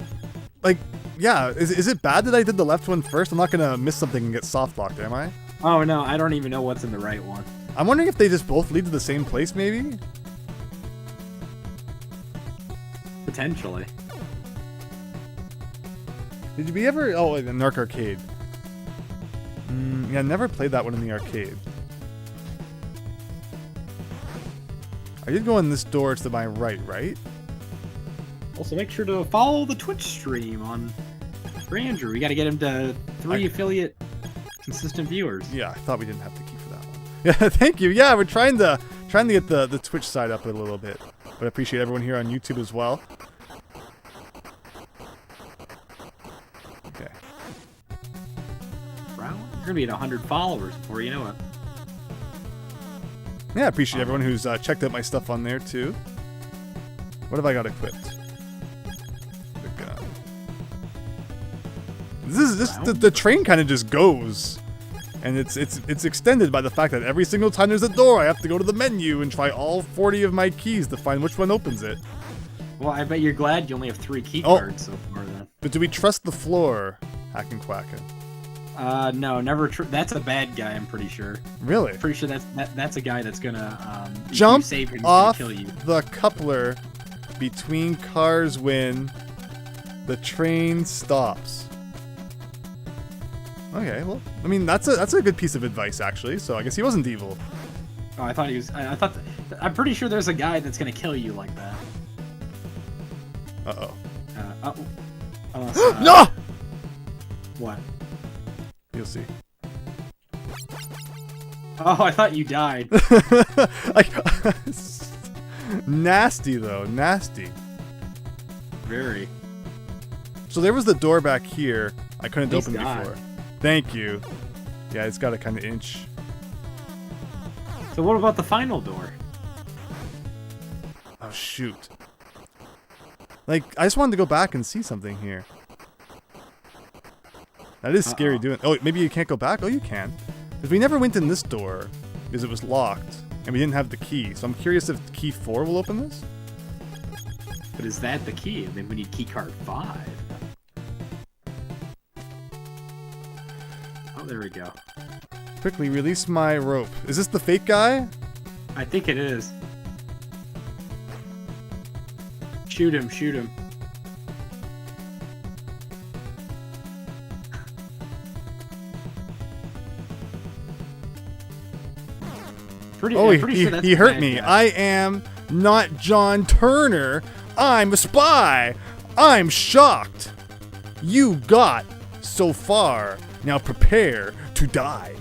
Like, yeah, is it bad that I did the left one first? I'm not gonna miss something and get soft locked, am I? Oh no, I don't even know what's in the right one. I'm wondering if they just both lead to the same place, maybe? Potentially. Did we ever... Oh, the Narc Arcade. Yeah, never played that one in the arcade. I did go in this door to my right? Also, make sure to follow the Twitch stream on Andrew. We got to get him to 3 affiliate consistent viewers. Yeah, I thought we didn't have the key for that one. Yeah, thank you. Yeah, we're trying to get the Twitch side up a little bit. But I appreciate everyone here on YouTube as well. Okay. Brown, you're gonna be at 100 followers before you know it. Yeah, I appreciate everyone who's checked out my stuff on there too. What have I got equipped? The gun. The train kind of just goes, and it's extended by the fact that every single time there's a door, I have to go to the menu and try all 40 of my keys to find which one opens it. Well, I bet you're glad you only have 3 key cards so far then. But do we trust the floor, Hackin' Quackin'? No, never. That's a bad guy. I'm pretty sure. Really? Pretty sure that's a guy that's gonna jump if you save him, off he's gonna kill you. the coupler between cars when the train stops. Okay, well, I mean that's a good piece of advice actually. So I guess he wasn't evil. Oh, I thought he was. I thought. I'm pretty sure there's a guy that's gonna kill you like that. No! What? You'll see. Oh, I thought you died. Like, nasty though, nasty. Very. So there was the door back here. I couldn't He's open died. before. Thank you. Yeah, it's got to kind of inch. So what about the final door? Oh shoot. Like, I just wanted to go back and see something here. That is scary doing. Oh, maybe you can't go back? Oh, you can. Because we never went in this door because it was locked and we didn't have the key. So I'm curious if key 4 will open this? But is that the key? I mean, we need key card 5. Oh, there we go. Quickly release my rope. Is this the fake guy? I think it is. Shoot him, shoot him. Pretty sure that's he the hurt bad me. guy. I am not John Turner. I'm a spy. I'm shocked. You got so far. Now prepare to die.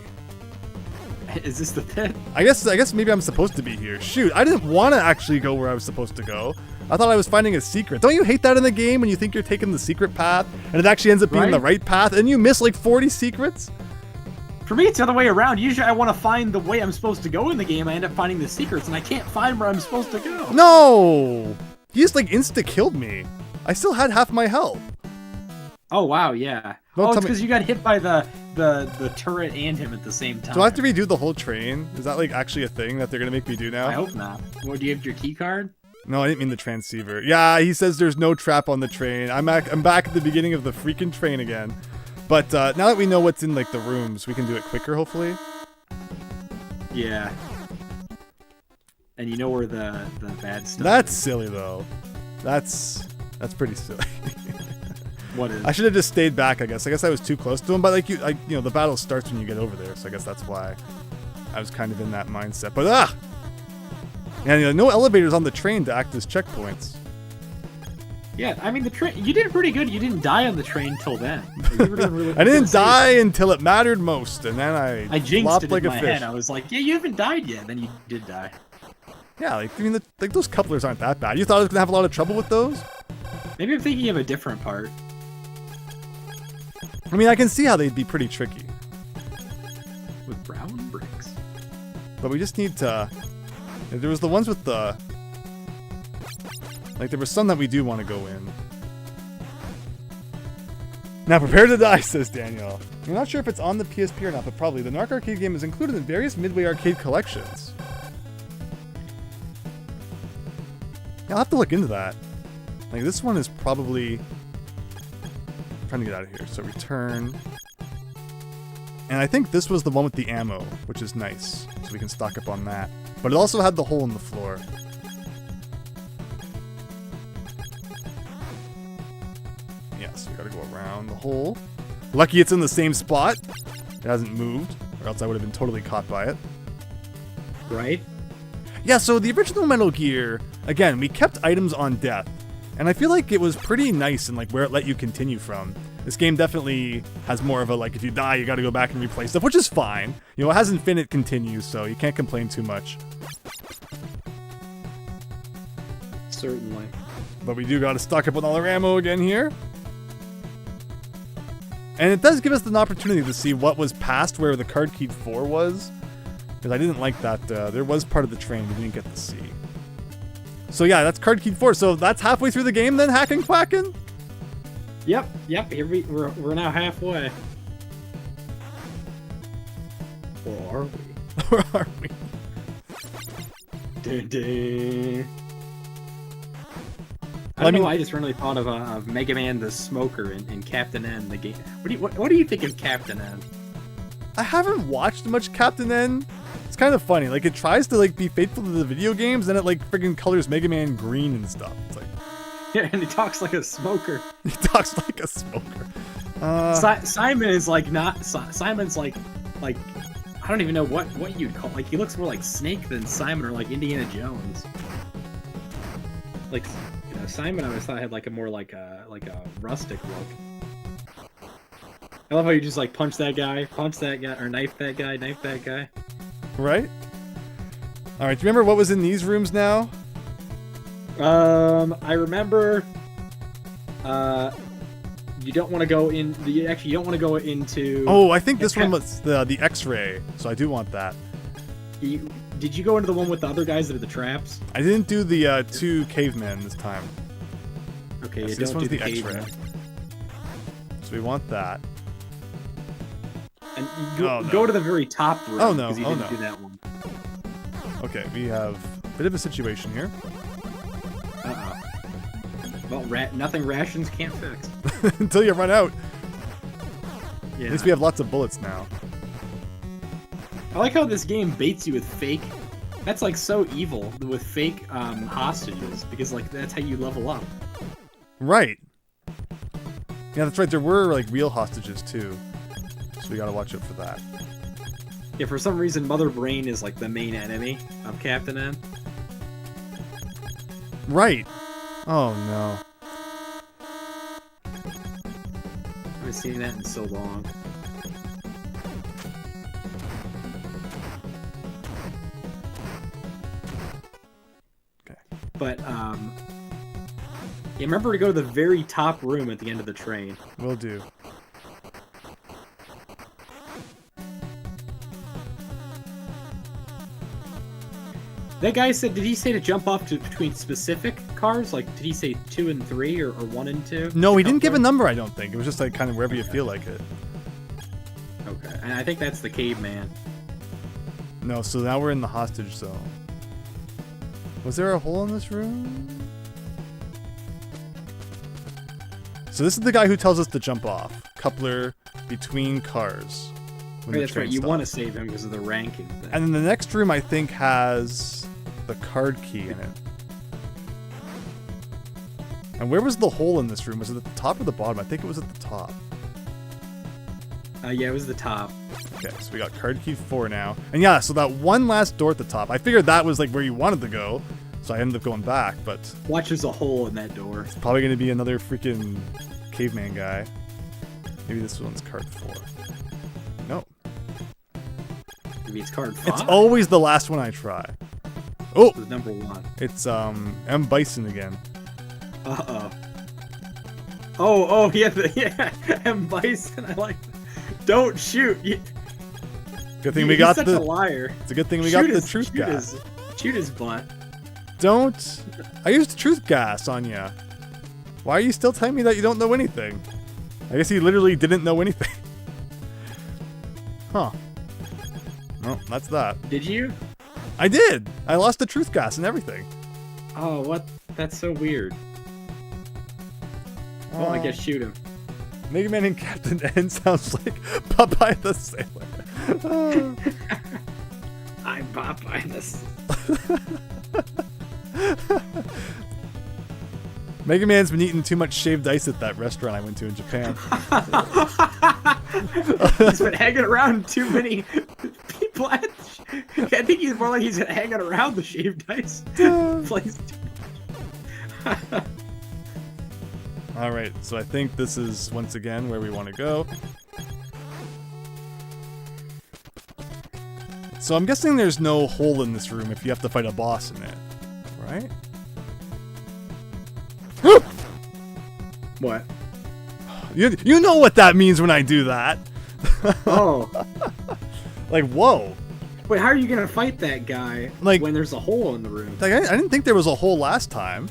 Is this the pit? I guess maybe I'm supposed to be here. Shoot, I didn't want to actually go where I was supposed to go. I thought I was finding a secret. Don't you hate that in the game when you think you're taking the secret path and it actually ends up being the right path and you miss like 40 secrets? For me, it's the other way around. Usually I want to find the way I'm supposed to go in the game. I end up finding the secrets, and I can't find where I'm supposed to go. No! He just like insta-killed me. I still had half my health. Oh, wow, yeah. Don't it's tell me- because you got hit by the turret and him at the same time. Do I have to redo the whole train? Is that like actually a thing that they're gonna make me do now? I hope not. What, do you have your key card? No, I didn't mean the transceiver. Yeah, he says there's no trap on the train. I'm back at the beginning of the freaking train again. But now that we know what's in like the rooms, we can do it quicker, hopefully. Yeah. And you know where the bad stuff That's is. silly though. That's pretty silly. What is? I should have just stayed back, I guess. I guess I was too close to him, but like you know, the battle starts when you get over there, so I guess that's why I was kind of in that mindset. But and no elevators on the train to act as checkpoints. Yeah, I mean the train. You did pretty good. You didn't die on the train till then. You were doing really I didn't good. die until it mattered most, and then I jinxed flopped it like in a my fish. head. I was like, yeah, you haven't died yet. Then you did die. Yeah, like I mean, like those couplers aren't that bad. You thought I was gonna have a lot of trouble with those? Maybe I'm thinking of a different part. I mean, I can see how they'd be pretty tricky, With brown bricks. but we just need to. There was the ones with the Like, there were some that we do want to go in. Now, prepare to die, says Daniel. I'm not sure if it's on the PSP or not, but probably. The Narc arcade game is included in various Midway arcade collections. Yeah, I'll have to look into that. Like, this one is probably... I'm trying to get out of here. So, return. And I think this was the one with the ammo, which is nice. So we can stock up on that. But it also had the hole in the floor. Yes, we gotta go around the hole. Lucky it's in the same spot. It hasn't moved, or else I would have been totally caught by it. Right? Yeah, so the original Metal Gear, again, we kept items on death. And I feel like it was pretty nice in like where it let you continue from. This game definitely has more of a, like, if you die, you gotta go back and replay stuff, which is fine. You know, it has infinite continues, so you can't complain too much. Certainly. But we do gotta stock up on all our ammo again here. And it does give us an opportunity to see what was past where the card key 4 was. Because I didn't like that, there was part of the train we didn't get to see. So yeah, that's card key 4, so that's halfway through the game then, Hackin' Quackin'? Yep. Here we're now halfway. Or are we? Or are we? Dun, dun. I don't know. I just randomly thought of Mega Man the Smoker and Captain N the game. What do you think of Captain N? I haven't watched much Captain N. It's kind of funny. Like, it tries to like be faithful to the video games, then it like friggin' colors Mega Man green and stuff. It's like, yeah, and he talks like a smoker. He talks like a smoker. Simon is like not. Simon's like I don't even know what you'd call. Like, he looks more like Snake than Simon or like Indiana Jones. Like, you know, Simon I always thought had like a more like a rustic look. I love how you just like punch that guy, or knife that guy. Right? All right. Do you remember what was in these rooms now? I remember. You don't want to go in. You don't want to go into. Oh, I think this one was the X-ray. So I do want that. Did you go into the one with the other guys that are the traps? I didn't do the 2 cavemen this time. Okay, Yes, you this don't one's do the X-ray. So we want that. And Oh, no. go to the very top room. Oh, no. Because you Oh, didn't no. do that one. Okay, we have a bit of a situation here. Well, nothing rations can't fix. Until you run out. Yeah. At least we have lots of bullets now. I like how this game baits you with fake. That's like so evil with fake hostages, because like that's how you level up. Right. Yeah, that's right. There were like real hostages too. So we gotta watch out for that. Yeah, for some reason Mother Brain is like the main enemy of Captain N. Right. Oh no. I haven't seen that in so long. Okay. But yeah, remember to go to the very top room at the end of the train. Will do. That guy said, did he say to jump off between specific cars? Like, did he say 2 and 3 or 1 and 2? No, he didn't give a number, I don't think. It was just like kind of wherever you feel like it. Okay, and I think that's the caveman. No, so now we're in the hostage zone. Was there a hole in this room? So this is the guy who tells us to jump off. Coupler between cars. when the That's right. train You stops. want to save him because of the ranking thing. And then the next room, I think, has the card key in it. And where was the hole in this room? Was it at the top or the bottom? I think it was at the top. Yeah, it was the top. Okay, so we got card key 4 now. And yeah, so that one last door at the top. I figured that was like where you wanted to go. So I ended up going back, but Watch, there's a hole in that door. it's probably going to be another freaking caveman guy. Maybe this one's card 4. No. Maybe it's card 5. It's always the last one I try. Oh! It was number 1. It's M. Bison again. Uh-oh. Oh, yeah, M. Bison, I like that. Don't shoot! Good thing we got He's such a liar. It's a good thing we got the truth guy. Shoot his butt. Don't. I used truth gas on you. Why are you still telling me that you don't know anything? I guess he literally didn't know anything. Huh. Well, that's that. Did you? I did. I lost the truth gas and everything. Oh, what? That's so weird. Well, I guess shoot him. Mega Man and Captain N sounds like Popeye the Sailor. I'm Popeye this. Mega Man's been eating too much shaved ice at that restaurant I went to in Japan. He's been hanging around too many people. I think he's more like he's hanging around the shaved ice place. Alright, so I think this is once again where we want to go. So I'm guessing there's no hole in this room if you have to fight a boss in it, right? What? You know what that means when I do that. Oh. Like, whoa. Wait, how are you gonna fight that guy Like- when there's a hole in the room? Like, I didn't think there was a hole last time.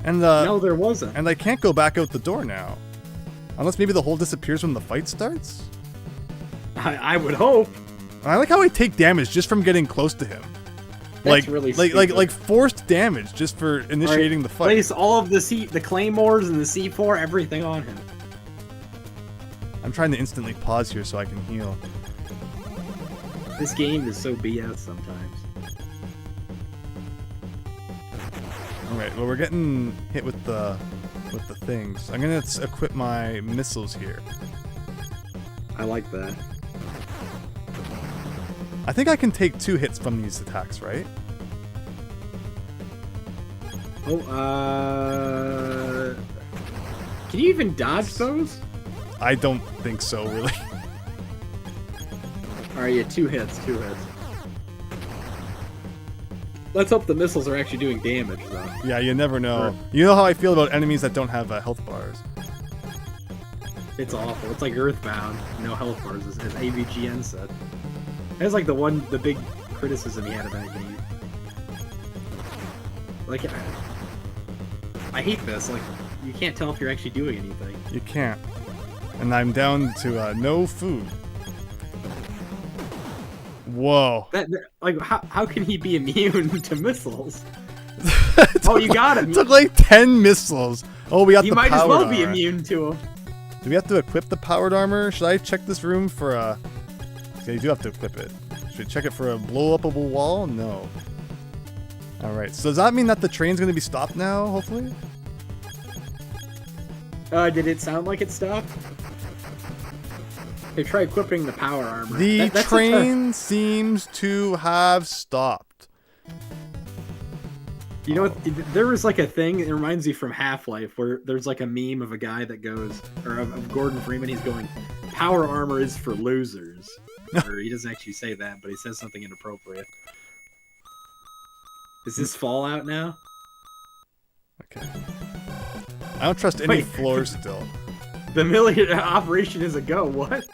And No, there wasn't. and I can't go back out the door now. Unless maybe the hole disappears when the fight starts? I would hope. I like how I take damage just from getting close to him. That's really stupid. like forced damage just for initiating the fight. Place all of the claymores and the C4, everything on him. I'm trying to instantly pause here so I can heal. This game is so BS sometimes. Alright, well we're getting hit with the things. I'm gonna equip my missiles here. I like that. I think I can take 2 hits from these attacks, right? Oh, can you even dodge those? I don't think so, really. Alright, yeah, 2 hits. Let's hope the missiles are actually doing damage, though. Yeah, you never know. You know how I feel about enemies that don't have health bars. It's awful. It's like Earthbound. No health bars, as AVGN said. That's like the big criticism he had of that game. Like, I hate this. Like, you can't tell if you're actually doing anything. You can't. And I'm down to no food. Whoa. Like, how can he be immune to missiles? Oh, you got him. It took like 10 missiles. Oh, we got You the might as well powered be armor. immune to them. Do we have to equip the powered armor? Should I check this room for a... Okay, you do have to equip it. Should we check it for a blow-upable wall? No. Alright, so does that mean that the train's gonna be stopped now, hopefully? Did it sound like it stopped? Hey, try equipping the power armor. The That's train seems to have stopped. You know what? There was like a thing, it reminds me from Half-Life, where there's like a meme of a guy that goes, or of Gordon Freeman, he's going, power armor is for losers. Or he doesn't actually say that, but he says something inappropriate. Is this Fallout now? Okay. I don't trust any Wait. floors still. The million operation is a go, what?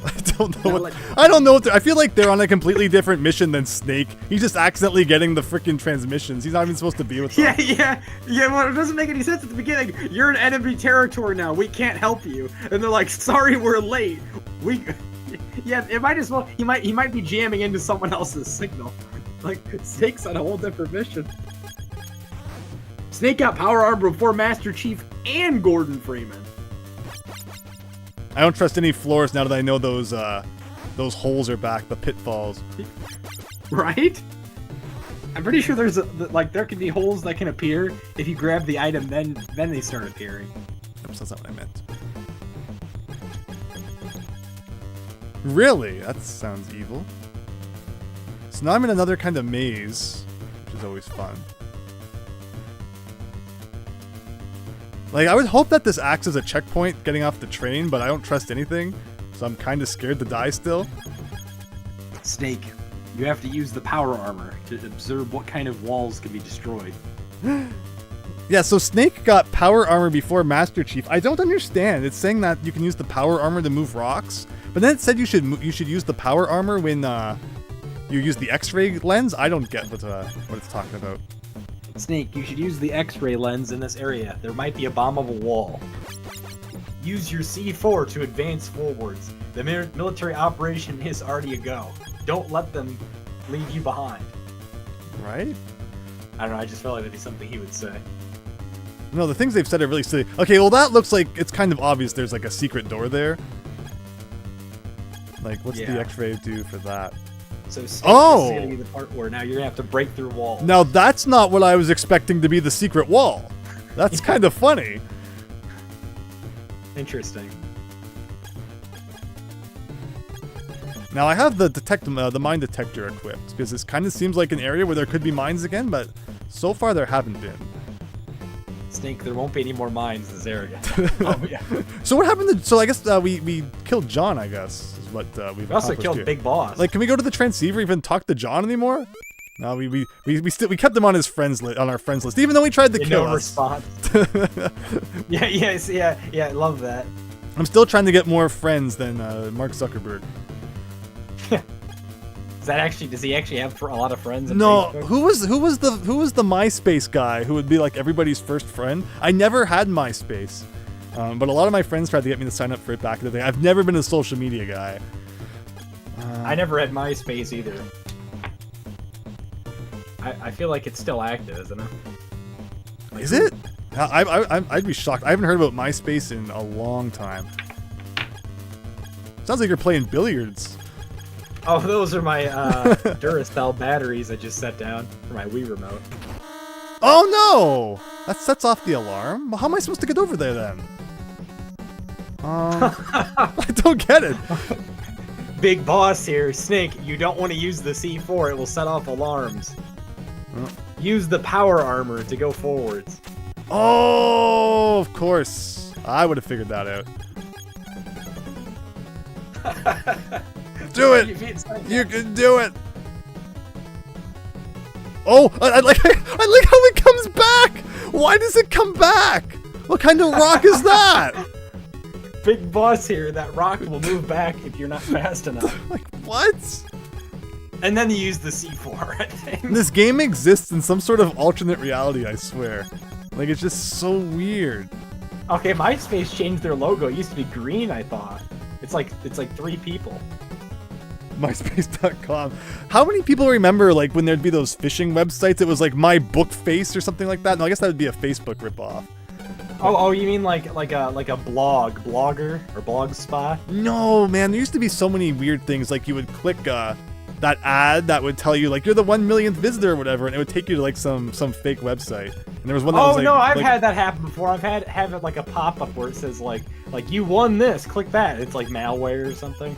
I don't know Not what... like- I don't know what... I feel like they're on a completely different mission than Snake. He's just accidentally getting the freaking transmissions. He's not even supposed to be with them. Yeah. Well, it doesn't make any sense at the beginning. You're in enemy territory now. We can't help you. And they're like, sorry, we're late. Yeah, it might as well. He might be jamming into someone else's signal. Like, Snake's on a whole different mission. Snake got power armor before Master Chief and Gordon Freeman. I don't trust any floors now that I know those holes are back, the pitfalls. Right? I'm pretty sure there's there can be holes that can appear if you grab the item, then they start appearing. Oops, that's not what I meant. Really? That sounds evil. So now I'm in another kind of maze, which is always fun. Like, I would hope that this acts as a checkpoint getting off the train, but I don't trust anything, so I'm kind of scared to die still. Snake, you have to use the power armor to observe what kind of walls can be destroyed. Yeah, so Snake got power armor before Master Chief. I don't understand. It's saying that you can use the power armor to move rocks, but then it said you should use the power armor when you use the X-ray lens. I don't get what it's talking about. Snake, you should use the X-ray lens in this area. There might be a bombable wall. Use your C4 to advance forwards. The military operation is already a go. Don't let them leave you behind. Right? I don't know, I just felt like that'd be something he would say. No, the things they've said are really silly. Okay, well that looks like it's kind of obvious there's like a secret door there. Like, what's the X-ray do for that? So this is gonna be the part where now you're gonna have to break through walls. Now that's not what I was expecting to be the secret wall. That's kind of funny. Interesting. Now I have the mine detector equipped because this kind of seems like an area where there could be mines again, but so far there haven't been. Snake, there won't be any more mines in this area. Oh yeah. So what happened to? So I guess we killed John. I guess is what we've We also killed here. Big Boss. Like, can we go to the transceiver even talk to John anymore? No, we kept him on his on our friends list, even though he tried to kill us. Response. Yeah. I love that. I'm still trying to get more friends than Mark Zuckerberg. Does he actually have a lot of friends? No, Facebook? who was the MySpace guy who would be like everybody's first friend? I never had MySpace, but a lot of my friends tried to get me to sign up for it back in the day. I've never been a social media guy. I never had MySpace either. I feel like it's still active, isn't it? Like, is it? I'd be shocked. I haven't heard about MySpace in a long time. Sounds like you're playing billiards. Oh, those are my Duracell batteries I just set down for my Wii remote. Oh no! That sets off the alarm. Well, how am I supposed to get over there then? I don't get it. Big Boss here, Snake. You don't want to use the C4; it will set off alarms. Use the power armor to go forwards. Oh, of course. I would have figured that out. Do it! You can do it! Oh, I like how it comes back! Why does it come back? What kind of rock is that? Big Boss here, that rock will move back if you're not fast enough. Like, what? And then you use the C4, I think. This game exists in some sort of alternate reality, I swear. Like, it's just so weird. Okay, MySpace changed their logo. It used to be green, I thought. It's like 3 people. MySpace.com. How many people remember, like, when there'd be those phishing websites? It was like My Book Face or something like that. No, I guess that would be a Facebook ripoff. Oh, you mean like a blogger or blog spot? No, man. There used to be so many weird things. Like, you would click that ad that would tell you, like, you're the 1 millionth visitor or whatever, and it would take you to like some fake website. And there was one that was like, no, I've had that happen before. I've had it like a pop-up where it says like you won this, click that. It's like malware or something.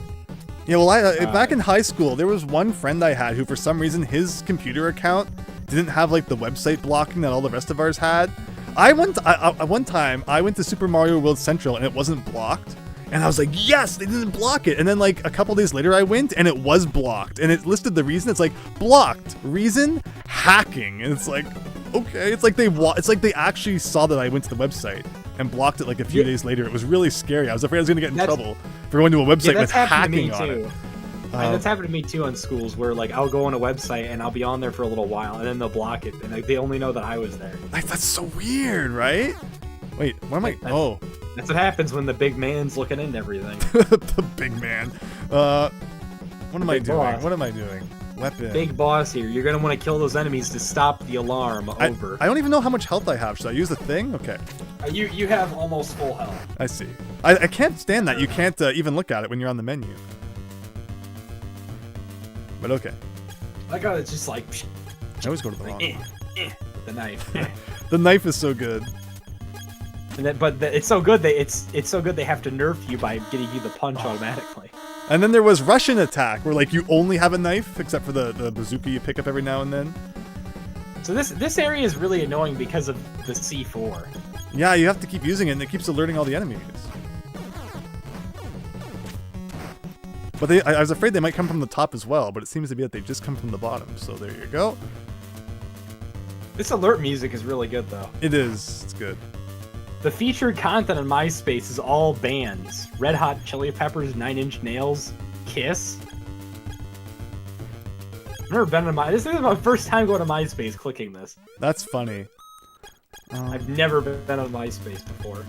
Yeah, well, back in high school, there was one friend I had who, for some reason, his computer account didn't have like the website blocking that all the rest of ours had. One time I went to Super Mario World Central and it wasn't blocked. And I was like, yes, they didn't block it. And then like a couple days later I went and it was blocked. And it listed the reason. It's like, blocked. Reason? Hacking. And it's like, okay. It's like they actually saw that I went to the website and blocked it like a few days later. It was really scary. I was afraid I was going to get in trouble for going to a website with hacking on it. That's happened to me too on schools where like I'll go on a website and I'll be on there for a little while and then they'll block it and like, they only know that I was there. Like, that's so weird, right? Wait, what am I? Oh. That's what happens when the big man's looking into everything. The big man. What am I doing? Boss. What am I doing? Weapon. Big Boss here. You're going to want to kill those enemies to stop the alarm over. I don't even know how much health I have. Should I use the thing? Okay. You have almost full health. I see. I can't stand that. You can't even look at it when you're on the menu. But okay. I got it just like... I always go to the bottom. The knife. The knife is so good. It's so good it's so good they have to nerf you by getting you the punch automatically. And then there was Russian attack, where like you only have a knife, except for the bazooka you pick up every now and then. So this area is really annoying because of the C4. Yeah, you have to keep using it, and it keeps alerting all the enemies. But I was afraid they might come from the top as well, but it seems to be that they just come from the bottom. So there you go. This alert music is really good, though. It is. It's good. The featured content on MySpace is all bands. Red Hot Chili Peppers, 9 Inch Nails, Kiss. I've never been on this is my first time going to MySpace clicking this. That's funny. I've never been on MySpace before.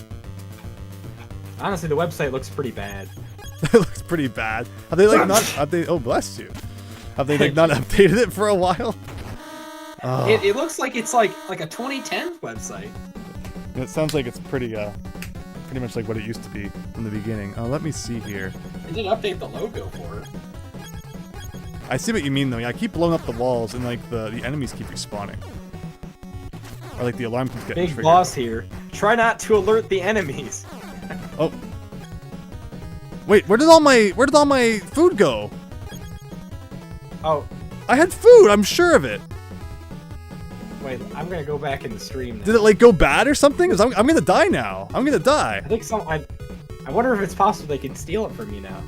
Honestly, the website looks pretty bad. It looks pretty bad. Have they like not updated? Oh, bless you. Have they like not updated it for a while? Oh. It looks like it's like a 2010 website. It sounds like it's pretty much like what it used to be from the beginning. Let me see here. They did update the logo for it. I see what you mean though. Yeah, I keep blowing up the walls and like the enemies keep respawning. Or like the alarm keeps getting triggered. Big boss here. Try not to alert the enemies. Oh. Wait, where did all my food go? Oh. I had food, I'm sure of it. Wait, I'm gonna go back in the stream now. Did it like go bad or something? 'Cause I'm gonna die now. I'm gonna die. I think I wonder if it's possible they can steal it from you now.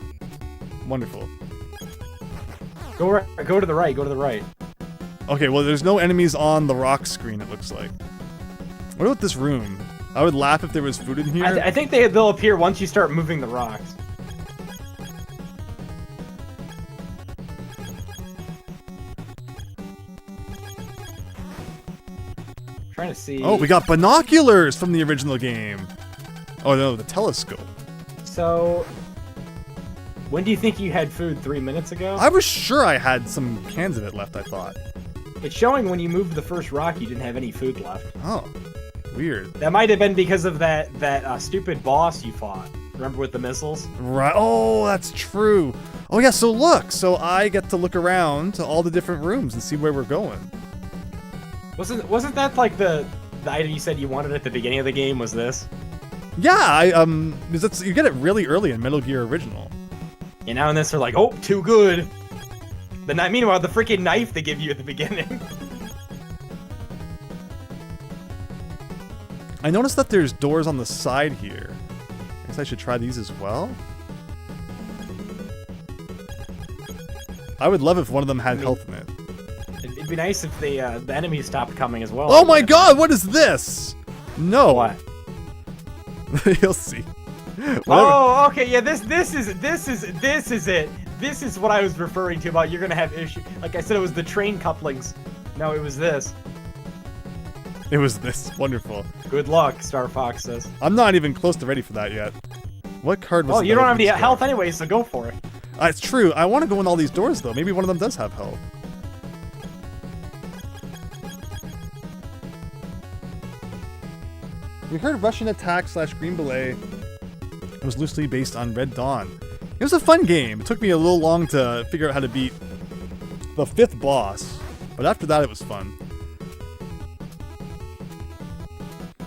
Wonderful. Go to the right, go to the right. Okay, well there's no enemies on the rock screen, it looks like. What about this room? I would laugh if there was food in here. I think they'll appear once you start moving the rocks. Trying to see. Oh, we got binoculars from the original game. Oh no, the telescope. So, when do you think you had food? 3 minutes ago? I was sure I had some cans of it left, I thought. It's showing when you moved the first rock, you didn't have any food left. Oh, weird. That might have been because of that stupid boss you fought. Remember with the missiles? Right. Oh, that's true. Oh yeah. So look. So I get to look around to all the different rooms and see where we're going. Wasn't that like the item you said you wanted at the beginning of the game? Was this? Yeah. Because you get it really early in Metal Gear Original. And now in this, they're like, oh, too good. Meanwhile, the freaking knife they give you at the beginning. I noticed that there's doors on the side here. I guess I should try these as well. I would love if one of them had health in it. It'd be nice if the enemies stopped coming as well. Oh my god, what is this? No. What? You'll see. Whatever. Oh, okay, yeah, this is it. This is what I was referring to about you're gonna have issue. Like I said, it was the train couplings. No, it was this. It was this. Wonderful. Good luck, Star Fox says. I'm not even close to ready for that yet. What card was it? Oh, you don't have any health anyway, so go for it. It's true. I want to go in all these doors, though. Maybe one of them does have health. We heard Russian Attack / Green Beret was loosely based on Red Dawn. It was a fun game. It took me a little long to figure out how to beat the 5th boss, but after that it was fun.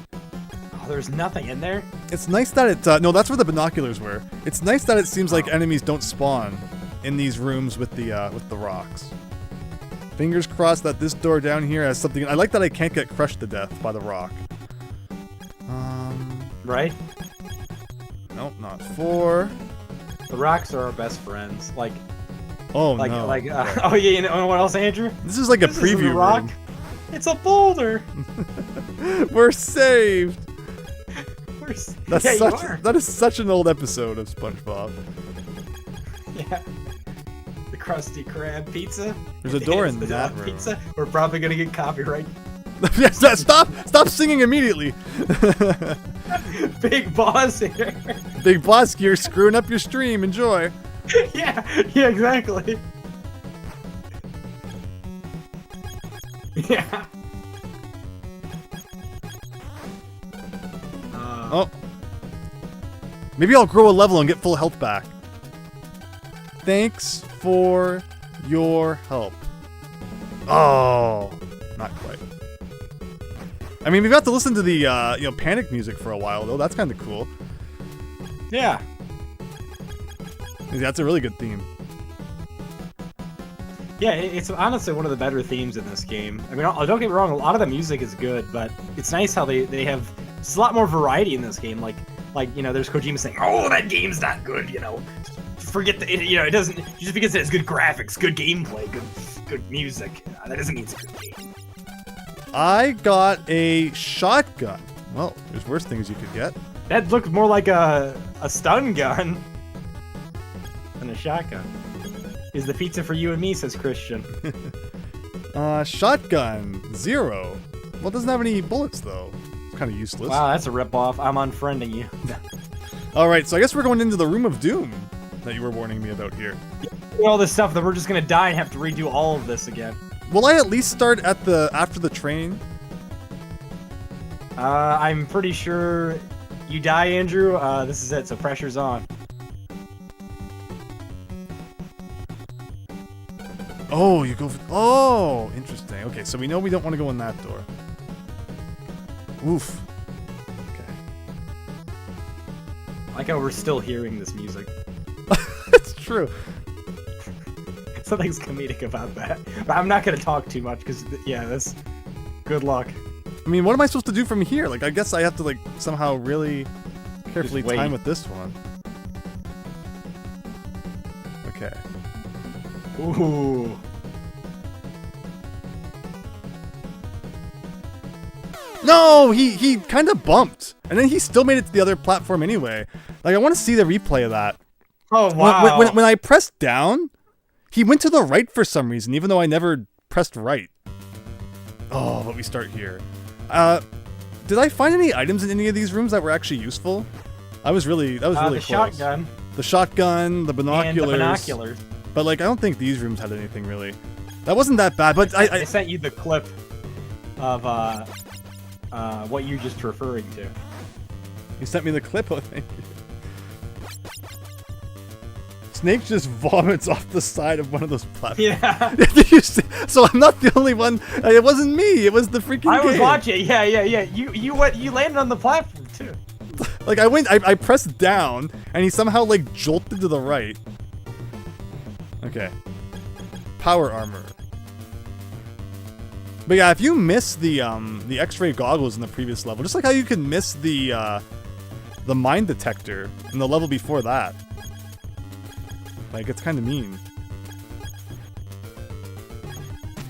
Oh, there's nothing in there? It's nice that it... no, that's where the binoculars were. It's nice that it seems like enemies don't spawn in these rooms with the rocks. Fingers crossed that this door down here has something... I like that I can't get crushed to death by the rock. Right? Nope, not 4. The rocks are our best friends. Like... Oh, like, no. Like, oh, yeah, you know what else, Andrew? This is like a preview isn't a rock. room. It's a boulder! We're saved! That's yeah, you are. That is such an old episode of SpongeBob. Yeah. The Krusty Krab pizza. There's a door in that room. Pizza. We're probably gonna get copyright. Stop singing immediately. Big boss here. Big boss, you're screwing up your stream. Enjoy. Yeah, exactly. Yeah. Oh. Maybe I'll grow a level and get full health back. Thanks for your help. Oh, not quite. I mean, we've got to listen to the panic music for a while though. That's kind of cool. Yeah. That's a really good theme. Yeah, it's honestly one of the better themes in this game. I mean, don't get me wrong, a lot of the music is good, but it's nice how they have just a lot more variety in this game. Like there's Kojima saying, "Oh, that game's not good," Forget it doesn't just because it has good graphics, good gameplay, good music. That doesn't mean it's a good game. I got a shotgun. Well, there's worse things you could get. That looked more like a stun gun than a shotgun. is the pizza for you and me, says Christian. Shotgun, 0. Well, it doesn't have any bullets, though. It's kind of useless. Wow, that's a ripoff. I'm unfriending you. Alright, so I guess we're going into the Room of Doom that you were warning me about here. All this stuff, then we're just gonna die and have to redo all of this again. Will I at least start at after the train? I'm pretty sure you die, Andrew. This is it, so pressure's on. Oh, you go for... Oh, interesting. Okay, so we know we don't want to go in that door. Oof. Okay. I like how we're still hearing this music. It's true. Something's comedic about that. But I'm not gonna talk too much, because, yeah, that's... Good luck. I mean, what am I supposed to do from here? Like, I guess I have to, like, somehow really carefully Just wait. time with this one. Okay. Ooh. No! He kind of bumped. And then he still made it to the other platform anyway. Like, I want to see the replay of that. Oh, wow. When I pressed down, he went to the right for some reason, even though I never pressed right. Oh, but we start here. Did I find any items in any of these rooms that were actually useful? That was really the close. shotgun. The shotgun, the binoculars. And the binoculars. But, like, I don't think these rooms had anything, really. That wasn't that bad, but I sent you the clip of, what you're just referring to. You sent me the clip, oh, thank you. Snake just vomits off the side of one of those platforms. Yeah. Did you see? So I'm not the only one. It wasn't me. It was the freaking I was game. watching. Yeah. You landed on the platform, too. Like, I pressed down, and he somehow, like, jolted to the right. Okay. Power armor. But yeah, if you miss the X-ray goggles in the previous level, just like how you can miss the mine detector in the level before that. Like, it's kind of mean.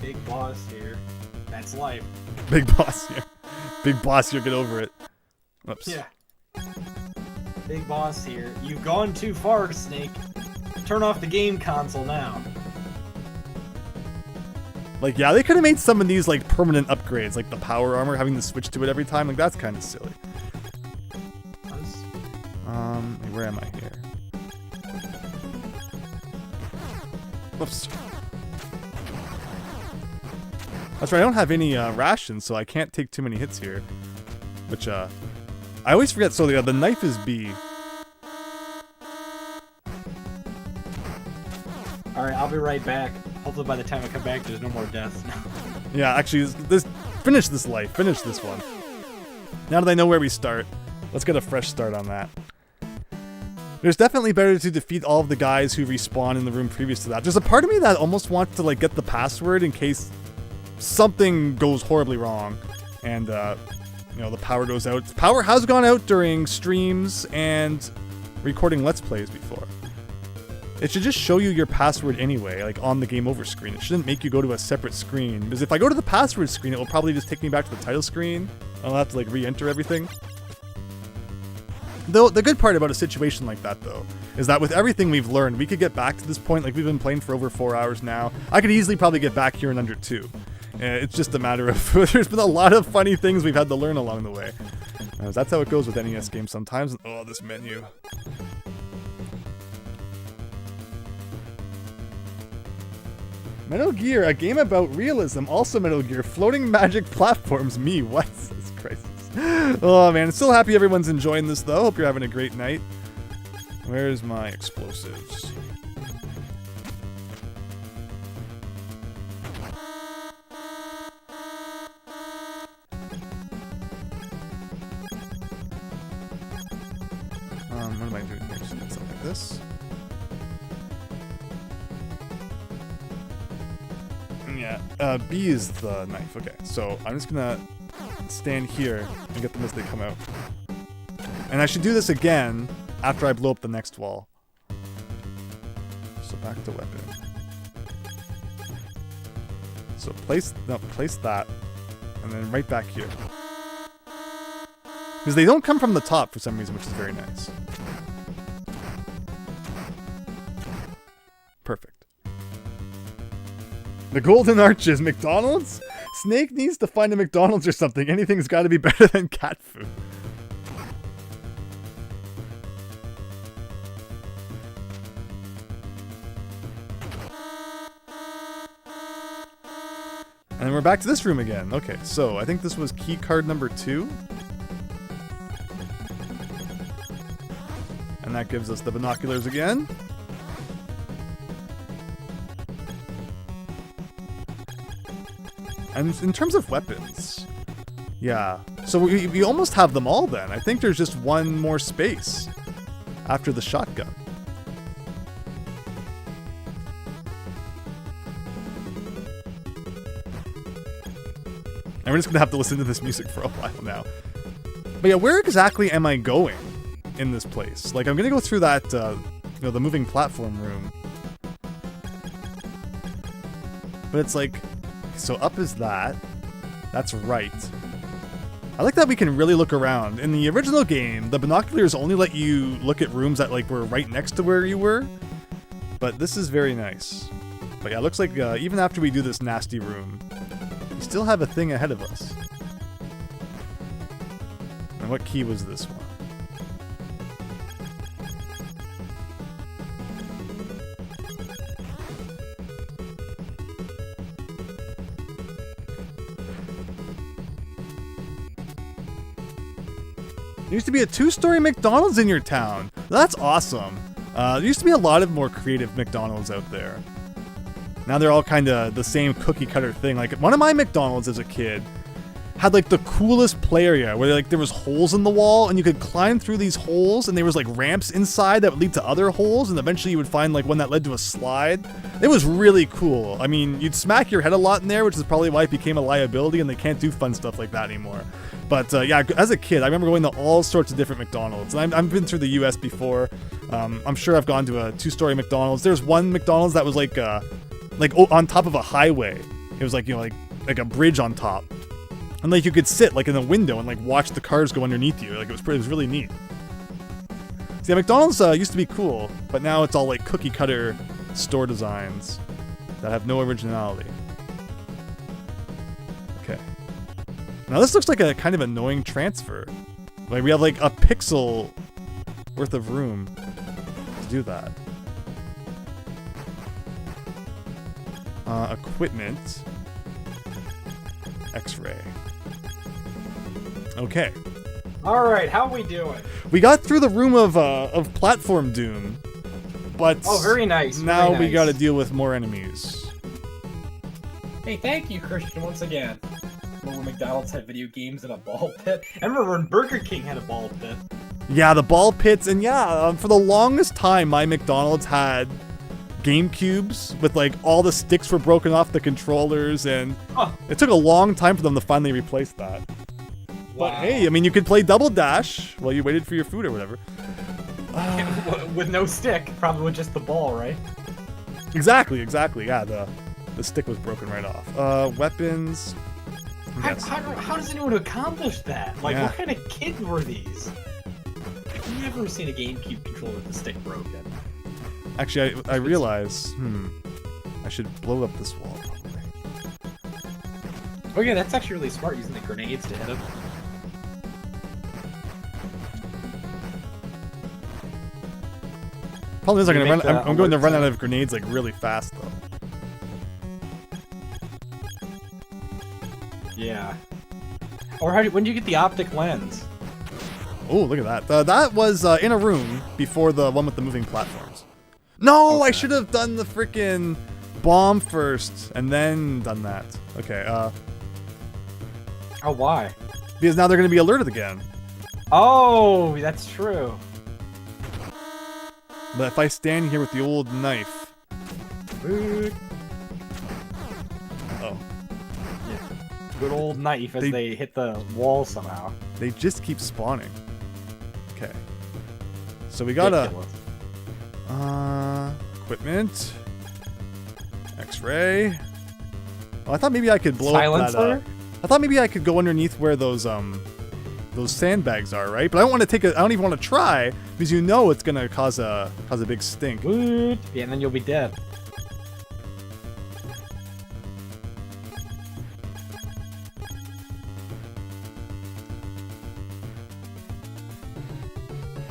Big boss here. That's life. Big boss here. Big boss here, get over it. Oops. Yeah. Big boss here. You've gone too far, Snake. Turn off the game console now. Like, yeah, they could have made some of these, like, permanent upgrades, like the power armor, having to switch to it every time. Like, that's kind of silly. Where am I here? Oops. That's right, I don't have any rations, so I can't take too many hits here. Which, I always forget, so the knife is B. Alright, I'll be right back. Hopefully by the time I come back, there's no more deaths. Yeah, actually, finish this life. Finish this one. Now that I know where we start, let's get a fresh start on that. There's definitely better to defeat all of the guys who respawn in the room previous to that. There's a part of me that almost wants to, like, get the password in case something goes horribly wrong. And, you know, the power goes out. Power has gone out during streams and recording Let's Plays before. It should just show you your password anyway, like on the game over screen. It shouldn't make you go to a separate screen, because if I go to the password screen, it will probably just take me back to the title screen. I'll have to, like, re-enter everything. Though the good part about a situation like that, though, is that with everything we've learned, we could get back to this point. Like, we've been playing for over 4 hours now. I could easily probably get back here in under 2. It's just a matter of there's been a lot of funny things we've had to learn along the way. That's how it goes with NES games sometimes. Oh, this menu. Metal Gear, a game about realism. Also Metal Gear, floating magic platforms. Me, what? Jesus Christ. Oh man, I'm still happy everyone's enjoying this though. Hope you're having a great night. Where's my explosives? What am I doing here? Something like this. Yeah, B is the knife. Okay, so I'm just gonna stand here and get them as they come out. And I should do this again after I blow up the next wall. So back to weapon. So place that, and then right back here. Because they don't come from the top for some reason, which is very nice. Perfect. The Golden Arches, McDonald's? Snake needs to find a McDonald's or something. Anything's got to be better than cat food. And we're back to this room again. Okay, so I think this was key card number 2. And that gives us the binoculars again. And in terms of weapons, yeah. So we almost have them all then. I think there's just one more space after the shotgun. And we're just gonna have to listen to this music for a while now. But yeah, where exactly am I going in this place? Like, I'm gonna go through that, the moving platform room. But it's like, so up is that. That's right. I like that we can really look around. In the original game, the binoculars only let you look at rooms that like were right next to where you were. But this is very nice. But yeah, it looks like even after we do this nasty room, we still have a thing ahead of us. And what key was this one? There used to be a 2-story McDonald's in your town. That's awesome. There used to be a lot of more creative McDonald's out there. Now they're all kind of the same cookie cutter thing. Like, one of my McDonald's as a kid had like the coolest play area where like there was holes in the wall and you could climb through these holes and there was like ramps inside that would lead to other holes and eventually you would find like one that led to a slide. It was really cool. I mean, you'd smack your head a lot in there, which is probably why it became a liability and they can't do fun stuff like that anymore. But yeah, as a kid, I remember going to all sorts of different McDonald's. And I've been through the US before. I'm sure I've gone to a 2-story McDonald's. There's one McDonald's that was like on top of a highway. It was like, you know, like a bridge on top. And like you could sit like in a window and like watch the cars go underneath you. Like it was really neat. See, yeah, McDonald's used to be cool, but now it's all like cookie cutter store designs that have no originality. Okay. Now this looks like a kind of annoying transfer. Like we have like a pixel worth of room to do that. Equipment. X-ray. Okay. All right, how we doing? We got through the room of platform doom, but Oh, very nice. now very nice. we got to deal with more enemies. Hey, thank you, Christian, once again. Remember when McDonald's had video games in a ball pit? I remember when Burger King had a ball pit. Yeah, the ball pits, and yeah, for the longest time, my McDonald's had GameCubes with like all the sticks were broken off the controllers, and it took a long time for them to finally replace that. Wow. But hey, I mean, you could play Double Dash while you waited for your food or whatever. With no stick, probably with just the ball, right? Exactly. Yeah, the stick was broken right off. Weapons. Yes. How does anyone accomplish that? Like, Yeah. what kind of kids were these? I've never seen a GameCube controller with the stick broken. Actually, I realize, I should blow up this wall probably. Okay, that's actually really smart, using the grenades to hit him. Problem is, I'm You make the going to run alert out of grenades like really fast though. Yeah. Or when do you get the optic lens? Oh, look at that. That was in a room before the one with the moving platforms. No, I should have done the freaking bomb first and then done that. Okay, Oh, why? because now they're going to be alerted again. Oh, that's true. But if I stand here with the old knife... Oh. Yeah. Good old knife as they hit the wall somehow. They just keep spawning. Okay. So we gotta... Ridiculous. Equipment. X-ray. Oh, I thought maybe I could blow up that, Silencer? I thought maybe I could go underneath where those sandbags are, right? But I don't want to take I don't even want to try because you know it's gonna cause a big stink. Woot. Yeah, and then you'll be dead.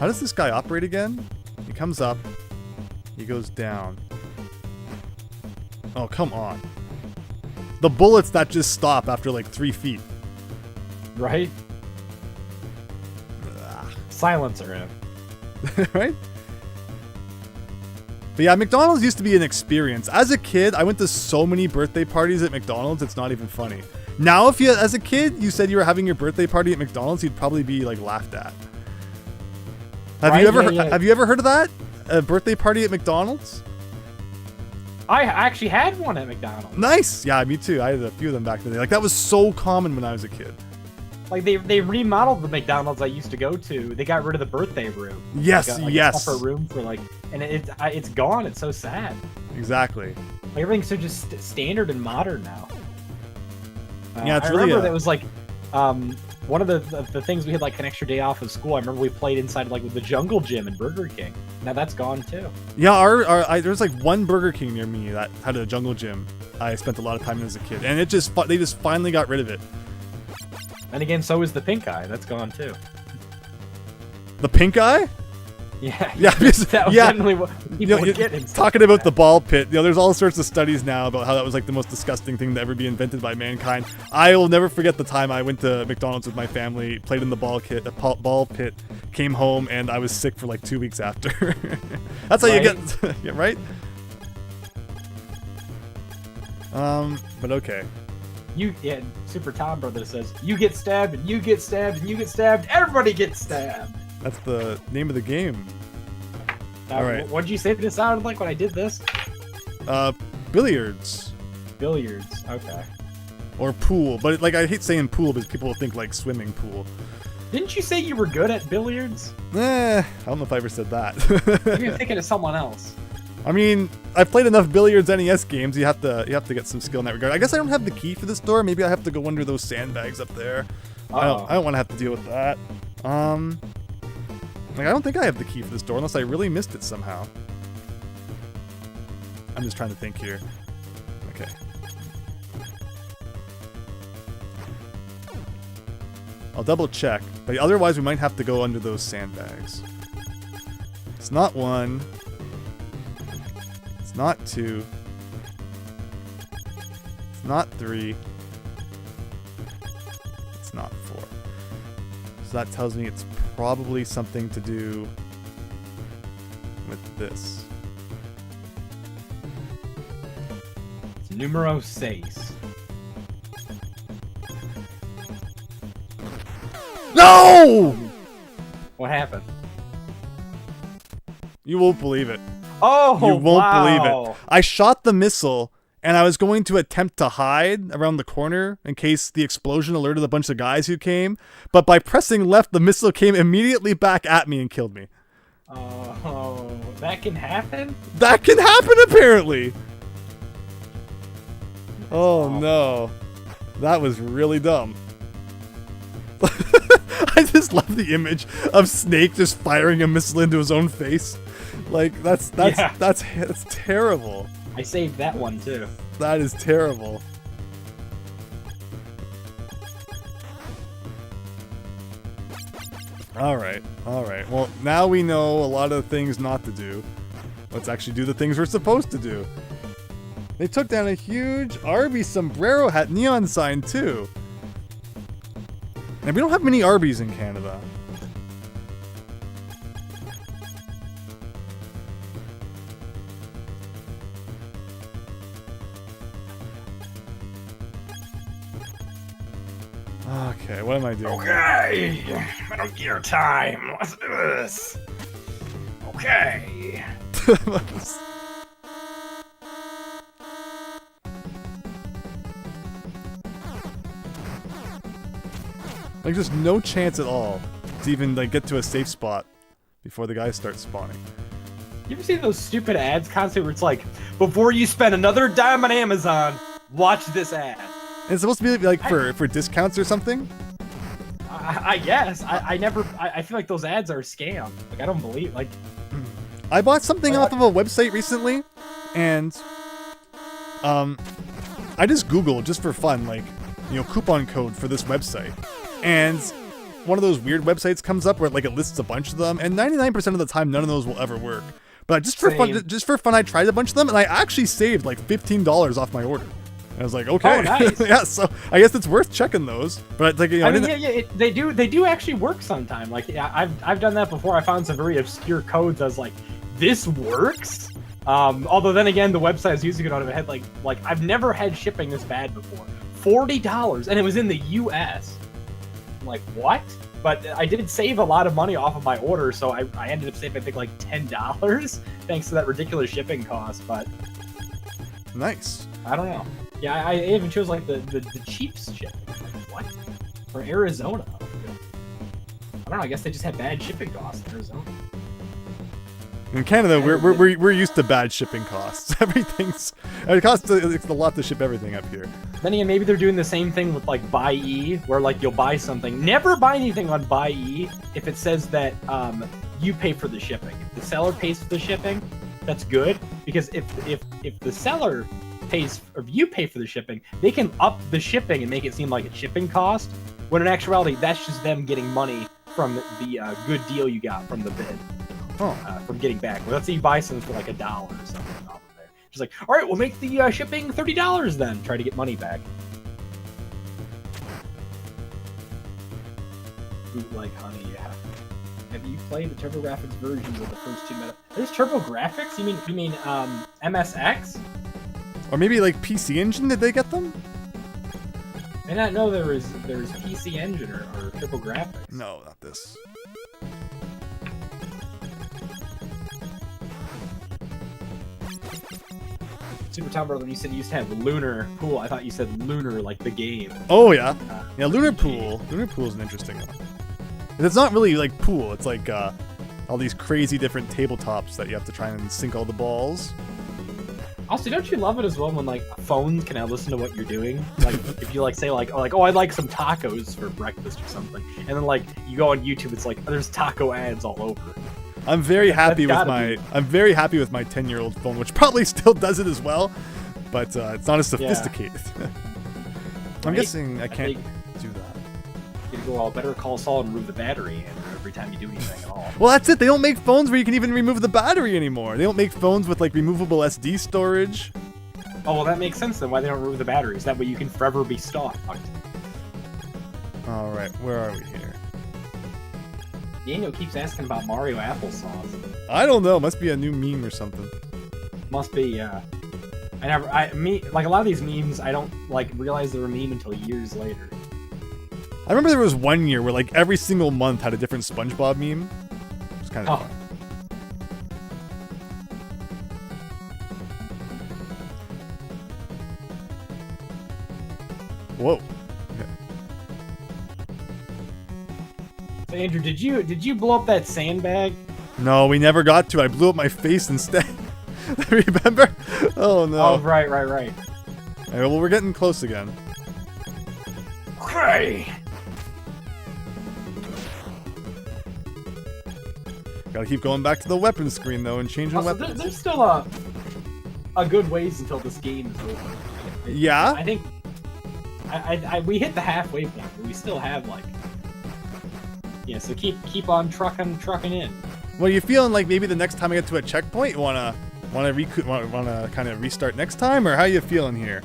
How does this guy operate again? He comes up. He goes down. Oh, come on. The bullets that just stop after like 3 feet. Right? Silencer him. Right? But yeah, McDonald's used to be an experience. As a kid, I went to so many birthday parties at McDonald's, it's not even funny. Now, if you, as a kid, you said you were having your birthday party at McDonald's, you'd probably be like laughed at. Have you ever have you ever heard of that? A birthday party at McDonald's? I actually had one at McDonald's. Nice. Yeah, me too. I had a few of them back in the day. Like that was so common when I was a kid. Like they remodeled the McDonald's I used to go to. They got rid of the birthday room. Yes, like a yes. separate room for like, and it's gone. It's so sad. Exactly. Like everything's so just standard and modern now. Yeah, it's I really. remember that was like, one of the things we had like an extra day off of school. I remember we played inside like with the Jungle Gym in Burger King. Now that's gone too. Yeah, there's like one Burger King near me that had a Jungle Gym. I spent a lot of time in as a kid, and they just finally got rid of it. And again, so is the Pink Eye. That's gone too. The Pink Eye? Yeah, yeah, that was generally what people would get inside. Talking about the ball pit, there's all sorts of studies now about how that was like the most disgusting thing to ever be invented by mankind. I will never forget the time I went to McDonald's with my family, played in the ball pit, came home, and I was sick for like 2 weeks after. That's how you get, yeah, right? But okay. Super Tom Brother says, you get stabbed, and you get stabbed, and you get stabbed, everybody gets stabbed. That's the name of the game. All right. What did you say this sounded like when I did this? Billiards. Billiards. Okay. Or pool, but like I hate saying pool because people think like swimming pool. Didn't you say you were good at billiards? I don't know if I ever said that. Maybe I'm thinking of someone else. I mean, I've played enough billiards NES games. You have to get some skill in that regard. I guess I don't have the key for this door. Maybe I have to go under those sandbags up there. I don't want to have to deal with that. Like I don't think I have the key for this door unless I really missed it somehow. I'm just trying to think here. Okay. I'll double check, but otherwise we might have to go under those sandbags. It's not 1. It's not 2. It's not 3. It's not 4. So that tells me it's probably something to do with this. It's numero 6. No! What happened? You won't believe it. Oh, you won't believe wow. it. I shot the missile, and I was going to attempt to hide around the corner in case the explosion alerted a bunch of guys who came. But by pressing left, the missile came immediately back at me and killed me. Oh, that can happen? That can happen, apparently. Oh, no. That was really dumb. I just love the image of Snake just firing a missile into his own face. Like, that's terrible. I saved that one, too. That is terrible. Alright. Well, now we know a lot of things not to do. Let's actually do the things we're supposed to do. They took down a huge Arby's sombrero hat neon sign, too. And we don't have many Arby's in Canada. Okay, what am I doing? Okay, Metal Gear time. Let's do this. Okay. Like, there's no chance at all to even like get to a safe spot before the guys start spawning. You ever see those stupid ads constantly where it's like, before you spend another dime on Amazon, watch this ad? And it's supposed to be like for discounts or something? I guess. I feel like those ads are a scam. Like, I don't believe, like... I bought something off of a website recently, and I just Googled, just for fun, like, you know, coupon code for this website. And one of those weird websites comes up where like it lists a bunch of them, and 99% of the time none of those will ever work. But just for fun, I tried a bunch of them, and I actually saved like $15 off my order. And I was like, okay, Oh, nice. yeah. So I guess it's worth checking those. But like, I mean, they do actually work sometime. Like, yeah, I've done that before. I found some very obscure codes. I was like, this works. Although then again, the website is using it on it had like I've never had shipping this bad before. $40, and it was in the U.S. I'm like, what? But I did save a lot of money off of my order, so I ended up saving, I think, like $10 thanks to that ridiculous shipping cost. But nice. I don't know. Yeah, I even chose like the cheap shipping. What? For Arizona? I don't know. I guess they just had bad shipping costs in Arizona. In Canada, we're used to bad shipping costs. It costs a lot to ship everything up here. Then again, maybe they're doing the same thing with like Buy E, where like you'll buy something. Never buy anything on Buy E if it says that you pay for the shipping. If the seller pays for the shipping, that's good, because if the seller pays or you pay for the shipping, they can up the shipping and make it seem like a shipping cost. When in actuality, that's just them getting money from the good deal you got from the bid. From getting back. Well, let's say you buy something for like $1 or something off of there. Just like, all right, we'll make the shipping $30 then. Try to get money back. Bootleg honey, yeah. Have you played the TurboGrafx versions of the first two Meta? There's TurboGrafx? You mean MSX? Or maybe like PC Engine? Did they get them? I not know there's PC Engine or TurboGrafx. No, not this. Super Tom Brother, when you said you used to have Lunar Pool, I thought you said Lunar like the game. Oh yeah, yeah. Lunar Pool. Lunar Pool is an interesting one. It's not really like pool. It's like all these crazy different tabletops that you have to try and sink all the balls. Also, don't you love it as well when like phones can now listen to what you're doing? Like if you like say like oh I'd like some tacos for breakfast or something, and then like you go on YouTube, it's like there's taco ads all over. I'm very happy with my 10-year-old phone, which probably still does it as well, but it's not as sophisticated. Yeah. I'm guessing I can't do that. You gotta go all Better Call Saul and remove the battery every time you do anything at all. Well, that's it. They don't make phones where you can even remove the battery anymore. They don't make phones with like removable SD storage. Oh well, that makes sense then. Why they don't remove the batteries? That way you can forever be stalked. All right, where are we here? Daniel keeps asking about Mario applesauce. I don't know. Must be a new meme or something. Must be, yeah. Like a lot of these memes, I don't like realize they're a meme until years later. I remember there was one year where like every single month had a different SpongeBob meme. It was kind of fun. Whoa. Andrew, did you blow up that sandbag? No, we never got to. I blew up my face instead. Remember? Oh no. Oh right. All right, well, we're getting close again. Okay. Gotta keep going back to the weapon screen though and changing weapons. There's still a good ways until this game is over. Yeah. I think we hit the halfway point, but we still have like. Yeah, so keep on trucking in. Well, you feeling like maybe the next time I get to a checkpoint, you wanna kind of restart next time, or how you feeling here?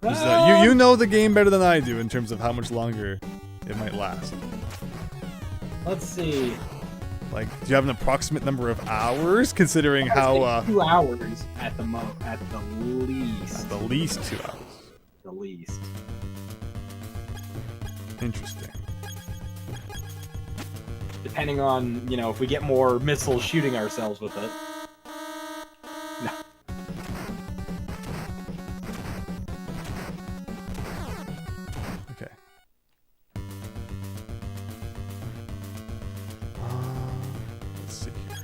You know the game better than I do in terms of how much longer it might last. Let's see. Like, do you have an approximate number of hours, considering how? 2 hours at the least. At the least 2 hours. The least. Interesting. Depending on, if we get more missiles shooting ourselves with it. No. Okay. Let's see here.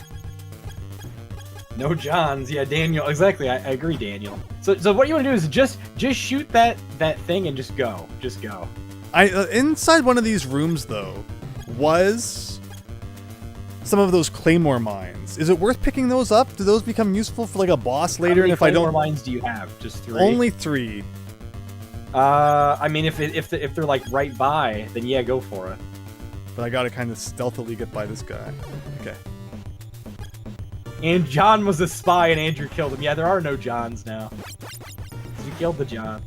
No Johns. Yeah, Daniel. Exactly. I agree, Daniel. So what you want to do is just shoot that thing and just go. Just go. Inside one of these rooms, though, was some of those claymore mines. Is it worth picking those up? Do those become useful for like a boss later? How many and if I don't, claymore mines do you have? Just 3. Only 3. I mean, if they're like right by, then yeah, go for it. But I gotta kind of stealthily get by this guy. Okay. And John was a spy, and Andrew killed him. Yeah, there are no Johns now. You killed the John.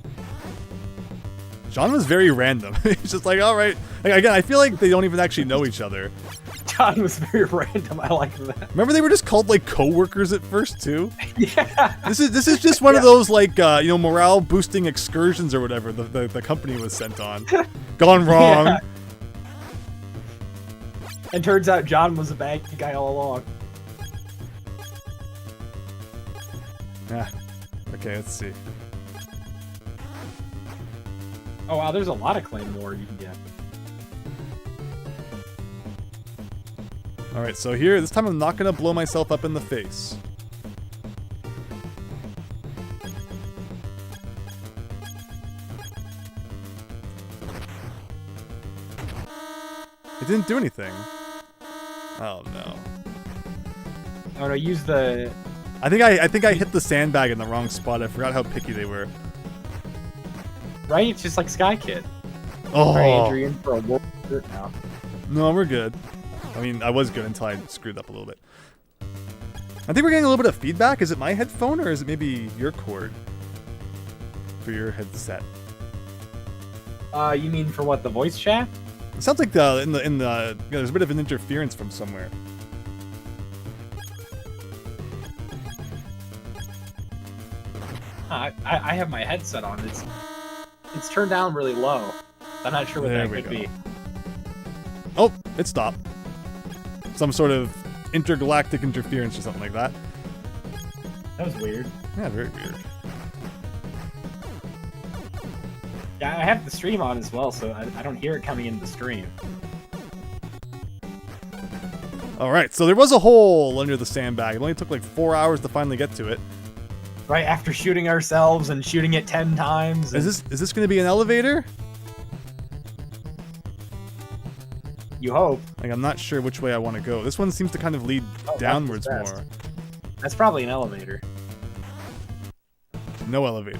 John was very random. He's just like, all right. Like, again, I feel like they don't even actually know each other. John was very random. I like that. Remember, they were just called like co-workers at first too. Yeah. This is just one of those like morale boosting excursions or whatever the company was sent on. Gone wrong. Yeah. And turns out John was a bad guy all along. Yeah. Okay, let's see. Oh wow, there's a lot of claymore you can get. Alright, so here, this time I'm not gonna blow myself up in the face. It didn't do anything. Oh no. Oh no, use the... I think I hit the sandbag in the wrong spot. I forgot how picky they were. Right? It's just like Sky Kid. Oh. Right, Andrew, in for a wolf shirt now. No, we're good. I mean, I was good until I screwed up a little bit. I think we're getting a little bit of feedback. Is it my headphone or is it maybe your cord for your headset? You mean for what, the voice chat? It sounds like there's a bit of an interference from somewhere. I have my headset on. It's turned down really low. I'm not sure what There that we could go. be. Oh, it stopped. Some sort of intergalactic interference or something like that. That was weird. Yeah, very weird. Yeah, I have the stream on as well, so I don't hear it coming into the stream. Alright, so there was a hole under the sandbag. It only took like 4 hours to finally get to it. Right after shooting ourselves and shooting it 10 times. And... Is this going to be an elevator? You hope. Like, I'm not sure which way I want to go. This one seems to kind of lead downwards more. That's probably an elevator. No elevator.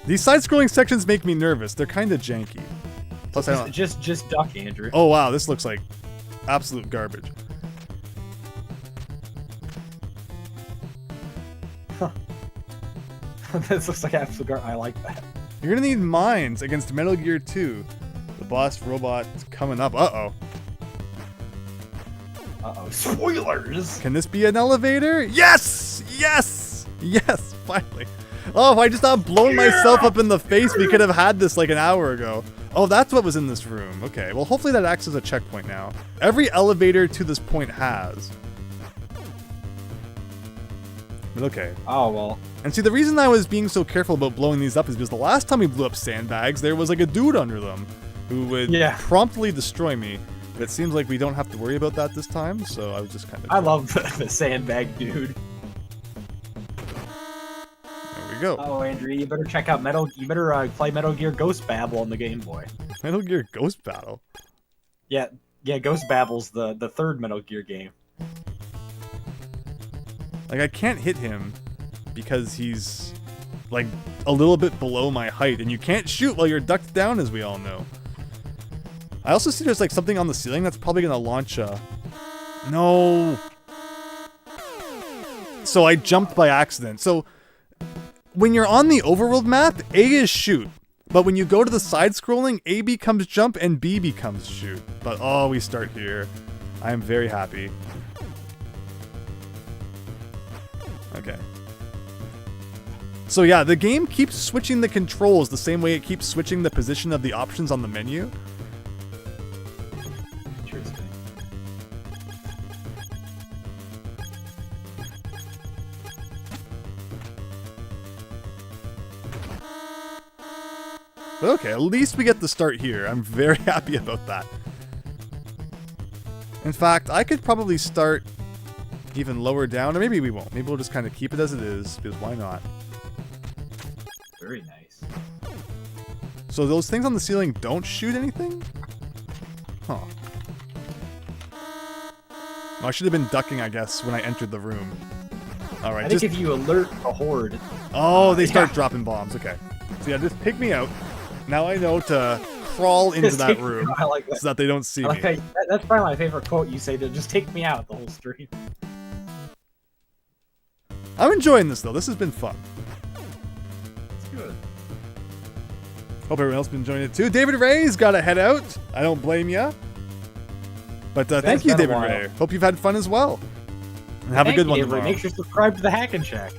These side-scrolling sections make me nervous. They're kind of janky. Plus, I don't... Just duck, Andrew. Oh wow, this looks like absolute garbage. This looks like absolute garbage. I like that. You're gonna need mines against Metal Gear 2. The boss robot coming up. Uh-oh. Uh-oh. Spoilers! Can this be an elevator? Yes! Yes! Yes! Finally. Oh, if I just stopped blowing myself up in the face, we could have had this like an hour ago. Oh, that's what was in this room. Okay, well hopefully that acts as a checkpoint now. Every elevator to this point has. But okay. Oh, well. And see, the reason I was being so careful about blowing these up is because the last time we blew up sandbags, there was like a dude under them who would promptly destroy me. But it seems like we don't have to worry about that this time, so I was just kind of... I love the sandbag dude. There we go. Oh, Andrew, you better check out You better play Metal Gear Ghost Babel on the Game Boy. Metal Gear Ghost Battle? Yeah, Ghost Babel's the third Metal Gear game. Like, I can't hit him because he's, like, a little bit below my height, and you can't shoot while you're ducked down, as we all know. I also see there's, like, something on the ceiling that's probably gonna launch a... No! So I jumped by accident. So, when you're on the overworld map, A is shoot. But when you go to the side-scrolling, A becomes jump and B becomes shoot. But, oh, we start here. I am very happy. Okay. So yeah, the game keeps switching the controls the same way it keeps switching the position of the options on the menu. Interesting. But okay, at least we get the start here. I'm very happy about that. In fact, I could probably start even lower down, or maybe we won't. Maybe we'll just kind of keep it as it is, because why not? Very nice. So those things on the ceiling don't shoot anything? Huh. Well, I should have been ducking, I guess, when I entered the room. All right. I think if you alert a horde. Oh, they start dropping bombs. Okay. So yeah, just pick me out. Now I know to crawl into that room I like that. so that they don't see me. That's probably my favorite quote you say, to just take me out the whole stream. I'm enjoying this though. This has been fun. It's good. Hope everyone else has been enjoying it too. David Ray's got to head out. I don't blame ya. But thank you, David Ray. Hope you've had fun as well. And have a good one tomorrow. Make sure to subscribe to the Hackin Shack.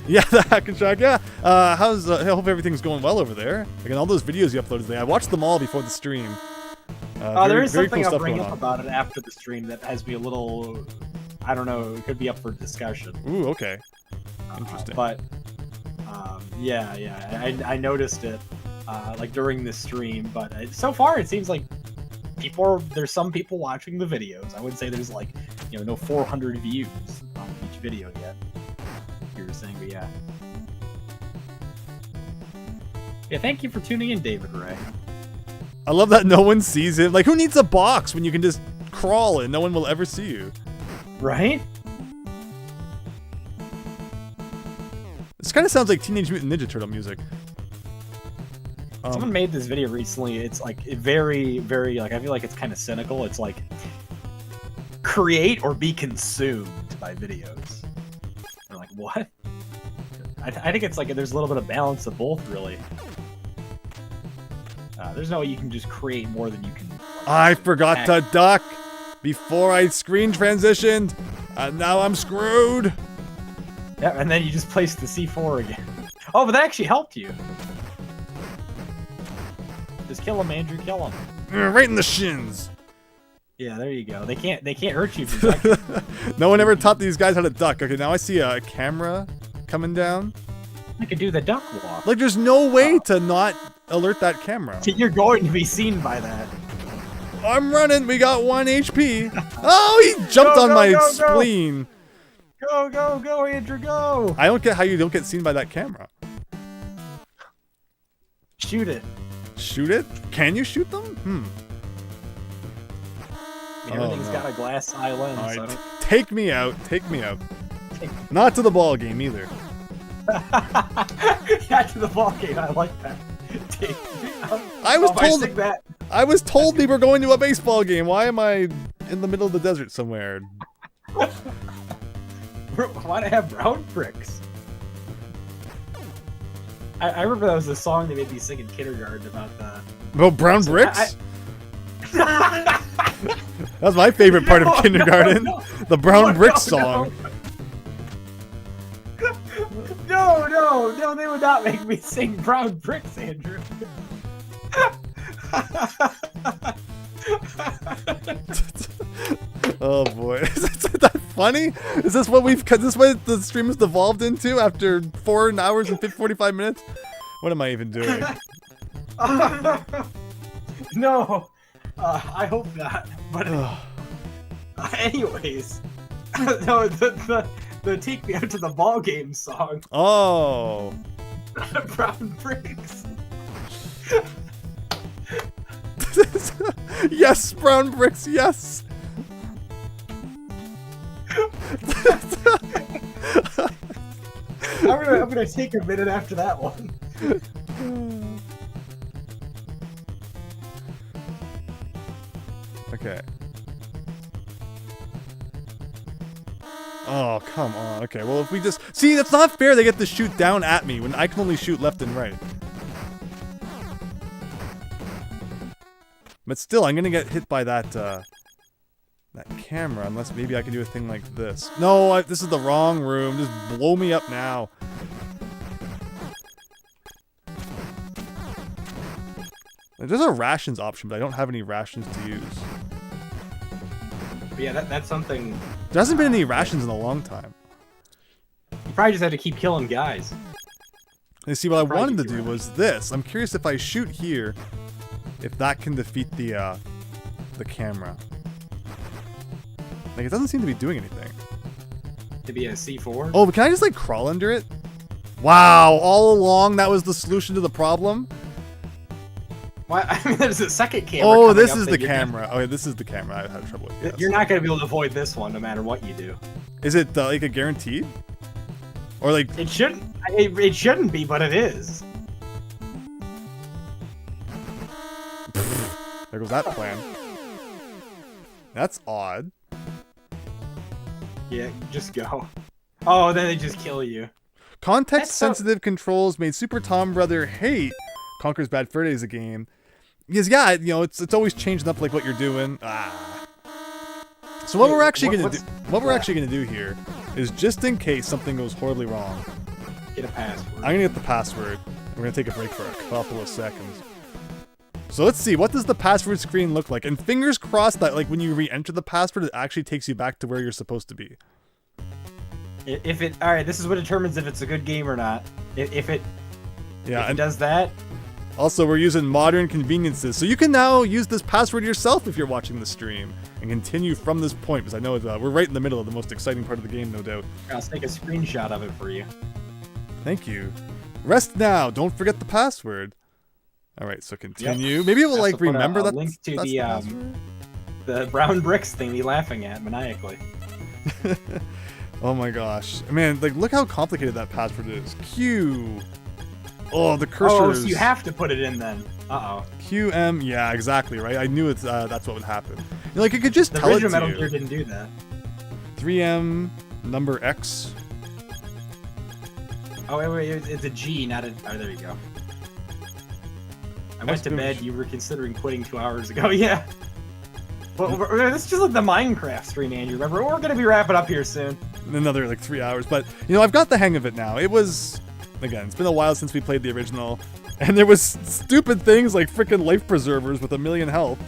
Yeah, the Hackin Shack. Yeah. I hope everything's going well over there. Again, all those videos you uploaded today, I watched them all before the stream. There is something I'll bring up about it after the stream that has me a little, I don't know, it could be up for discussion. Ooh, okay. Interesting. Yeah, I noticed it like during the stream, but so far it seems like there's some people watching the videos. I would say there's like, no 400 views on each video yet. You were saying, but yeah. Yeah, thank you for tuning in, David Ray. I love that no one sees him. Like, who needs a box when you can just crawl and no one will ever see you? Right? This kind of sounds like Teenage Mutant Ninja Turtle music. Someone made this video recently. It's like very, very, like, I feel like it's kind of cynical. It's like, create or be consumed by videos. I'm like, what? I think it's like there's a little bit of balance of both, really. There's no way you can just create more than you can. Like, I forgot to duck before I screen transitioned, and now I'm screwed. Yeah, and then you just place the C4 again. Oh, but that actually helped you. Just kill him, Andrew. Kill him. Right in the shins. Yeah, there you go. They can't hurt you. No one ever taught these guys how to duck. Okay, now I see a camera coming down. I could do the duck walk. Like, there's no way to not alert that camera. You're going to be seen by that. I'm running. We got 1 HP. Oh, he jumped on my spleen. Go, Andrew, go. I don't get how you don't get seen by that camera. Shoot it. Shoot it? Can you shoot them? Everything's got a glass eye lens. All right. So Take me out. Take me out. Not to the ball game either. Yeah, to the ball game. I like that. I was told we were going to a baseball game. Why am I in the middle of the desert somewhere? Why do I have brown bricks? I remember that was the song they made me sing in kindergarten about the. Oh, brown bricks? That was my favorite part of kindergarten. No. The brown bricks song. No, they would not make me sing brown bricks, Andrew. Oh boy, is that funny? Is this what the stream has devolved into after 4 hours and 45 minutes? What am I even doing? No, I hope not. But anyways, no, the take me out to the ball game song. Oh. Brown bricks. Yes, brown bricks. Yes. I'm gonna take a minute after that one. Okay. Oh, come on. Okay, well, if we just... See, that's not fair. They get to shoot down at me when I can only shoot left and right. But still, I'm gonna get hit by that, that camera, unless maybe I can do a thing like this. No, this is the wrong room. Just blow me up now. There's a rations option, but I don't have any rations to use. But yeah, that's something... There hasn't been any rations in a long time. You probably just had to keep killing guys. You see, what I wanted to do was this. I'm curious if I shoot here, if that can defeat the camera. Like, it doesn't seem to be doing anything. To be a C4? Oh, but can I just, like, crawl under it? Wow, all along that was the solution to the problem? Well, I mean, there's a second camera. Oh, this is the camera. Oh, yeah, this is the camera I had trouble with. Yes. You're not going to be able to avoid this one no matter what you do. Is it, like, a guaranteed? Or like It shouldn't. It shouldn't be, but it is. there goes that plan. That's odd. Yeah, just go. Oh, then they just kill you. Context-sensitive controls made Super Tom Brother hate Conker's Bad Fur Day as a game. Because yeah, you know, it's always changing up like what you're doing. So what we're actually gonna do here is, just in case something goes horribly wrong, Get a password. I'm gonna get the password. We're gonna take a break for a couple of seconds. So let's see, what does the password screen look like? And fingers crossed that like when you re-enter the password, it actually takes you back to where you're supposed to be. All right, this is what determines if it's a good game or not. If it does that. Also, we're using modern conveniences, so you can now use this password yourself if you're watching the stream, and continue from this point, because I know we're right in the middle of the most exciting part of the game, no doubt. I'll take a screenshot of it for you. Thank you. Rest now. Don't forget the password. All right, so continue. Yep. Maybe it will like remember that. Link to the brown bricks thing you're laughing at maniacally. Oh my gosh, man! Like, look how complicated that password is. Q. Oh, the cursor. Oh, so you have to put it in then. Uh-oh. QM. Yeah, exactly. Right. I knew it's that's what would happen. You know, like, it could just tell it to you. The original Metal Gear didn't do that. 3M number X. Oh wait, it's a G, not a. Oh, there you go. I went to bed. You were considering quitting 2 hours ago. Yeah. Well, this is just like the Minecraft stream, Andrew. Remember, we're gonna be wrapping up here soon. Another like 3 hours, but you know, I've got the hang of it now. It was, again, it's been a while since we played the original, and there was stupid things like freaking life preservers with 1,000,000 health.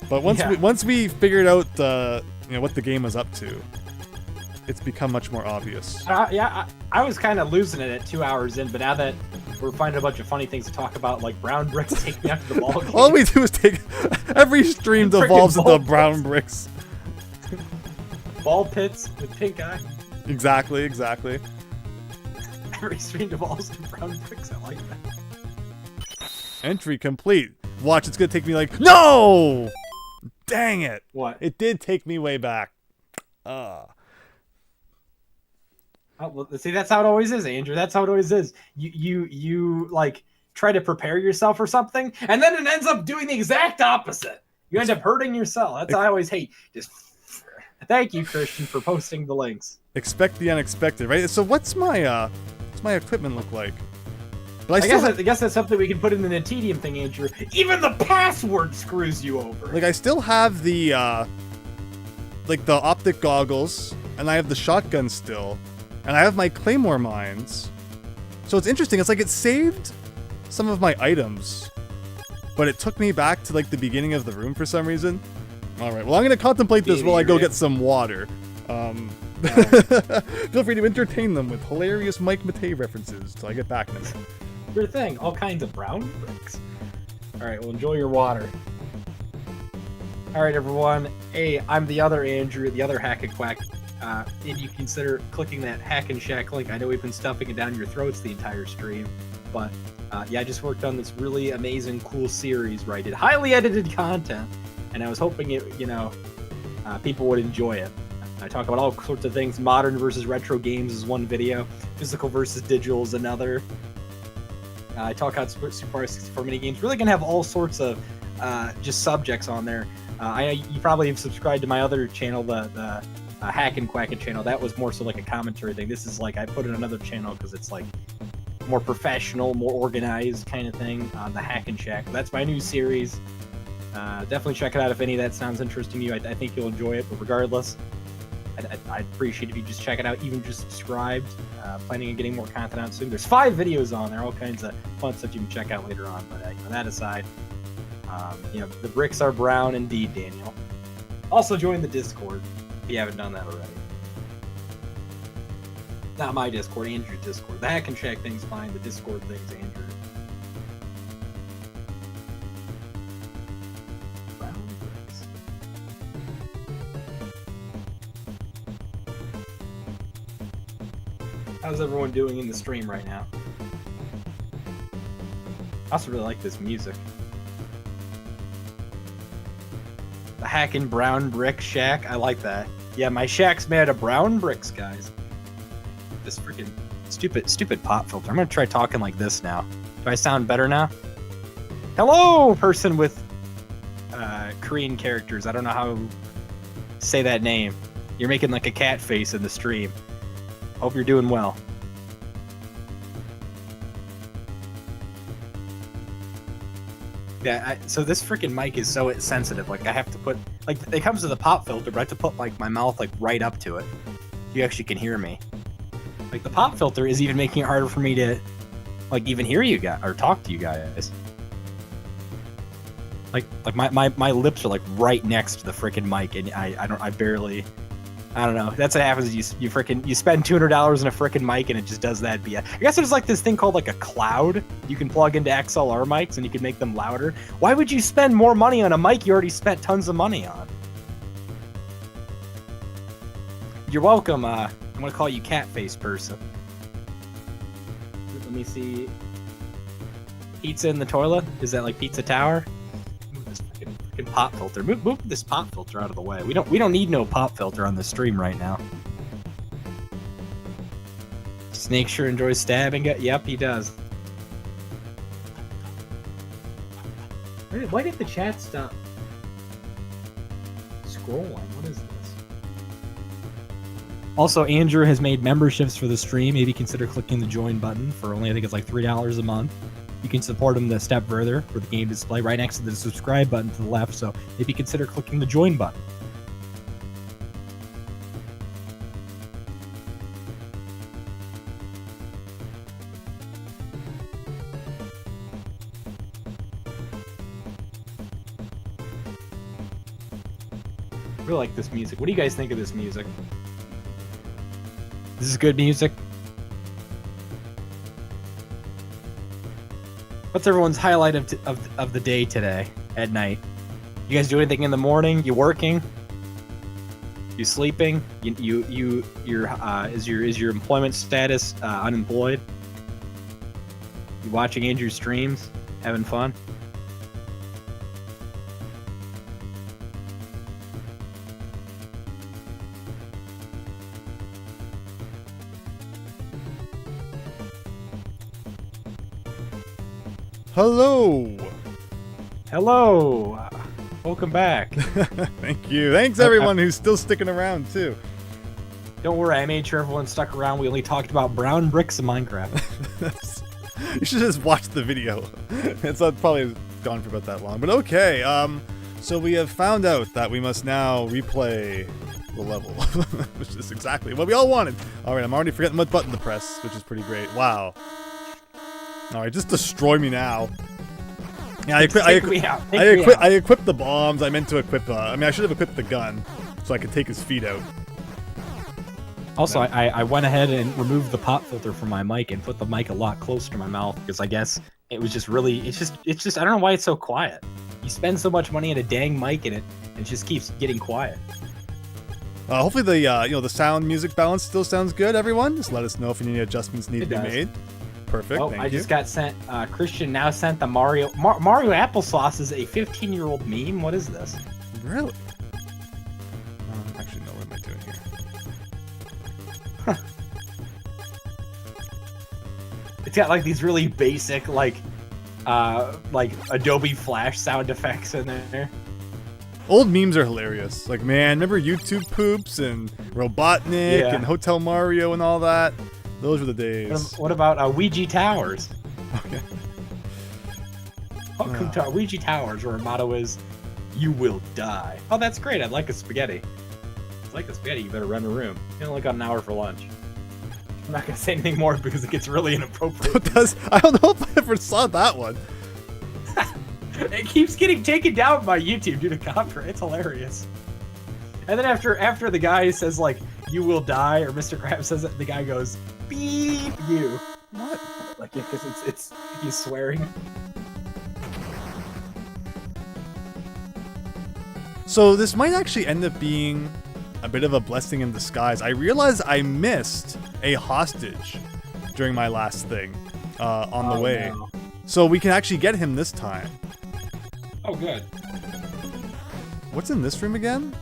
But once we figured out you know, what the game was up to, it's become much more obvious. Yeah, I was kind of losing it at 2 hours in, but now that we're finding a bunch of funny things to talk about, like brown bricks take me out to the ball game. All we do is take every stream devolves into brown bricks. Ball pits with pink eye. Exactly. Every stream devolves into brown bricks. I like that. Entry complete. Watch, it's gonna take me like no. Dang it! What? It did take me way back. Oh, well, see, that's how it always is, Andrew. That's how it always is. You like try to prepare yourself for something, and then it ends up doing the exact opposite. You end up hurting yourself. That's what I always hate. Just thank you, Christian, for posting the links. Expect the unexpected, right? So what's my equipment look like? But I guess that's something we can put in the tedium thing, Andrew. Even the password screws you over. Like, I still have the like the optic goggles, and I have the shotgun still. And I have my claymore mines. So it's interesting. It's like it saved some of my items, but it took me back to like the beginning of the room for some reason. All right. Well, I'm going to contemplate this while I go get some water. Feel free to entertain them with hilarious Mike Matei references till I get back in a minute. Your thing. All kinds of brown bricks. All right. Well, enjoy your water. All right, everyone. Hey, I'm the other Andrew, the other Hack and Quack. If you consider clicking that Hackin Shack link, I know we've been stuffing it down your throats the entire stream, but yeah, I just worked on this really amazing, cool series where I did highly edited content, and I was hoping it, people would enjoy it. I talk about all sorts of things. Modern versus retro games is one video. Physical versus digital is another. I talk about Super 64 mini games. Really gonna have all sorts of just subjects on there. You probably have subscribed to my other channel, the Hack and Quack channel. That was more so like a commentary thing. This is like I put in another channel because it's like more professional, more organized kind of thing on the Hackin Shack. That's my new series. Definitely check it out if any of that sounds interesting to you. I think you'll enjoy it. But regardless, I'd appreciate if you just check it out, even just subscribed. Planning on getting more content out soon. There's 5 videos on there, all kinds of fun stuff you can check out later on. But that aside, the bricks are brown indeed, Daniel. Also join the Discord if you haven't done that already. Not my Discord, Andrew's Discord. The Hackin Shack thing's fine, the Discord thing's Andrew. Brown bricks. How's everyone doing in the stream right now? I also really like this music. The Hackin Brown Brick Shack. I like that. Yeah, my shack's made out of brown bricks, guys. This freaking Stupid pop filter. I'm gonna try talking like this now. Do I sound better now? Hello, person with Korean characters. I don't know how to say that name. You're making like a cat face in the stream. Hope you're doing well. Yeah, so this freaking mic is so sensitive. Like I have to put, like it comes with a pop filter, but I have to put like my mouth like right up to it. You actually can hear me. Like the pop filter is even making it harder for me to, like even hear you guys or talk to you guys. Like my lips are like right next to the freaking mic, and I don't know. That's what happens. You spend $200 on a freaking mic, and it just does that. But I guess there's like this thing called like a cloud. You can plug into XLR mics, and you can make them louder. Why would you spend more money on a mic you already spent tons of money on? You're welcome. I'm gonna call you Catface person. Let me see. Pizza in the toilet? Is that like Pizza Tower? Move this freaking pop filter. Move this pop filter out of the way. We don't need no pop filter on the stream right now. Snake sure enjoys stabbing it. Yep, he does. Why did the chat stop scrolling? What is this? Also, Andrew has made memberships for the stream. Maybe consider clicking the join button for only, I think it's like $3 a month. You can support him a step further for the game display right next to the subscribe button to the left. So maybe consider clicking the join button. I really like this music. What do you guys think of this music? This is good music. What's everyone's highlight of the day today at night? You guys do anything in the morning? You working? You sleeping? Is your employment status unemployed? You watching Andrew's streams? Having fun? Hello. Hello. Welcome back. Thank you. Thanks everyone who's still sticking around too. Don't worry, I made sure everyone stuck around. We only talked about brown bricks in Minecraft. You should just watch the video. It's probably gone for about that long. But okay, so we have found out that we must now replay the level, which is exactly what we all wanted. All right, I'm already forgetting what button to press, which is pretty great. Wow. All right, just destroy me now. Yeah, I equipped the bombs. I meant to equip. I should have equipped the gun, so I could take his feet out. Also, I went ahead and removed the pop filter from my mic and put the mic a lot closer to my mouth because I guess it was just really. It's just. I don't know why it's so quiet. You spend so much money on a dang mic and it just keeps getting quiet. Hopefully the sound music balance still sounds good. Everyone, just let us know if any adjustments need to be made. Perfect. Oh, thank I you. just got sent. Christian now sent the Mario applesauce is a 15-year-old meme. What is this? Really? Actually, no. What am I doing here? Huh. It's got like these really basic like Adobe Flash sound effects in there. Old memes are hilarious. Like, man, remember YouTube poops and Robotnik and Hotel Mario and all that? Those were the days. What about Ouija Towers? Okay. Welcome to Ouija Towers, where our motto is, "You will die." Oh, that's great. I'd like a spaghetti. If you like a spaghetti, you better rent a room. You only got an hour for lunch. I'm not gonna say anything more because it gets really inappropriate. I don't know if I ever saw that one. It keeps getting taken down by YouTube due to copyright. It's hilarious. And then after the guy says like, "You will die," or Mr. Krabs says it, the guy goes, "Beep you." What? Like, because it's he's swearing. So this might actually end up being a bit of a blessing in disguise. I realized I missed a hostage during my last thing on the way. No. So we can actually get him this time. Oh, good. What's in this room again?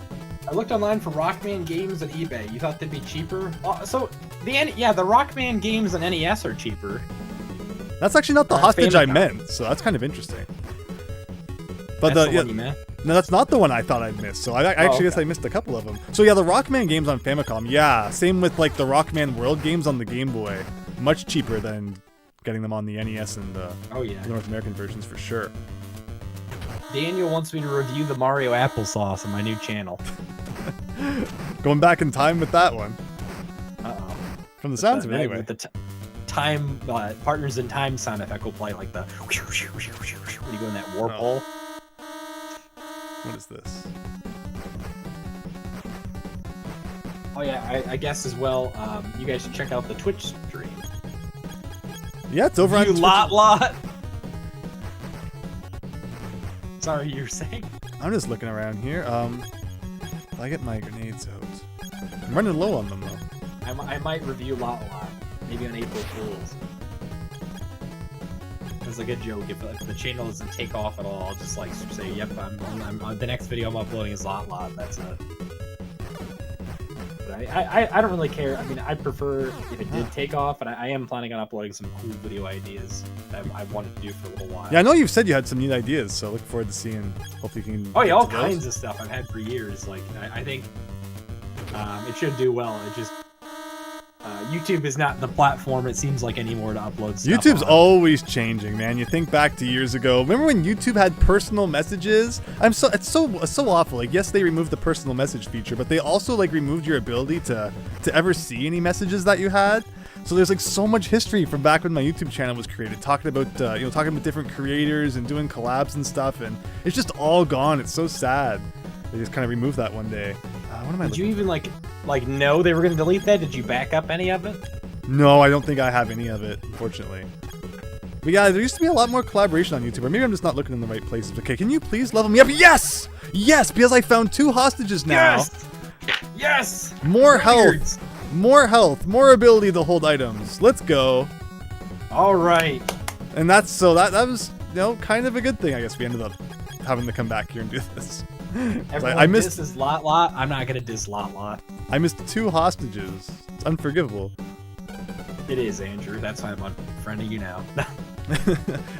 I looked online for Rockman games on eBay. You thought they'd be cheaper? So the Rockman games on NES are cheaper. That's actually not the hostage I meant, so that's kind of interesting. But that's the one you meant? No, that's not the one I thought I'd missed. So I actually guess I missed a couple of them. So yeah, the Rockman games on Famicom. Yeah, same with like the Rockman World games on the Game Boy. Much cheaper than getting them on the NES and the North American versions for sure. Daniel wants me to review the Mario applesauce on my new channel. Going back in time with that one. Uh-oh. From the sounds of it, anyway. With the time, Partners in Time sound effect will play like the when you go in that warp hole. What is this? Oh yeah, I guess as well, you guys should check out the Twitch stream. Yeah, it's over on Twitch. Lot. Sorry, you were saying? I'm just looking around here. If I get my grenades out. I'm running low on them though. I might review Lot, maybe on April Fools. It's like a joke. If the channel doesn't take off at all, I'll just like say, "Yep, I'm the next video I'm uploading is Lot." That's it. But I don't really care. I mean, I prefer if it did take off, but I am planning on uploading some cool video ideas that I wanted to do for a little while. Yeah, I know you've said you had some neat ideas, so I look forward to seeing. Hopefully, you can. Oh yeah, all kinds of stuff I've had for years. Like I think it should do well. It just. YouTube is not the platform it seems like anymore to upload stuff. YouTube's always changing, man. You think back to years ago. Remember when YouTube had personal messages? It's so awful. Like, yes, they removed the personal message feature, but they also like removed your ability to ever see any messages that you had. So there's like so much history from back when my YouTube channel was created, talking about talking about different creators and doing collabs and stuff, and it's just all gone. It's so sad. They just kind of removed that one day. What am I? Did you even like know they were going to delete that? Did you back up any of it? No, I don't think I have any of it, unfortunately. But yeah, there used to be a lot more collaboration on YouTube, or maybe I'm just not looking in the right places. Okay, can you please level me up? Yes! Yes, because I found 2 hostages now. Yes! Yes! More health, more health, more ability to hold items. Let's go. All right. And that was, kind of a good thing. I guess we ended up having to come back here and do this. I missed this Lot. I'm not gonna diss Lot. I missed 2 hostages. It's unforgivable. It is, Andrew. That's why I'm unfriending you now.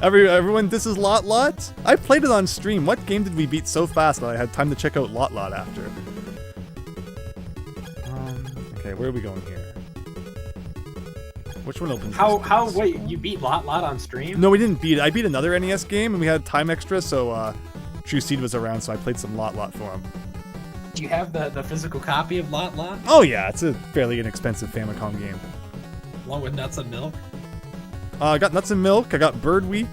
Everyone disses Lot. I played it on stream. What game did we beat so fast that I had time to check out Lot after? Okay, where are we going here? Which one opens? Wait, you beat Lot on stream? No, we didn't beat it. I beat another NES game and we had time extra, so True Seed was around, so I played some Lot for him. Do you have the physical copy of Lot? Oh yeah, it's a fairly inexpensive Famicom game. Along with Nuts and Milk? I got Nuts and Milk, I got Bird Week.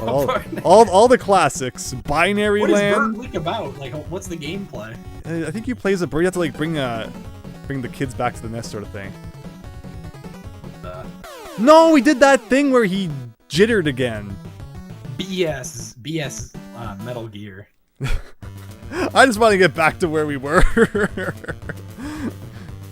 All the classics. Binary Land. What is Bird Week about? Like, what's the gameplay? I think you play as a bird. You have to like bring the kids back to the nest, sort of thing. No, we did that thing where he jittered again. BS Metal Gear. I just want to get back to where we were.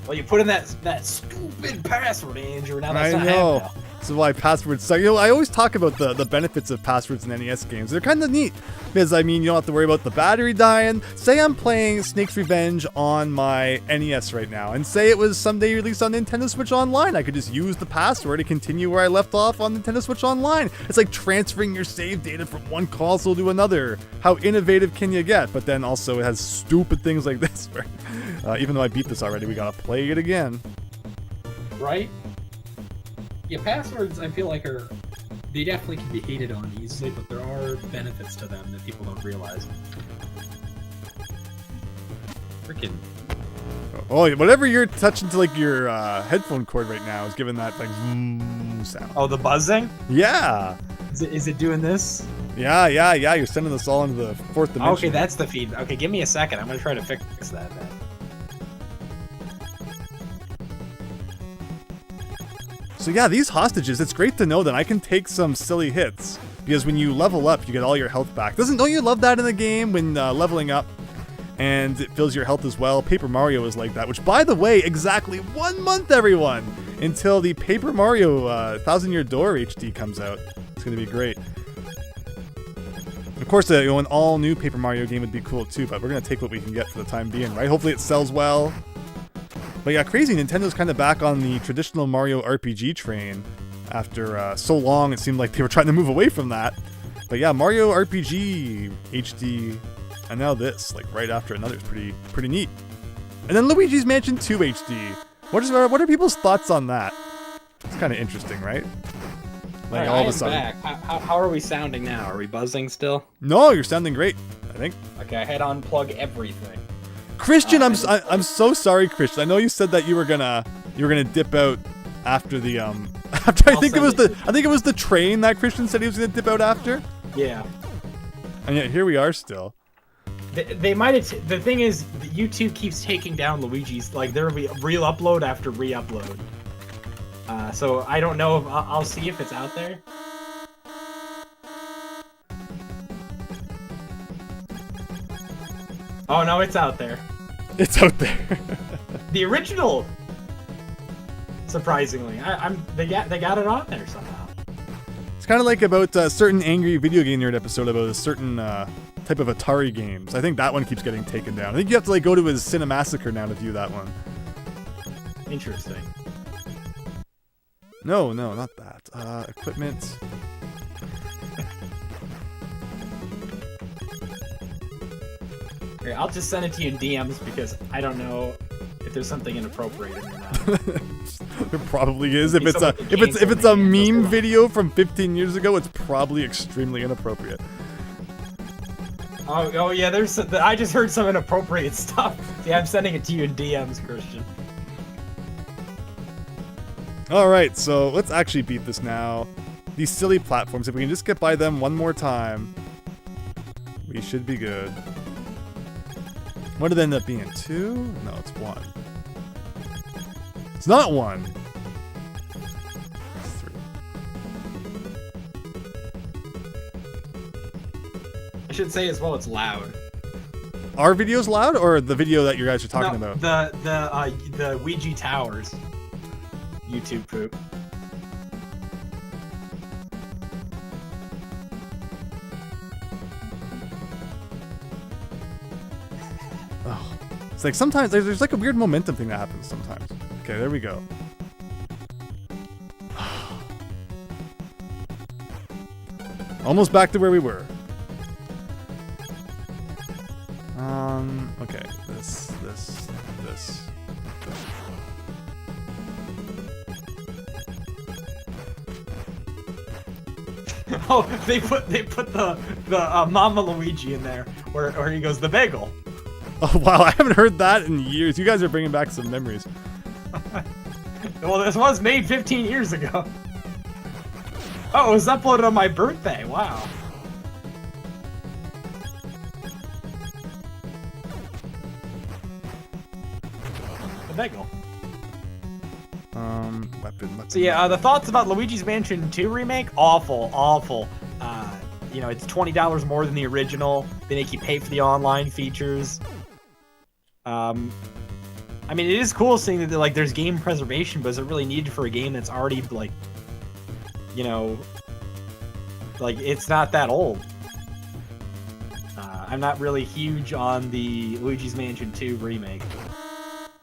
Well, you put in that stupid password, Andrew. Now that's not happening. now. This is why passwords suck. I always talk about the benefits of passwords in NES games. They're kind of neat because, I mean, you don't have to worry about the battery dying. Say I'm playing Snake's Revenge on my NES right now, and say it was someday released on Nintendo Switch Online. I could just use the password to continue where I left off on Nintendo Switch Online. It's like transferring your save data from one console to another. How innovative can you get? But then also it has stupid things like this. Where, even though I beat this already, we gotta play it again. Right? Yeah, passwords, I feel like they definitely can be hated on easily, but there are benefits to them that people don't realize. Freaking. Oh, whatever you're touching to like your headphone cord right now is giving that like sound. Oh, the buzzing? Yeah. Is it doing this? Yeah. You're sending us all into the 4th dimension. Okay, that's the feed. Okay, give me a second. I'm gonna try to fix that then. So yeah, these hostages, it's great to know that I can take some silly hits. Because when you level up, you get all your health back. Don't you love that in the game when leveling up and it fills your health as well? Paper Mario is like that, which by the way, exactly 1 month, everyone, until the Paper Mario 1000 Year Door HD comes out. It's going to be great. Of course, an all-new Paper Mario game would be cool too, but we're gonna take what we can get for the time being, right? Hopefully it sells well. But yeah, crazy, Nintendo's kind of back on the traditional Mario RPG train after so long. It seemed like they were trying to move away from that. But yeah, Mario RPG HD, and now this, like right after another, is pretty neat. And then Luigi's Mansion 2 HD. What are people's thoughts on that? It's kind of interesting, right? Like all of a sudden. Back. How are we sounding now? Are we buzzing still? No, you're sounding great, I think. Okay, I had to unplug everything. Christian, I'm so sorry, Christian. I know you said that you were gonna dip out after the after I think it was the train that Christian said he was gonna dip out after. Yeah. And yet here we are still. They might have. The thing is, YouTube keeps taking down Luigi's. Like there will be re-upload after re-upload. So I don't know if I'll see if it's out there. Oh no, it's out there. It's out there. The original. Surprisingly, they got it on there somehow. It's kind of like about a certain angry video game nerd episode about a certain type of Atari games. I think that one keeps getting taken down. I think you have to like go to his Cinemassacre now to view that one. Interesting. No, not that. Equipment. Here, I'll just send it to you in DMs because I don't know if there's something inappropriate in there now. There probably is. If it's a meme video from 15 years ago, it's probably extremely inappropriate. Oh yeah, I just heard some inappropriate stuff. Yeah, I'm sending it to you in DMs, Christian. Alright, so let's actually beat this now. These silly platforms, if we can just get by them one more time, we should be good. What did it end up being? 2? No, it's 1. It's not 1. It's 3. I should say as well, it's loud. Our video's loud, or the video that you guys are talking about? The Ouija Towers. YouTube poop. Oh, it's like sometimes there's like a weird momentum thing that happens sometimes. Okay, there we go. Almost back to where we were. Okay, this. Oh, they put the Mama Luigi in there where he goes the bagel. Oh wow, I haven't heard that in years. You guys are bringing back some memories. Well, this was made 15 years ago. Oh, it was uploaded on my birthday. Wow. The bagel. Weapon. So yeah, the thoughts about Luigi's Mansion 2 remake? Awful. It's $20 more than the original. They make you pay for the online features. I mean, it is cool seeing that like there's game preservation, but is it really needed for a game that's already like, it's not that old. I'm not really huge on the Luigi's Mansion 2 remake.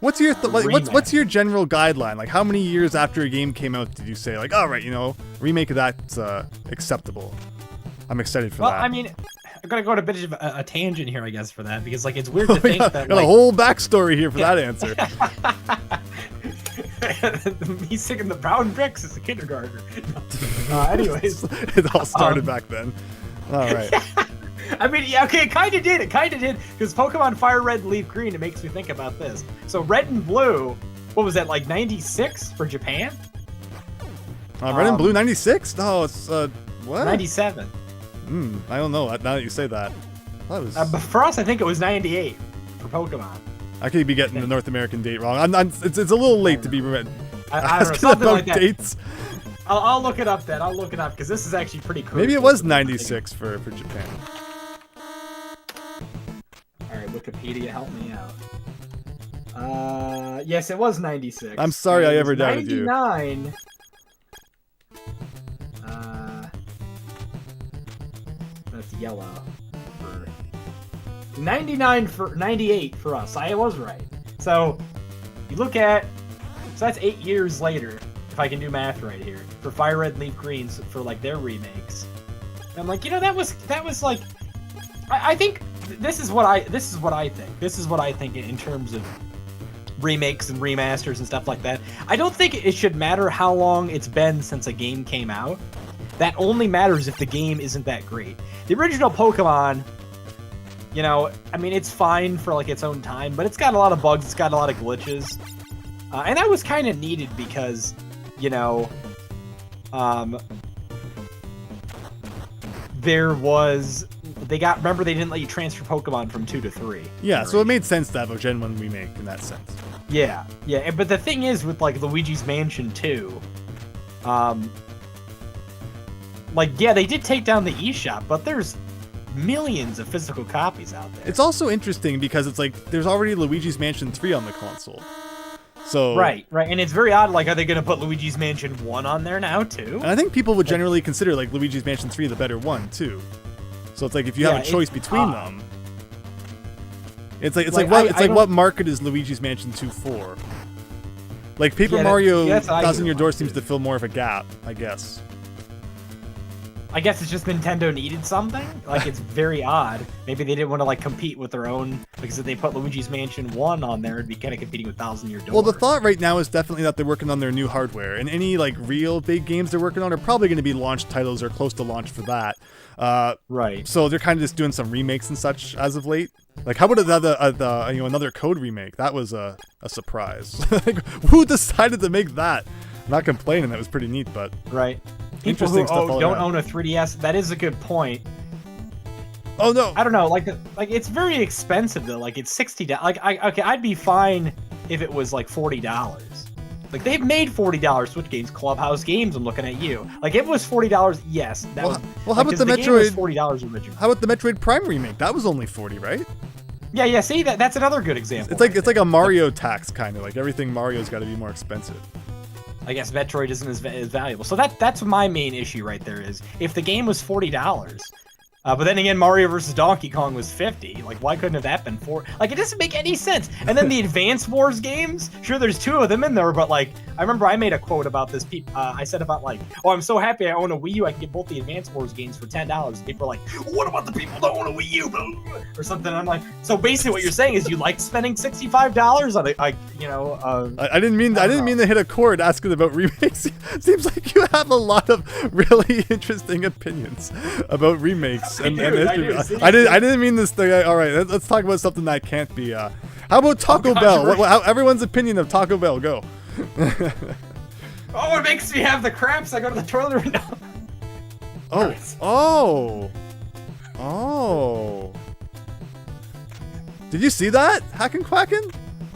What's your what's your general guideline? Like, how many years after a game came out did you say, like, all right, remake of that's acceptable? I'm excited for that. Well, I mean, I'm gonna go on a bit of a tangent here, I guess, for that because like it's weird to think that got a whole backstory here for that answer. He's singing the brown bricks as a kindergartner. Anyways, it all started back then. All right. I mean, yeah, okay, it kind of did, because Pokemon Fire Red, Leaf Green, it makes me think about this. So Red and Blue, what was that, like 96 for Japan? Red and Blue 96? No, it's, what? 97. I don't know, now that you say that. That was... but for us, I think it was 98 for Pokemon. I could be getting the North American date wrong. It's a little late to be I don't know, asking something about like that. dates. I'll look it up then, because this is actually pretty cool. Maybe it was 96 for Japan. Alright, Wikipedia, help me out. Yes, it was 96. I'm sorry I ever doubted you. 99. That's yellow. For 99 for 98 for us. I was right. So you look at, so that's 8 years later, if I can do math right here, for Fire Red and Leaf Greens for like their remakes. And I'm like, that was like, I think this is what I think in terms of remakes and remasters and stuff like that. I don't think it should matter how long it's been since a game came out. That only matters if the game isn't that great. The original Pokemon, I mean, it's fine for like its own time, but it's got a lot of bugs, it's got a lot of glitches. And that was kind of needed because, remember they didn't let you transfer Pokemon from 2 to 3. Yeah, so it made sense to have a Gen 1 remake in that sense. Yeah. But the thing is with like Luigi's Mansion 2, they did take down the eShop, but there's millions of physical copies out there. It's also interesting because it's like there's already Luigi's Mansion 3 on the console. So Right, and it's very odd, like, are they going to put Luigi's Mansion 1 on there now, too? And I think people would generally consider, like, Luigi's Mansion 3 the better one, too. So it's like, if you have a choice between them... It's like what market is Luigi's Mansion 2 for? Like, Paper Mario Thousand Year Door seems to fill more of a gap, I guess. I guess it's just Nintendo needed something. Like, it's very odd. Maybe they didn't want to like compete with their own, because if they put Luigi's Mansion 1 on there, it'd be kind of competing with Thousand Year Door. Well, the thought right now is definitely that they're working on their new hardware, and any like real big games they're working on are probably going to be launch titles or close to launch for that. Right. So they're kind of just doing some remakes and such as of late. Like, how about another Code remake? That was a surprise. Like, who decided to make that? I'm not complaining. That was pretty neat, but right. People interesting who stuff don't own a 3DS, that is a good point. Oh no! I don't know. Like it's very expensive though. Like it's $60. Like I'd be fine if it was like $40. Like they've made $40 Switch games, Clubhouse Games. I'm looking at you. Like it was $40. Yes. Well, how about the Metroid? $40 original. How about the Metroid Prime remake? That was only $40, right? Yeah. See, that's another good example. It's like a Mario tax kind of. Like everything Mario's got to be more expensive. I guess Metroid isn't as valuable. So that's my main issue right there is if the game was $40, but then again, Mario vs. Donkey Kong was $50. Like, why couldn't have that been $4? Like, it doesn't make any sense. And then the Advance Wars games, sure, there's 2 of them in there, but like, I remember I made a quote about this. I said about like, oh, I'm so happy I own a Wii U. I can get both the Advance Wars games for $10. People are like, what about the people that own a Wii U? Or something. And I'm like, so basically, what you're saying is you like spending $65 on it. I didn't mean to hit a chord asking about remakes. It seems like you have a lot of really interesting opinions about remakes. I didn't mean this thing. All right, let's talk about something that can't be. How about Taco Bell? Everyone's opinion of Taco Bell? Go. Oh, it makes me have the cramps. I go to the toilet right now. Oh. Did you see that? Hackin' Quackin'?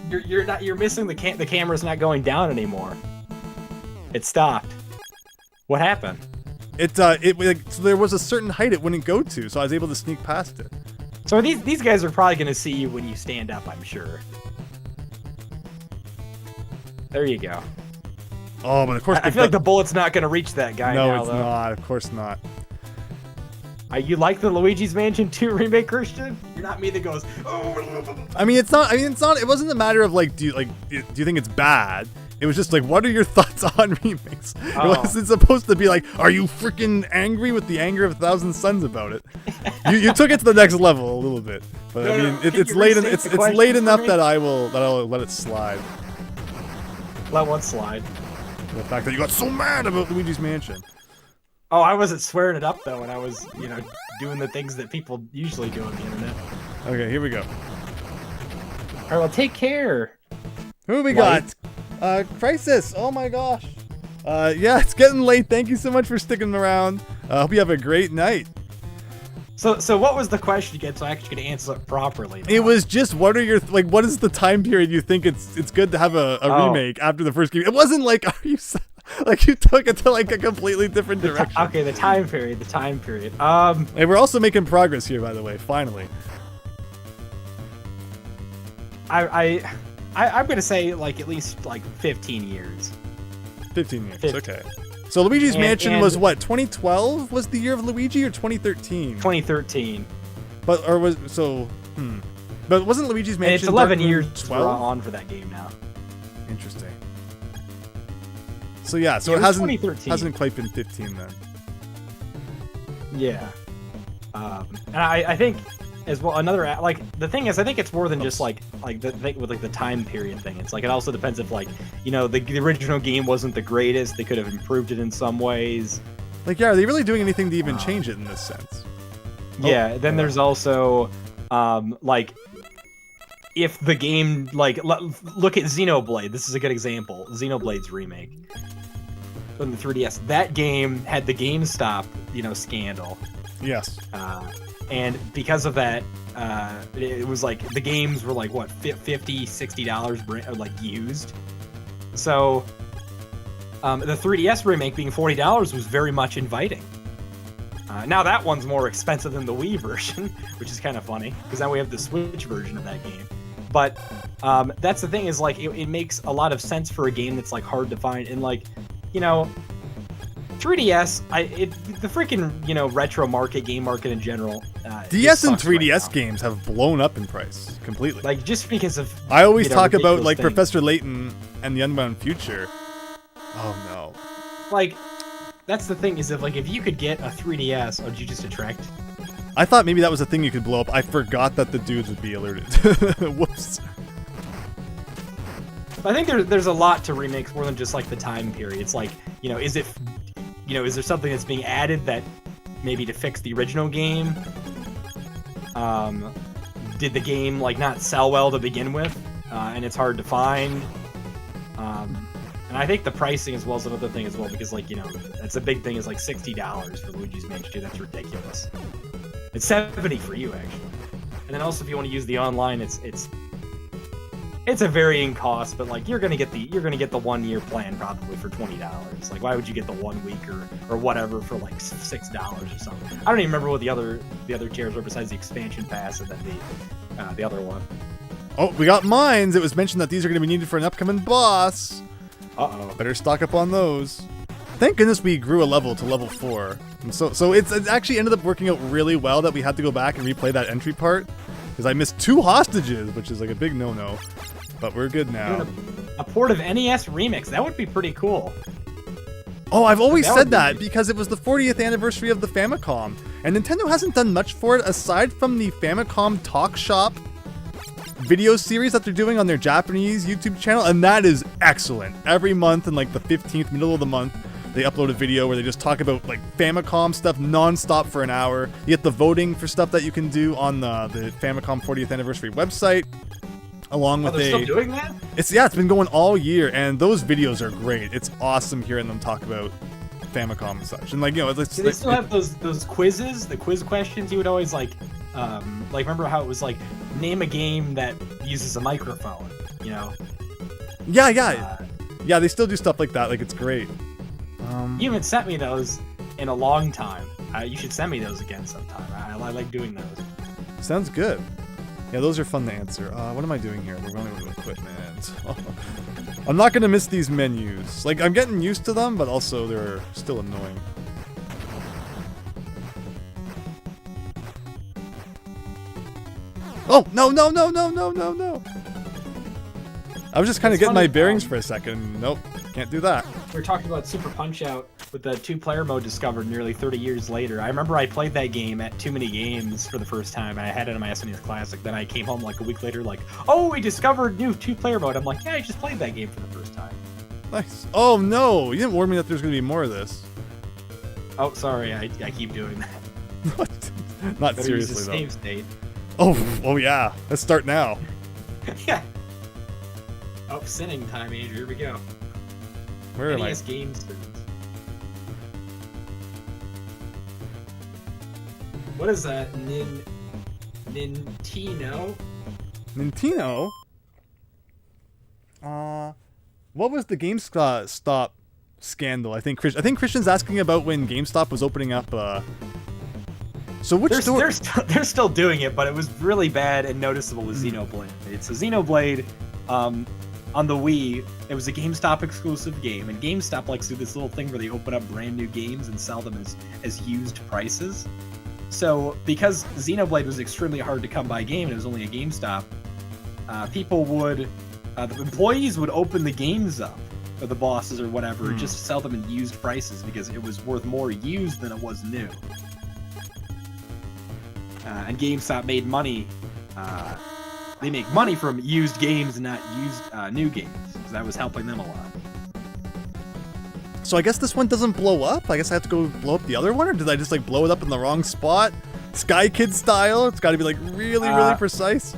You're missing the camera's not going down anymore. It stopped. What happened? So there was a certain height it wouldn't go to, so I was able to sneak past it. So these guys are probably going to see you when you stand up, I'm sure. There you go. Oh, but of course... I feel like the bullet's not going to reach that guy now, No, it's not. Of course not. You like the Luigi's Mansion 2 remake, Christian? You're not me that goes, oh... I mean, it's not... It wasn't a matter of, like, do you think it's bad? It was just like, what are your thoughts on remakes? Oh. It wasn't supposed to be like, are you freaking angry with the anger of 1,000 suns about it? You took it to the next level a little bit, but I mean, it's late enough that I'll let it slide. Let what slide? The fact that you got so mad about Luigi's Mansion. Oh, I wasn't swearing it up though when I was, doing the things that people usually do on the internet. Okay, here we go. All right, well, take care. Who we got? Crisis. Oh my gosh. Yeah, it's getting late. Thank you so much for sticking around. I hope you have a great night. So what was the question again? So I actually can answer it properly now. It was just, what is the time period you think it's good to have a remake after the first game? It wasn't like, you took it to like a completely different direction. Okay, the time period. Hey, we're also making progress here, by the way. Finally. I'm gonna say like at least like 15 years. 15 years. Okay. So Luigi's Mansion was what? 2012 was the year of Luigi, or 2013? 2013. But or was so? But wasn't Luigi's Mansion? And it's 11 years 12 on for that game now. Interesting. So yeah, so Yeah, it it was hasn't 2013. quite been 15 then. Yeah. And I think as well another like the thing is I think it's more than just like the thing with like the time period thing. It's like it also depends if like the original game wasn't the greatest. They could have improved it in some ways. Like, yeah, are they really doing anything to even change it in this sense? Yeah. Then there's also like if the game like look at Xenoblade. This is a good example. Xenoblade's remake on the 3DS. That game had the GameStop scandal. Yes. And because of that, it was like the games were like what $50-$60 like used. So the 3DS remake being $40 was very much inviting. Now that one's more expensive than the Wii version, which is kind of funny because now we have the Switch version of that game. But that's the thing is like it makes a lot of sense for a game that's like hard to find and like 3DS, the freaking retro market, game market in general. DS and 3DS games have blown up in price completely. Like just because of I always talk about like things. Professor Layton and the Unbound Future. Oh no. Like that's the thing is if you could get a 3DS, would you just attract? I thought maybe that was a thing you could blow up. I forgot that the dudes would be alerted. Whoops. I think there's a lot to remakes more than just like the time period. It's like is it is there something that's being added that maybe to fix the original game? Did the game like not sell well to begin with, and it's hard to find? And I think the pricing as well is another thing as well because like that's a big thing is like $60 for Luigi's Mansion 2. That's ridiculous. It's $70 for you actually, and then also if you want to use the online, it's a varying cost, but like you're gonna get the 1 year plan probably for $20. Like why would you get the 1 week or whatever for like $6 or something? I don't even remember what the other tiers were besides the expansion pass and then the other one. Oh, we got mines. It was mentioned that these are going to be needed for an upcoming boss. Uh-oh. Better stock up on those. Thank goodness we grew a level to level 4. And so it actually ended up working out really well that we had to go back and replay that entry part because I missed 2 hostages, which is like a big no-no. But we're good now. A port of NES Remix, that would be pretty cool. Oh, I've always That said would be- that because it was the 40th anniversary of the Famicom. And Nintendo hasn't done much for it aside from the Famicom Talk Shop video series that they're doing on their Japanese YouTube channel. And that is excellent. Every month in like the 15th, middle of the month, they upload a video where they just talk about like Famicom stuff non-stop for an hour. You get the voting for stuff that you can do on the Famicom 40th anniversary website. Along with they're still doing that? It's been going all year, and those videos are great. It's awesome hearing them talk about Famicom and such. And like Do they still have those quizzes, the quiz questions you would always like remember how it was like name a game that uses a microphone, Yeah, they still do stuff like that. Like it's great. You haven't sent me those in a long time. You should send me those again sometime. I like doing those. Sounds good. Yeah, those are fun to answer. What am I doing here? We're running with equipment. I'm not gonna miss these menus. Like, I'm getting used to them, but also they're still annoying. Oh, no. I was just kind of getting my bearings for a second. Nope, can't do that. We were talking about Super Punch-Out with the 2-player mode discovered nearly 30 years later. I remember I played that game at Too Many Games for the first time. I had it on my SNES Classic. Then I came home like a week later like, oh, we discovered new 2-player mode. I'm like, yeah, I just played that game for the first time. Nice. Oh, no. You didn't warn me that there's going to be more of this. Oh, sorry. I keep doing that. What? Not Better use the seriously, though. save state. Oh, yeah. Let's start now. Yeah. Oh, sinning time, Andrew. Here we go. Where am I? NES Games Students. What is that? Nintino? Nintendo? What was the GameStop scandal? I think Christian's asking about when GameStop was opening up. So which store? They're still doing it, but it was really bad and noticeable with Xenoblade. It's a Xenoblade. on the Wii. It was a GameStop exclusive game, and GameStop likes to do this little thing where they open up brand new games and sell them as used prices. So because Xenoblade was extremely hard to come by game, and it was only a GameStop, people would, the employees would open the games up, or the bosses or whatever, just sell them in used prices because it was worth more used than it was new. And GameStop made money. They make money from used games and not used new games, so that was helping them a lot. So I guess this one doesn't blow up? I guess I have to go blow up the other one, or did I just like blow it up in the wrong spot? Sky Kid style? It's got to be like really precise.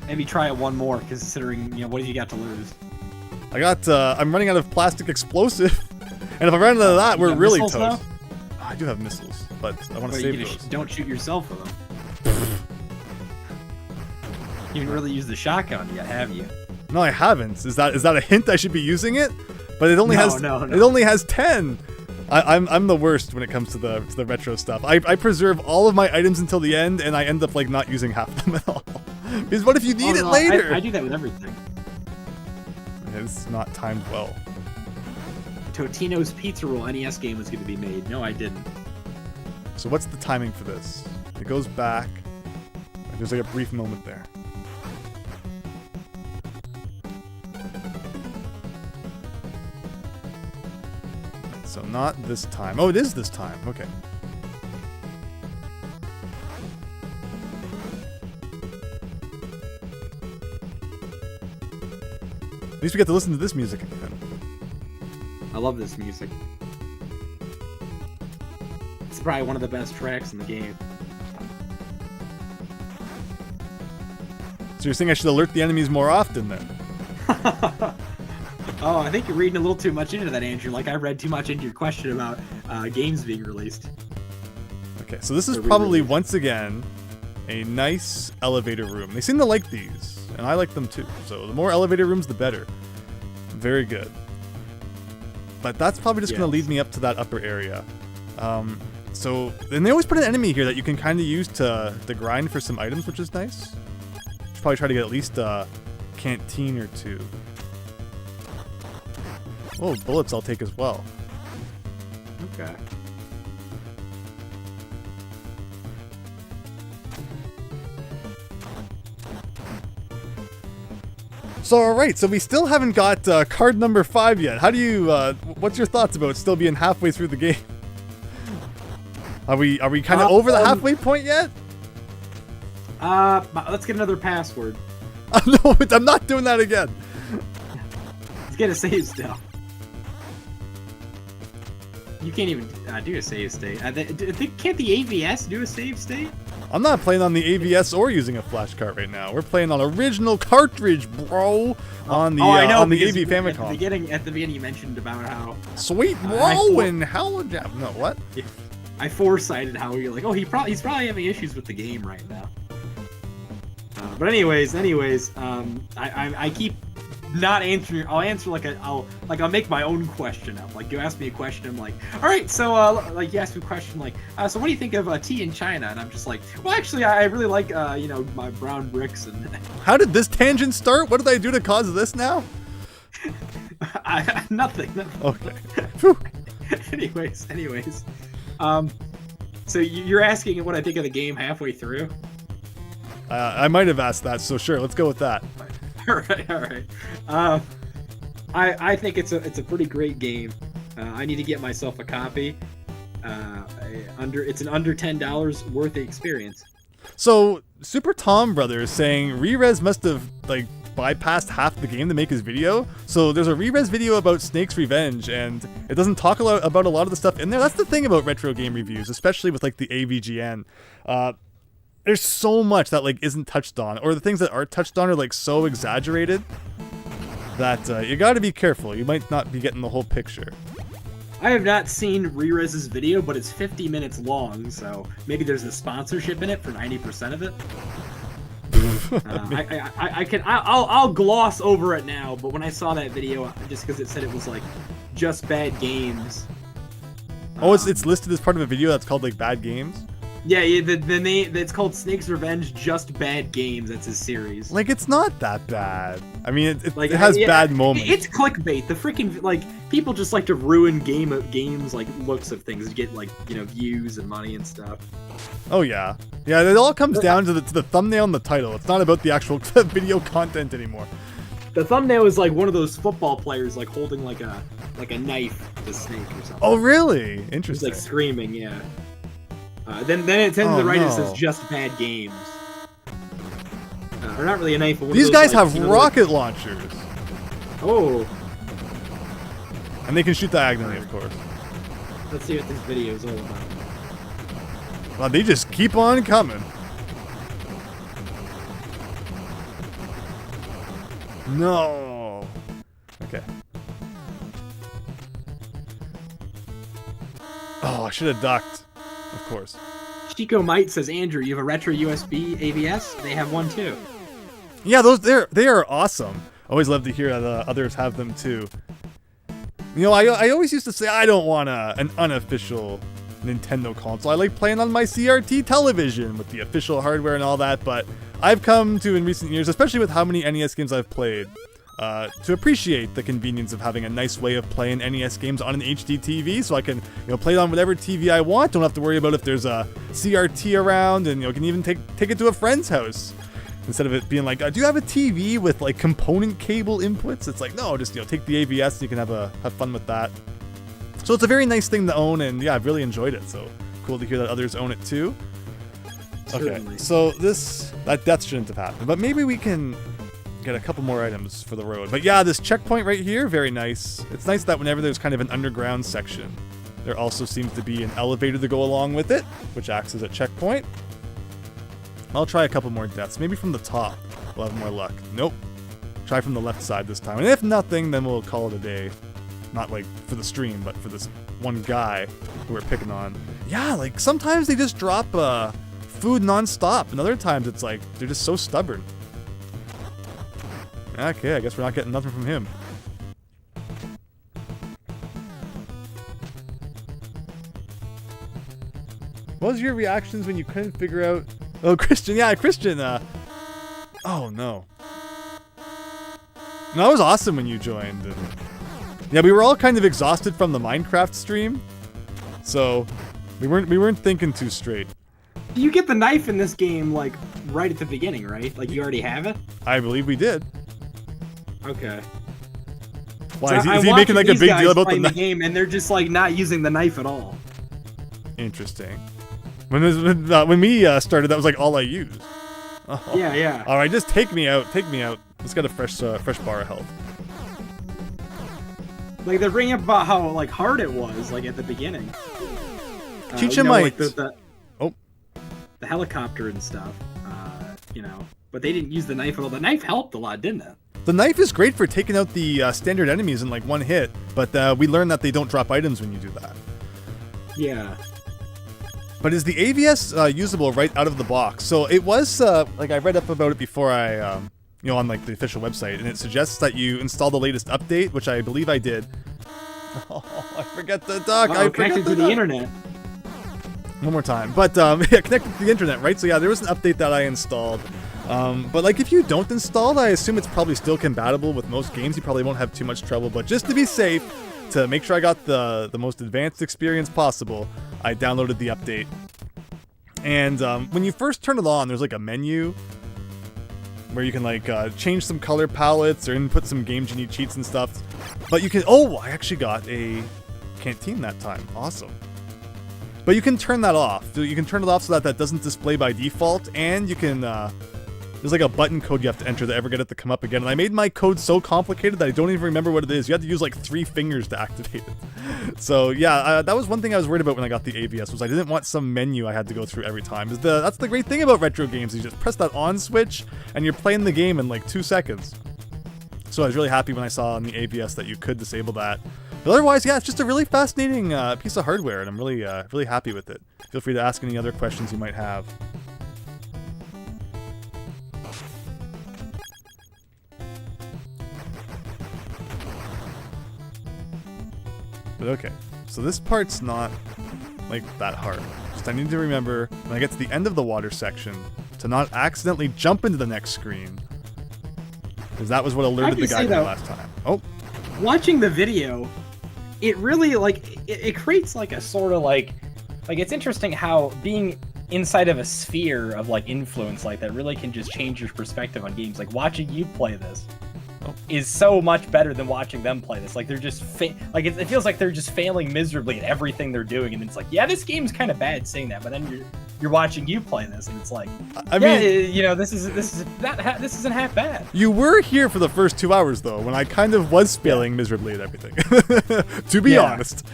Maybe try it one more, considering, what do you got to lose? I got, I'm running out of plastic explosive, and if I run out of that, we're really toast. Now? Oh, I do have missiles, but I want to save those. Don't shoot yourself with them. You didn't really use the shotgun yet, have you? No, I haven't. Is that a hint I should be using it? But it only has no. It only has 10. I'm the worst when it comes to the retro stuff. I preserve all of my items until the end, and I end up like not using half of them at all. Because what if you need it later? I do that with everything. It's not timed well. Totino's Pizza Roll NES game was going to be made. No, I didn't. So what's the timing for this? It goes back. There's like a brief moment there. So not this time. Oh, it is this time. Okay. At least we get to listen to this music again. I love this music. It's probably one of the best tracks in the game. So you're saying I should alert the enemies more often then? Oh, I think you're reading a little too much into that, Andrew. Like I read too much into your question about games being released. Okay, so this is probably once again a nice elevator room. They seem to like these, and I like them too. So the more elevator rooms, the better. Very good. But that's probably just going to lead me up to that upper area. So, and they always put an enemy here that you can kind of use to grind for some items, which is nice. Should probably try to get at least a canteen or two. Oh, bullets I'll take as well. Okay. So, alright, so we still haven't got card number 5 yet. How do you, what's your thoughts about still being halfway through the game? Are we kind of over the halfway point yet? Let's get another password. No, I'm not doing that again. Let's get a save still. You can't even do a save state. Can't the AVS do a save state? I'm not playing on the AVS or using a flash cart right now. We're playing on original cartridge, bro. On the AV Famicom. At the beginning, you mentioned about how sweet bro and hell no what? Yeah, I foresighted how you're like, oh, he's probably having issues with the game right now. But anyways, I keep not answering. I'll answer I'll make my own question up. Like you ask me a question, I'm like, all right, so like you ask me a question like, so what do you think of tea in China? And I'm just like, well, actually, I really like my brown bricks and. How did this tangent start? What did I do to cause this now? Nothing. Okay. anyways, so you're asking what I think of the game halfway through? I might have asked that, so sure, let's go with that. All right. I think it's a pretty great game. I need to get myself a copy. It's an under $10 worth of experience. So Super Tom Brother is saying Rerez must have like bypassed half the game to make his video. So there's a Rerez video about Snake's Revenge, and it doesn't talk about a lot of the stuff in there. That's the thing about retro game reviews, especially with like the AVGN. There's so much that like isn't touched on, or the things that are touched on are like so exaggerated that you got to be careful. You might not be getting the whole picture. I have not seen Rerez's video, but it's 50 minutes long, so maybe there's a sponsorship in it for 90% of it. I'll gloss over it now, but when I saw that video, just because it said it was like just bad games. Oh, it's listed as part of a video that's called like bad games. Yeah, the name, it's called Snake's Revenge, Just Bad Games. That's his series. Like, it's not that bad. I mean, Like, it has yeah, bad moments. It's clickbait. The freaking, like, people just like to ruin games, like, looks of things to get, like, you know, views and money and stuff. Oh, yeah. Yeah, it all comes down to the thumbnail and the title. It's not about the actual video content anymore. The thumbnail is like one of those football players, like, holding, like a knife to Snake or something. Oh, really? He's, Interesting. like, screaming, yeah. Then it to the right, no. it says Just Bad Games. Or not really a knife, but one These of those, guys like, have you know, rocket launchers. Oh, And they can shoot diagonally, of course. let's see what this video is all about. Well, they just keep on coming. No. Okay. Oh, I should have ducked. Of course. Chico Might says, Andrew, you have a retro USB AVS? They have one too. Yeah, they are awesome. Always love to hear that others have them too. You know, I always used to say I don't want an unofficial Nintendo console. I like playing on my CRT television with the official hardware and all that, but I've come to, in recent years, especially with how many NES games I've played, to appreciate the convenience of having a nice way of playing NES games on an HD TV, so I can, play it on whatever TV I want. Don't have to worry about if there's a CRT around, and can even take it to a friend's house instead of it being like, do you have a TV with like component cable inputs? It's like, no, just take the AVS. And you can have fun with that. So it's a very nice thing to own, and yeah, I've really enjoyed it. So cool to hear that others own it too. Okay, Certainly. so that death shouldn't have happened, but maybe we can get a couple more items for the road. But yeah, this checkpoint right here, very nice. It's nice that whenever there's kind of an underground section, there also seems to be an elevator to go along with it, which acts as a checkpoint. I'll try a couple more deaths, maybe from the top. We'll have more luck. Nope. Try from the left side this time. And if nothing, then we'll call it a day. Not like for the stream, but for this one guy who we're picking on. Yeah, like sometimes they just drop food non-stop, and other times it's like they're just so stubborn. Okay, I guess we're not getting nothing from him. What was your reactions when you couldn't figure out... Oh, Christian, yeah, Christian, oh, no. No, it was awesome when you joined. And... Yeah, we were all kind of exhausted from the Minecraft stream, so we weren't thinking too straight. You get the knife in this game, like, right at the beginning, right? Like, you already have it? I believe we did. Okay. Why, So is he making like a these big guys deal about the playing knife? game, and they're just, like, not using the knife at all. Interesting. When we started, that was like all I used. Oh. Yeah, yeah. All right, just take me out. Take me out. Let's get a fresh bar of health. Like, they're bringing up about how, like, hard it was, like, at the beginning. Teach you him know, might. like, the helicopter and stuff, but they didn't use the knife at all. The knife helped a lot, didn't it? The knife is great for taking out the standard enemies in like one hit, but we learned that they don't drop items when you do that. Yeah. But is the AVS usable right out of the box? So it was, like I read up about it before I, on like the official website, and it suggests that you install the latest update, which I believe I did. Oh, I forget the duck. I connected to the internet. One more time. But, yeah, connected to the internet, right? So yeah, there was an update that I installed. But like if you don't install it, I assume it's probably still compatible with most games. You probably won't have too much trouble, but just to be safe, to make sure I got the most advanced experience possible, I downloaded the update. And when you first turn it on, there's like a menu where you can like change some color palettes or input some game genie cheats and stuff. But you can, oh, I actually got a canteen that time. Awesome. But you can turn that off. So you can turn it off so that that doesn't display by default, and you can, there's like a button code you have to enter to ever get it to come up again. And I made my code so complicated that I don't even remember what it is. You have to use like 3 fingers to activate it. So yeah, that was one thing I was worried about when I got the AVS, was I didn't want some menu I had to go through every time. That's the great thing about retro games. You just press that on switch and you're playing the game in like 2 seconds. So I was really happy when I saw on the AVS that you could disable that. But otherwise, yeah, it's just a really fascinating piece of hardware, and I'm really, really happy with it. Feel free to ask any other questions you might have. But okay, so this part's not like that hard. just I need to remember when I get to the end of the water section to not accidentally jump into the next screen. Because that was what alerted the guy to me last time. Oh. Watching the video, it really, like, it creates, like, a sort of, like, it's interesting how being inside of a sphere of, like, influence like that really can just change your perspective on games. Like, watching you play this is so much better than watching them play this. Like, they're just, it feels like they're just failing miserably at everything they're doing, and it's like, yeah, this game's kind of bad saying that, but then you're watching you play this, and it's like, I mean, you know, this isn't half bad. You were here for the first 2 hours though, when I kind of was failing miserably at everything. To be honest.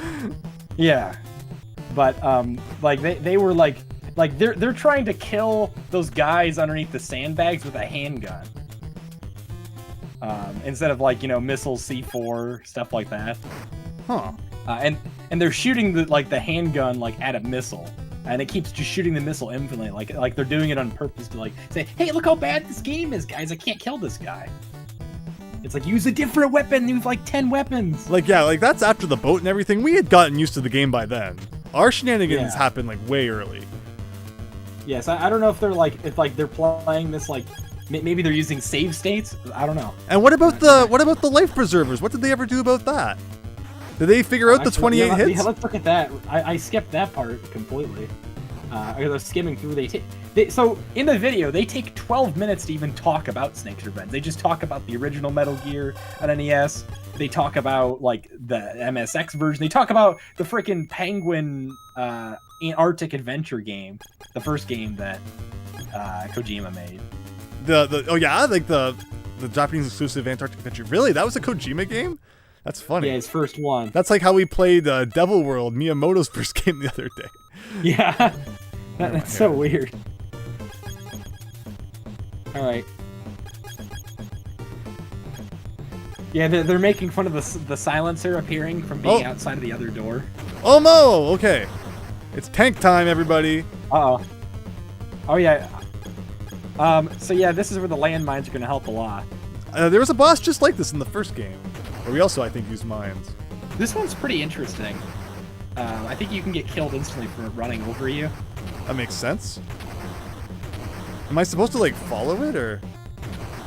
Yeah, but like they were like they're trying to kill those guys underneath the sandbags with a handgun. Instead of, like, you know, missiles, C4, stuff like that. Huh. And they're shooting the handgun, like, at a missile. And it keeps just shooting the missile infinitely. Like they're doing it on purpose to, like, say, hey, look how bad this game is, guys. I can't kill this guy. It's like, use a different weapon. You have, like, 10 weapons. Like, yeah, like, that's after the boat and everything. We had gotten used to the game by then. Our shenanigans happened, like, way early. Yes, I don't know if they're, like, they're playing this, like, maybe they're using save states. I don't know. And what about the life preservers? What did they ever do about that? Did they figure out the 28 hits? Yeah, let's look at that. I skipped that part completely. I was skimming through. So in the video, they take 12 minutes to even talk about Snake's Revenge. They just talk about the original Metal Gear on NES. They talk about, like, the MSX version. They talk about the freaking Penguin Arctic Adventure game, the first game that Kojima made. The Japanese exclusive Antarctic Adventure. Really? That was a Kojima game? That's funny. Yeah, his first one. That's like how we played Devil World, Miyamoto's first game the other day. Yeah. That's so weird. Alright. Yeah, they're making fun of the silencer appearing from being outside of the other door. Oh no! Okay. It's tank time, everybody. Uh-oh. Oh, yeah. So yeah, this is where the landmines are going to help a lot. There was a boss just like this in the first game, where we also, I think, used mines. This one's pretty interesting. I think you can get killed instantly for it running over you. That makes sense. Am I supposed to, like, follow it, or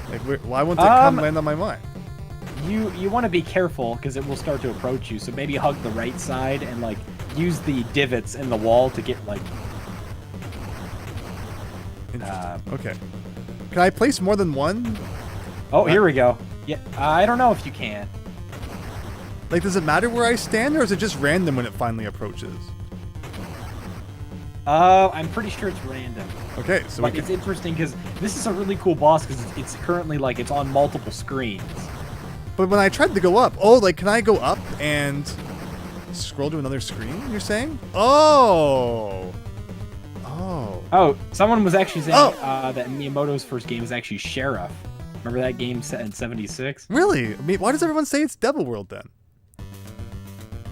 like, why won't it come land on my mine? You want to be careful because it will start to approach you. So maybe hug the right side and, like, use the divots in the wall to get, like. Okay. Can I place more than one? Oh, here we go. Yeah, I don't know if you can. Like, does it matter where I stand, or is it just random when it finally approaches? I'm pretty sure it's random. Okay, so like, it's interesting because this is a really cool boss because it's currently, like, it's on multiple screens. But when I tried to go up, like, can I go up and scroll to another screen, you're saying? Oh, someone was actually saying that Miyamoto's first game was actually Sheriff. Remember that game set in '76? Really? I mean, why does everyone say it's Devil World then?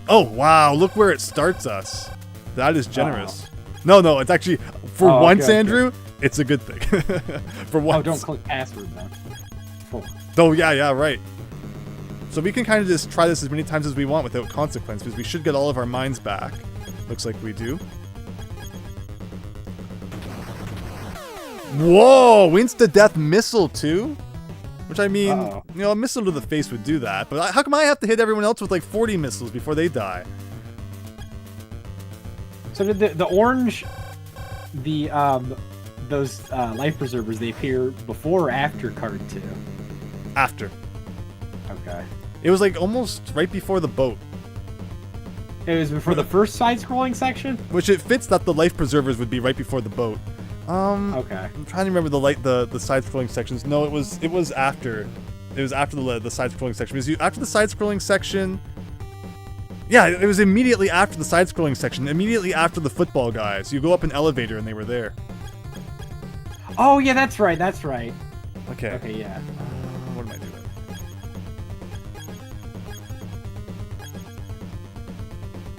Oh, wow, look where it starts us. That is generous. No, it's actually, for once, Andrew, it's a good thing. For once. Oh, don't click password then. Oh, yeah, right. So we can kind of just try this as many times as we want without consequence, because we should get all of our mines back. Looks like we do. Whoa! Insta-death missile, too? Which, I mean, you know, a missile to the face would do that. But how come I have to hit everyone else with, like, 40 missiles before they die? So did the orange, those life preservers, they appear before or after card 2? After. Okay. It was, like, almost right before the boat. It was before the first side-scrolling section? Which it fits that the life preservers would be right before the boat. Okay. I'm trying to remember the side-scrolling sections. No, it was after. It was after the side-scrolling section. Because after the side-scrolling section. Yeah, it was immediately after the side-scrolling section. Immediately after the football guys. You go up an elevator and they were there. Oh yeah, that's right. That's right. Okay. Okay, yeah. What am I doing?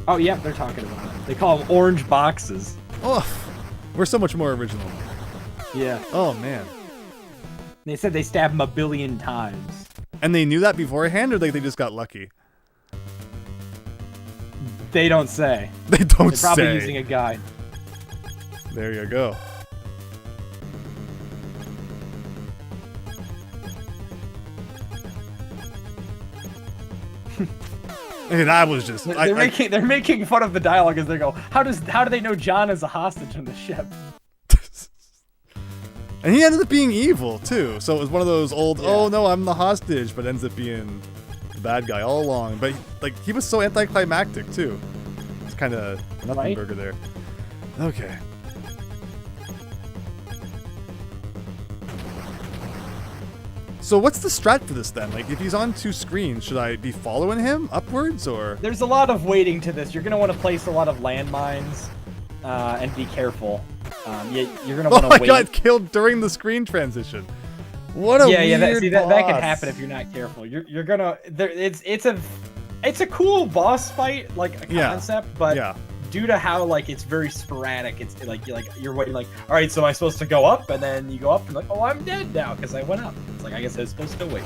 Oh yeah, they're talking about it. They call them orange boxes. Oh. We're so much more original. Yeah. Oh, man. They said they stabbed him 1 billion times. And they knew that beforehand, or like they just got lucky? They don't say. They don't They're probably say. using a guide. There you go. Hey, that was just. They're making fun of the dialogue as they go. How do they know John is a hostage on the ship? And he ended up being evil too. So it was one of those old, Yeah. oh no, I'm the hostage, but ends up being the bad guy all along. But like he was so anticlimactic too. It's kind of nothing Right? burger there. Okay. So what's the strat for this then? Like if he's on 2 screens, should I be following him upwards or? There's a lot of waiting to this. You're gonna want to place a lot of landmines, and be careful. You're gonna want to Oh, I wait. got killed during the screen transition. What a weird that can boss. happen if you're not careful. You're gonna it's a cool boss fight, like a Yeah. concept, but Yeah. due to how like it's very sporadic, it's like you're waiting like, all right, so am I supposed to go up? And then you go up and like, oh, I'm dead now because I went up. It's like I guess I was supposed to wait.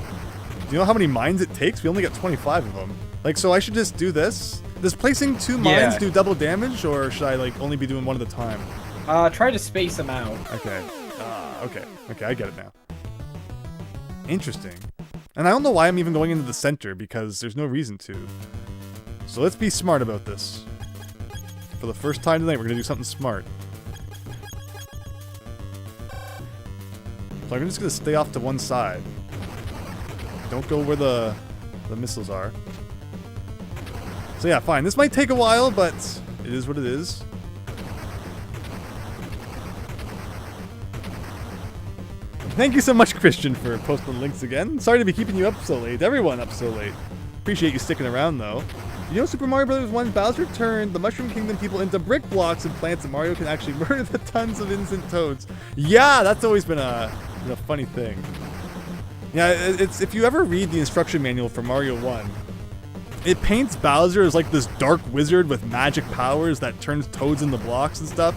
Do you know how many mines it takes? We only got 25 of them. Like, so I should just do this? Does placing 2 mines Yeah. do double damage, or should I like only be doing one at a time? Try to space them out. Okay. Okay, I get it now. Interesting. And I don't know why I'm even going into the center, because there's no reason to. So let's be smart about this. For the first time tonight, we're gonna do something smart. So I'm just gonna stay off to one side. Don't go where the missiles are. So yeah, fine. This might take a while, but it is what it is. Thank you so much, Christian, for posting links again. Sorry to be keeping you up so late. Everyone up so late. Appreciate you sticking around, though. You know Super Mario Bros. 1 Bowser turned the Mushroom Kingdom people into brick blocks and plants, and Mario can actually murder the tons of innocent toads. Yeah, that's always been a funny thing. Yeah, it's if you ever read the instruction manual for Mario 1, it paints Bowser as like this dark wizard with magic powers that turns toads into blocks and stuff.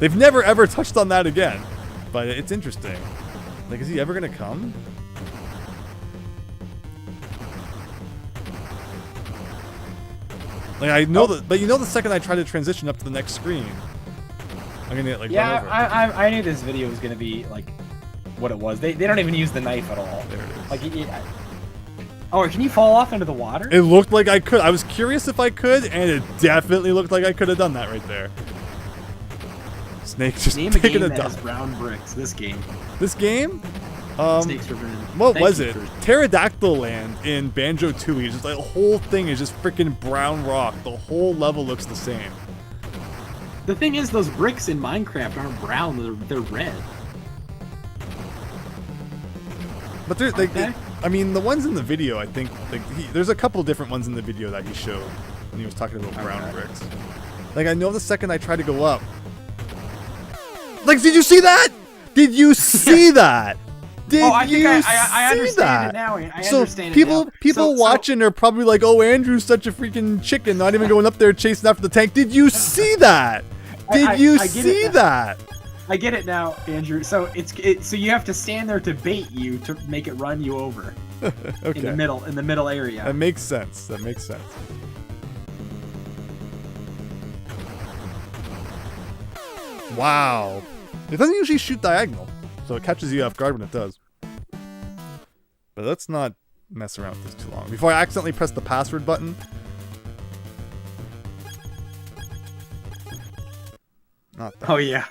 They've never ever touched on that again, but it's interesting. Like, is he ever gonna come? Like, I know that, but you know, the second I try to transition up to the next screen, I'm gonna get like run over. I knew this video was gonna be like what it was. They don't even use the knife at all. There it is. Like, oh, can you fall off into the water? It looked like I could. I was curious if I could, and it definitely looked like I could have done that right there. Snake just Name a taking game a that has dump. brown bricks. This game. This game? Snake's Revenge. What Thank was you it? for- Pterodactyl Land in Banjo-Tooie. Just like the whole thing is just freaking brown rock. The whole level looks the same. The thing is, those bricks in Minecraft aren't brown. They're red. But they're like, Okay. I mean, the ones in the video, I think, like there's a couple different ones in the video that he showed when he was talking about brown Okay. bricks. Like, I know the second I try to go up. Like, did you see that? Did you see that? Did I think you I see understand that? it now. I So understand people it now. people So- watching are probably like, "Oh, Andrew's such a freaking chicken, not even going up there chasing after the tank." Did you see that? Did you I get it see now. that? I get it now, Andrew. So so you have to stand there to bait you to make it run you over Okay, in the middle area. that makes sense. That makes sense. Wow, it doesn't usually shoot diagonal, so it catches you off guard when it does. But let's not mess around with this too long before I accidentally press the password button. Not that. Oh yeah.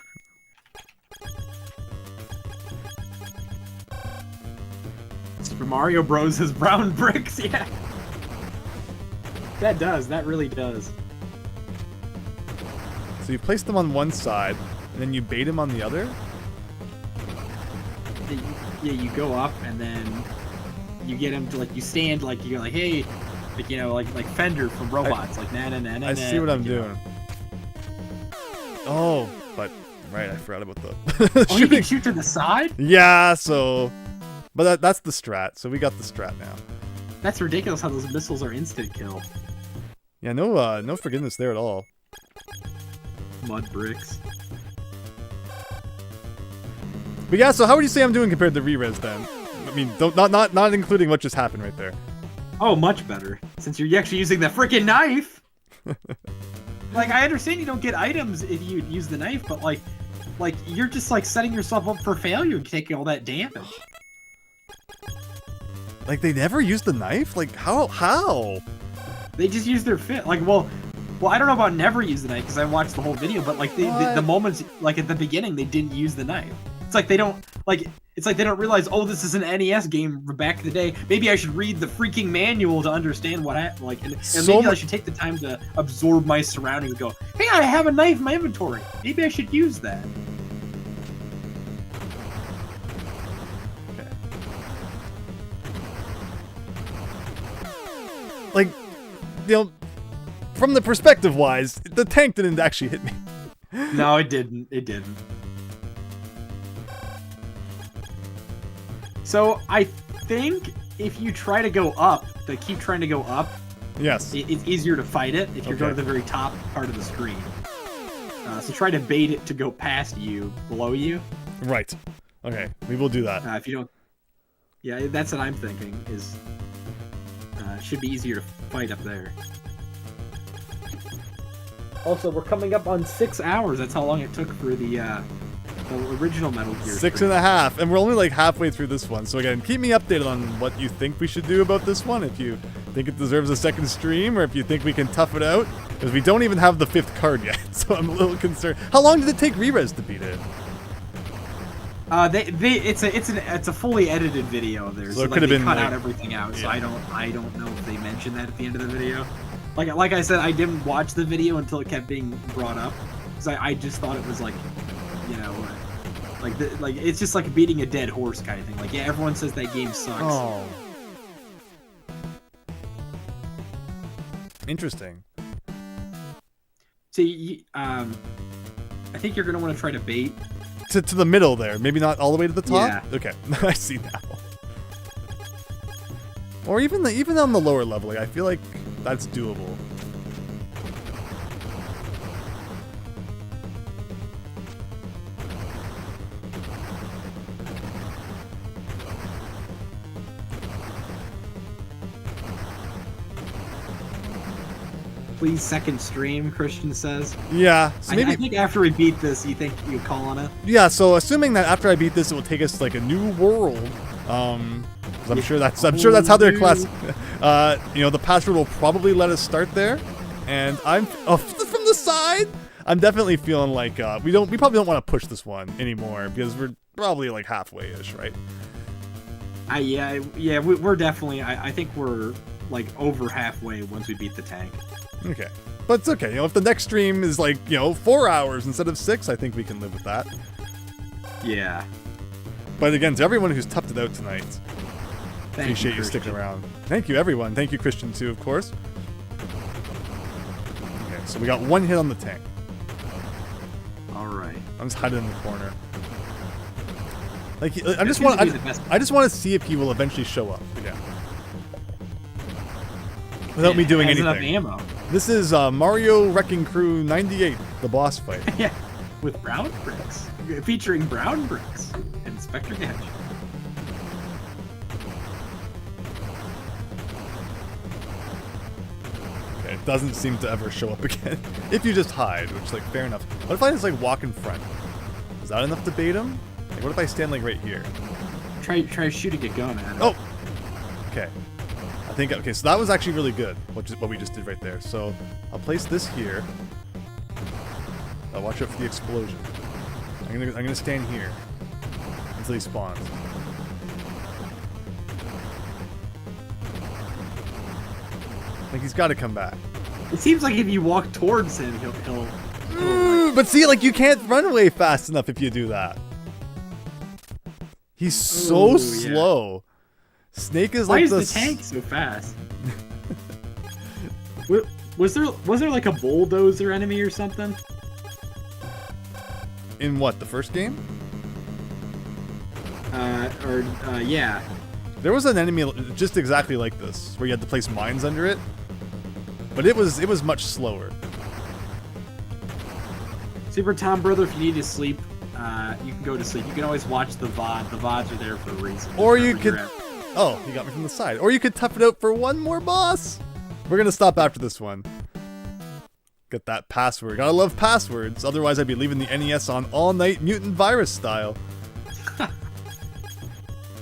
Super Mario Bros. Has brown bricks. Yeah. That really does. So you place them on one side, and then you bait him on the other? Yeah, you go up and then you get him to like you stand like you're like hey, like you know like Fender from Robots like na na na na. I see what I'm like, you know. doing. Oh, but right, I forgot about the Oh, you can shoot to the side? Yeah, so, but that's the strat. So we got the strat now. That's ridiculous how those missiles are instant kill. Yeah, no forgiveness there at all. Mud bricks. But yeah, so how would you say I'm doing compared to re-res then? I mean, not including what just happened right there. Oh, much better. Since you're actually using the freaking knife. Like, I understand you don't get items if you use the knife, but like, like you're just like setting yourself up for failure and taking all that damage. Like they never used the knife? Like how? They just use their fit. Like, well, I don't know about never use the knife because I watched the whole video, but like the moments, like at the beginning, they didn't use the knife. It's like they don't like. It's like they don't realize, oh, this is an NES game back in the day. Maybe I should read the freaking manual to understand what happened. Like, and maybe I should take the time to absorb my surroundings and go, hey, I have a knife in my inventory. Maybe I should use that. Okay. Like, you know, from the perspective wise, the tank didn't actually hit me. No, it didn't. It didn't. So I think if you try to go up, keep trying to go up, yes, it's easier to fight it if you're going to the very top part of the screen. So try to bait it to go past you, below you. Right. Okay, we will do that. If you don't, yeah, that's what I'm thinking. Is it should be easier to fight up there. Also, we're coming up on 6 hours. That's how long it took for the original Metal Gear. 6.5, and we're only like halfway through this one. So again, keep me updated on what you think we should do about this one. If you think it deserves a second stream, or if you think we can tough it out, because we don't even have the 5th card yet. So I'm a little concerned. How long did it take Re-Res to beat it? It's a fully edited video of theirs. So it like, could have been cut like, out everything out. Yeah. So I don't know if they mentioned that at the end of the video. Like I said, I didn't watch the video until it kept being brought up, because I just thought it was like, you know, like it's just like beating a dead horse kind of thing. Like, yeah, everyone says that game sucks. Oh. Interesting. So I think you're gonna want to try to bait To the middle there, maybe not all the way to the top. Yeah. Okay, I see now. Or even on the lower level, I feel like that's doable. Please second stream, Christian says. Yeah, so maybe I think after we beat this, you think you call on it? yeah. So assuming that after I beat this, it will take us to like a new world. 'Cause I'm sure that's how they're class. You know, the password will probably let us start there, and I'm from the side. I'm definitely feeling like we probably don't want to push this one anymore because we're probably like halfway-ish, right? Yeah, we're definitely. I think we're like over halfway once we beat the tank. Okay, but it's okay. You know, if the next stream is like 4 hours instead of 6, I think we can live with that. Yeah. But again, to everyone who's toughed it out tonight, appreciate you Christian. sticking around. Thank you, everyone. Thank you, Christian, too, of course. Okay, so we got 1 hit on the tank. All right. I'm just hiding in the corner. Like, I This just seems want to be the best. I just want to see if he will eventually show up again. Without me doing Has anything. enough ammo. This is Mario Wrecking Crew 98, the boss fight. Yeah, with brown bricks, featuring brown bricks and Inspector Gadget. Okay, it doesn't seem to ever show up again. If you just hide, which, like, fair enough. What if I just, like, walk in front? Is that enough to bait him? Like, what if I stand, like, right here? Try shooting a gun at him. Oh! Okay. I think, okay, so that was actually really good, what we just did right there. So, I'll place this here. I'll watch out for the explosion. I'm gonna stand here until he spawns. Like, he's gotta come back. It seems like if you walk towards him, he'll But see, like, you can't run away fast enough if you do that. He's so Ooh, yeah. slow. Snake is Why like is the this. tank so fast? Was there like a bulldozer enemy or something? In what, the first game? Yeah. There was an enemy just exactly like this, where you had to place mines under it. But it was much slower. Super Tom, brother, if you need to sleep, you can go to sleep. You can always watch the VOD. The VODs are there for a reason. Or you Wherever you're could... at. Oh, he got me from the side. Or you could tough it out for one more boss. We're gonna stop after this one. Get that password. Gotta love passwords. Otherwise, I'd be leaving the NES on all night mutant virus style. At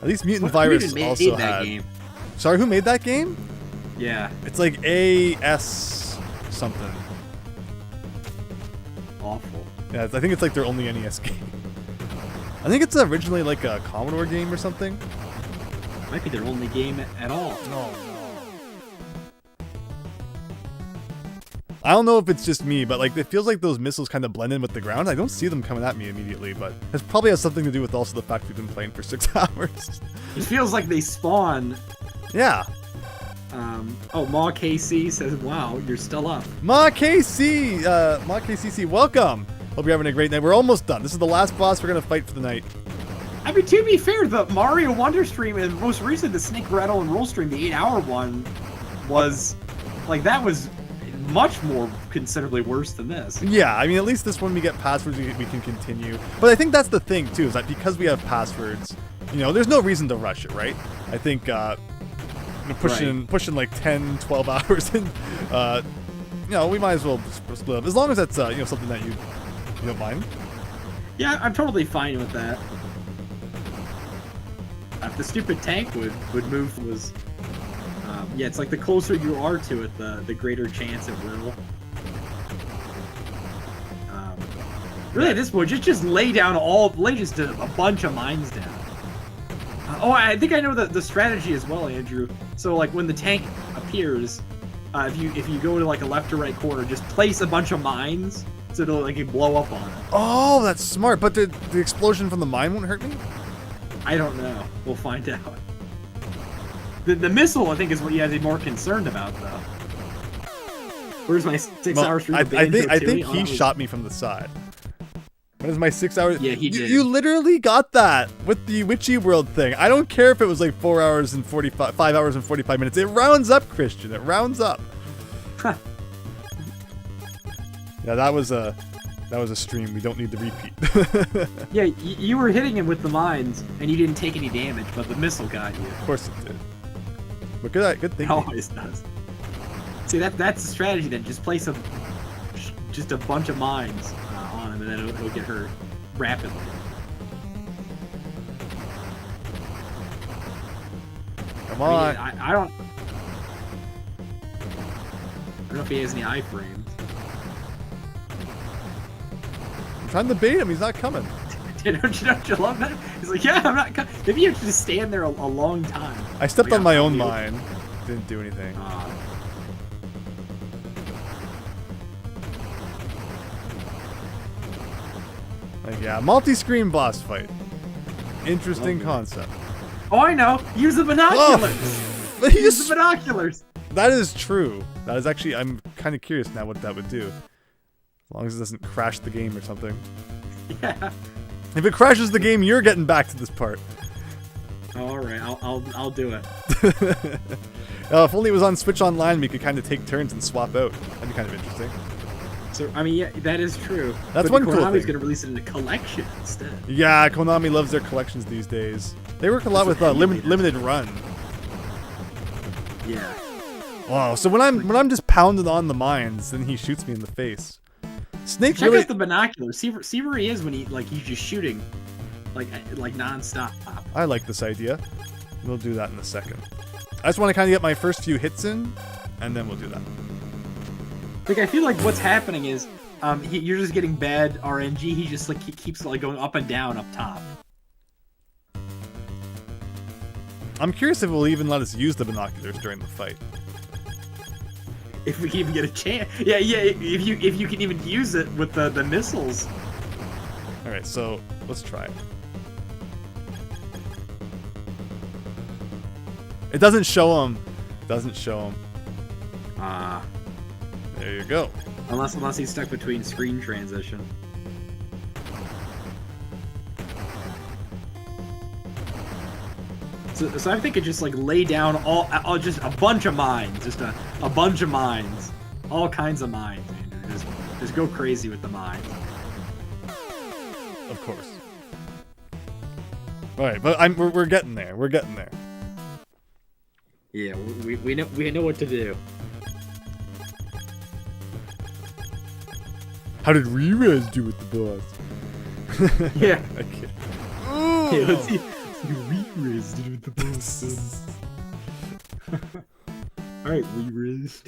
least mutant virus also had. Game? Sorry, who made that game? Yeah. It's like AS something. Awful. Yeah, I think it's like their only NES game. I think it's originally like a Commodore game or something. Might be their only game at all. No. I don't know if it's just me, but like it feels like those missiles kind of blend in with the ground. I don't see them coming at me immediately, but it probably has something to do with also the fact we've been playing for 6 hours. It feels like they spawn. Yeah. Oh, Ma KC says, "Wow, you're still up." Ma KCC, welcome. Hope you're having a great night. We're almost done. This is the last boss we're gonna fight for the night. I mean, to be fair, the Mario Wonder stream and most recent the Snake Rattle and Roll stream, the 8-hour one, was like that was much more considerably worse than this. Yeah, I mean, at least this one we get passwords, we can continue. But I think that's the thing too, is that because we have passwords, you know, there's no reason to rush it, right? I think pushing like 10, 12 hours in, you know, we might as well split up as long as that's you know, something that you don't mind. Yeah, I'm totally fine with that. If the stupid tank would move was. Yeah, it's like the closer you are to it, the greater chance it will. Really, at this point, just lay down just a bunch of mines down. Oh, I think I know the strategy as well, Andrew. So, like, when the tank appears, if you go to like a left or right corner, just place a bunch of mines so it'll like blow up on it. Oh, that's smart. But the explosion from the mine won't hurt me? I don't know. We'll find out. The missile, I think, is what you have to be more concerned about, though. Where's my 6 hours stream? I think he shot me from the side. What is my 6 hours? Yeah, he did. You literally got that with the Witchy World thing. I don't care if it was like 5 hours and 45 minutes. It rounds up, Christian. It rounds up. Yeah, that was a stream. We don't need to repeat. Yeah, you were hitting him with the mines, and you didn't take any damage, but the missile got you. Of course it did. But good thinking. It always does. See, that's the strategy then. Just place just a bunch of mines on him, and then it'll get hurt rapidly. Come on. I mean, I don't know if he has any iframes. I'm trying to bait him. He's not coming. Don't you love that? He's like, yeah, I'm not coming. Maybe you have to just stand there a long time. I stepped on my own mine. Didn't do anything. Like, yeah, multi-screen boss fight. Interesting concept. Oh, I know. Use the binoculars. Oh, Use the binoculars. That is true. That is actually, I'm kind of curious now what that would do. As long as it doesn't crash the game or something. Yeah. If it crashes the game, you're getting back to this part. All right, I'll do it. If only it was on Switch Online, we could kind of take turns and swap out. That'd be kind of interesting. So, I mean, yeah, that is true. That's but one cool thing. Konami's going to release it in a collection instead. Yeah, Konami loves their collections these days. They work a lot with limited run. Yeah. Wow. So when I'm just pounding on the mines, then he shoots me in the face. Snake Check really... out the binoculars. See where he is when he's just shooting, like nonstop. I like this idea. We'll do that in a second. I just want to kind of get my first few hits in, and then we'll do that. Like, I feel like what's happening is, you're just getting bad RNG. He just like keeps like going up and down up top. I'm curious if it will even let us use the binoculars during the fight. If we even get a chance, yeah. If you can even use it with the missiles. All right, so let's try it. It doesn't show him. Doesn't show him. There you go. Unless he's stuck between screen transition. So I'm thinking just like lay down all just a bunch of mines, just a bunch of mines, all kinds of mines. Just go crazy with the mines. Of course. All right, but we're getting there. We're getting there. Yeah, we know what to do. How did Re-Res do with the boss? Yeah. Okay. Yeah, let's see. Re-Riz did with the boss. Alright, Re-Riz.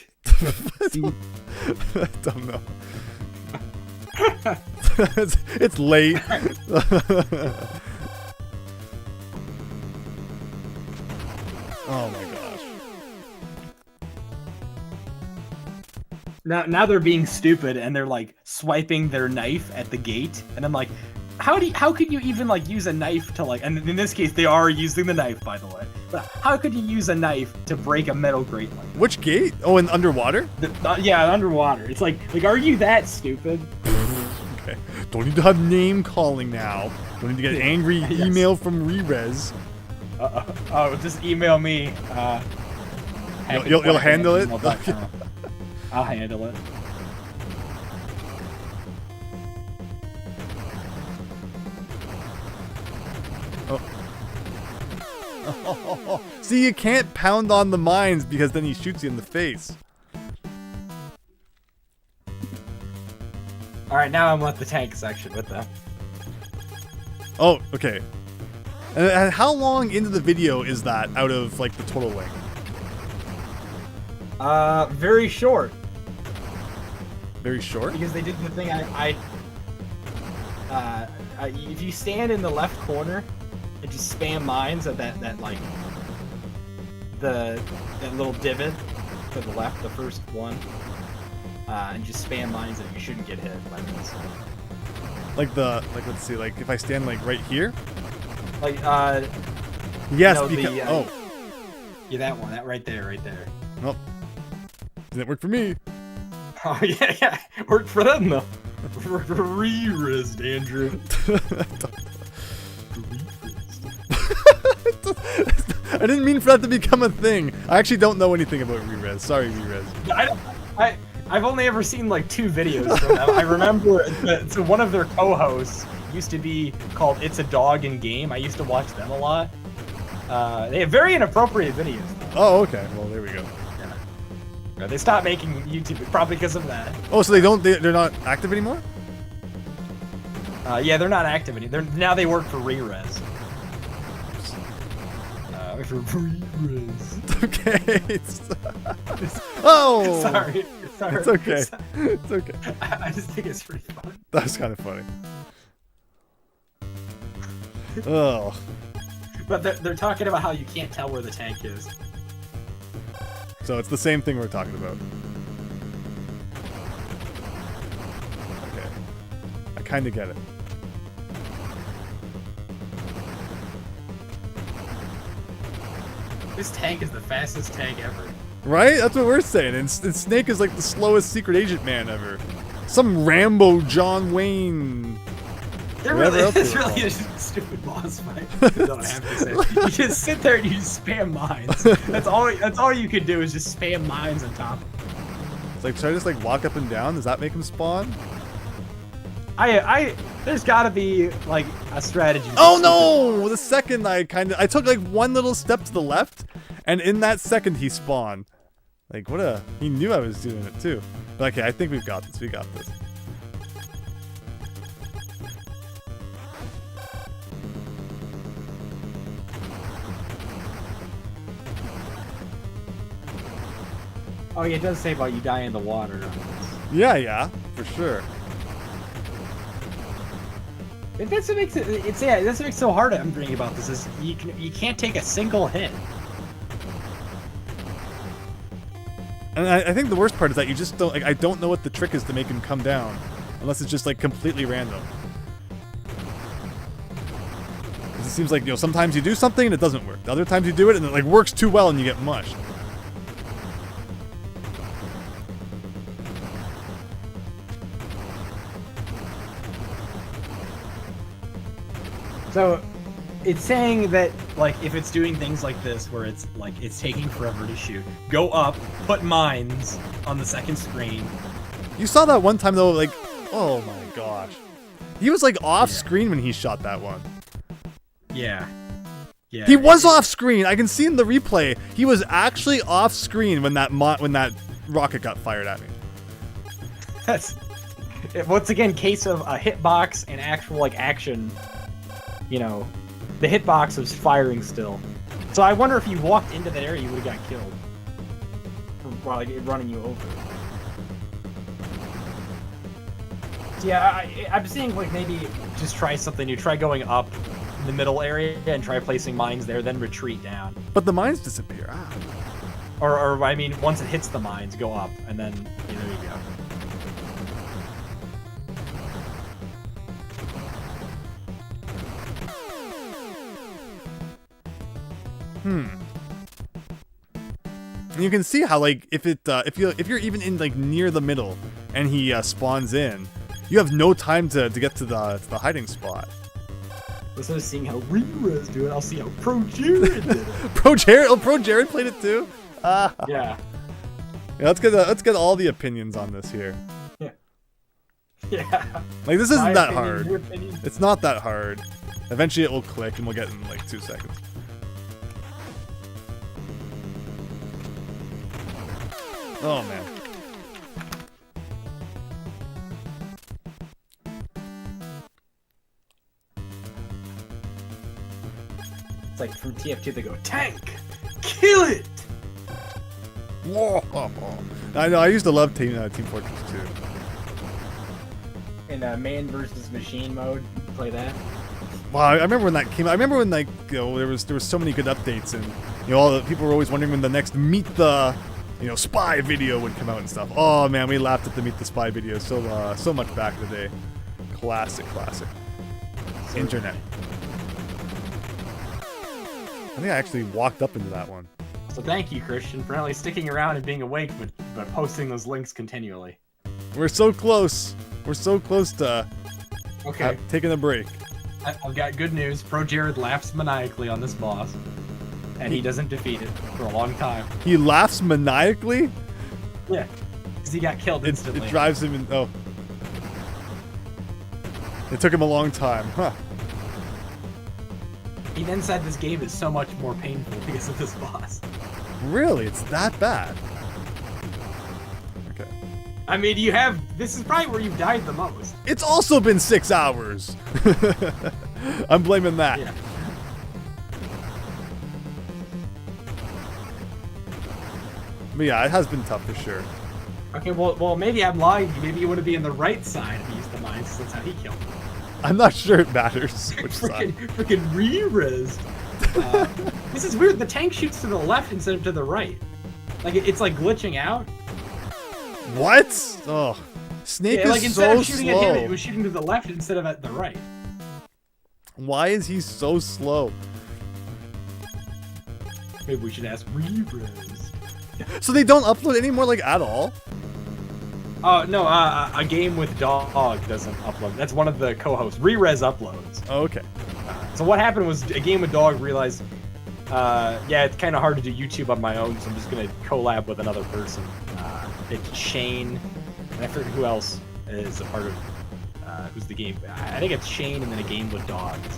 I don't know. It's late. Oh my gosh. Now they're being stupid and they're like swiping their knife at the gate, and I'm like, how could you even like use a knife to like? And in this case, they are using the knife, by the way. But how could you use a knife to break a metal grate like that? Which gate? Oh, in underwater? Yeah, underwater. It's like are you that stupid? Okay. Don't need to have name calling now. Don't need to get an angry Yes. email from Re-Res. Oh, just email me. You'll handle it? I'll handle it. Oh. See, you can't pound on the mines because then he shoots you in the face. All right, now I'm at the tank section with them. Oh, okay. And how long into the video is that out of like the total length? Very short. Very short? Because they did the thing if you stand in the left corner and just spam mines at that like that little divot to the left, the first one, and just spam mines and you shouldn't get hit by this. Like let's see, like if I stand like right here? Like Yes, no, because yeah, that one, that right there. Nope. Didn't work for me. Oh yeah, worked for them though. Re-rizzed, Andrew. I didn't mean for that to become a thing. I actually don't know anything about Re-Res. Sorry, Re-Res. I've only ever seen like 2 videos from them. I remember so one of their co-hosts used to be called It's a Dog in Game. I used to watch them a lot. They have very inappropriate videos. Oh, okay. Well, there we go. Yeah. They stopped making YouTube probably because of that. Oh, so they're not active anymore? Yeah, they're not active anymore. Now they work for Re-Res. For Re-Res. Okay. Oh! Sorry. It's okay. It's okay. I just think it's pretty funny. That's kind of funny. Oh. But they're talking about how you can't tell where the tank is. So it's the same thing we're talking about. Okay. I kind of get it. This tank is the fastest tank ever. Right? That's what we're saying. And Snake is like the slowest secret agent man ever. Some Rambo John Wayne. It's really a stupid boss fight. You don't have to say. You just sit there and you just spam mines. That's all you could do is just spam mines on top. It's like, should I just like walk up and down? Does that make him spawn? There's gotta be like a strategy. Oh no! The second I took like one little step to the left, and in that second he spawned. Like he knew I was doing it too. But okay, I think we've got this. We got this. Oh yeah, it does say about you die in the water. Yeah, for sure. That's what makes that's what makes it so hard. I'm reading about this is you can't take a single hit. And I think the worst part is that you just don't like. I don't know what the trick is to make him come down, unless it's just like completely random. Because it seems like sometimes you do something and it doesn't work. The other times you do it and it like works too well and you get mushed. So, it's saying that, like, if it's doing things like this, where it's, like, it's taking forever to shoot, go up, put mines on the second screen. You saw that one time, though, like, oh my gosh. He was, like, off-screen when he shot that one. Yeah. Yeah. He was off-screen. I can see in the replay. He was actually off-screen when that rocket got fired at me. That's Once again, case of a hitbox and actual like action. You know, the hitbox was firing still. So I wonder if you walked into that area, you would have got killed from like, running you over. So yeah, I'm seeing like maybe just try something new. Try going up in the middle area and try placing mines there, then retreat down. But the mines disappear. Ah. Or I mean, once it hits the mines, go up, and then there you go. You can see how like if you're even in like near the middle and he spawns in, you have no time to get to the hiding spot. Instead of seeing how Re-Res do it, I'll see how Pro Jared did it. Pro Jared played it too. Yeah. Let's get all the opinions on this here. Yeah. Like this isn't My that opinion, hard. your opinion. It's not that hard. Eventually it will click and we'll get in like 2 seconds. Oh man. It's like from TF2 they go, tank! Kill it! Whoa. I know, I used to love Team Fortress 2. In man versus machine mode, play that. Wow, I remember when that came out. I remember when like there was so many good updates, and all the people were always wondering when the next Meet the Spy video would come out and stuff. Oh man, we laughed at the Meet the Spy video so much back in the day. Classic. Internet. I think I actually walked up into that one. So thank you, Christian, for not only sticking around and being awake, but posting those links continually. We're so close. We're so close to taking a break. I've got good news. Pro Jared laughs maniacally on this boss, and he doesn't defeat it for a long time. He laughs maniacally? Yeah, because he got killed instantly. It drives him in. Oh. It took him a long time. Huh. He then said this game is so much more painful because of this boss. Really? It's that bad? Okay. I mean, this is probably where you've died the most. It's also been 6 hours. I'm blaming that. Yeah. But yeah, it has been tough for sure. Okay, well, maybe I'm lying. Maybe you want to be in the right side if you use the mines. That's how he killed him. I'm not sure it matters which side. Freaking re-res. This is weird. The tank shoots to the left instead of to the right. Like it's like glitching out. What? Oh, Snake like is instead so of shooting slow. at him, it was shooting to the left instead of at the right. Why is he so slow? Maybe we should ask re-res. So they don't upload anymore, like at all? Oh no, a game with dog doesn't upload. That's one of the co-hosts. Re-res uploads. Oh, okay. So what happened was a game with dog realized, yeah, it's kind of hard to do YouTube on my own, so I'm just gonna collab with another person. It's Shane, and I forget who else is a part of who's the game. I think it's Shane and then a game with dogs.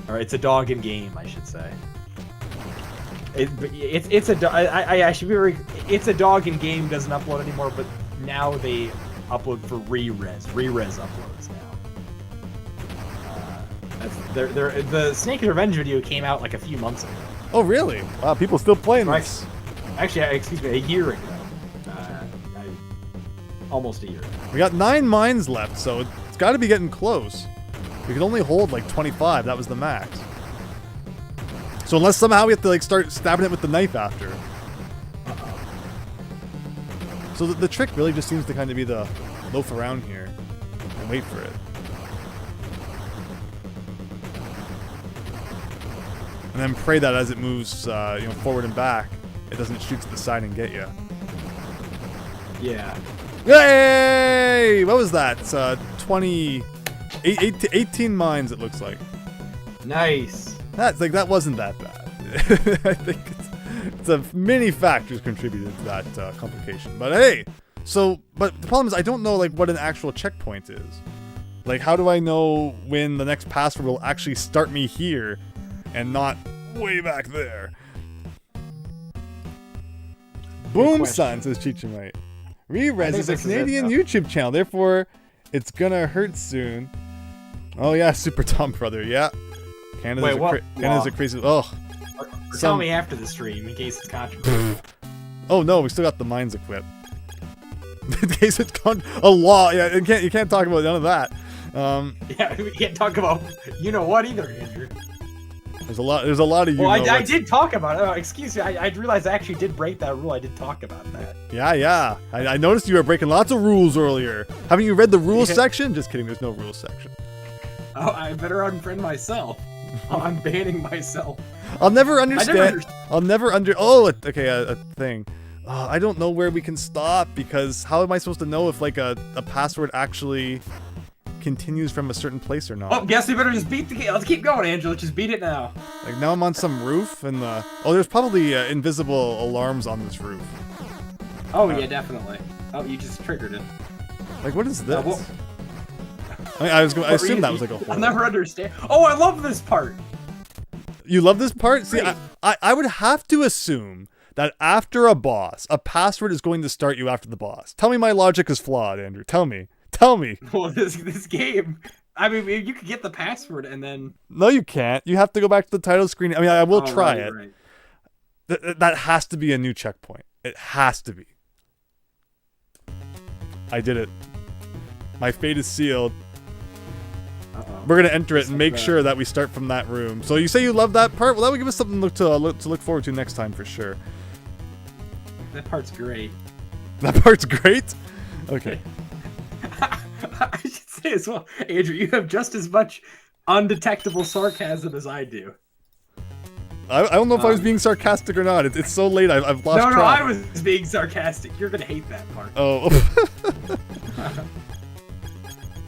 Or it's a dog in game, I should say. It's a dog in game doesn't upload anymore, but now they upload for re-res uploads now. The Snake Revenge video came out like a few months ago. Oh really? Wow, people still playing this. Actually, excuse me, a year ago. Almost a year ago. We got 9 mines left, so it's got to be getting close. We can only hold like 25. That was the max. So unless somehow we have to like start stabbing it with the knife after. So the trick really just seems to kind of be to loaf around here and wait for it. And then pray that as it moves, forward and back, it doesn't shoot to the side and get you. Yeah. Yay! What was that? 18 mines, it looks like. Nice. That wasn't that bad. I think it's many factors contributed to that complication. But hey, but the problem is I don't know like what an actual checkpoint is. Like, how do I know when the next password will actually start me here and not way back there? Boom, son, says Chichamite. Re-Res is a Canadian YouTube channel, therefore it's gonna hurt soon. Oh yeah, Super Tom Brother, yeah. Canada's a crazy. Oh. Tell me after the stream in case it's controversial. Oh no, we still got the mines equipped. In case it's a law, yeah. You can't talk about none of that. Yeah, we can't talk about you know what either, Andrew. There's a lot of you. Well, I did talk about it. Oh, excuse me. I realized I actually did break that rule. I did talk about that. Yeah. I noticed you were breaking lots of rules earlier. Haven't you read the rules section? Just kidding. There's no rules section. Oh, I better unfriend myself. I'm banning myself. I'll never understand. Oh, okay, a thing. I don't know where we can stop because how am I supposed to know if like a password actually continues from a certain place or not? Oh, guess we better just beat the game. Let's keep going, Angela. Let's just beat it now. Like now I'm on some roof and there's probably invisible alarms on this roof. Oh yeah, definitely. Oh, you just triggered it. Like what is this? I assume that was like a hole. I'll never understand. Oh, I love this part. You love this part? See, I would have to assume that after a boss, a password is going to start you after the boss. Tell me my logic is flawed, Andrew. Tell me. Well, this game, I mean, you could get the password and then... No, you can't. You have to go back to the title screen. I mean, I will try it. Right. That has to be a new checkpoint. It has to be. I did it. My fate is sealed. We're gonna enter it and make sure that we start from that room. So you say you love that part? Well, that would give us something to look forward to next time for sure. That part's great. That part's great? Okay. I should say as well, Andrew, you have just as much undetectable sarcasm as I do. I don't know if I was being sarcastic or not. It's so late, I've lost track. No, I was being sarcastic. You're gonna hate that part. Oh.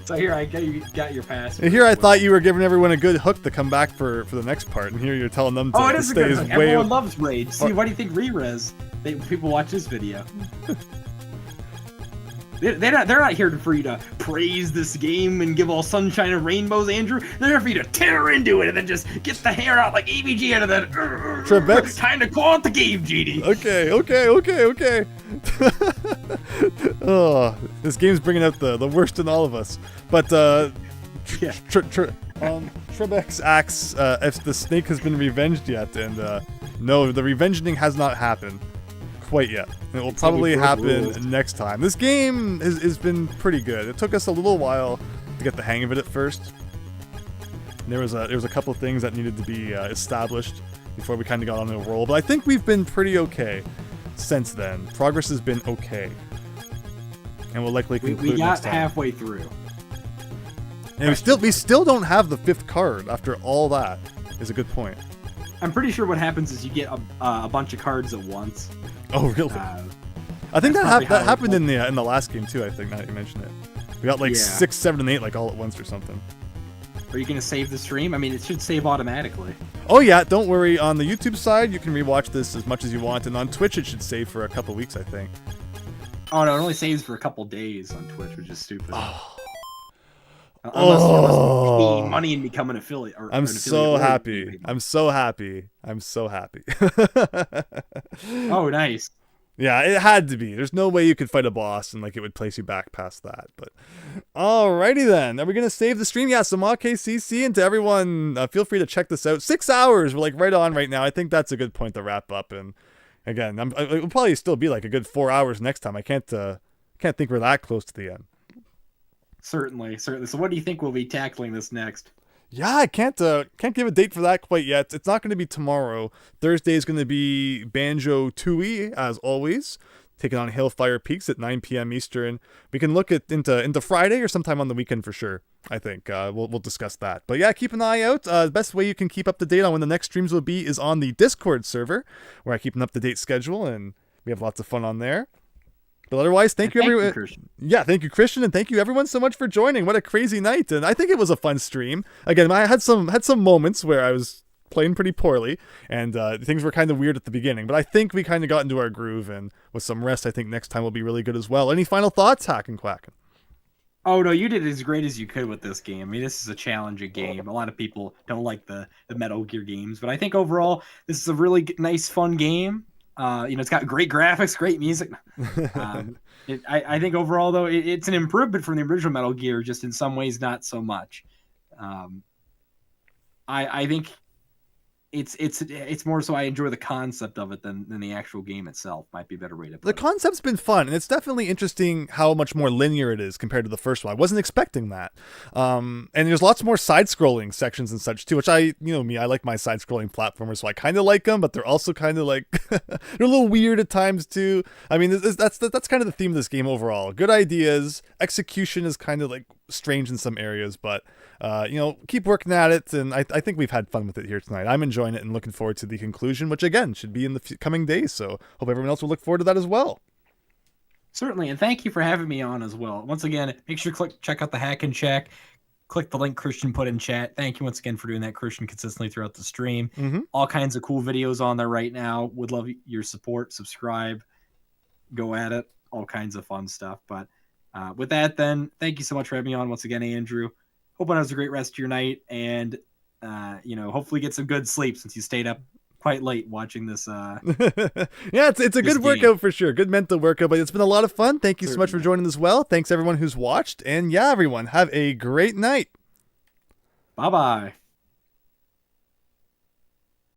So here, I got your pass. Here I thought you were giving everyone a good hook to come back for the next part, and here you're telling them to, it is stay a good as hook. Everyone loves Rage. See, what do you think Re-Res? People watch this video. They're not here for you to praise this game and give all sunshine and rainbows, Andrew. They're here for you to tear into it and then just get the hair out like AVG out of that. Trebek's time to call out the game, GD. Okay. Oh, this game's bringing out the worst in all of us. But Trebek's asks if the snake has been revenged yet, and no, the revenging has not happened quite yet. It will probably happen next time. This game has been pretty good. It took us a little while to get the hang of it at first. There was a couple of things that needed to be established before we kind of got on a roll, but I think we've been pretty okay since then. Progress has been okay, and we'll likely conclude we got next time. halfway through. And we still don't have the 5th card after all that. Is a good point. I'm pretty sure what happens is you get a bunch of cards at once. Oh really? I think that happened in the last game too. I think now that you mention it, we got like 6, 7, and 8 like all at once or something. Are you gonna save the stream? I mean, it should save automatically. Oh yeah, don't worry. On the YouTube side, you can rewatch this as much as you want, and on Twitch, it should save for a couple weeks, I think. Oh no, it only saves for a couple days on Twitch, which is stupid. Unless you pay money and become an affiliate. I'm so happy. I'm so happy. Oh, nice. Yeah, it had to be. There's no way you could fight a boss and like it would place you back past that. But alrighty then. Are we gonna save the stream? Yeah, some KCC, and to everyone, feel free to check this out. 6 hours. We're like right on right now. I think that's a good point to wrap up. And again, it'll probably still be like a good 4 hours next time. I can't think we're that close to the end. Certainly. So what do you think we'll be tackling this next? Yeah, I can't give a date for that quite yet. It's not going to be tomorrow. Thursday is going to be Banjo Tooie, as always, taking on Hellfire Peaks at 9 p.m. Eastern. We can look into Friday or sometime on the weekend for sure. I think we'll discuss that. But yeah, keep an eye out. The best way you can keep up to date on when the next streams will be is on the Discord server, where I keep an up-to-date schedule, and we have lots of fun on there. But otherwise, thank you everyone. Yeah, thank you, Christian, and thank you everyone so much for joining. What a crazy night, and I think it was a fun stream. Again, I had some moments where I was playing pretty poorly, and things were kind of weird at the beginning. But I think we kind of got into our groove, and with some rest, I think next time will be really good as well. Any final thoughts, Hackin' Quackin'? Oh no, you did as great as you could with this game. I mean, this is a challenging game. A lot of people don't like the Metal Gear games, but I think overall this is a really nice, fun game. It's got great graphics, great music. I think overall, though, it's an improvement from the original Metal Gear, just in some ways not so much. I think it's more so I enjoy the concept of it than the actual game itself. Might be a better way to put it. The concept's been fun, and it's definitely interesting how much more linear it is compared to the first one. I wasn't expecting that. And there's lots more side-scrolling sections and such too, which I like my side-scrolling platformers, so I kind of like them, but they're also kind of like they're a little weird at times too. I mean, that's kind of the theme of this game overall. Good ideas, execution is kind of like strange in some areas, but keep working at it, and I think we've had fun with it here tonight. I'm enjoying it and looking forward to the conclusion, which again should be in the coming days, so hope everyone else will look forward to that as well. Certainly, and thank you for having me on as well. Once again, make sure to check out the Hackin Shack. Click the link Christian put in chat. Thank you once again for doing that, Christian, consistently throughout the stream. Mm-hmm. All kinds of cool videos on there right now. Would love your support. Subscribe. Go at it. All kinds of fun stuff. But with that, then, thank you so much for having me on once again, Andrew. Hope it has a great rest of your night, and hopefully get some good sleep since you stayed up quite late watching this. Yeah, it's a good workout for sure. Good mental workout, but it's been a lot of fun. Thank you so much for joining as well. Thanks everyone who's watched, and yeah, everyone have a great night. Bye-bye.